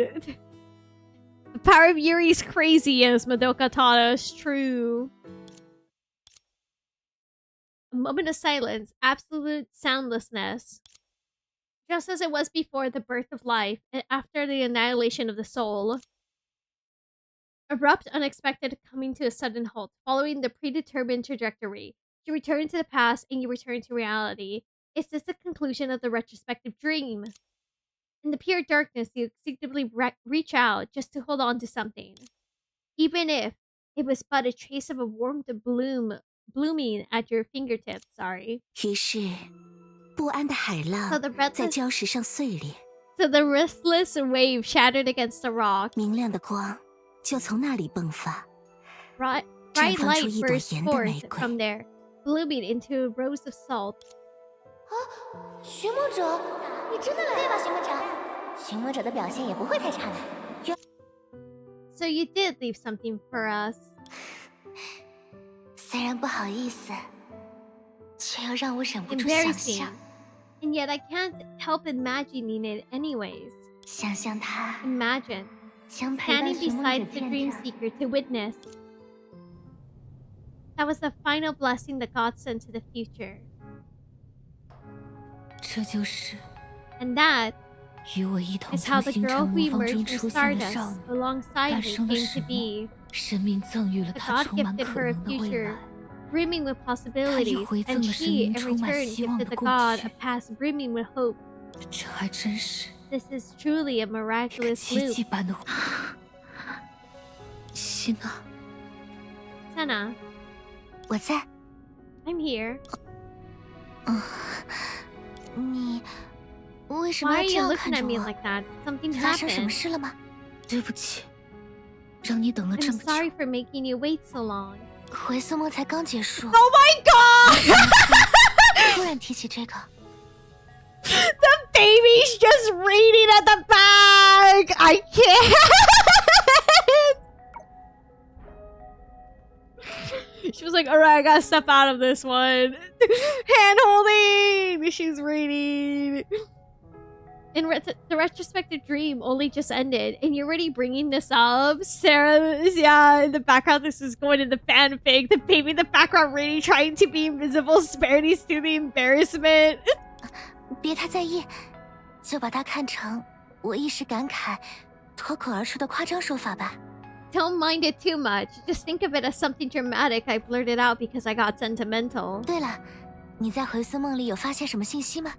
The power of Yuri's crazy, as Madoka taught us. True. A moment of silence, absolute soundlessness. Just as it was before the birth of life and after the annihilation of the soul. Abrupt, unexpected, coming to a sudden halt, following the predetermined trajectory. You return to the past and you return to reality. Is this the conclusion of the retrospective dream? In the pure darkness, you instinctively reach out just to hold on to something. Even if it was but a trace of a warmth blooming at your fingertips, sorry. 于是，不安的海浪 So the 在 restless, 礁石上碎裂， so the restless wave shattered against the rock. 明亮的光就从那里迸发， Bright 绽放 light 出一朵 burst 盐的玫 forth 瑰。 from there, blooming into a rose of salt. 寻魔者，你真的来了？对吧，寻魔者？寻魔者的表现也不会太差的。 So you did leave something for us. 虽然不好意思，却又让我忍不住想 Embarrassing. 象， And yet I can't help imagining it anyways. 想象他 Imagine 将陪伴 standing 寻魔者 beside the 见 dream 证。 seeker to witness. That was the final blessing that God sent to the future. 这就是 And that 与我一同 is how 从 the 星 girl 辰 who 魔方中 emerged 出 from 现的少 Stardust 女， alongside 诞 me 生了 came 什 to 么？ be. 生命赠予了 The 她 God 充满 gifted 可 her a 能的未 future 来。 brimming with possibilities, 回赠 and 了生 she, 命 in 充满 return, 希望的 gifted the 过 God 去 a past brimming with hope. 这还真是 This is truly a miraculous 奇 loop. 迹般的。希娜， Senna, 我在。 I'm here. 你为什么 Why 要 are 这 you 样 looking 看 at 着 me 我？ like that? Something 发生什么 happened. 事了吗？对不起，让你等了这 I'm 么久。 sorry for making you wait so long. 回色梦才刚结束。 Oh my god! 突然提起这个， The baby's just reading at the back! I can't! She was like, alright, I gotta step out of this one. Hand holding! She's reading. And the retrospective dream only just ended, and you're already bringing this up. Sarah is, in the background. This is going in the fanfic. The baby in the background reading, trying to be invisible, spared these to the embarrassment. 别太在意，就把它看成我一时感慨脱口而出的夸张手法吧。 Don't mind it too much. Just think of it as something dramatic I blurted out because I got sentimental. 对了，你在回色梦里有发现什么信息吗？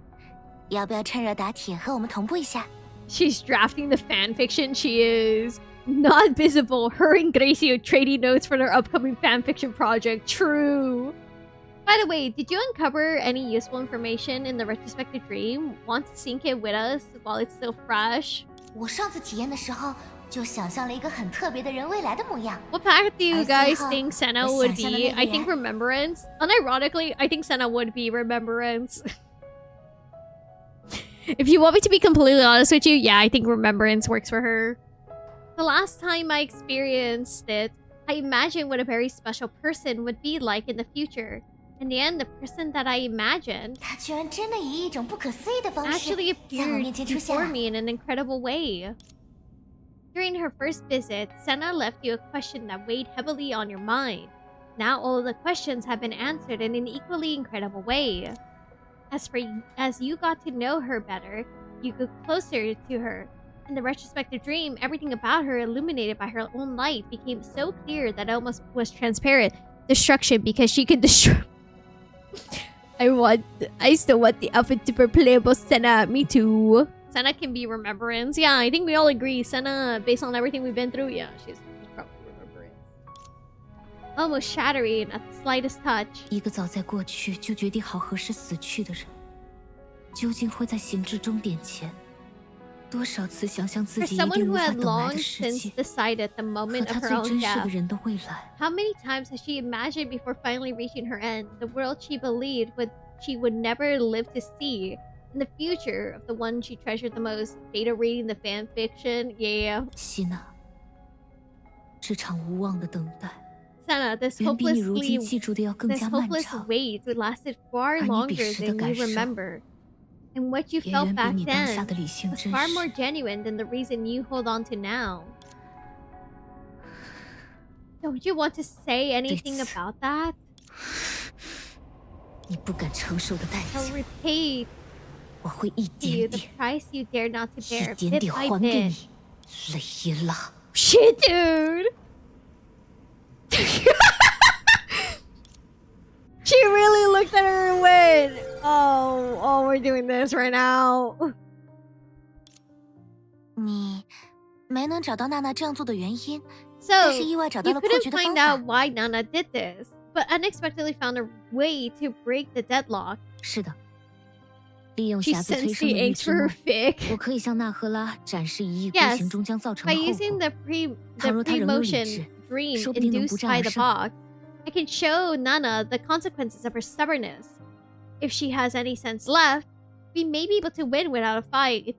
要不要趁热打铁和我们同步一下？ She's drafting the fanfiction. She is not visible. Her and Gracie are trading notes for their upcoming fanfiction project. True. By the way, did you uncover any useful information in the retrospective dream? Want to sync it with us while it's still fresh? 我上次体验的时候就想象了一个很特别的人未来的模样。 What pack do you guys I think Senna see. would Let's be? I think yeah. Remembrance. Unironically, I think Senna would be Remembrance. If you want me to be completely honest with you, yeah, I think Remembrance works for her. The last time I experienced it, I imagined what a very special person would be like in the future. In the end, the person that I imagined 他居然真的以一种不可思议的方式 actually 在我 appeared 面前出现 before 了。 me in an incredible way. During her first visit, Senna left you a question that weighed heavily on your mind. Now all of the questions have been answered in an equally incredible way. As you got to know her better, you grew closer to her. In the retrospective dream, everything about her, illuminated by her own light, became so clear that it almost was transparent. Destruction, because she could destroy. I still want the outfit to be playable. Senna, me too. Senna can be Remembrance. Yeah, I think we all agree. Senna, based on everything we've been through, yeah, she's probably Remembrance. Almost shattering at the slightest touch. 一个早在过去就决定好何时死去的人，究竟会在行至终点前，多少次想象自 For 己一 someone 定 who 无法 had 等来 long 的世 since 界， decided the 和 moment 他 of her 最 own 真实的 death, 人的未来。 how many times has she imagined before finally reaching her end, the world she believed she would never live to see, and the future of the one she treasured the most? Data reading the fan fiction, yeah. 希娜，这场无望的等待， Senna, this 远比你如今 hopeless 记住的要更加漫 wait 长， lasted far 而你 longer 彼时的 than 感 you 受， remember. And what you 也 felt 远比 back 你当下 then 的理性 was 真 far more 实。 genuine than the reason you hold on to now. Don't you want to say anything 对此 about that? 你不敢承受的代 I'll 价， repay 我会一 to you 点 the 点、 price you dare not to 一 bear, 点 bit 点 by 还给 bit. 你，雷耶拉。 Shit, dude! She really looked at her and went, oh, we're doing this right now. 你没能找到娜娜这样做的原因， So, 但是意外找到 you 了破 couldn't 局的方 find 法 out。why Nana did this, but unexpectedly found a way to break the deadlock. 是的，利用 She 匣子催 sensed 生 the 的预 angst 知 for her 梦， fic. 我可以向纳赫拉展示一役孤 Yes, 行终将造成 By 的后 using 果。 the 倘若他仍有理 pre-motion 智， dream 说不定能不 induced 战 by 而 the 胜。 box, I can show Nana the consequences of her stubbornness. If she has any sense left, we may be able to win without a fight.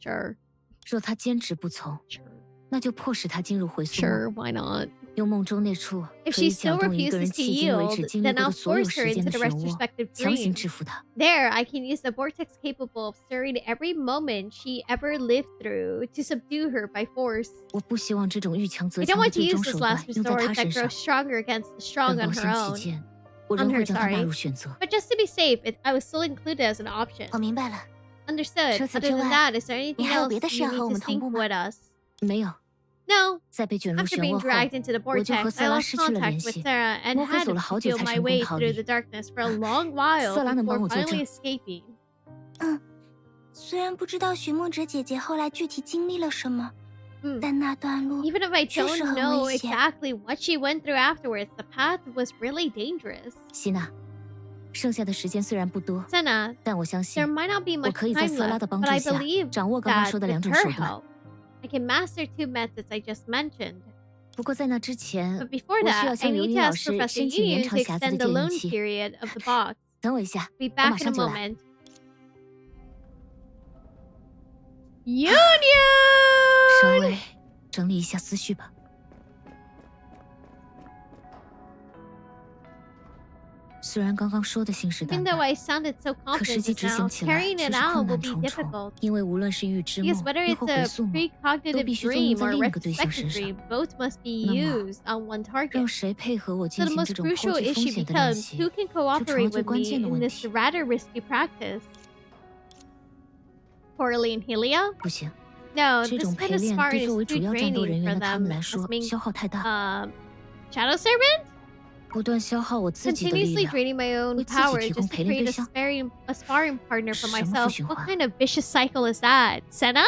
Sure, 若他坚持不从， sure, 那就迫使他进入回溯梦， sure, why not? 用梦中那处 If 可以 she 搅 still 动一个人 refuses to 迄今为 yield, 止经历 then 过 I'll 的所有 force her 时间 into 的 the 漩涡， retrospective 强行 dream. 制服他。 There, I can use the vortex capable of stirring every moment she ever lived through to subdue her by force. 我不希望这种遇强则 I 强 don't 的 want to 最 use 终 this 手段 last 用在 resort 他 that 身上 grows。stronger against the strong 但 on 保 her 险 own. 起见，我 On 仍 her, 会将他纳 sorry. 入选择。 But just to be safe, I was still included as an option. 我明白了， Understood. 除此 Other 之 than 外， that, is there anything 你还有 else 别的事 you 要和 need 我 to 们同 sync 步吗？ with us? 没有， No. 在被卷入 After 漩 being 涡后， dragged into the 我就和 vortex, 瑟 I 拉 lost 失去了 contact 联 with 系。 Sarah and 摸黑 had 走了 to 好久 feel 才 my 成功 way 逃 through 离 the。darkness for a long while 瑟拉能 before 帮我作证。 finally escaping. 虽然不知道寻梦者姐姐后来具体经历了什么， Hmm. 但那段路 Even if I 确实 don't 很 know 危险。 exactly what she went through afterwards, the path was really dangerous. 希娜，剩下的时间虽然不多， Senna, 但我相信 there might not be 我 much 可以在 time 瑟拉 left, 的帮 but 助 I 下 believe 掌握刚刚 that 说的 with 两种 her 手段。 help, I can master 2 methods I just mentioned. 不过在那之前， But before 我需 that, 要 I 向尤 need 尼 to 老 ask 师 Professor 申请延 Union 长 to 匣子的 extend the 借用 loan 期。 period of the box. 等我一下， Be 我 back 马 in a 上就来。 moment. Union! 稍微整理一下思绪吧。虽然刚刚说的信誓旦 Even though 旦， I sounded so 可实 confident 际 just 执 now, 行起来 carrying 却 it 是 out 困 will 难 be 重重。 difficult. 因为无论是预知 Because 梦， whether 亦 it's 或回 a 溯梦， precognitive 必须作用 dream 在 or 另一个对象 retrospective 身上。 dream, both must be 那么， used on one 让 target. 谁配合我 So 进 the 行 most 这种颇 crucial 具风 issue 险的练 becomes 习， who can 就成了 cooperate 最 with 关 me 键的 in 问 this 题。 rather risky practice. Coralie and Helia? 不行， No, 这 this 种 kind 陪 of 练 sparring 对 is 作为 too 主要战斗人 draining 员 for 的他 them 们来 as 说 being 消耗太大， Shadow Servant? 不断消耗我自己的力 Continuously 量， draining my own 为自己 power 提供 just to 陪练 create 对 a 象。 sparring partner for 什么负 myself. 循 What 环？ kind of vicious cycle is that? Senna?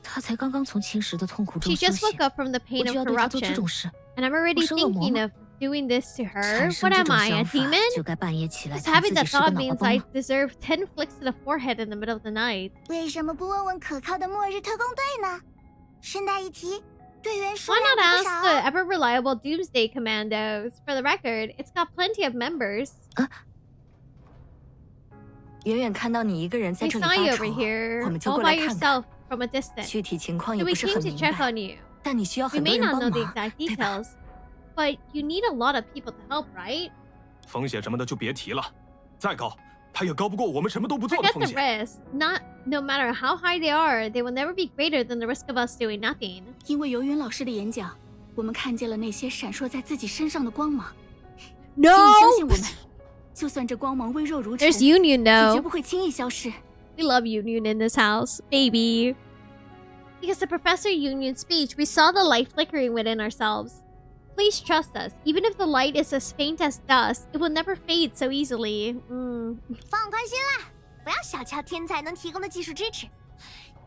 他才刚刚从侵蚀的痛苦中 She 苏 just woke 醒， up from the 我 pain 就 of 要对他做这 corruption. 种事。 And I'm already 我是恶魔 thinking 吗？ of doing this to her? 产生 What 这 am 种 I, a 想法， demon? 就该半夜起来 Just 看 having 自 that 己是个 thought 脑瓜 means 崩 I 了。 deserve 10 flicks to the forehead in the middle of the night. 为什么不问问可靠的末日特工队呢？顺带一提，队员数 Why 量 not 可不 ask 少 the 哦。 ever reliable Doomsday Commandos? For the record, it's got plenty of members. 远远看到你一个人在 We 这里 saw 发 you 愁， over here, 我们就 all 过 by 来看看。 yourself from a distance. 具体情况 So 也 we 不是 came 很 to 明 check 白， on you. 但你需要 We 很多 may 人 not 帮 know the 忙， exact 对吧？ details, but you need a lot of people to help, right? 风险什么的就别提了，再高，它也高不过我们什么都不做的 Forget 风 the 险。 risk. No matter how high they are, they will never be greater than the risk of us doing nothing. 因为游云老师的演讲，我们看见了那些闪烁在自己身上的光芒。请 No! 你相信我们，就算这光芒微弱如尘， There's Union 也绝 though. 不会轻易消失。 We love Union in this house, baby. Because the Professor Union's speech, we saw the light flickering within ourselves. Please trust us. Even if the light is as faint as dust, it will never fade so easily. 放宽心啦，不要小瞧天才能提供的技术支持，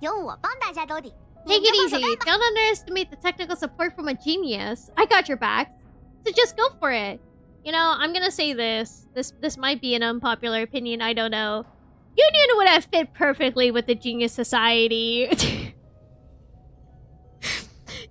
有我帮大家兜底。 Take it easy. Don't underestimate the technical support from a genius. I got your back. So just go for it. You know, I'm gonna say this. This might be an unpopular opinion, I don't know. Union would have fit perfectly with the Genius Society.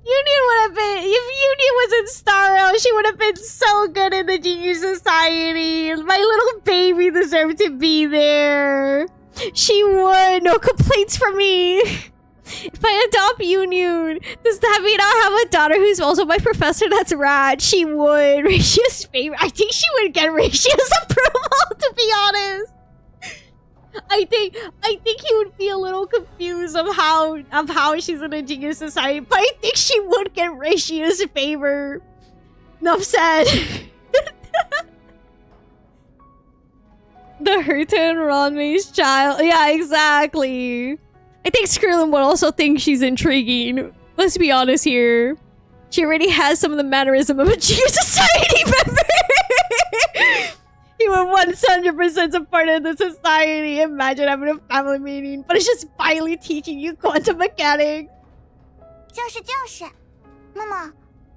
Union would have been... If Union was in Starro, she would have been so good in the Genius Society. My little baby deserved to be there. She would. No complaints from me. If I adopt Union, does that mean I'll have a daughter who's also my professor? That's rad. She would. Ratio's favorite. I think she would get Ratio's approval, to be honest. I think he would be a little confused of how she's in a Genius Society, but I think she would get Ratio's favor. Enough said. The Herta and Ranmei's child. Yeah, exactly. I think Skrillin would also think she's intriguing. Let's be honest here. She already has some of the mannerism of a Genius Society member. He would 100% support of the society. Imagine having a family meeting, but it's just finally teaching you quantum mechanics. 就是，妈妈，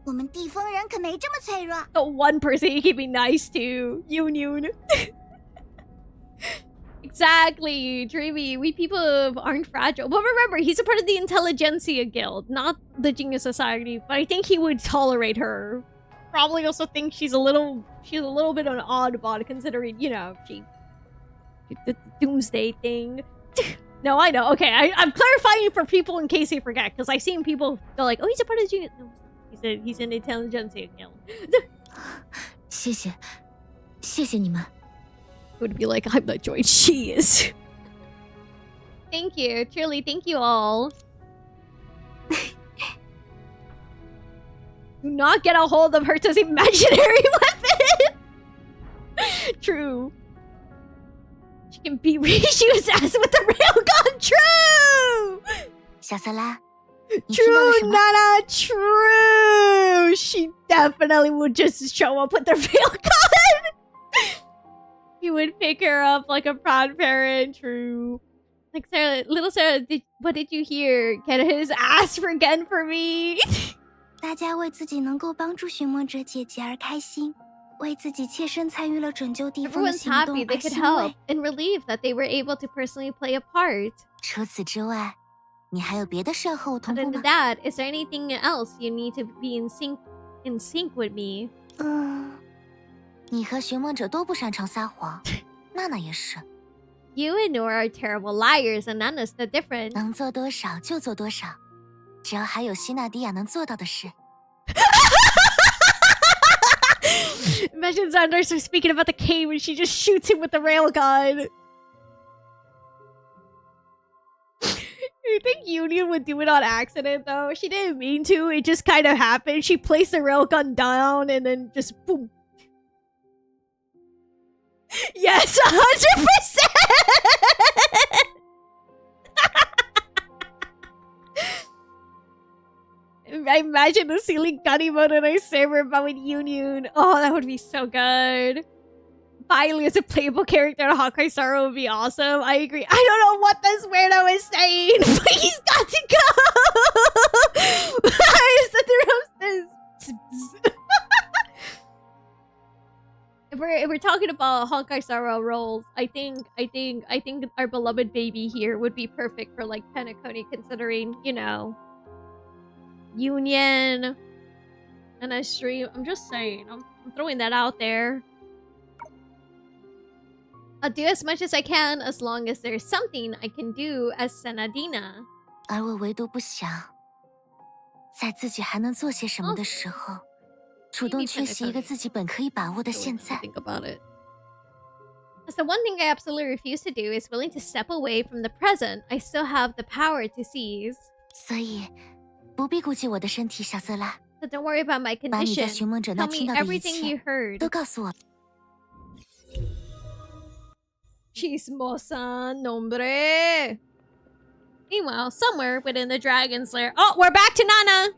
我们地风人可没这么脆弱。 The one person you can be nice to, Union. Exactly, Dreamy. We people aren't fragile. But remember, he's a part of the Intelligentsia Guild, not the Genius Society. But I think he would tolerate her. Probably also think she's a little bit an oddball, considering, you know, the Doomsday thing. No, I know. Okay, I'm clarifying for people in case they forget, because I've seen people go like, "Oh, he's a part of the Genius." No, he's an Intelligentsia Guild. 谢谢，谢谢你们。 Would be like, I'm not joined. She is. Thank you. Truly, thank you all. Do not get a hold of Herta's imaginary weapon. True. She can beat Rishu's ass with the railgun. True. 小色拉， True, Nana, true. She definitely would just show up with the real gun. You would pick her up like a proud parent, true. Like Sarah, little Sarah, what did you hear? Get his ass again for me. 大家为自己能够帮助寻梦者姐姐而开心，为自己切身参与了拯救地方的 Everyone's 行动 happy they 而 could 欣 help 慰。 and relieved that they were able to personally play a part. 除此之外，你还有别的事和我同 Other 步 than 吗？ that, is there anything else you need to be in sync with me? 你和寻梦者都不擅长撒谎，娜娜也是。 You and Nohr are terrible liars, and Nana's the difference. 能做多少就做多少，只要还有希纳迪亚能做到的事。Imagine Xander starts speaking about the cave and she just shoots him with the railgun. You think Union would do it on accident, though? She didn't mean to. It just kind of happened. She placed the railgun down and then just boom. Yes, 100%! I imagine the ceiling gunny mode on our server, but with Union. Oh, that would be so good. Finally, as a playable character in Honkai Star would be awesome. I agree. I don't know what this weirdo is saying, but he's got to go. Why is the If we're talking about Honkai Star roles, I think our beloved baby here would be perfect for like Penacony, considering, you know, Union and a stream. I'm just saying. I'm throwing that out there. I'll do as much as I can as long as there's something I can do as Senadina. 而我唯独不想，在自己还能做些什么的时候，主动缺席一个自己本可以把握的现在。 Think about it. That's the one thing I absolutely refuse to do is willing to step away from the present I still have the power to seize. 所以，不必顾忌我的身体，小色拉。 So don't worry about my 把你在 condition. 寻梦者那 Tell 听 me 到的一 everything you 切 heard. 都告诉我。 Chismosa nombre. Meanwhile, somewhere within the Dragon's Lair. Oh, we're back to Nana!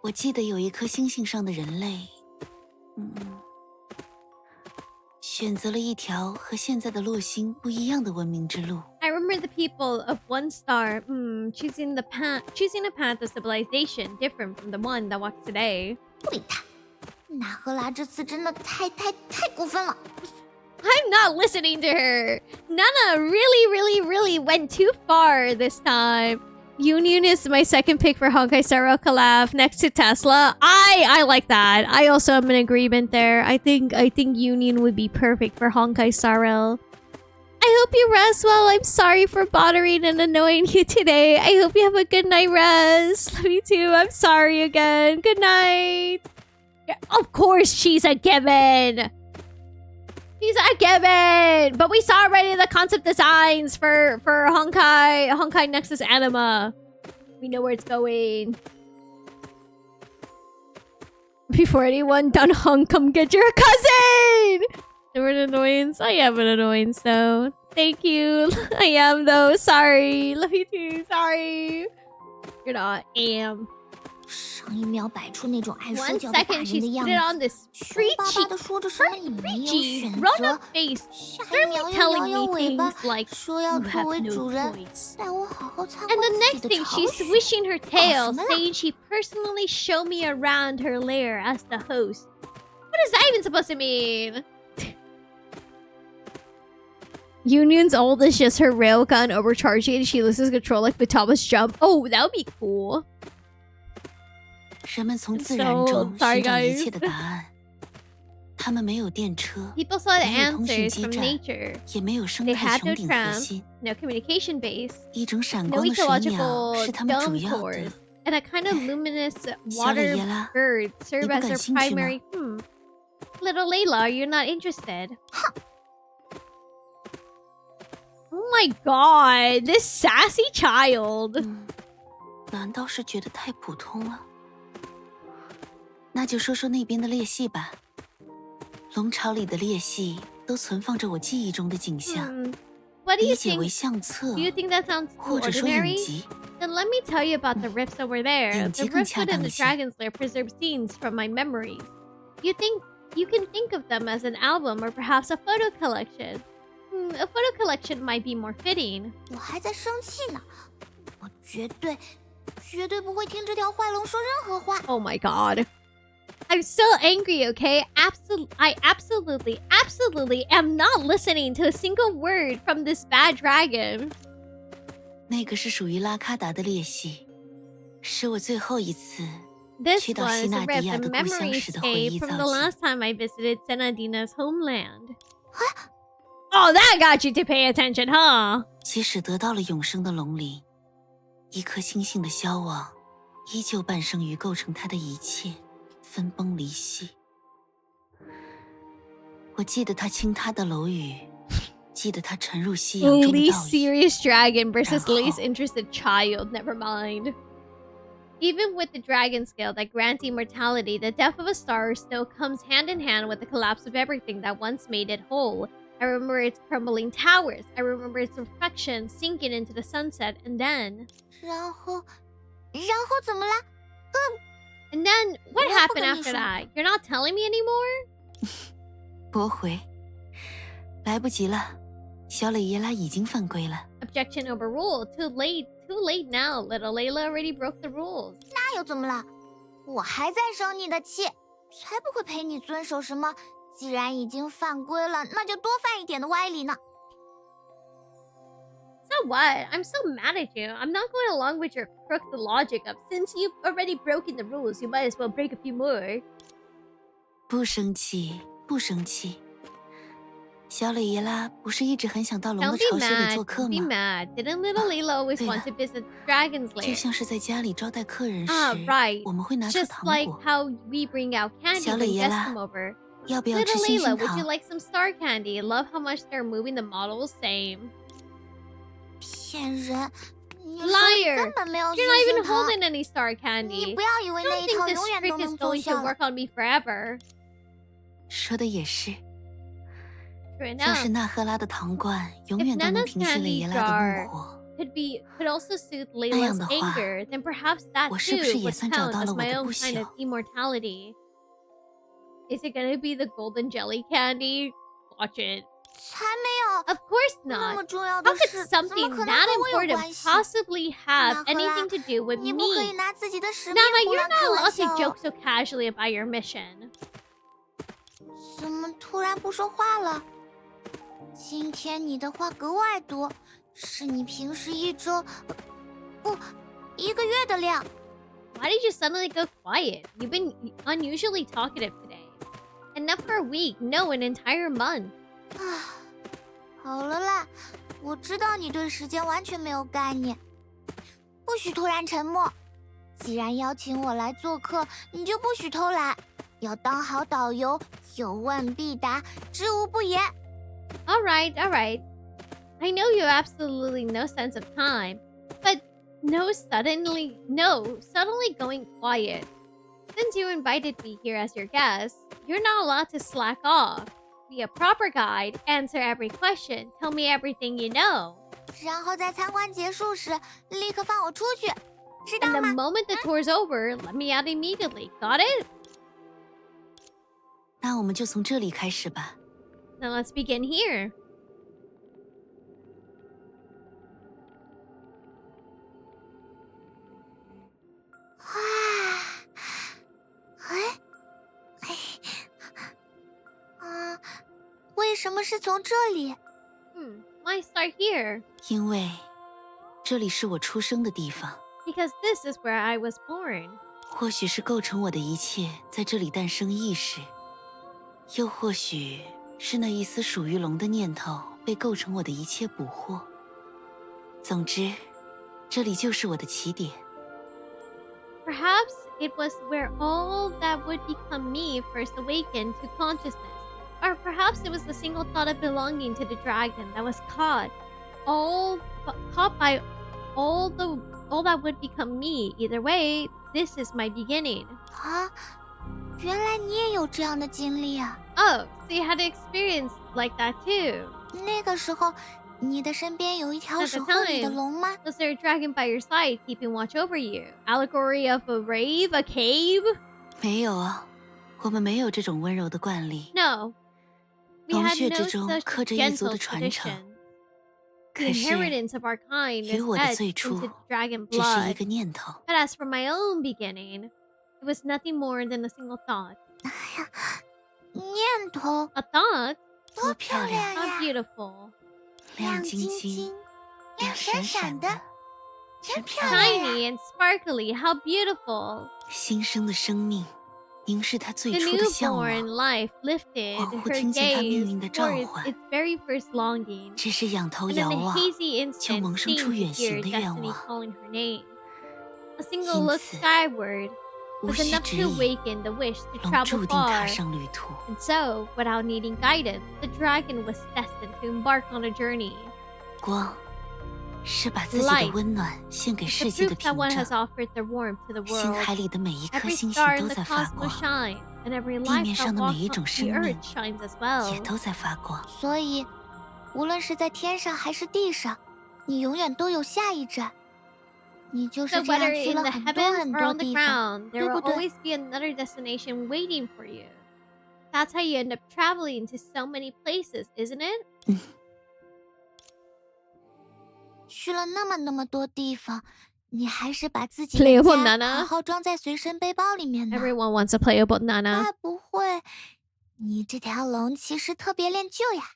我记得有一颗星星上的人类，选择了一条和现在的洛星不一样的文明之路。 I remember the people of one star, choosing a path of civilization different from the one that walks today. 不理他。纳赫拉这次真的太过分了。 I'm not listening to her. Nana really went too far this time. Union is my second pick for Honkai Star Rail collab next to Tesla. I like that. I also am in agreement there. I think Union would be perfect for Honkai Star Rail. I hope you rest well. I'm sorry for bothering and annoying you today. I hope you have a good night rest. Love you too. I'm sorry again. Good night. Yeah, of course she's a given. She's a given. But we saw already the concept designs for Honkai Nexus Anima. We know where it's going. Before anyone done hung, come get your cousin. You're an annoyance. I am an annoyance though. Thank you. I am though. Sorry. Love you too. Sorry. You're not. Am. 上一秒摆出那种爱说 One 教的大 second 人 she's 的 put 样 it on 子， this 凶巴巴的说着什么你没有 preachy 选 grown-up 择， face. 下 Start 一秒 me 又 telling 摇摇 me 尾巴 things like 说要 you 作 have 为 no 主人 choice. 带我好好参 And 观 the 自 next 己的 thing, 巢 she's 穴。 swishing her 搞 tail, 什么啦？ saying she personally showed me around her lair as the host. What is that even supposed to mean? Union's old is just her railgun overcharging. She loses control like the Thomas jump. Oh, that would be cool. 人们从自然中 sorry, 寻找一 guys. 切的答案。他们没有电车， People saw the 没有通讯 answers 基 from 站， nature. 也没有生 They 态 had 穹 no 顶核 tram, 心。 no communication base, 一种闪 no 光的水鸟 ecological 是他们主 dome 要 cores, 的。 and a kind of luminous 小 water 野耶拉， bird serve 你不 as 感 their 兴趣吗？ primary. Little Layla, you're not interested. Oh my god, this sassy child. 难道是觉得太普通了？那就说说那边的裂隙吧。龙巢里的裂隙都存放着我记忆中的景象。What do you 理解为 think? 相册 Do you think that sounds too 或者说影 ordinary? 集。 Then let me tell you about the rifts over there. 影 The 集更 rift 恰 within 当 the 一些。 Dragon's Lair preserve scenes from my memories. You can think of them as an album or perhaps a photo collection. A photo collection might be more fitting. 我还在生气呢，我绝对不会听这条坏龙说任何话。 Oh my god. I'm so angry, okay? I absolutely am not listening to a single word from this bad dragon. 那个是属于拉卡达的裂隙，是我最后一次 This 去到 was 西 a 纳迪 rift, 亚 a 的故乡 memory 时的回忆 escape 造 from the 景。 last time I visited Senadina's homeland. Oh, that got you to pay attention, huh? 即使得到了永生的龙鳞，一颗星星的消亡，依旧伴生于构成它的一切，分崩离析。我记得他倾塌的楼宇，记得他沉入夕阳中的 Least 倒影。 serious dragon versus 然后 least interested child. Never mind. Even with the dragon scale that grants immortality, the death of a star still comes hand in hand with the collapse of everything that once made it whole. I remember its crumbling towers. I remember its reflection sinking into the sunset, and then... 然后怎么了？ And then, what 我不 happened 跟你 after 说。 that? You're not telling me anymore? 驳回，来不及了，小蕾耶拉已经犯规了。 Objection overruled. Too late now. Little Layla already broke the rules. 那又怎么了？我还在生你的气，才不会陪你遵守什么。既然已经犯规了，那就多犯一点的歪理呢。 So what? I'm so mad at you. I'm not going along with your crooked logic of since you've already broken the rules, you might as well break a few more. 不生气，不生气。小蕾耶拉不是一直很想到龙 Don't 的 be 巢穴里 mad. 做客 Don't be 吗？ mad. Didn't little Layla always 对 want 了 to visit Dragon's 就 Lair? 像是在家里招待客人时， Right. 我们会拿出 Just 糖 like 果。 how we bring out candy 小 when 蕾耶 guests 拉 come over. 要不要吃 Little 星 Layla, 星 would you 糖？ like some star candy? Love how much they're moving the models same. 骗人！你手里 Liar! 根本没有 You're 星 not 星 even 糖。 holding any star 你 candy. 不要以为 I 那 don't 一 think 套 this 永远 trick 都 is 能奏 going to 效了。 work on me forever. 说的也是， True 要是 enough. 纳赫拉的糖罐永 If 远都能 Nana's 平息蕾 candy 耶拉的 jar 怒火， could also soothe 那样 Layla's 的话， anger, then perhaps that 我是不是 too 也 would 算找 count 到 as 了我 my 的 own 不 kind of 朽？ immortality. Is it gonna be the golden jelly candy? Watch it. 才没有！ Of course 那 not. 么重要 How 的 could 事，怎么 something 可能 that 和我有 important 关系？ possibly have 纳赫拉 anything to do with 你不可以 me? 拿自己的使命 Nana, 胡 you're 乱开 not 玩 allowed 笑 to 哦 joke so casually about your mission. 怎么突然不说话了？今天你的话格外多，是你平时一周，不，一个月的量。 Why did you suddenly go quiet? You've been unusually talkative today. Enough for a week, no, an entire month. 啊，好了啦，我知道你对时间完全没有概念，不许突然沉默。既然邀请我来做客，你就不许偷懒，要当好导游，有问必答，知无不言。 All right. I know you have absolutely no sense of time, but suddenly going quiet. Since you invited me here as your guest, you're not allowed to slack off. Be a proper guide, answer every question, tell me everything you know. 然后在参观结束时，立刻放我出去，知道 And the 吗？ moment the tour's over, let me out immediately. Got it? 那我们就从这里开始吧。 Now let's begin here. 为什么是从这里？ Why start here? 因为这里是我出生的地方， Because this is where I was born. 或许是构成我的一切在这里诞生意识，又或许是那一丝属于龙的念头被构成我的一切捕获。总之，这里就是我的起点。 Perhaps it was where all that would become me first awakened to consciousness. Or perhaps it was the single thought of belonging to the dragon that was caught by all that would become me. Either way, this is my beginning. 啊，原来你也有这样的经历啊！ Oh, so you had an experience like that too. 那个时候，你的身边有一条 At the 守候你的 time, 龙吗？ was there a dragon by your side keeping watch over you? Allegory of a rave, a cave? 没有啊，我们没有这种温柔的惯例。 No. We 龙 had 血 no 之中 such 刻着一族 gentle 的传承， tradition. The 可是 inheritance of our kind 与 is 我的 etched 最初 into dragon 只是一 blood. 个念头。 But as for my own beginning, it was nothing more than a single thought. 念头 A thought? 多漂亮， How 呀， beautiful. 亮晶晶，亮闪闪的，真漂亮。 Shiny and sparkly, how beautiful. 新生的生命凝视它最 The 初的向往， newborn life lifted 恍惚 her 听见它命 gaze 运的召 towards 唤， its very first longing. 只是仰头 And in 遥 a 望， hazy 就 instant 萌生 seemed 出 to 远 hear 行的愿 destiny 望。 calling her name. A single 因 look 此， skyward 无 was 需 enough 指 to 引， awaken the wish to 龙 travel 注定踏 far. 上旅途。 And so, without needing guidance, the dragon was destined to embark on a journey. 光是把自己的 Light 温暖献给 The 世界的 proof that 凭 one has 证。 offered their warmth to the 星 world. 海里的每一颗 Every 星 star 星 in 都 the 在发 cosmos 光， shines, and every 地 life 面 that 上的每 walks 一 on 种 the 生命 earth shines as well. 也都在发光。所以，无论是在天上还是地上，你永远都有下一站。你就 So 是这样 whether 去 in 了 the 很多 heavens 很 or 多 on the 地方， ground, there 对 will 不对？ always be another destination waiting for you. That's how you end up traveling to so many places, isn't it? 去了那么多地方，你还是把自己 Play 的 a 家 banana. 好好装在随身背包里面呢。 Everyone wants to play a banana. 该不会，你这条龙其实特别恋旧呀？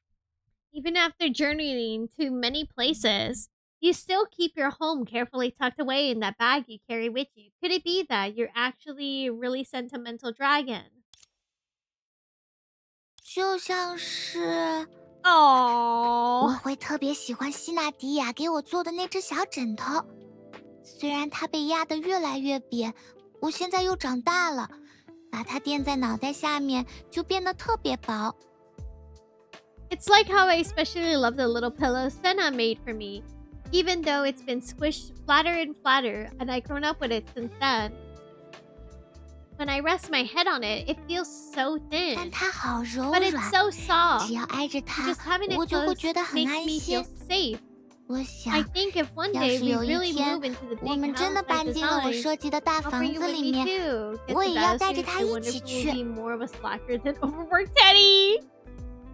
Even after journeying to many places, you still keep your home carefully tucked away in that bag you carry with you. Could it be that you're actually a really sentimental dragon? 就像是我 Oh, 会特别喜欢希纳迪亚给我做的那只小枕头，虽然它被压得越来越扁，我现在又长大了，把它垫在脑袋下面就变得特别薄。 it's like how I especially love the little pillow Senna made for me, even though it's been squished flatter and flatter, and I've grown up with it since then. When I rest my head on it, it feels so 但 thin, 它好柔 but it's 软， so soft. 只要挨着它 Just having， 我 it 就会 close 觉得很 makes 安 me 心 feel。safe. 我想 I，think if one 要 day 是 we 有一 really 天 move into the 我 big 们真 house 的 I 搬进了我 designed, 设计的大 I'll 房 bring you 子 with 里 me 面， too. Get 我 the 也要 best 带着 suit. 它 I 一 wonder 起 if we'll 去。 be more of a slacker than overworked Teddy.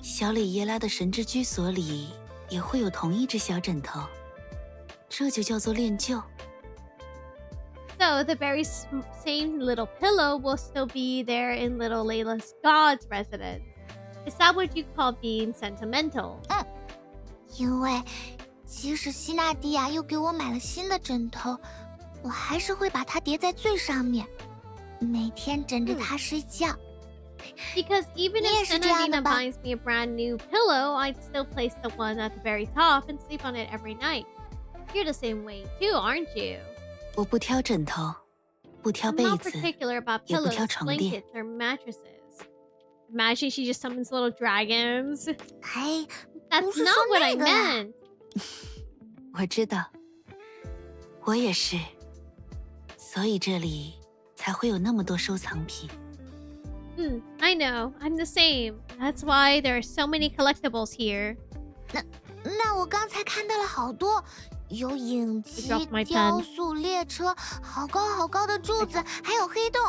小里耶拉的神之居所里也会有同一只小枕头，这就叫做恋旧。 So the very same little pillow will still be there in little Layla's God's residence. Is that what you call being sentimental? 因为即使希纳迪亚又给我买了新的枕头，我还是会把它叠在最上面，每天枕着它睡觉。 Because even 你也 if 是这样的 Senadina 吧？ buys me a brand new pillow, I'd still place the one at the very top and sleep on it every night. You're the same way too, aren't you? 我不挑枕头，不挑 I'm 被 not 子， particular about 也不 pillows, 挑床垫。 blankets, or mattresses. Imagine she just summons little dragons. 哎， That's 不是 not 说 what I 那个啦。 meant. 我知道，我也是，所以这里才会有那么多收藏品。 I know. I'm the same. That's why there are so many collectibles here. 那我刚才看到了好多，有影 You 集 dropped my、雕 pen. 塑、列车，好高的柱子，还有黑洞。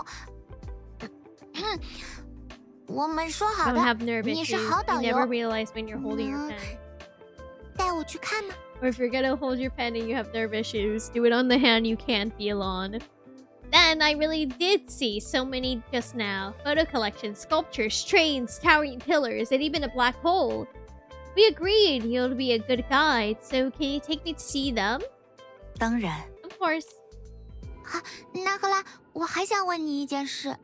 我们说好 Don't 的， have nerve 你是 issues. 好导 You 游 never，realize when you're holding your pen. 带我去看吗？ Or if you're gonna hold your pen and you have nerve issues, do it on the hand you can't feel on. Then I really did see so many just now. Photo collections, sculptures, trains, towering pillars, and even a black hole. We agreed you'll be a good guide, so can you take me to see them? 当然， Of course. 那好啦，我还想问你一件事。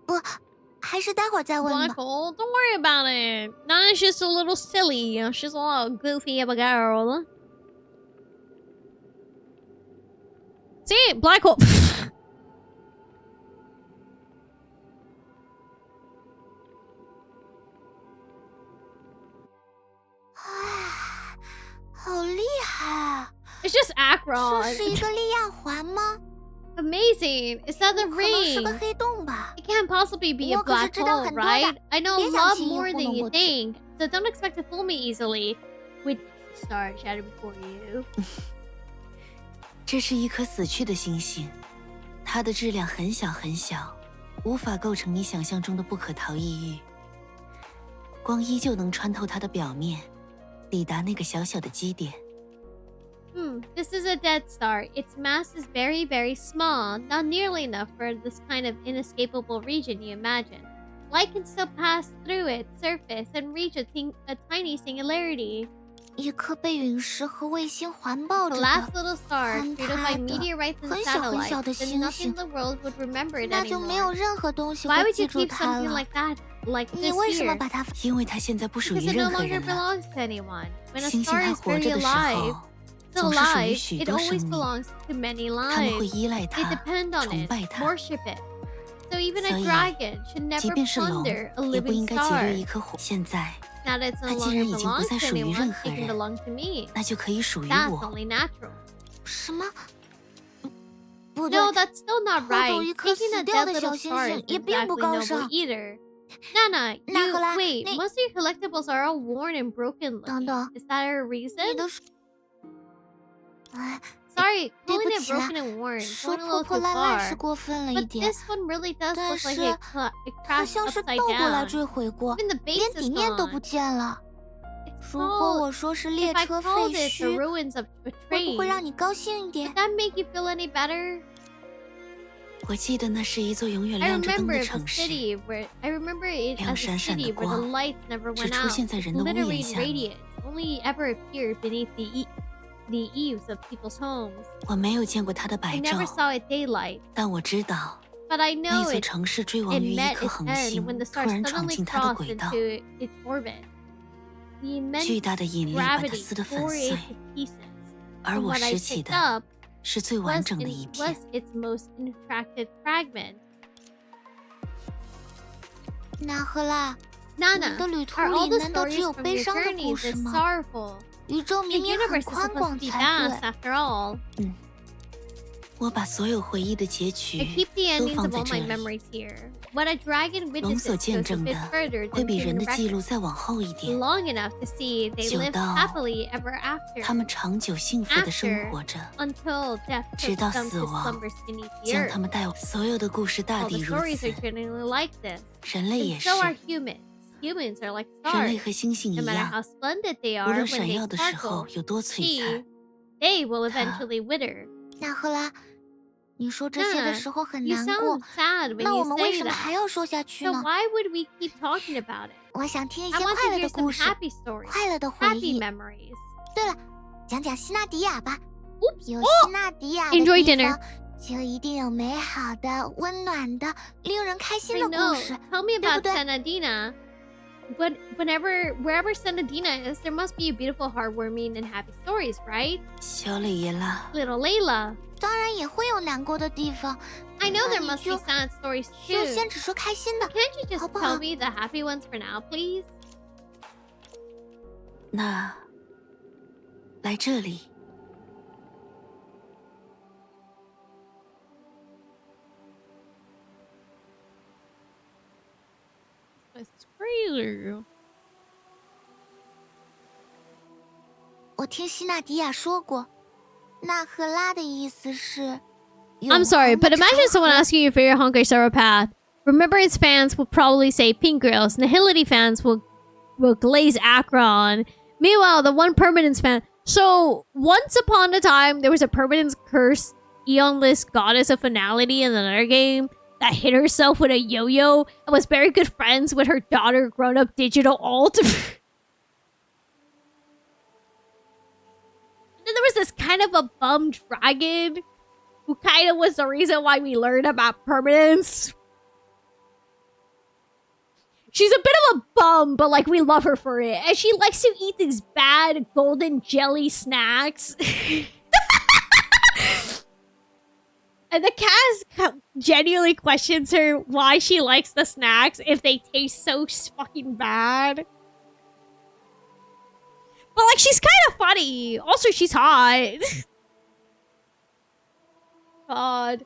不，还是待会儿再问 Black 吧。 hole? Don't worry about it. Nana's just a little silly. She's a little goofy of a girl. See? Black hole. 好厉害啊！ It's just 这 Akron. 是一个利亚环吗？ Amazing. Is that the 可能是 ring? 个黑洞吧。 It can't possibly be a 我可是 black 知道 hole, 很多的， right? I know a 别想 lot 轻易 more 糊 than 弄 you 过去。 think, so don't expect to fool me easily. With star shattered before you. 这是一颗死去的星星，它的质量很小很小，无法构成你想象中的不可逃逸域。光依旧能穿透它的表面，抵达那个小小的基点。This is a dead star. Its mass is very, very small, not nearly enough for this kind of inescapable region you imagine. Light can still pass through its surface and reach a tiny singularity. 一颗被陨石和卫星环抱着 The 的 last little star, 坍 created 塌 by 的 meteorites and 很小很 satellites, 小的 then 星 nothing 星 in，the world would remember it 那就没有 anymore. 任何东西 Why 会 would 记 you 住 keep 它 something 了。 like that, like 你 this 为什么 here? 把它？因为它现在不属 Because 于 it no 任何 longer 人了。 belongs to anyone. When a 星星 star 还 is 活 very 着的时 alive, 候， still 总是属于 alive, 许 it 多 always 生命， belongs to many 他们会 lives. 依赖 They 它， depend on 崇 it, 拜它。 worship it. So even 所 a 以， dragon should 即 never 便是龙， plunder a 也不 living 应该劫掠 star. 一颗火。现在， Now that it's no 它既 longer 然已经不 belongs 再 to 属于 anyone, 任 it 何 can 人， belong to me. 那就可以属于 That's 我。 only natural. 什么？不对， No, that's still not 偷走 right. 一颗 Taking 死 a 掉 dead 的 little 小星 star 星 isn't 也并不 exactly 高 noble 尚。 either. Nana, 那 you 荷兰， wait. 你 Most of your collectibles are all worn and broken 等 looking. 等， Is that a 你 reason? 的手，哎， Sorry, 对 calling 不 it 起啦， broken and worn, 说 going a 破 little 破 too 烂烂是 far. 过分了一 But 点， this one really does 但 look like 是 it 它 crashed 像是 upside 倒过来 down. 坠毁过， Even the base 连 is 底面都不 gone. 见了。 It's 如果 called, 我说是列 if I 车废 called it the 墟， ruins of a 会不会 train, 让你高兴一点 would？that make you feel any better? 我记得那是一座永远 I 亮着灯 remember 的 it 城 a 市， city where I remember it 亮 as a 闪闪的 city where the 光 lights never 只 went 出 out. 现在 It's 人的屋檐 glittering 下面。 radiance only ever appeared beneath the eaves of people's homes. 我没有见过它的 I 白 never 昼， saw it daylight, 但我知道 but I 那 know 座 it 城市追亡 it 于一 met 颗 its 恒 end 星， when the 突 star 然闯 suddenly 进它的 crossed 轨道， into its orbit. The immense 巨大的引力把它 gravity 撕得粉 tore 碎 it，to pieces. 而 And 我 what I 拾起 picked 的 up 是最 was, 完整的一片。 its most contracted fragment. 那赫拉， Nana, 你的旅途 are all 里 the 难道只 stories 有 from 悲 your 伤的故 journeys 事 as 吗？ sorrowful? 宇宙 The 明明很 universe is 宽 supposed 广 to be 才 vast 对。 after all. 我把所有回忆的结 I 局 keep the 都 endings 放 of 在 all 这 my 里。 memories here. What a dragon 龙所 witnesses 见 goes a 证 bit 的 further 会 than 比人 human 的记 record. 录再往后一点， Long enough to see they 久 lived 到 happily ever after. 他们长久幸福的生活着， Until death 直 took 到 them 死 to 亡 slumbers beneath the 将 earth. 他们带往。所有的故事大 All 抵 the 如 stories 此， are generally like this. 人类也 And 是。 so are humans. Humans are like 人类 stars. 和星星一 No matter 样， how splendid they 无 are 论 when 闪 they 耀的时候 sparkle, 有多璀璨， they will 它 eventually wither. 那赫拉，你说这些的 Nana, 时候很 you 难过 sound，sad when 那 you 我们为 say 什么 that. 还要说下去 So 呢？ why would we keep talking about it? 我想听一 I 些 want 快 to 乐 hear 的 some 故事， happy stories, 快乐的回 happy 忆。 memories. 对了，讲讲希纳迪亚吧。 Oops. 有 Oh! 希纳迪亚的 Enjoy 地 dinner. 方，就一定有美好的、温暖的、令人开心 I 的故 know. 事。 Tell me 对不 about 对？ Senadina. But wherever Senadina is, there must be a beautiful, heartwarming, and happy stories, right? 小磊爷啦， Little Layla. 当然也会有难过的地方， I know 那 there 你 must 就 be sad stories 就 too. 先只说开心的。 Can't you just 好不好？ tell me the happy ones for now, please? 那来这里。 It's crazy. 我听希纳迪亚说过，那赫拉的意思是。 I'm sorry, but imagine someone asking you for your Honkai Star path. Remembrance fans will probably say Pink Girls, Nihility fans will glaze Akron. Meanwhile, the one Permanence fan... So, once upon a time, there was a Permanence cursed Eonless goddess of finality in another game that hit herself with a yo-yo and was very good friends with her daughter grown-up digital alt. And then there was this kind of a bum dragon who kind of was the reason why we learned about permanence. She's a bit of a bum, but like we love her for it. And she likes to eat these bad golden jelly snacks. And the cast genuinely questions her why she likes the snacks if they taste so fucking bad. But like she's kind of funny. Also, she's hot. God.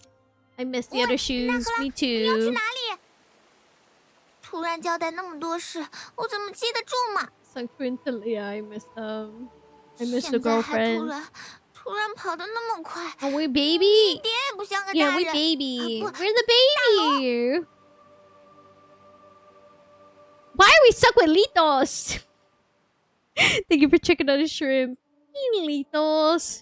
I miss the other shoes. Me 你要去 too. 哪里？突然交代那么多事，我怎么记得住嘛？ So Quintilia, I miss them. I miss the 现在还 girlfriend. 突然跑得那么快， Oh, we 一 baby. 点也不像个 Yeah, 大 we 人。 baby. 不 We're the baby. Why are we stuck with Litos? Thank you for checking out the shrimp. Litos.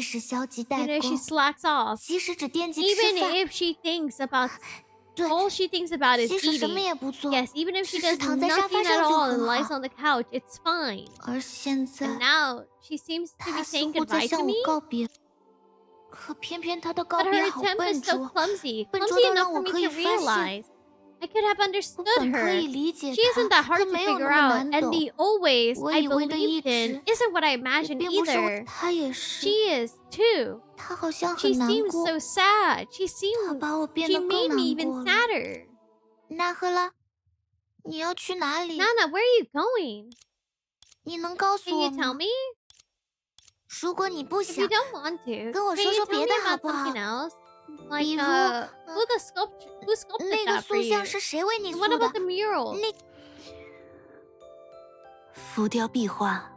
即使消极怠 You know, she 工， slacks off. 即使只惦记吃 Even 饭， if she thinks about All she thinks about is 即使什么 eating. 也不做， Yes, even if she 只是 does 躺在沙 nothing 发 at 上就 all and 很 lies 好。 on the couch, it's fine. 而现在， And now she seems to be 他似 saying 乎在 goodbye to 向 me. 我告别，可偏偏他的告 But 别 her 好 attempt 笨 is so 拙， clumsy, 笨 clumsy 拙到 enough 让 for 我 me 可以 to 发现， realize. I could have 我 understood 本可 her. 以理解 She isn't that 他， hard 可 to 没有 figure 那么 out, 难 and 懂。 the always 我 I 以为的一 believed in 直， isn't what I 也 imagined 并不是我， either. 他也是。 She is too. 他好像 She 很难 seems 过， so sad. 他把我变 She 得更 made me 难 even 过了。 sadder. 那赫拉，你要去哪里？ Nana, where are you going? 你能告 Can 诉我 you tell 吗？ me? 如果你不 If you 想， don't want to, 跟我 can 说 you 说 tell 别 me 的好 about 不好？ something else? Like, 比如， who sculpted 那个 that for 塑像 you? 是谁为你 What 塑的 about？the mural? 那浮雕壁画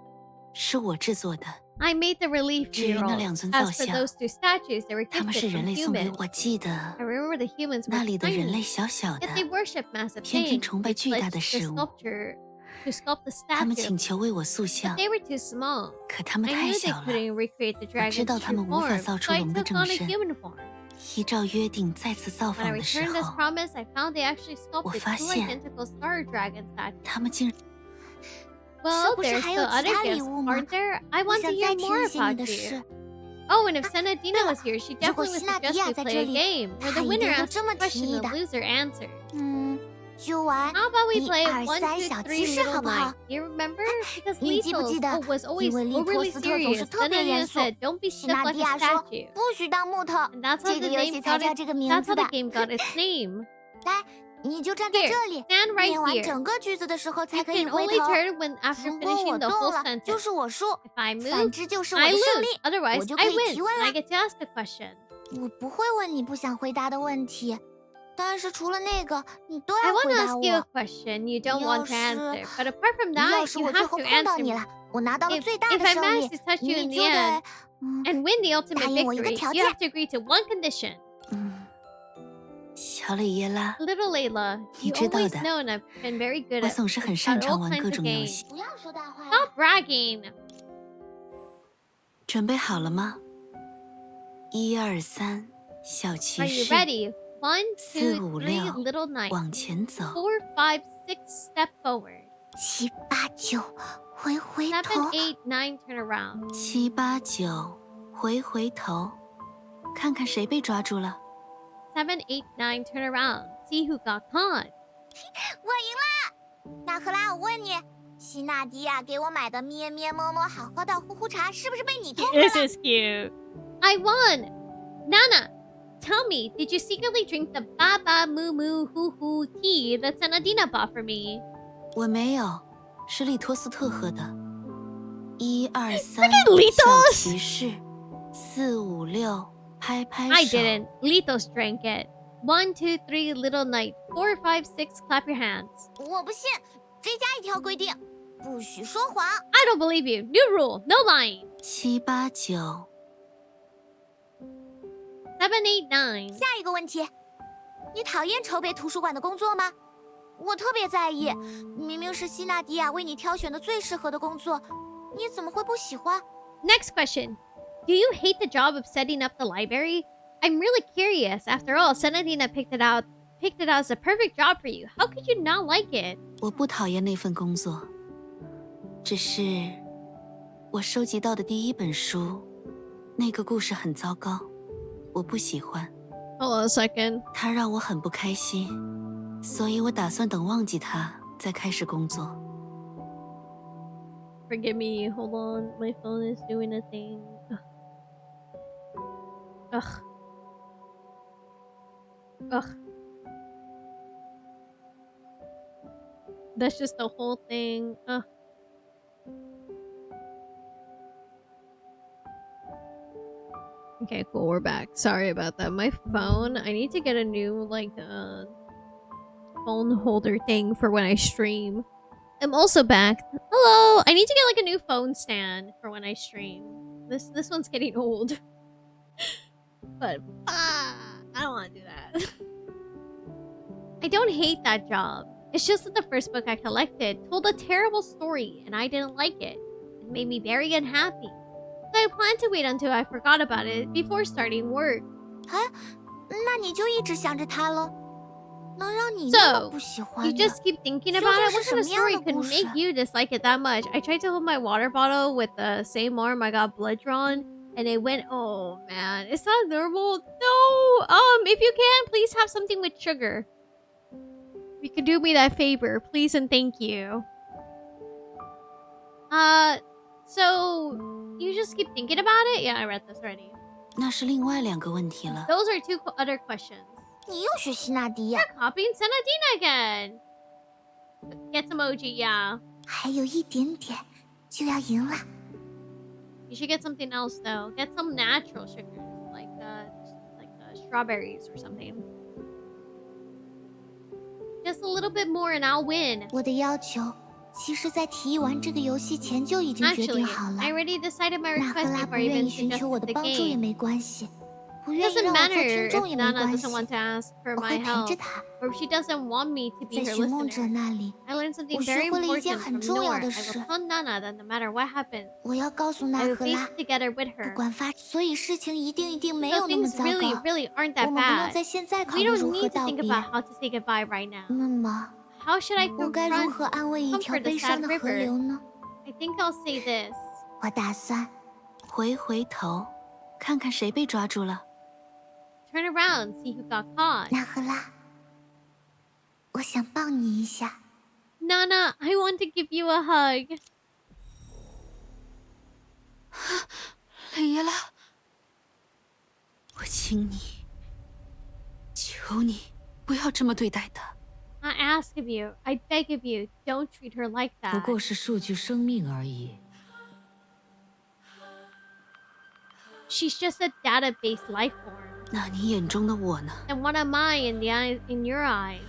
是我制作的， I made the relief 至于那 mural. 两尊造 As for 像， those two statues, they were 他们是 gifted 人 from 类送给 humans. 我记得 I remember the humans 那 were 里的人类 tiny, 小小 yet they 的， worship massive 偏偏 things. 崇拜 They 巨大 pledged 的 the 事物。 sculpture to sculpt the 他们 statue, 请求为我塑 but 像， they were too small. 可他们 I 太 knew they 小了。 couldn't recreate the 我知 dragon's 道他 true 们无法 form, 造 so 出 I 龙的 took 正 on a 身。 human form. 依照约定再次造 When I 访的时 returned as 候， promised, I found they actually sculpted 发 two 现 identical star dragon statues. 他们竟 Well, 是不是 there's 还有 still 其 other 他礼 gifts, 物吗？ aren't there? I 我 want to 想 hear 再听 more 一些你 about 的 you. 事。 Oh, and if Senadina was here, she 如果 definitely would 希纳迪 suggest 亚 we 在 play 这 a 里， game where 他 the 一 winner 定会 asks 这 a 么提 question 议 and 的。 the loser answers. 就玩 How about we 1、 play 2、 1, 3 2, 小 3骑士 Little 好不好 Knight? You remember? Because 你记不记 Lethos 得？ was 因 always 为利托 overly 斯特总 serious. 是特别 Senadina 严肃。 said, "Don't be 希 stiff 纳 like 迪 a 亚说 statue." 不许当木头， And that's how 这 the 个游 name 戏才 got 叫 its. 这个名 That's 字 how 的 the。game got its name. 来，你就站在 Here, 这里， stand right 念完 here. 整个句子的时候 You 才可以 can 回 only 头。 turn when after 如果我 finishing the 动 whole 了， sentence. 就是我输， If I 反 move, 之就是我 I 的胜 lose. 利， Otherwise, 我就 I 可以 win. 提 And 问 I 了。 get to ask a question. 我不会问你不想回答的问题，但是除了那个，你都 I 要 want 回 to 答 ask you a 我。 question you don't 要 want to 是 answer, but apart from 要 that, 是 you 我最 have 后 to 碰到 answer 你 me. 了，我拿到了 If, 最大 if 的 I 胜 manage 利， to touch you 你 in the 就得 end and win the ultimate 答应我一个 victory, 条 you 件。 have to agree to one condition. 小磊耶拉， Little Layla, you 你知道 always 的， know I've been very good 我 at 总是很擅 at 长 all 玩 kinds 各 of 种游 games. 戏。不要说大话呀。 Stop bragging. 准备好了吗？1、2、3，小骑 Are you 士， ready? 1, 4、 2, 5、 3, 6， little knight. 往前走。 4, 5, 6, step forward. 7、8、9，回 7, 头。 8, 9, turn around. 7、8、9，回头，看看谁被抓住了。 7, 8, 9, turn around. See who got caught. 我赢了。那赫拉，我问你，希纳迪亚给我买的咩咩摸摸好喝的呼呼茶，是不是被你偷喝 This 了？ is cute. I won. Nana, tell me, did you secretly drink the Baba Moo Moo Hoo Hoo tea that Senadina bought for me? 我没有，是利托斯特喝的。1、2、3， Litos 小骑士。4、5、6，拍拍 I 手。 didn't. Litos drank it. 1, 2, 3, little knight. 4, 5, 6, clap your hands. 我不信。追加一条规定，不许说谎。 I don't believe you. New rule, no lying. 7、8、9， 7, 8, 9. 下一个问题，你讨厌筹备图书馆的工作吗？我特别在意，明明是希纳迪亚为你挑选的最适合的工作，你怎么会不喜欢？ Next question. Do you hate the job of setting up the library? I'm really curious. After all, Senadina picked it out as the perfect job for you. How could you not like it? 我不讨厌那份工作，只是我收集到的第一本书，那个故事很糟糕，我不喜欢。 Hold on a second. 它让我很不开心，所以我打算等忘记它再开始工作。 Forgive me. Hold on. My phone is doing a thing. Ugh. Ugh. That's just the whole thing. Ugh. Okay, cool. We're back. Sorry about that. My phone. I need to get a new phone holder thing for when I stream. I'm also back. Hello. I need to get like a new phone stand for when I stream. This one's getting old. But I don't want to do that. I don't hate that job. It's just that the first book I collected told a terrible story and I didn't like it. It made me very unhappy. So I planned to wait until I forgot about it before starting work. 那你就一直想着他喽？能让你那么 So 不喜欢 you 呢？ just keep thinking 究 about 竟 it. 是 What 什 kind 么 of 样 story 的 could 故 make 事？ you dislike it that much? I tried to hold my water bottle with the same arm I got blood drawn, and it went. Oh man, it's not normal. No. If you can, please have something with sugar. If you could do me that favor, please and thank you. So you just keep thinking about it? Yeah, I read this already. 那是另外2个问题了。 Those are 2 other questions. 你又学希纳迪呀？ You're copying Senadina again. Get some emoji, yeah. 还有一点点就要赢了。 You should get something else though. Get some natural sugars, like strawberries or something. Just a little bit more, and I'll win. 我的要求，其实在提议完这个游戏前就已经决 Actually, 定好了。 I already decided my 娜赫 request 拉 before 不 I 愿 even 意寻求我 suggested 的 the 帮助也 game. 没关系，不愿意 Doesn't 让我做 matter 听众 if 也没 Nana 关 doesn't 系。 want to ask for 我 my 会陪着 help, 她。 or if she doesn't want me to be 在 her 寻梦者 listener. 那里， I learned something 我 very 学会了一件 important 很 from 重要 Nohr. 的 I 事 will。tell Nana that no matter what happens, 我要告诉 I 娜 will 赫 face 拉， it together with 不 her. 管发，所以事情一定没 So 有那么 things 糟 really, 糕。 really aren't 我 that 们不用 bad. 在现在考 We 虑 don't 如何 need to 道 think 别。 about how to say goodbye right now. 那么， How should I 我该如 confront 何安慰一条 comfort 悲 the 伤 sad 的河 river? 流呢？ I think I'll say this. 我打算回头，看看谁被抓住了。 Turn around, see who got caught. 娜赫拉，我想抱你一下。 Nana, I want to give you a hug. 雷耶拉，我请你，求你不要这么对待她。 I ask of you, I beg of you, don't treat her like 不 that. 过是数据生命而已。 She's just a database life form. 那你眼中的我呢？ And what am I in your eyes?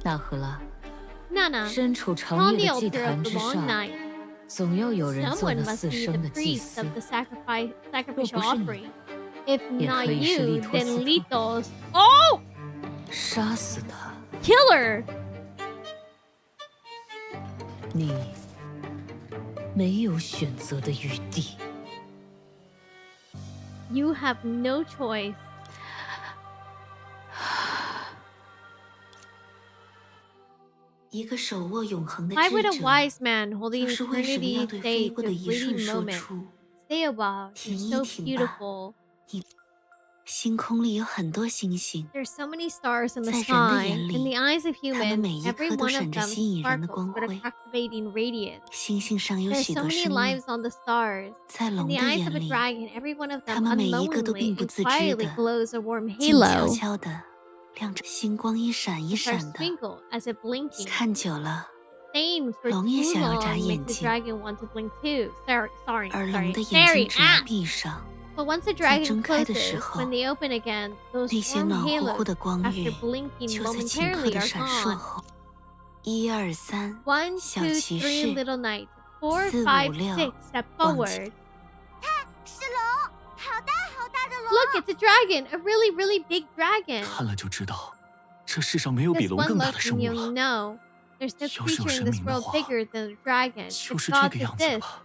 纳赫拉， Nana, 身处 on 长 the 夜的祭 altar 坛 of the 之 long 上， night, 总要有人做 someone 那 must 四 be 生 the 的祭 priest 司 of。the sacrificial 若不是你， offering. If 也 not 可以是 you, 利托斯 then 特。 Litos. Oh! 杀死他， Killer! 你没有选择的余地。 You have no choice. 一个手握永恒的 Why would a 智者， wise man holding 就是为什么要 eternity 对 say 飞 to 过 a 的一瞬 fleeting 说 moment? 出 Stay above. 停 You're 一 so 停吧。 beautiful. 星空里有很多星星， There's so many stars in the 在人的 sky. 眼 In 里， the eyes of 它们每 humans, 一 every 颗都 one 闪 of 着 them 吸引人的 sparkles 光 with a 辉。 captivating radiance. 星星上有 There's 许 so 多 many 生命， lives on the stars. 在 In 龙 the 的 eyes of 眼 a 里， dragon, every one of 它 them 们每一个都 unknowingly 并不 and 自知 quietly 的， glows a warm 静悄 halo. 悄的亮着，星光一闪一 The stars 闪的， twinkle as if blinking. 看久了， Staying for 龙也 too 想要 long 眨 makes 眼 the 睛， dragon want to blink too. Sorry. 而龙的眼睛 Sorry. 只要 Ah! 闭上， But once the 在 dragon 睁开的时 closes, 候， when they open again, those 那些 warm 暖乎乎 halos, 的光 after 晕 blinking 就在顷刻 momentarily, 的 are 闪烁 gone. 后，1、2、3， 1, 小 2, 骑 3 士 little knights. 4, 4、 5, 5、6 6 step 往 forward. 前。是龙，好大的龙！ Look, it's a dragon, a really, really big dragon. 看了就知道，这世上没有比 This 龙 one 更大 look 的生 and 物 you'll 了。 know. There's no 要是有 creature in 神 this 明的 world 话， bigger than a dragon. 就 The 是这 gods 个样子 exist. 吧。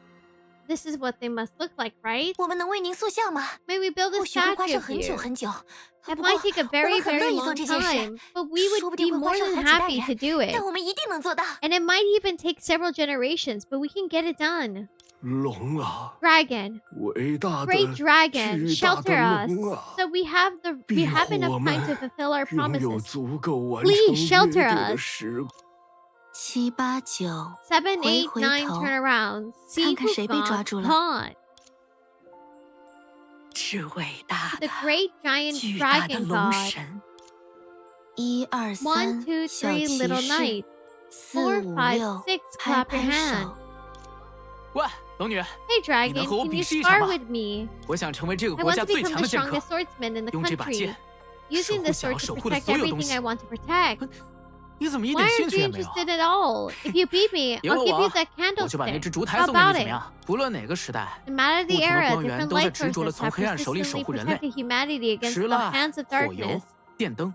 This is what they must look like, right? 我们能为您塑像吗？ May we build a 或许会花 statue 上 of 很久 you. 很久。 It 不过 might take a 我 very, 们很乐 very 意做 long 这件事， time, but we 说不 would 定 be 会花 more 上 than 好几代 happy to 人， do it. 但我们一定能做到。 And it might even take several generations, but we can get it done. 龙啊， Dragon, 伟大的 great dragon, 巨大 shelter 的 us 龙啊， so we have 庇 enough 护我 time to 们 fulfill our 拥有 promises. 足够完 Please 成约 shelter 定的 us. 时光。 7、8、9， 7, 回 8, 9 头 turn around. See 看看 who 谁被抓 got 住了。 caught. 是伟大 The 的、 great giant 巨大的 dragon 龙 god. 神。 1、2、 1, 3， 2, 小 3 骑 little 士 knights. ，4、 4, 5、 5, 6， 6拍 clap your 拍 hand. 手。喂，龙女， Hey 你能 dragon, 和我 can 比 you 试一场 spar 吗？ with me? 我想成为这个 I 国 want 家 to 最 become 强 the 的剑客 strongest，swordsman in the 用这把 country. 剑 Using 守 the 护想 sword 要 to 守护的 protect 所有东 everything 西 I。want to protect. 你怎么一 Why 点兴 aren't 趣 you 也没有？ interested at all? If you beat me, 赢了 I'll give you 我 that，我就把那 candlestick. 只烛台 How 送给你 about 怎么 it? 样？不论哪个时代， No matter 不 the 同的 era, 光源 different 都在 light 执着地 sources 从 have 黑暗手里守 persistently 护人类。 protected humanity against 石 the 蜡、 hands of 火油 darkness. 电灯，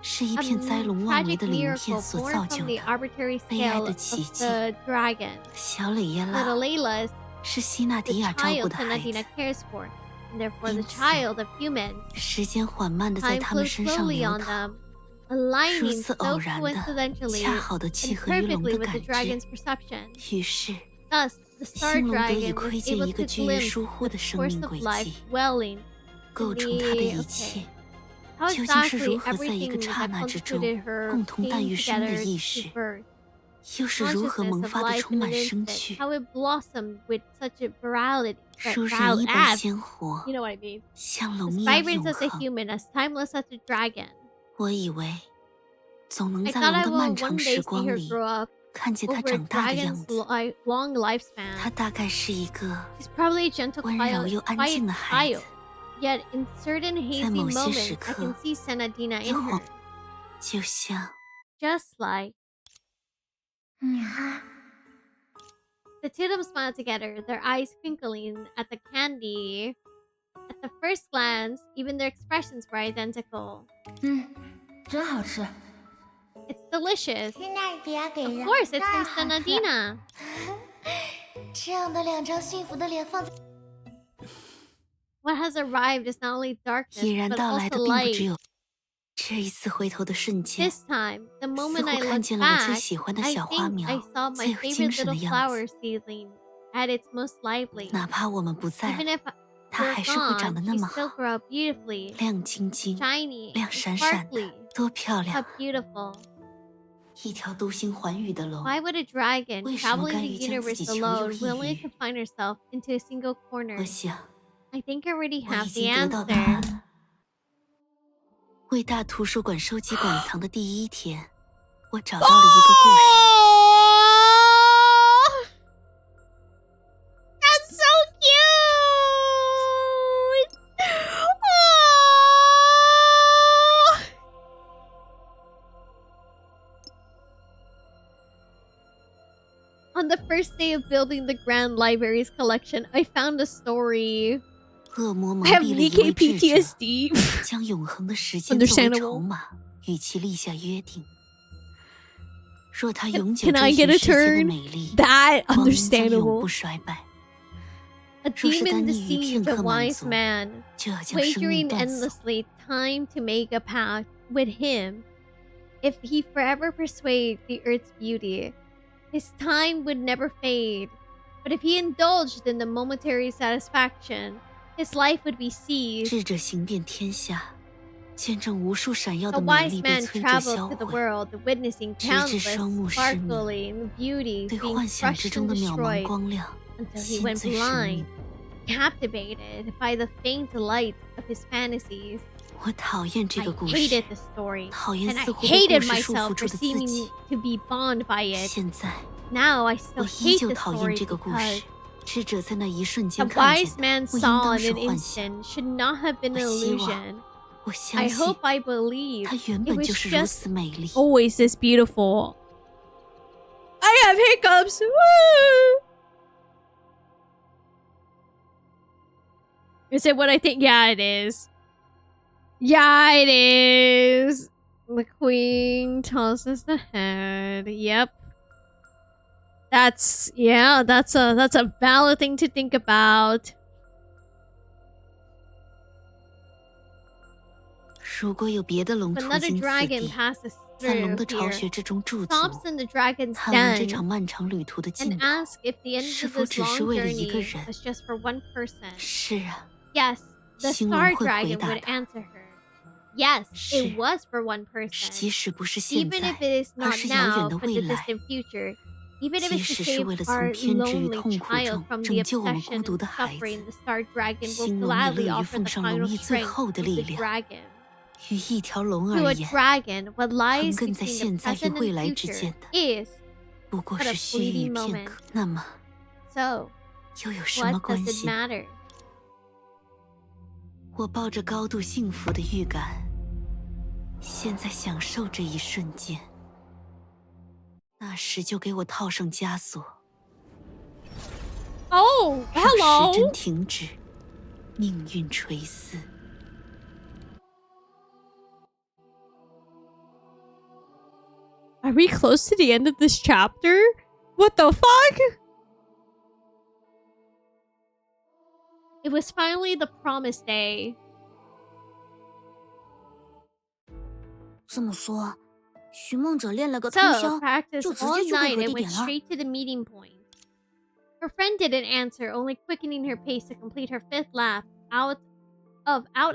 是一片栽龙望维的鳞片所造就的悲哀的奇迹。小蕾耶拉是希纳迪亚照顾的孩子，因此时间缓慢地在他们身上流淌，如此偶然的，恰好的契合于龙的感知。于是，星龙得以窥见一个居于疏忽的生命轨迹，构成它的一切。究竟是如何在一个刹那之中共同诞育生的意识，又是如何萌发的充满生趣，如人一般鲜活，像龙一样永恒。我以为总能在龙的漫长时光里看见它长大的样子。它大概是一个温柔又安静的孩子。Yet in certain hazy moments, I can see Senadina in her. 就像 Just like. The two of them smile together, their eyes twinkling at the candy. At the first glance, even their expressions were identical. 真好吃。 It's delicious. 去那儿给给 Of 人 course, it's 那 from 儿好吃 Senadina. 这样的两张幸福的脸放在 What has arrived is not only 已 darkness, 然 but 到来 also 的并不 light. 只有这一次回头的瞬间， This time, the 似 moment 乎 I 看 looked 见了我最 back, 喜欢的 I 小花 think I 苗 saw my 最有精 favorite 神的 little 样 flower 子。 seedling at its most lively. 哪怕我们不在 Even 了， if 它 we're 还是会长 gone, 得那 she 么 still 好， grew up beautifully, 亮晶晶， shiny, 亮 and 闪闪的 sparkly. 多漂 How 亮！ beautiful. 一条独行寰宇的龙， Why would a dragon 为什么 traveling 甘 the 于将自 universe 己囚入 alone 一 willingly 隅？ confine herself into a single 我 corner? 想， I think I already 我已 have the 经得到答 answer. 案了。伟大图书馆收集馆藏的第一天，我找到了一个故事。 That's so cute! On the first day of building the Grand Library's collection, I found a story. 恶魔蒙 I have 蔽了一位智者， VKPTSD. 将永恒的时间作为 Understandable. 筹码，与其立下约定。若他永久 Can I 追 get a 寻世间的 turn? 美丽， That 光阴将永 understandable. 不衰败。 A 若是 demon 单逆于片 deceived a 刻满 wise 足， man, 就要将生命 wagering 断送。 endlessly time to make a pact with him. If he forever persuades the earth's beauty, his time would never fade. But if he indulged in the momentary satisfaction, his life would be seized. 智者行遍天下，见证无数闪耀 The 的美 wise 丽被 man 摧毁 traveled 销 to the 毁， world, witnessing 直至 countless 双目失明， sparkling beauties 对 being 幻想之 crushed 中 and 的渺茫 destroyed 光亮 until he 心 went 醉神 blind, 迷。 captivated by the faint light of his fantasies. 我讨厌这 I 个故 hated 事， the story, 讨厌 and I 似乎被 hated 故事束 myself 缚 for 住的自 seeming 己。 to be bound by it. 现在， Now I 我 still 依 hate 旧 the 讨厌 story 这个故 because 事。智者在那一瞬 a 间看 wise 见的， man 不应 saw 当 in 是 an 幻想。 instant should not have been an 我希望， illusion. 我 I 相信， hope I believe 它原 it 本 was 就是如 just 此美丽。 always this beautiful. I have hiccups. Woo! Is it what I think? Yeah, it is. Yeah, it is. The queen tosses the head. Yep. That's a valid thing to think about. 如果有别的龙 If 途 another 经此 dragon 地， passes 在龙 through 的巢 here, 穴之中驻足， stops in the dragon's 探问这 den, 场漫长旅途的尽 and 头。 ask if the end 是 of 否 this 只是 long 为了一个 journey 人？ was just for one person? 是啊， Yes, the 星龙 star 会回 dragon 答 would 的。 answer her. Yes, 是， it was for one person. 即使不是现 Even 在 if，it is 而 not 是遥远 now, 的 but 未 the 来。 distant future. Even if 即 it's to 使是 save 为了 our 从偏执与 lonely 痛苦 child 中 from the 拯救我们 obsession 孤独 and 的孩 suffering, 子， the star dragon will 星龙也 gladly 乐于 offer 奉 the 上 final 龙翼最 strength 后 of 的 the 力量。 dragon. 于一条龙 To 而 a 言， dragon, what 横 lies 亘在 between 现 the 在与 present 未 and 来之 future 间的， is 不过 but a 是须臾 fleeting 片 moment. 刻。那么， So, 又有什么 what 关 does it 系呢？ matter? 我抱着高度幸福的预感，现在享受这一瞬间。那时就给我套上枷锁， Oh, 让时针 hello. 停止，命运垂死。Are we close to the end of this chapter? What the fuck? It was finally the promised day. 这么说，寻梦者练了个 So, 通宵， practice 就直 all 接去会 night 合 and 地 went 点了。 straight to the meeting point. Her friend didn't answer, only quickening her pace to complete her 5th lap out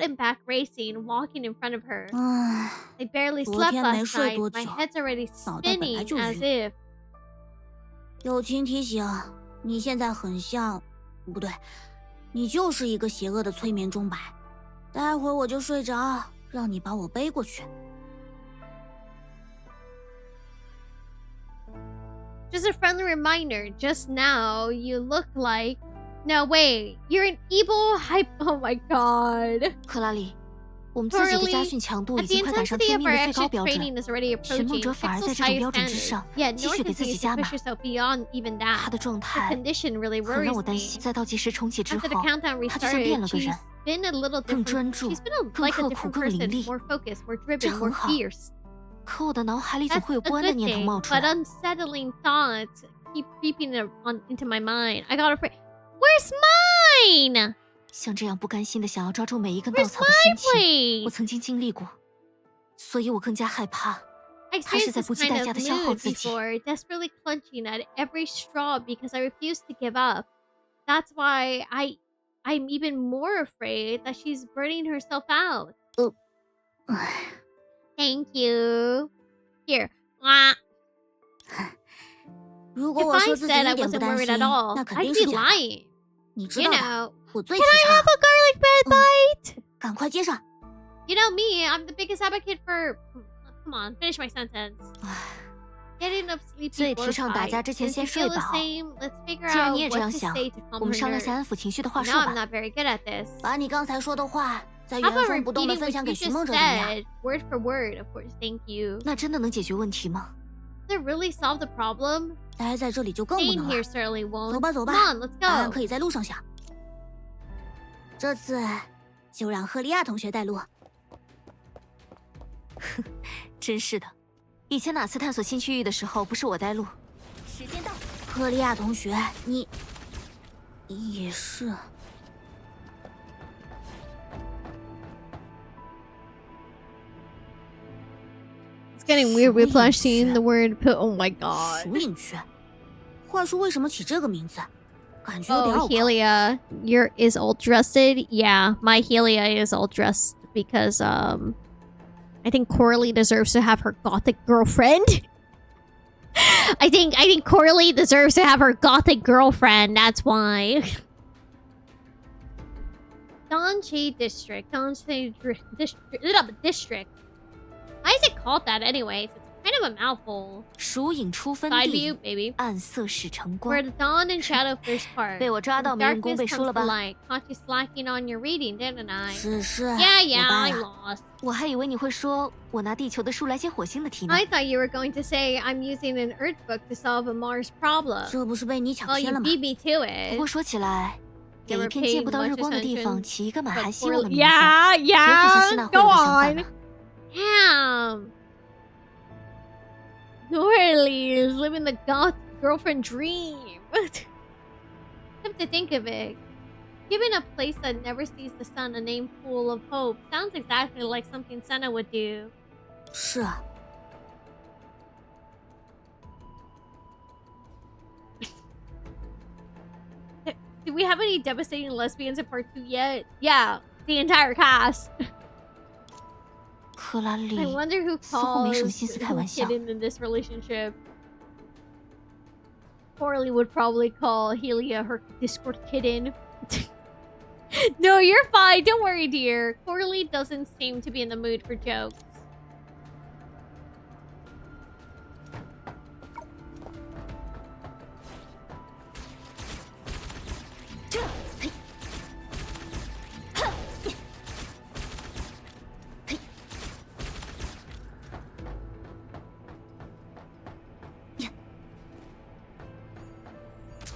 and back racing, walking in front of her. 唉， I barely 昨 slept 天没 last 睡 night. 多 My 久， head's already 脑袋本来 spinning 就 as 晕。 if 友情提醒，你现在很像，不对，你就是一个邪恶的催眠钟摆。待会儿我就睡着，让你把我背过去。 Just a friendly reminder, just now you look like... No, wait, you're an evil Oh my god. 克拉里，我们自己的家训强度 At 已 the 经快赶上 intensity 天 of 命 our 的最高 extra 标准， training is already 寻梦 approaching 者反而在 Pixel's 这种 higher 标准之 standards. 上， Yet 继 Nohr 续给自己 continues to 加码。 push herself beyond even that. 他的状 Her 态 condition really 很让 worries 我担 me. 心。在倒计时重启之后 After the countdown 他就像变 restarted, 了个 she's 人， been a little 更 different. 专注， She's been 更 like a 刻苦， different 更凌 person, 厉。 more focused, more driven, 这 more 很好。 fierce. 可我的脑海里总 That's 会有 a 不安的 good 念头 thing, 冒出 but 来。 unsettling thoughts keep creeping into my mind. I got afraid. Where's mine? 像这样不甘心的想要抓住每一根稻 Where's 草的心情， my 我 plate? 曾经经历过，所以我更加害怕。 I 还是 experienced 在 this 不计 kind 代 of 价的消耗 mood 自己。 before, desperately clutching at every straw because I refuse to give up. That's why I'm even more afraid that she's burning herself out. 唉， Thank you. Here. Mwah. 如果 If 我 I 说自己 said I 一点不 wasn't 担 worried 心 at，all, 那肯 I'd 定 be 是假的。 lying. 你知 You 道的， know. 我最 Can 提 I 倡 have a garlic bread bite? 赶快接上。 You know me, I'm the biggest advocate for... Come on, finish my sentence. Getting enough sleep 最 before 提倡大 fight. 家之前 Since 先 you 睡 feel the 饱。 same, let's figure 既然 out 你也这 what 样 to 想， say to 我 calm 们 her 商量下 nerves. 安抚情绪的话 I 术 know I'm 吧。 not very good at this. 把你刚才说的话再 How 原 about 封不动的 repeating 分 what 享 you 给寻 just 梦者怎么样？ said, word for word? Of course, thank you. 那真的能解决问题吗？ Does it really solve the problem? 待在这里就更不 Staying 能 here 了。 certainly won't. 走吧，走 Come 吧 on, let's 答案 go. 可以在路上想。这次就让赫利亚同学带路。真是的，以前哪次探索新区域的时候不是我带路？时间到，赫利亚同学，你也是。 It's getting weird whiplash seeing the word put. Oh my god. 熟隐区，话说为什么起这个名字？感觉有点 Oh, 拗口。 Helia, is all dressed. Yeah, my Helia is all dressed because I think Coralie deserves to have her gothic girlfriend. I think Coralie deserves to have her gothic girlfriend. That's why. Donche District. Donche District. Why is it called that anyways? It's kind of a mouthful. 属影出分 Side 地 view, maybe. 暗色使晨光 Where。the dawn and shadow first part. 被我抓到 From 没用功 darkness 背 comes 书了 the 吧？ light. Caught you slacking on your reading, didn't I? 只是 Yeah, 我 yeah, 掰 I 了。 lost. 我还以为你会说我拿地球的书来解火星的题呢。 I thought you were going to say I'm using an Earth book to solve a Mars problem. 这不是被你抢 Well, 先 you 了吗？ beat me to 不 it. 过说起来，给 Never 一片见 paid 不到日 much 光的地 attention, 方起一个满 But 含希望的 poorly- 名字， Yeah, 也很像希 yeah. 纳会 Go 有的想法 on. 呢。 Damn. Norley is living the goth girlfriend dream. Come to think of it, given a place that never sees the sun a name full of hope sounds exactly like something Senna would do. 是啊， Do we have any devastating lesbians in part 2 yet? Yeah, the entire cast. 克拉丽 I wonder who 似乎没什么 calls 心思开玩 who 笑。 hidden in this relationship. Coralie would probably call Helia her Discord kitten. No, you're fine. Don't worry, dear. Coralie doesn't seem to be in the mood for jokes.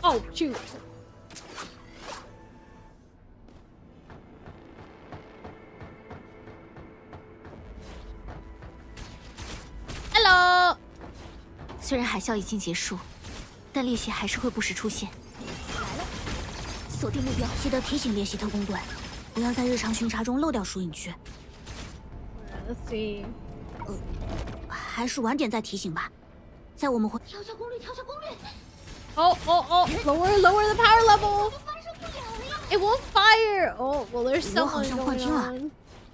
Oh, shoot. Hello. 虽然海啸已经结束，但裂隙还是会不时出现。来了，锁定目标，记得提醒练习特工队，不要在日常巡查中漏掉疏影区。Let's see. 还是晚点再提醒吧。在我们会调小功率，调小功率。Oh, lower the power level. It won't fire. Oh, well, there's 我好 someone 像幻 going 听了 on.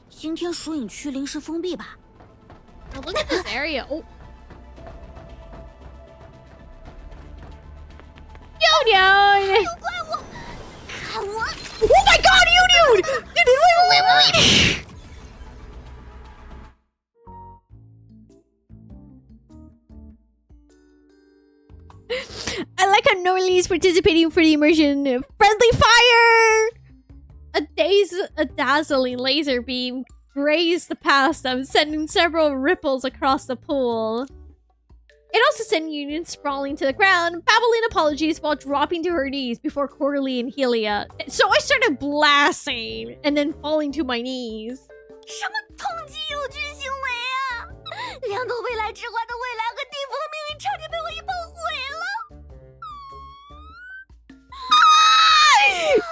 今天疏影区临时封闭吧。 Oh, look at this area. Oh. Union! 怪物，看我！ Oh my god, Union! Wait. I like how Norley is participating for the immersion. Friendly fire! A dazzling laser beam grazed past them, sending several ripples across the pool. It also sent Union sprawling to the ground, babbling apologies while dropping to her knees before Coralie and Helia. So I started blasting and then falling to my knees. 什么通缉有据行为啊！两朵未来之花的未来和地府的命运差点被我一炮毁了。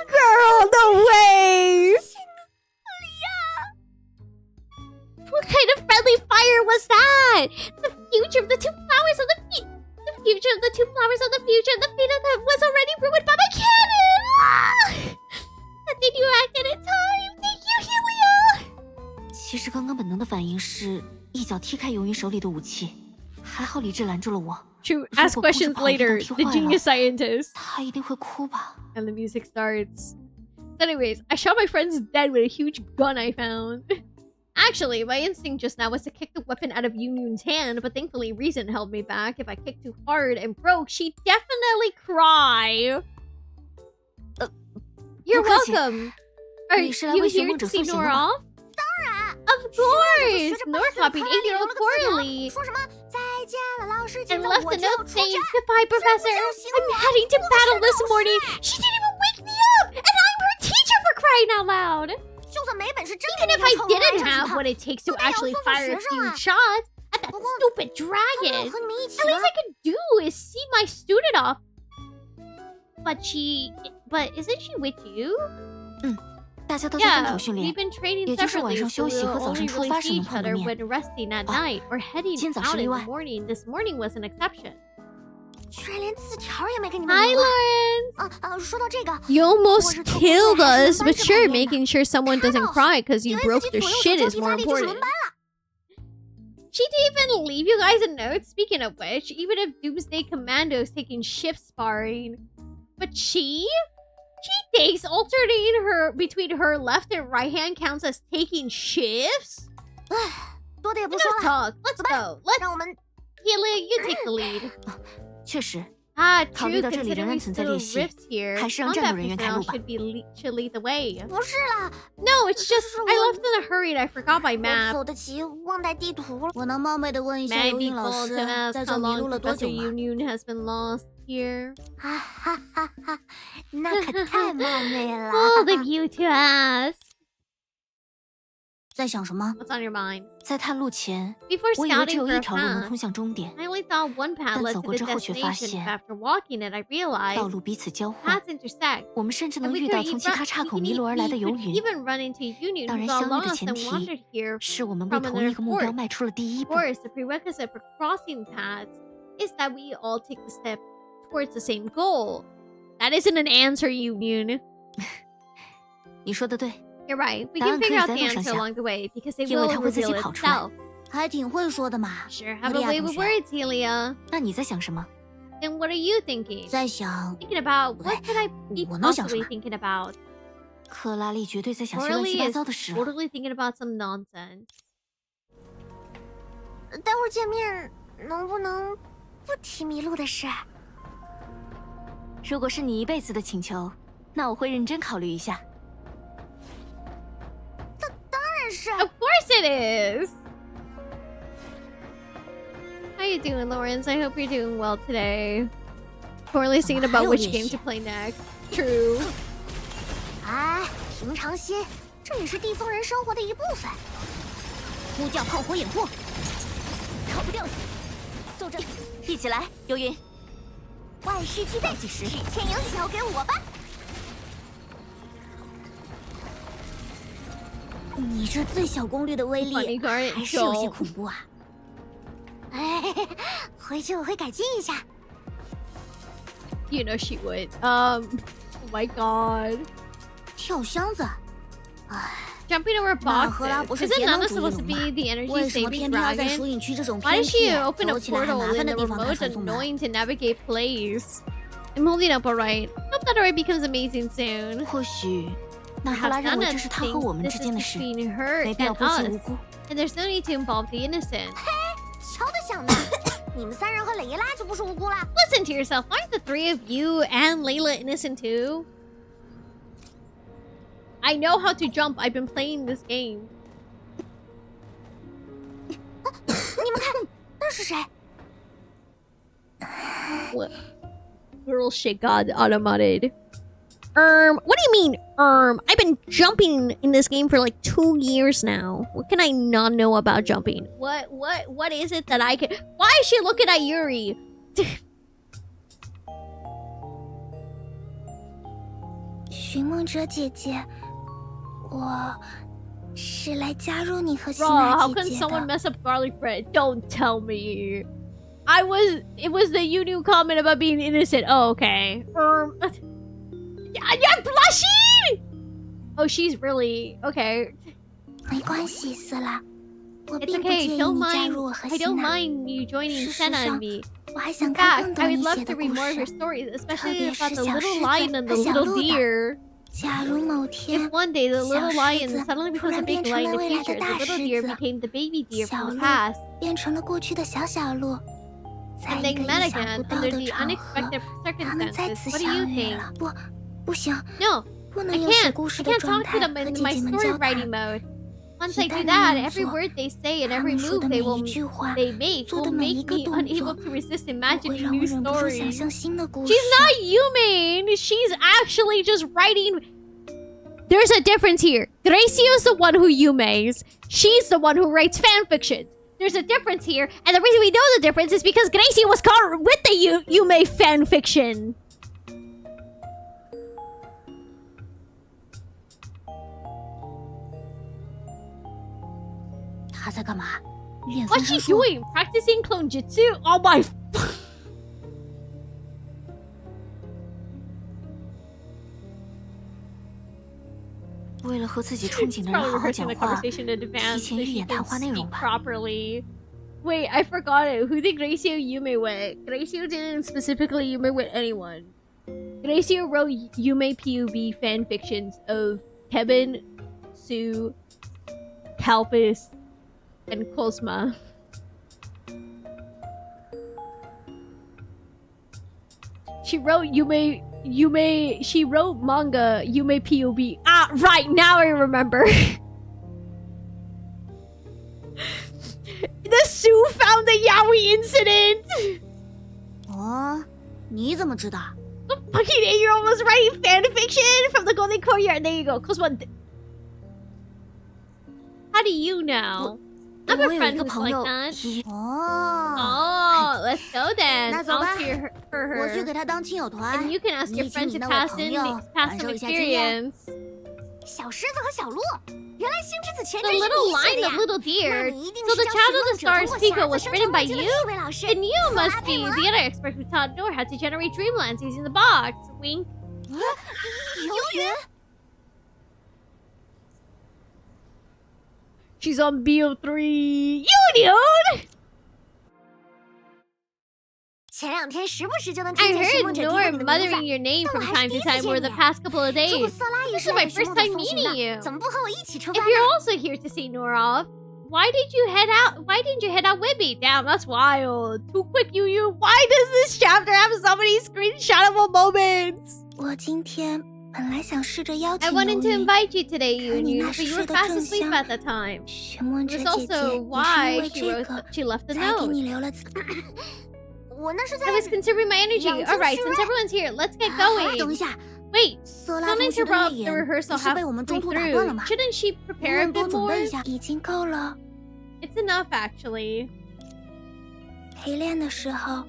Girl, no way! What kind of friendly fire was that? The future of the two flowers of the future of the two flowers of the future. The fate of them was already ruined by my cannon. But then you acted in time. Thank you, Helia. 其实刚刚本能的反应是一脚踢开游云手里的武器，还好理智拦住了我。 True. Ask questions later. The genius scientist. 他一定会哭吧。 And the music starts. So anyways, I shot my friends dead with a huge gun I found. Actually, my instinct just now was to kick the weapon out of Yun's hand, but thankfully reason held me back. If I kicked too hard and broke, she'd definitely cry. You're welcome. Are you here to see Nohr off? Of course! Nohr copied 8-year-old Coralie. 说什么再见了，老师， And left a note saying, goodbye, Professor. I'm heading to battle this morning. She didn't even wake me up! And I'm her teacher for crying out loud! 就算没本事真 Even if I didn't have what it takes to actually fire a few shots at that stupid dragon, at least I could do is see my student off. But isn't she with you? 大家都在分头 Yeah, 训 we've 练， been training 也就是晚 separately, 上 so 休息 we'll 和早 only 晨出 really 发时 see 能 each 碰个 other 面。 when resting at night or heading 今早是 out 例 in 外。 the morning. This morning was an exception. 居然连字条也没给你们 Hi, 留啊！ Lawrence. 说到这个， You almost 我是偷偷 killed 在还 us, 是 but 班制 sure, 排练的。 making sure someone doesn't cry because you 因为 broke 自己 their 左右 shit 手 is 交替 more 发力就是 important. 轮班了。 She didn't even leave you guys a note. Speaking of which, even if Doomsday Commando's taking shift sparring, but she thinks alternating her between her left and right hand counts as taking shifts. 多的也不 Enough 说了， talk. Let's go. Let's 让我们 Healy, you take the lead. 确实， Ah, 考 true. 虑到这里仍 Considering 然 we 存在 still 裂隙， rifts here, 还是让战斗 combat 人员开 personnel 路吧。 should lead the way. 不是啦， No, it's just 是 I 我 left in a hurry and I forgot my 我 map. 走得急，忘带地图了。我能冒昧的问一下 May I 游 be 泳老 bold 师， to ask 在 how 这迷 long 路了多 Professor 久吗？ Union has been lost here? 哈哈哈哈，那可太冒昧了。 Bold of you to ask. 在想什么？ What's on your mind? 在探路前， Before 我以为只 scouting 有 for 一 a 条路能 path, 通向终点， I only thought one path 但 led 走 to 过 the 之后却发 destination. 现 But after walking it, I 道 realized 路彼此交换， paths intersect. 我们甚至 And 能 we 遇 could 到从其他岔口迷路而来的游 could 云。 even run into Union 当 who 然， got 相遇的 lost 前 and 提 wandered here 是我们为 from 同一 another 个目标 port. 迈出了第一 Of 步。 course, the prerequisite for crossing paths is that we all take the step towards the same goal. That isn't an answer, Union. 你说的对， You're right. We 答 can 案可以 figure out 在 the 路上 answer 想， along the way because it 因为 will 它会自己 reveal 跑出来。 itself. 还挺会说的嘛。 Sure, have 莉 a 亚 way 同 with 学， words, Helia. 那你在想什么？ Then what are you thinking? 在想 Thinking about what could I be 我能想什 possibly 么？ thinking about? 克拉丽绝对在想些乱七 Coralie 八 is 糟的事了。 totally thinking about some nonsense. 待会儿见面能不能不提迷路的事？如果是你一辈子的请求，那我会认真考虑一下。当然是。 Of course it is! How you doing, Lawrence? I hope you're doing well today. Coralie's thinking about which game to play next. True. 哎，平常心，这也是地方人生活的一部分。呼叫炮火掩护，逃不掉的，坐着。一起来，幽云。万事俱备，史千营交给我吧。你这最小功率的威力还是有些恐怖啊！哎，回去我会改进一下。You know she would. Oh my god. 跳箱子，哎。Jumping over boxes. Isn't Nana supposed to be the energy-saving dragon? Why does she open a portal in the remote annoying to navigate place? I'm holding up alright. Hope that alright becomes amazing soon. 或许娜赫拉认为这是他和我们之间的事，没必要波及无辜。And there's no need to involve the innocent. 嘿，瞧得响呢！你们三人和蕾拉就不是无辜啦。Listen to yourself. Aren't the three of you and Layla innocent too? I know how to jump. I've been playing this game. 你们看，那是谁 What? Girl shit got automated. What do you mean, I've been jumping in this game for like 2 years now. What can I not know about jumping? What is it that I can... Why is she looking at Yuri? 寻梦者姐姐，我是来加入你和希娜 How 姐 can 姐 someone 的。 mess up garlic bread? Don't tell me. It was the you knew comment about being innocent. Oh, okay. You're blushing! Oh, she's really... Okay. 没关系，斯拉，我 It's 并不介 okay. 意 Don't 你加 mind. 入我和 I 希 don't 娜。 mind you joining 事实 Senna 上 and me. 我还 In 想看 fact, 更多 I would 你 love 写 to 的 read 故 more of 事 her，stories, 特 especially 别 about 是 the 小 little 狮 lion 子 and 和 the 小 little 鹿的。 deer. 假如某天 If one day the 小 little 狮 lion 子 suddenly 突 becomes a 然 big 变成 lion 了 in the 未来的 future, 大 the little 狮 deer 子， became the baby deer 小 from the 鹿 past. 变成了过去的小小鹿，在 And 一 they 个 met 意想 again 不到 under 的 the 场合， unexpected 他们再 circumstances. 次 What do you 相遇 think? 了。不行， No, 不 I 能用写 can't. 故 I 事的 can't 状 talk to 态 them 和 in 姐 my 姐们 story 交谈。 writing mode. Once I 一 do 旦 that, 那样 every 做， word they say and 他 every 们说 move 的每 they 一 will 句话， they make 做 will 的每 make 一个 me 动 unable 作， to resist 都会 imagining 让 new 我忍不住想 stories. 象新的故事。 She's not human. She's actually just writing. There's a difference here. Gracio's the one who Yume's. She's the one who writes fan fictions. There's a difference here, and the reason we know the difference is because Gracie was caught with the Yume fan fiction. 他在干嘛？练 What's 分 she 身术。 doing? Practicing clone jutsu? Oh my... 为了和自己憧憬的人 Probably 好好 rehearsing 讲 the 话， conversation in 提 advance 前 so 预 she 演谈 can 话内容 speak 吧。 properly. Wait, I forgot it. Who did Gracio Yume with? Gracio didn't specifically Yume with anyone. Gracio wrote Yume PUB fan fictions of Kevin, Sue, Calpus, and Cosma. She wrote she wrote manga Yume PUB. Ah, right, now I remember. The Sue found the Yaoi incident! 哦，你怎么知道？ The fucking 8-year-old was writing fan fiction from the Golden Courtyard. There you go. Cosma. How do you know? I have a 我有 friend 一个 who's 朋 like 友 that. 哦， Oh, let's go then. 那走 I'll 吧 cheer for 我去 her. 给他当亲友团 And，you can ask 你 your 请 friend 你 to 那位 pass 朋 in 友 pass 感 some 受一下经验。 experience. 小狮子和小鹿，原来星之子前 The 传是 little 你写 line 的 of 呀？ little 那 deer. 你一定 So 是 the 将 Child 寻 of 梦 the 者通 Stars 过 Pico 匣 was 子生 written 成 by 梦境的 you? 那位老师。 And you 索拉 must 佩 be 蒙 the other expert who taught Nohr how to generate dreamlands using the box. Wink. 游云， She's on BO3. You dude! 前2天时不时就能 I 听见寻 heard 梦者提过 Nohr 你的名 muttering 字。 your name 但我 from 还是 time 第 to 一次 time 见 over 你 the 啊。 past couple of 如果 days. 色拉也 This 是 is 来 my 给寻 first 梦者 time 送行 meeting 的， you. 怎么不和我一起出 If 发 you're 呢？ also here to see Nohr off, why did you head out? Why didn't you head out with me? Damn, that's wild. Too quick, you. Why does this chapter have so many screenshotable moments? 我今天本来想试着邀 I 请 wanted 游 to 云， invite you today, 可你 Yu, 那 but 时 you 睡 were 得 fast 正 asleep 香。 at the time. 寻梦 It 者 was 姐姐 also 也是因 why 为 she 这 wrote 个 she left the 才给 note. 你留了。我那是在 I was conserving my energy. 养精 Alright, 蓄 since 锐。 everyone's here, let's get 等一 going. 下， Wait, 色拉 don't 同学的 interrupt 预 the 言 rehearsal 是被我们 halfway 中途打断 through. 了吗？ Shouldn't she 我 prepare a 们多 bit 准 more? 备一下，已经够了。 It's enough, actually. 陪练的时候，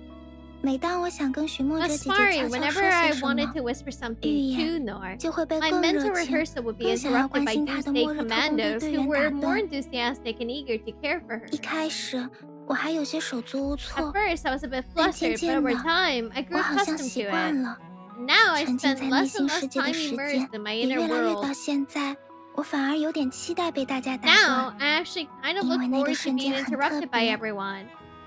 每当我想跟寻梦者 That's 姐姐悄 smart. 悄 Whenever 说 I 些什 wanted 么， to whisper 预 something to 言 Nohr, 就会被 my 更 mental 热情、 rehearsal would be 更想要 interrupted 关 by 心她的 Doomsday 末日特工队 commandos 队 who 员 were 打 more 断。 enthusiastic and eager to care for her. 一开始我还有些手足无 At 措， first, I was a bit 但渐 flustered, but 渐 over 的， time, I grew 我好像 accustomed 习 to 惯 it. 了。 Now I 沉浸 spend 在内 less 心 and less 世界的 time 时 immersed 间 in my 也 inner 越来越 world. 到现在，我反而有点期待被大家打 Now, 断， I actually kind of 因 look 为那个 forward to 瞬 being 间很特 interrupted by 别， everyone.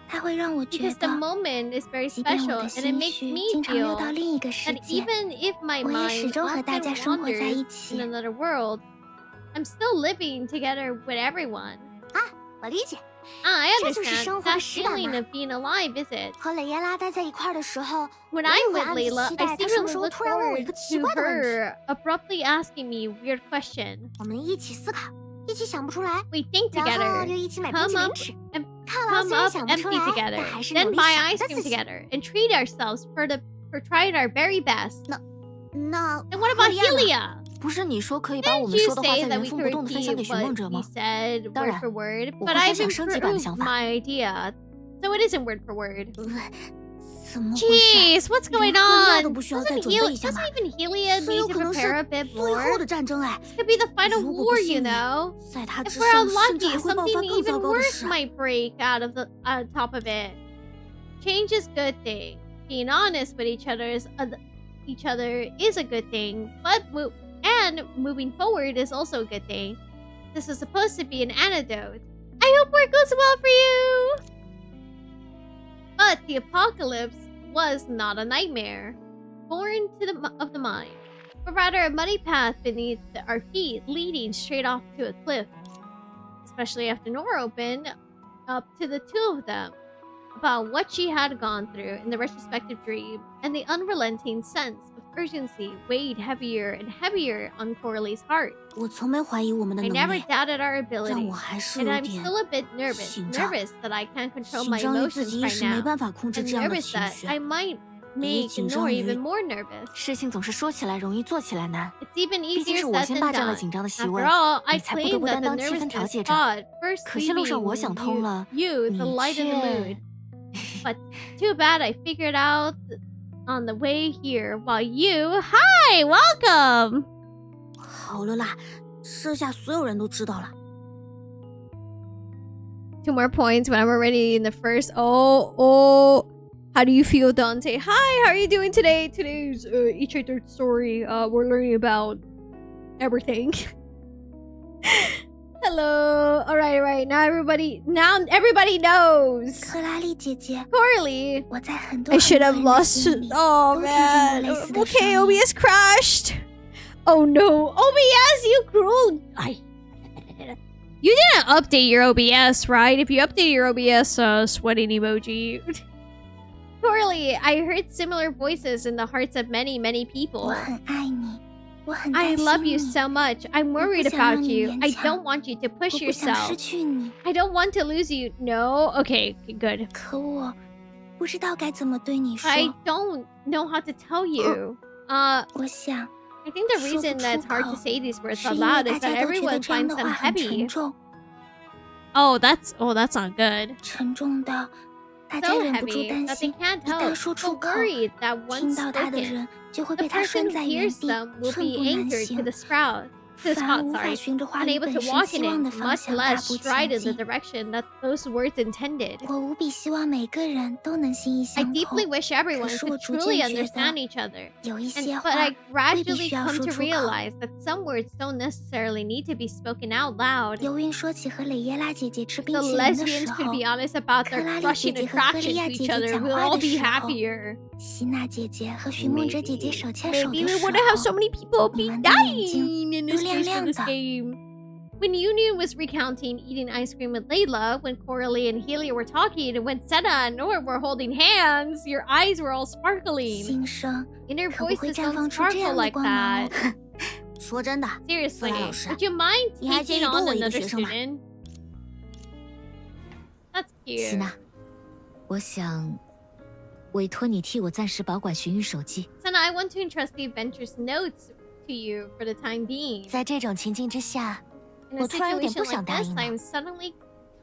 它会让我觉 Because the 得， moment is very 即便我 special, 的 and it 心 makes 绪 me 经常流到 feel 另一个世 that 界， even if my 我也始 mind 终和大 often 家生活在 wanders 一 in 起。 another world, I'm still living together with everyone. 我理解。 I 这就是 understand 生活的 that 实感 feeling 嘛。 of being alive, is it? 和蕾耶拉待在一块儿的时候， When 我 I'm 也会 with 暗自 Layla, 期 I 待她什么 secretly 时候 look 突然问我一 forward 个奇 to 怪的问题。 her abruptly asking me a weird question. 我们一起思考，一起想不出来， We think 然后 together, 就一起买冰 come 淇淋 up 吃。 and 看完 come 虽然 up 想不出 empty 来， together, 但还是努 then 力 buy 想 ice 的 cream 自己。 together, and treat ourselves for trying our very best. 那 And what about 赫利亚呢？ Helia? 不是你说可以把我 Didn't 们 you 说的话 say 再 that 原 we 封 could 不动的分享给 repeat 寻梦 what 者 we 吗？ said 当 word 然 for word? 我 But 会 I've 分享升级版的 improved 想法。 my idea, so it isn't word for word. 怎么回事？ Jeez, what's 连 going 赫利亚 on? 都不需要再 Doesn't 准备一下吗？ even Helia 这有 need 可 to 能是 prepare a bit 最后 more? 的战争哎！ This could be the final 如果 war, 不 you 幸运， know. 在他 If 之 we're 上，甚至 unlucky, 还会爆发 something 更糟 even 糕的 worse 事。 might break out of the top of it. Change is a good thing. Being honest with each other is a good thing, but moving forward is also a good thing. This is supposed to be an antidote. I hope work goes well for you. But the apocalypse was not a nightmare, born of the mind, but rather a muddy path beneath our feet, leading straight off to a cliff. Especially after Nohr opened up to the two of them about what she had gone through in the retrospective dream, and the unrelenting sense of urgency weighed heavier and heavier on Coralie's heart. 我从没怀疑我们的 I 能 never 力， doubted our 让 abilities, 我还是 and 有 I'm 点 still a bit nervous 紧张。 that I can't control 紧 my 张于自 emotions 己一 right 时没 now, 办法控制 and 这样的 nervous 情 that 绪， I might 也 make 紧 Nohr 张于 even more nervous. 事情总是说起来容易，做起来难。 It's even 毕竟 easier 是我 said 先 than 霸占了 done. 紧张的席 After 位， all, I 你才不得 claimed 不 that 担 the 当气氛调 nervousness 解者。 pod first 可惜路上 leaving 我想通了， you, the 你 light of the 却 mood. But too bad I figured out on the way here while you... Hi! Welcome! 好了啦，这下所有人都知道了。 2 more points when I'm already in the first. Oh. How do you feel, Dante? Hi, how are you doing today? Today's V8.8 story. We're learning about everything. Hello. All right. Now everybody knows. 克拉丽姐姐， Coralie. 我在很多 I 很 should 多 have 人的 lost. 心里 Oh 都听见 man. 过类似的声 Okay, 音。 OBS crashed. Oh no, OBS, you cruel. You didn't update your OBS, right? If you update your OBS, sweating emoji. Coralie, I heard similar voices in the hearts of many, many 我 people. 很爱你，我很 I 担 love 心 you 你， so much. I'm 我 worried 不想 about 让你 you. 勉 I 强， don't want you to 我 push 不想 yourself. 失去你， I don't want to lose you. No? Okay, good. 可我不知道该怎么对你说。 I don't know how to tell you. 我想 I think the 说不 reason that it's 出 hard to 口， say these words 是 out 因为 loud 大 is 家 that 都觉得 everyone 这样 finds 的 them 话很 heavy. 沉重， Oh, that's not good. 沉重到大家 So 忍不住 heavy 担 that they 心， can't 一旦 help 说出 but 口， worried that 听 once 到他的 spoken, 人就会 the 被他 person 拴 who 在原 hears 地， them will 寸 be 步难 anchored to 行 the spot. To the 反而 spot, 无法 sorry, 循着话语 unable 本 to 身 walk 期 in 望的 it, 方 much 向大 less 步 stride 前 in the 进。 direction that those words intended. 我无比希望每个人都能心意 I 相 deeply 通， wish everyone 可是我 could 逐 truly 渐觉 understand 得 each other. 有一些 But 话 I 未必 gradually 需要 come 说 to 出口。 realize that some words don't necessarily need to be spoken out loud. 尤云说起和蕾耶拉姐姐吃冰 The 淇淋的时 lesbians could 候， be honest about 克 their 拉丽 crushing 姐姐和赫 attraction 利 to 亚 each 姐姐 other, 讲 we'll 话 all 的 be 时候， happier. 希娜姐姐和寻梦者姐姐手牵手 Maybe 的 we 时 wouldn't have so 候， many people 你 be 们的眼 dying 睛 in 都 this 亮 case for 亮 this 的。 game. When Union was recounting eating ice cream with Layla, when Coralie and Helia were talking, and when Senna and Nohr were holding hands, your eyes were all sparkling. 心声 Inner 可不会 voices 绽 don't 放出这 sparkle 样的 like 光芒 that. 哦。说真的， Seriously, 老师， would you mind 你还介 taking 意多 on 我一个 another 学生吗？ student? That's 希 cute. 娜，我想委托你替我暂时保管寻玉手记。 Senna, I want to entrust the adventure's notes to you for the time being. 在这种情境之下， In a 我突然有点 situation 不想 like 答 this, 应了。 I'm suddenly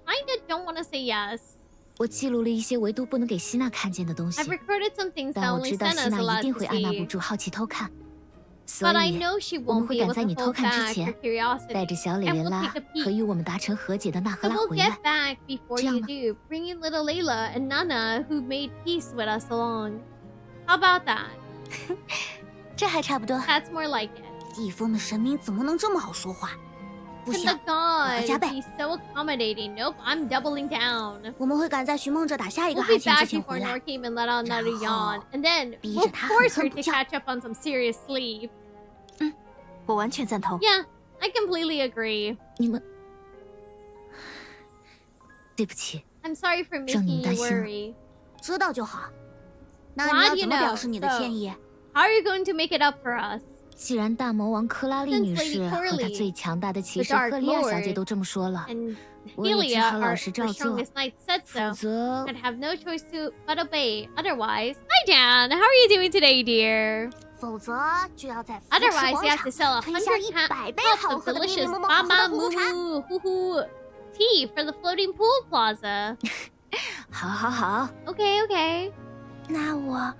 kinda don't want to say yes. 我记录了一些唯独不能给希娜看见的东西。 I've recorded some things that 但我 only 知道希 Senna's 娜一 allowed 定 to 会按捺不 see. 住好奇偷看，所 But I 以 know she 我们 won't 会 be 赶 able 在 to 你偷 hold 看之 back 前 her curiosity. 带着小蕾 I 莲 will 拉 take a 和 peek. 与我们达成和解的娜赫 So 拉 we'll 回 get 来。 back before 这样 you 吧 do, bringing little Layla and Nana, who made peace with us along. How about that? 这还差不多。 That's more like it. 地风的神明怎么能这么好说话？不 Can 行 the，gods 加倍。 be so accommodating? Nope, I'm doubling down. 我们会赶在寻梦者打下一个 We'll 哈 be 欠之 back 前 before 回来。 Nohr came and let out another 然后 yawn, and then 逼 we'll 着他 force 狠 her 狠 to 不叫。 catch up on some serious sleep. 我完全赞同。 Yeah, I completely agree. 你们，对不起， I'm sorry for 让你 making 们担 you 心了。 worry. 知道就好。那 Glad 你要 you 怎么 know. 表示你的 So, 歉意？ how are you going to make it up for us? 既然大魔王克拉丽 Since 女 Lady 士和她 Corley, 最强大的骑 the 士 Dark 赫利亚小 Lord, 姐都这么说了， And 我也只 Helia, 好老 our 实照做， strongest knight, said 否 so. 则 I'd have no choice to but obey. Otherwise, hi Dan, how are you doing today, dear? 否则就要在扶持 Otherwise, 广 you have 场 to sell 推销 100 100杯 cups 好 of 喝的咪咪 delicious 摸摸好喝的 mama 葫芦茶。 moo hoo hoo tea for the floating pool plaza. 好好好， Okay, okay. 那我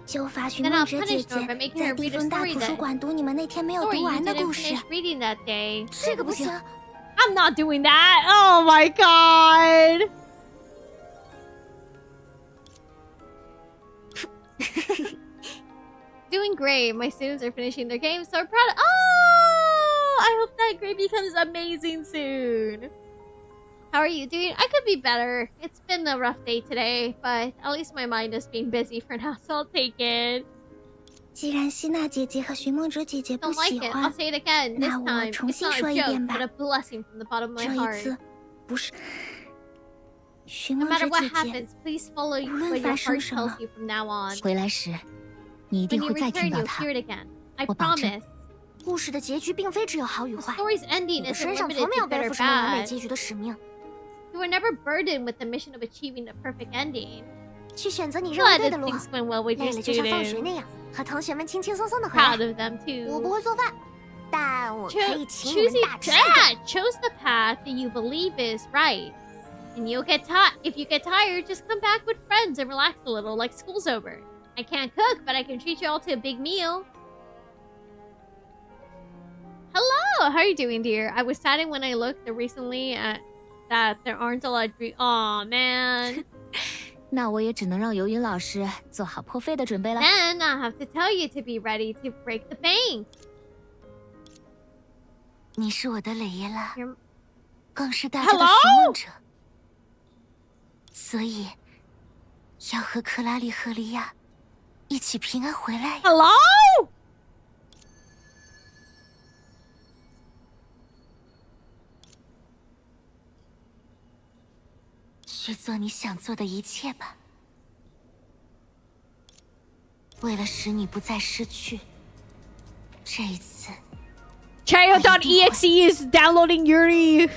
就罚寻 Then 梦 I'll 者姐 punish 姐 Nohr by making 在 her 地 read a 风大 story 图书 that 馆读你们那天没有 story 读 you 完的 didn't 故事。 finish reading that day. 这个不行。 I'm not doing that. Oh my god. Doing great. My students are finishing their games, so proud. Oh, I hope that grade becomes amazing soon. How are you doing? I could be better. It's been a rough day today, but at least my mind is being busy for now, so I'll take it. 既然希娜姐姐和寻梦者姐姐不 Don't like 喜 it. I'll 欢， say it again. This 那我 time, 重 it's 新 not 说 a 一 joke, 遍吧。 but a blessing from the bottom of my 这一 heart. 次不是寻 No 梦者 matter what 姐姐 happens, please follow 无论 what your 发生 heart 什么 tells you from now on. 回来时，你一 When 定 you 会再 return, 听到 you'll 她。 hear it again. I 我保证。 promise. 故事的结局并非只有好与 The 坏， story's 你 ending 的 isn't 身上 limited 从没有 to 背 good 负 or 什么完美 bad. 结局的使命。 You were never burdened with the mission of achieving the perfect ending. 去选择你认为 Glad 对 that 的路， things went well with 累 your 了就像放水 students. 那样，和同学们轻轻松松的回来 Proud。of them 我不 too. 会做饭，但我可以请你们 Choosing 大吃一顿。 that chose the path that you believe is right. And you'll get tired. If you get tired, just come back with friends and relax a little like school's over. I can't cook, but I can treat you all to a big meal. Hello, how are you doing, dear? I was saddened when I looked recently at that there aren't a lot of Aw, man. 那我也只能让游云老师做好破费的准备了。 Then I have to tell you to be ready to break the bank. 你是我的蕾耶拉 You're-，更是大家的 Hello？寻梦者，所以要和克拉丽和利亚一起平安回来呀。 Hello? 去做你想做的一切吧，为了使你不再失去，这一次。 Chayo.exe is downloading Yuri.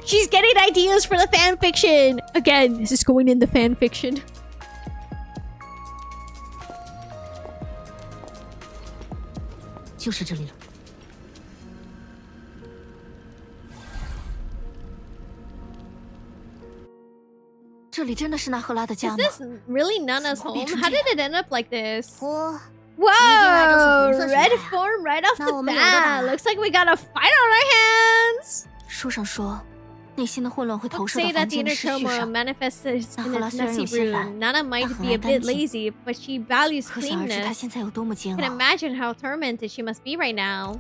She's getting ideas for the fan fiction. Again, this is going in the fan fiction. 就是这里了。这里真的是那赫拉的 Is 家吗？ this really Nana's home? How did it end up like this? 我 Whoa! 来就是红色血 Red 呀。 form right off 那 the 我们有的打 bat. Looks like we got a fight on our hands. 书上说，内心的混乱会投射到 Say 房 that the 间的 inner 秩序 turmoil 上。 manifests in Nahala its 虽然 messy 有些懒， room. Nana might 但很 be a 爱干 bit 净。 lazy, but she values 可想而知，她 cleanness. 现在有多么煎 I can 熬。 imagine how tormented she must be right now.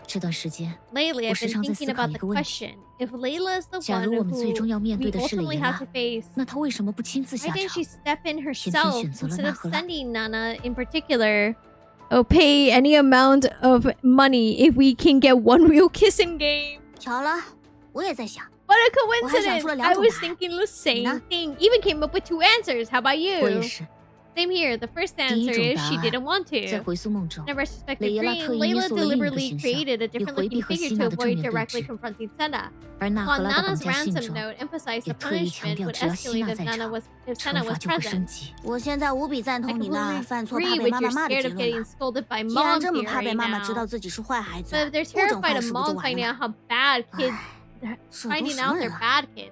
这段时间， Lately, 我 I've 时 been 常在 thinking 思考 about 一 the 个问题： question: if Layla is the 假 one 如我 who 们最终要面 we 对的是蕾 ultimately 耶 have 拉 to，face, 那她为什么不亲自 why 下 didn't 场 she？step in 偏 herself 选择了 instead 那 of 赫拉。 sending Nana in particular? Oh, pay any amount of money if we can get one real kiss in game. 巧了，我也在想， What a 我还想 coincidence! 出了 I 2种 was 答案。 thinking the same 呢？ thing. Even came up with 2 answers. How about 我也 you? 是。 Same here. The first 第一 answer 种 is 答 she 案 didn't want 在 to. 回溯梦中， In a retrospective 蕾耶拉 dream, 特意捏 Layla 塑了另一个 deliberately 形象， created a 以 different 回避 looking 和 figure 希 to 娜的正 avoid 面对 directly 峙。 confronting Senna. 而那 While 赫拉的绑 Nana's 架信 ransom 中， note emphasized 也 the 特意强 punishment 调， would 只要希 escalate 娜 if 在 Nana 场， was if 惩 Senna 罚 was 就会升 present. 级。我现在无比赞 I 同你 completely 那犯错怕 agree 被 with 妈 your 妈骂的 scared 结 of 论 getting 了。 scolded by 既然 mom 这么 theory 怕被妈妈知道 now. 自己是坏孩子， But if they're 不整 terrified 坏 of 事不就 mom 完 finding 了 out 吗？ how bad kids 唉，这都 finding 什 out 么 they're 人啊？ bad kids.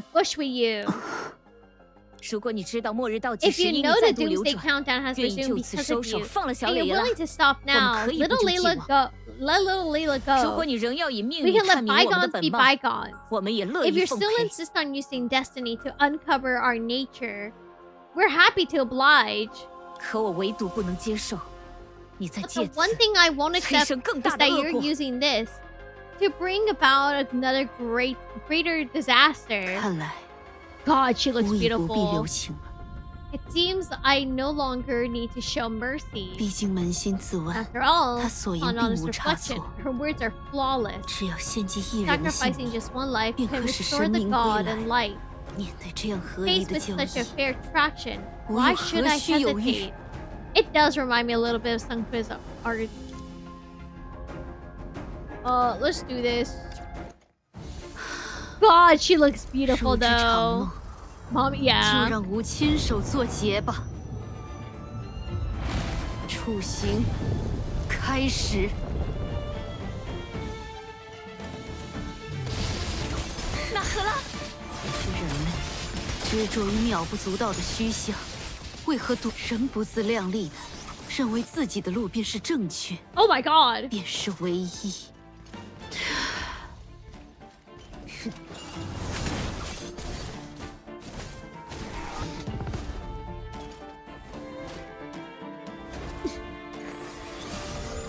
bush with you. 如果你知道末日倒计 If 时 you 因你 know 再 the 度流 doomsday 转， countdown has 愿意 resumed 就此 because 收 of 手， you, 放了小 and 磊 you're 了， willing to stop 我们 now, 可以不 little 负既 Layla 往。let little Layla 如果 go. 你仍要以命 We 运 can 探 let 明我们的 bygones 本 be 貌， bygones. 我们也乐 If 意 you're 奉 still 陪。 insist on using destiny to uncover our nature, we're happy to oblige. 可我唯独不能接受你在 But 借 the 此 one thing I won't 催 accept 生更 is 大的 that 恶 you're 果。 using this to bring about another greater disaster. 看来 God, she looks 无以不必留 beautiful. 情了。 It seems I no longer need to show 毕 mercy. 竟扪心自问， After all, 他所言 on 并 honest 无差 reflection, 错。 her words are flawless. 只要献祭一人的性 Sacrificing 命， just one life 便 can 可使 restore 神 the 明归 god 来。 and light. 面对这样合宜 Faced 的 with 交 such a 易， fair traction, 我 why 又 should 何 I 须犹豫？ hesitate? It does remind me a little bit of Sungkwa's art. Let's do this. God, she looks beautiful 如之常 though. 诺， Mom, 就 yeah. 让吾亲手做结吧。处刑开始。那何拉，人类执着于渺不足道的虚像，为何仍不自量力的认为自己的路便是正确， Oh my god. 便是唯一？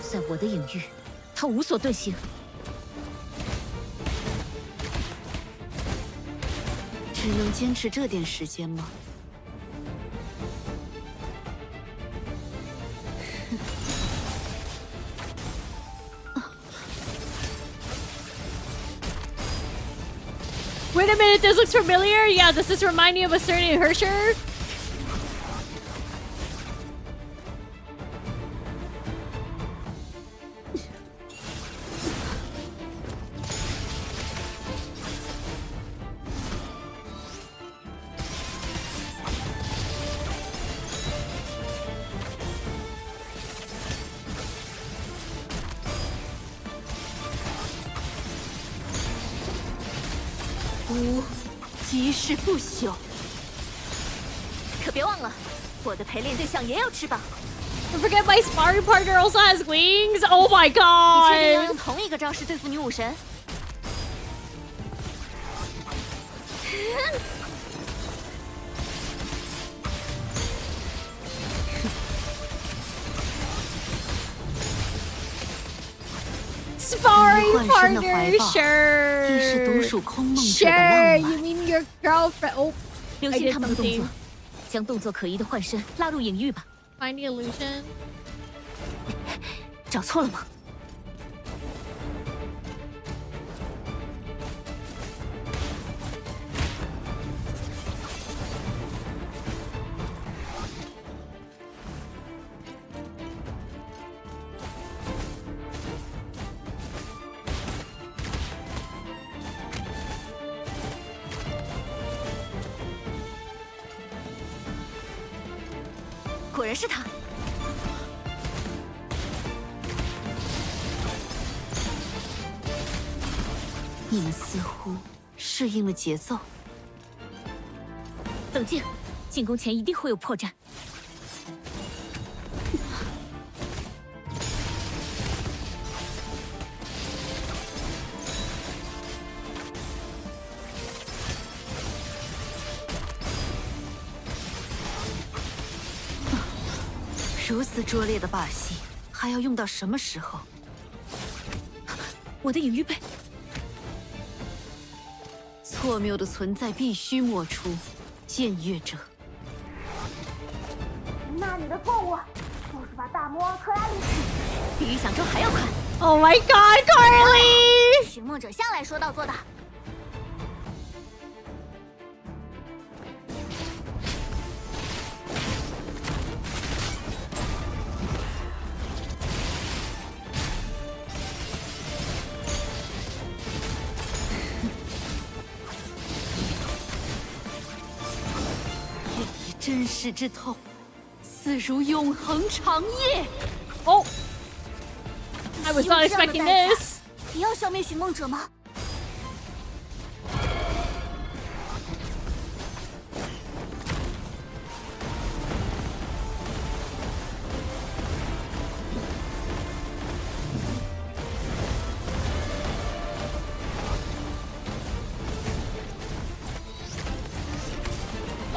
在我的领域，他无所遁形。只能坚持这点时间吗？ Wait a minute, this looks familiar. Yeah, does this remind you of a certain Hersher?吾即是不朽。可别忘了，我的陪练对象也有翅膀。 Don't forget my sparring partner also has wings. Oh my 你确定要 god. 用同一个招式对付女武神？Sparring 换身的 partner, 怀抱， sure. 亦是独属空梦者的 Sure, 浪 you 漫。 mean your girlfriend? Oh, 留 I 心 did 他们的动作 something.，将动作可疑的幻身拉入隐喻吧。 Find the illusion. 找错了吗？果然是他。你们似乎适应了节奏。冷静，进攻前一定会有破绽。如此拙劣的把戏，还要用到什么时候？我的隐喻被错谬的存在必须抹除。僭越者，那你的错误就是把大魔王克拉里比预想中还要快。 Oh my god, Carly! 寻梦者向来说到做到。以真实之痛，似如永恒长夜。 Oh, I was 用 not 这样的 expecting 代价 this. 也要消灭寻梦者吗？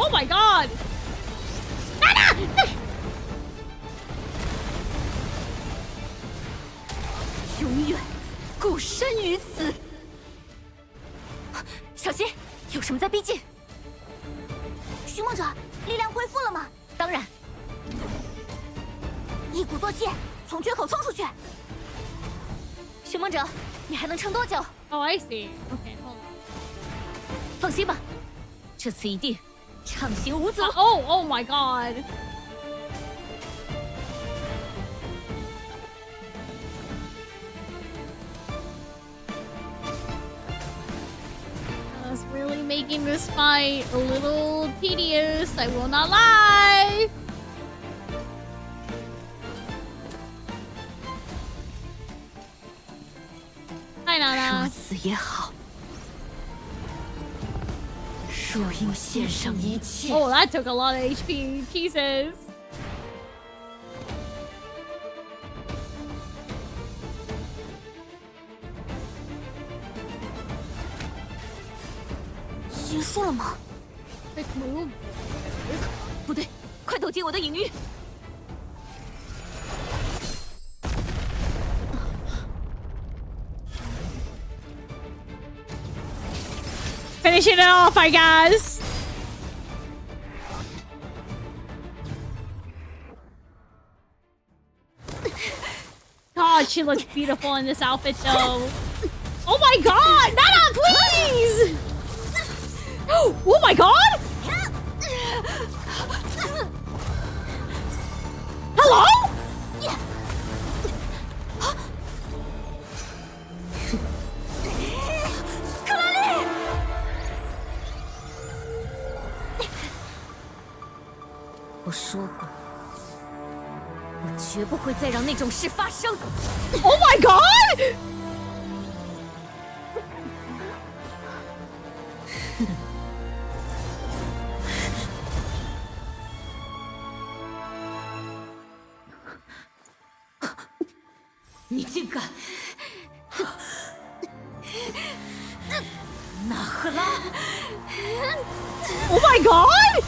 Oh my god! Nana! 永远固身于此。小心，有什么在逼近。寻梦者，力量恢复了吗？当然，一鼓作气，从缺口冲出去。寻梦者，你还能撑多久？ Oh, I see. Okay, hold on. 放心吧，这次一定畅行无阻。Oh my god. That's really making this fight a little tedious, I will not lie. Hi, 如 Nana. 此也好。若应献上一切， Oh, that took a lot of HP. Jesus. 结束了吗？ Quick move. 不对，快躲进我的隐喻。 Finishing it off, I guess. God, she looks beautiful in this outfit, though. Oh my god! Nana, please! Oh my god! Hello? 我说过，我绝不会再让那种事发生。 Oh my god! 你竟敢！纳赫拉！ Oh my god!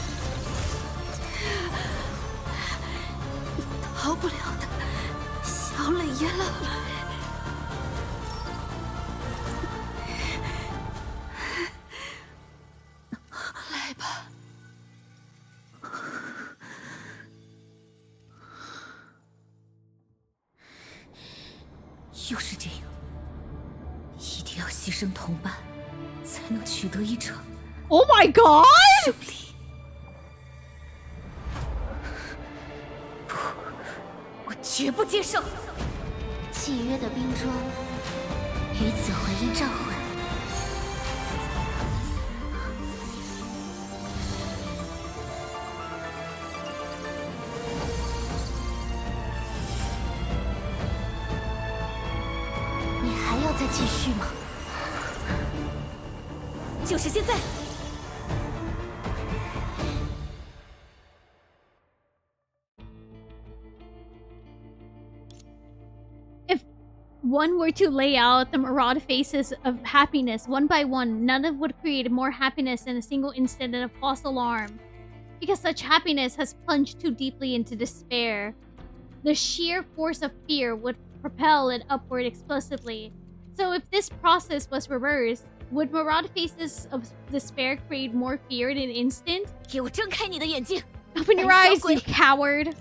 逃不了的，小磊爷了。来吧。又是这样，一定要牺牲同伴，才能取得一场 Oh my god! 胜利。不，我绝不接受。契约的冰装于此回音召唤。你还要再继续吗？就是现在。 One were to lay out the Marauder faces of happiness one by one, none of would create more happiness in a single instant than a false alarm. Because such happiness has plunged too deeply into despair. The sheer force of fear would propel it upward explosively. So if this process was reversed, would Marauder faces of despair create more fear in an instant? 给我睁开你的眼睛 Open your eyes, you coward!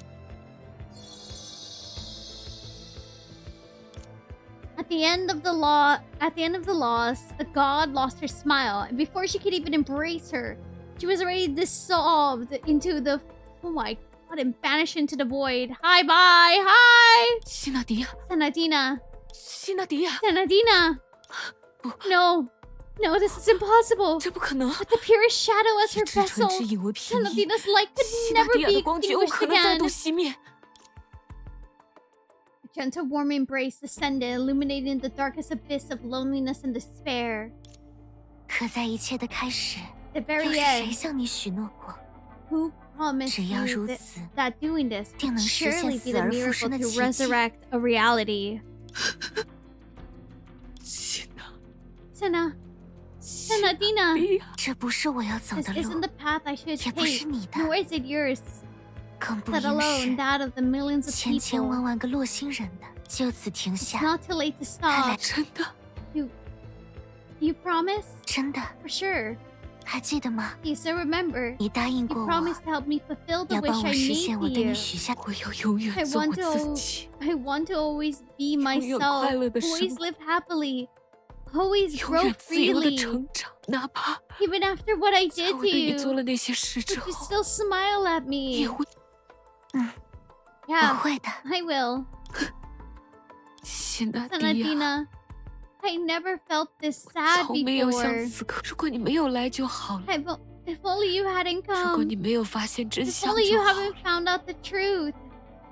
At the end of the loss, the god lost her smile, and before she could even embrace her, she was already dissolved into the oh my god and vanished into the void. Hi, bye, hi. 希纳迪亚， Senadina, 希纳迪亚， Senadina. No, no, this is impossible. 这不可能！ With the purest shadow as her 以至纯 vessel, 之引为便宜， Senadina's light could 希纳 never 迪亚 be 的光绝无 extinguished 可能再 again. 度熄灭。 A gentle warm embrace descended, illuminating the darkest abyss of loneliness and despair. 可在一切的开始， The 又 very 是谁 end, 向你许诺过， who promised 只要 you 如 that, 此， that doing this 定 would 能实现 surely be 死 the 而复 miracle 生的 to 奇迹。 resurrect a reality? 希娜， Senna, Senadina, 这不是我要走 this 的 isn't 路， the path I should 也不是 take, 你的， nor is it yours, 更不 let 应 alone 是 that of the millions of 千千 people. 万万个洛星人的。就此停 It's 下， not too late to 看来 stop. 真的 You promise? 真的 For sure. 还记得吗？ You still remember. 你答应 You 过我， promised to help me fulfill the 要 wish 帮 I 我实现 made 我 to 对你 you. 许下。我要永 I 远做 want 我自 to 己， I want to always be 永远 myself. 快乐地生 Always 活， live happily. Always 永 grow 远自由的 freely. 成长，哪怕 Even after what I 在 did 我 to 对你做 you, 了那些事之 would you 后， still smile at 也 me? 会 我 Yeah, 会的。 I will. 谢娜迪亚， Senadina, I never felt this sad 从没有像 before. 此刻。如果你没有来就好了， If only you hadn't 如果 come. 你没有发现真 If 相 only you 就好 haven't 了， found out the truth.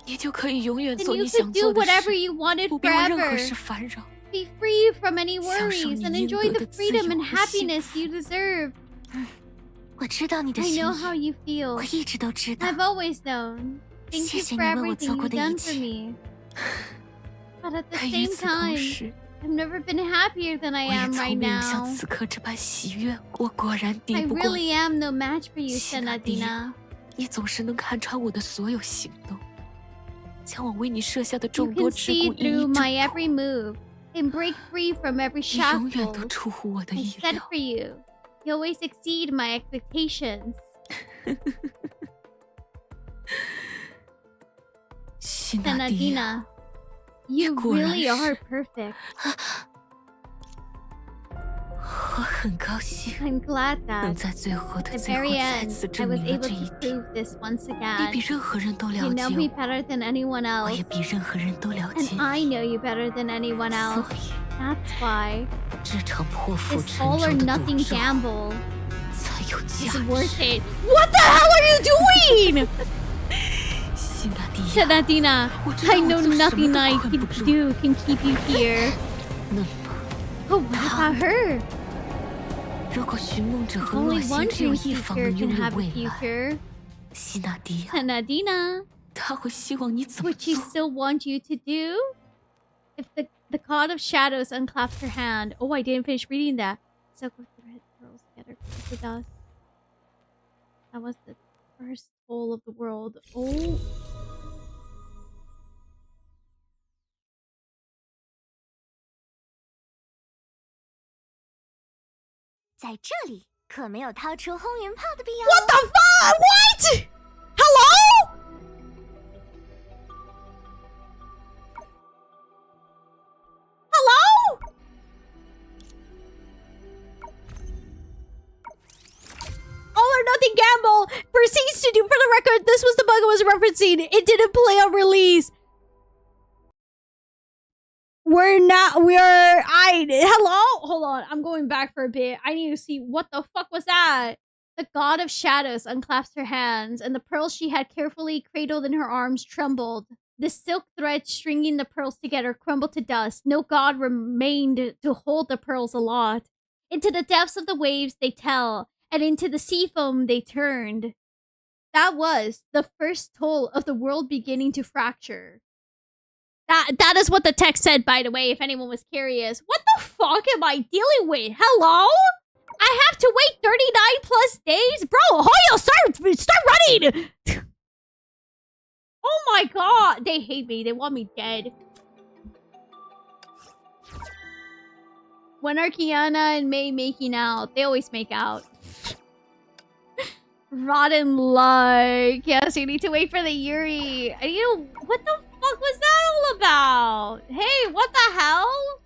你就可以永远 Then 做 you 你想 could 做 do 的 whatever 事， you wanted 不被我任何 forever. 事烦扰。 Be free from any 享受 worries 你 and 应 enjoy 得 the 的自 freedom 由 and 和幸 happiness 福。 you deserve. 我知道你的 I 心 know how 意， you feel. 我一直都知道。 I've always known. Thank 谢 you 谢 for 你为我做 everything 过 you've 的一 done for 切。 me. But at the 但与 same 此同 time, 时， I've never been happier than I 我也 am 从 right 没有像 now. 此刻这般喜悦。我果然敌 I 不过 really am no match for you, 希娜迪 Senadina. 亚。你总是能看穿我的所有行动，将我为你设下的 You 众多 can 桎 see 梏一一 through 挣 my 脱。 every move and break free from every 你永远都 shackle. 出乎我的 I 意 set 料。 for you. You always exceed my expectations. 希娜迪亚， Senadina, you 果然 really 是 are perfect. 我很高兴 I'm glad 能 that 在最后的 at the 最后 very 再 end, 次 I 证 was 明了 able 这 to 一点。 prove this once 你 again. 比任何人都 You 了 know 解 me 我， better than anyone 我 else, 也比任何人都了 and 解 I 你。 know you better than anyone 所 else. 以， That's why 这场破釜 this 沉 all 舟 or 的赌 nothing 咒 gamble 才有 is 价 worth 值。 it. What the hell are you doing? 希娜迪亚， Senadina, 我知道 I 我 know 做什么 nothing 都 I 困 can 不住。 do can keep you here. 那么， But what about her? 如果寻梦者和洛 Only 星 one 只有 dream 一方 seeker 能 can 拥有 have a 未来， future. 希娜迪亚， Senadina, 他会希望你怎么 would she 做？ still want you to do? If the god of shadows unclasped her hand. Oh, I didn't finish reading that. Silk with the red pearls together with the dust. That was the first toll of the world. Oh. 在这里可没有掏出轰云炮的必要。 What the fuck? What? Hello? Hello? All or nothing gamble proceeds to do. For the record, this was the bug I was referencing. It didn't play on release. Hello? Hold on. I'm going back for a bit. I need to see what the fuck was that? The god of shadows unclasped her hands, and the pearls she had carefully cradled in her arms trembled. The silk thread stringing the pearls together crumbled to dust. No god remained to hold the pearls aloft. Into the depths of the waves they tell, and into the sea foam they turned. That was the first toll of the world beginning to fracture. That is what the text said, by the way, if anyone was curious. What the fuck am I dealing with? Hello? I have to wait 39 plus days? Bro, Hoyo, start running! Oh my god. They hate me. They want me dead. When are Kiana and May making out? They always make out. Rotten luck. Yes, you need to wait for the Yuri. What the fuck was that all about? Hey, what the hell?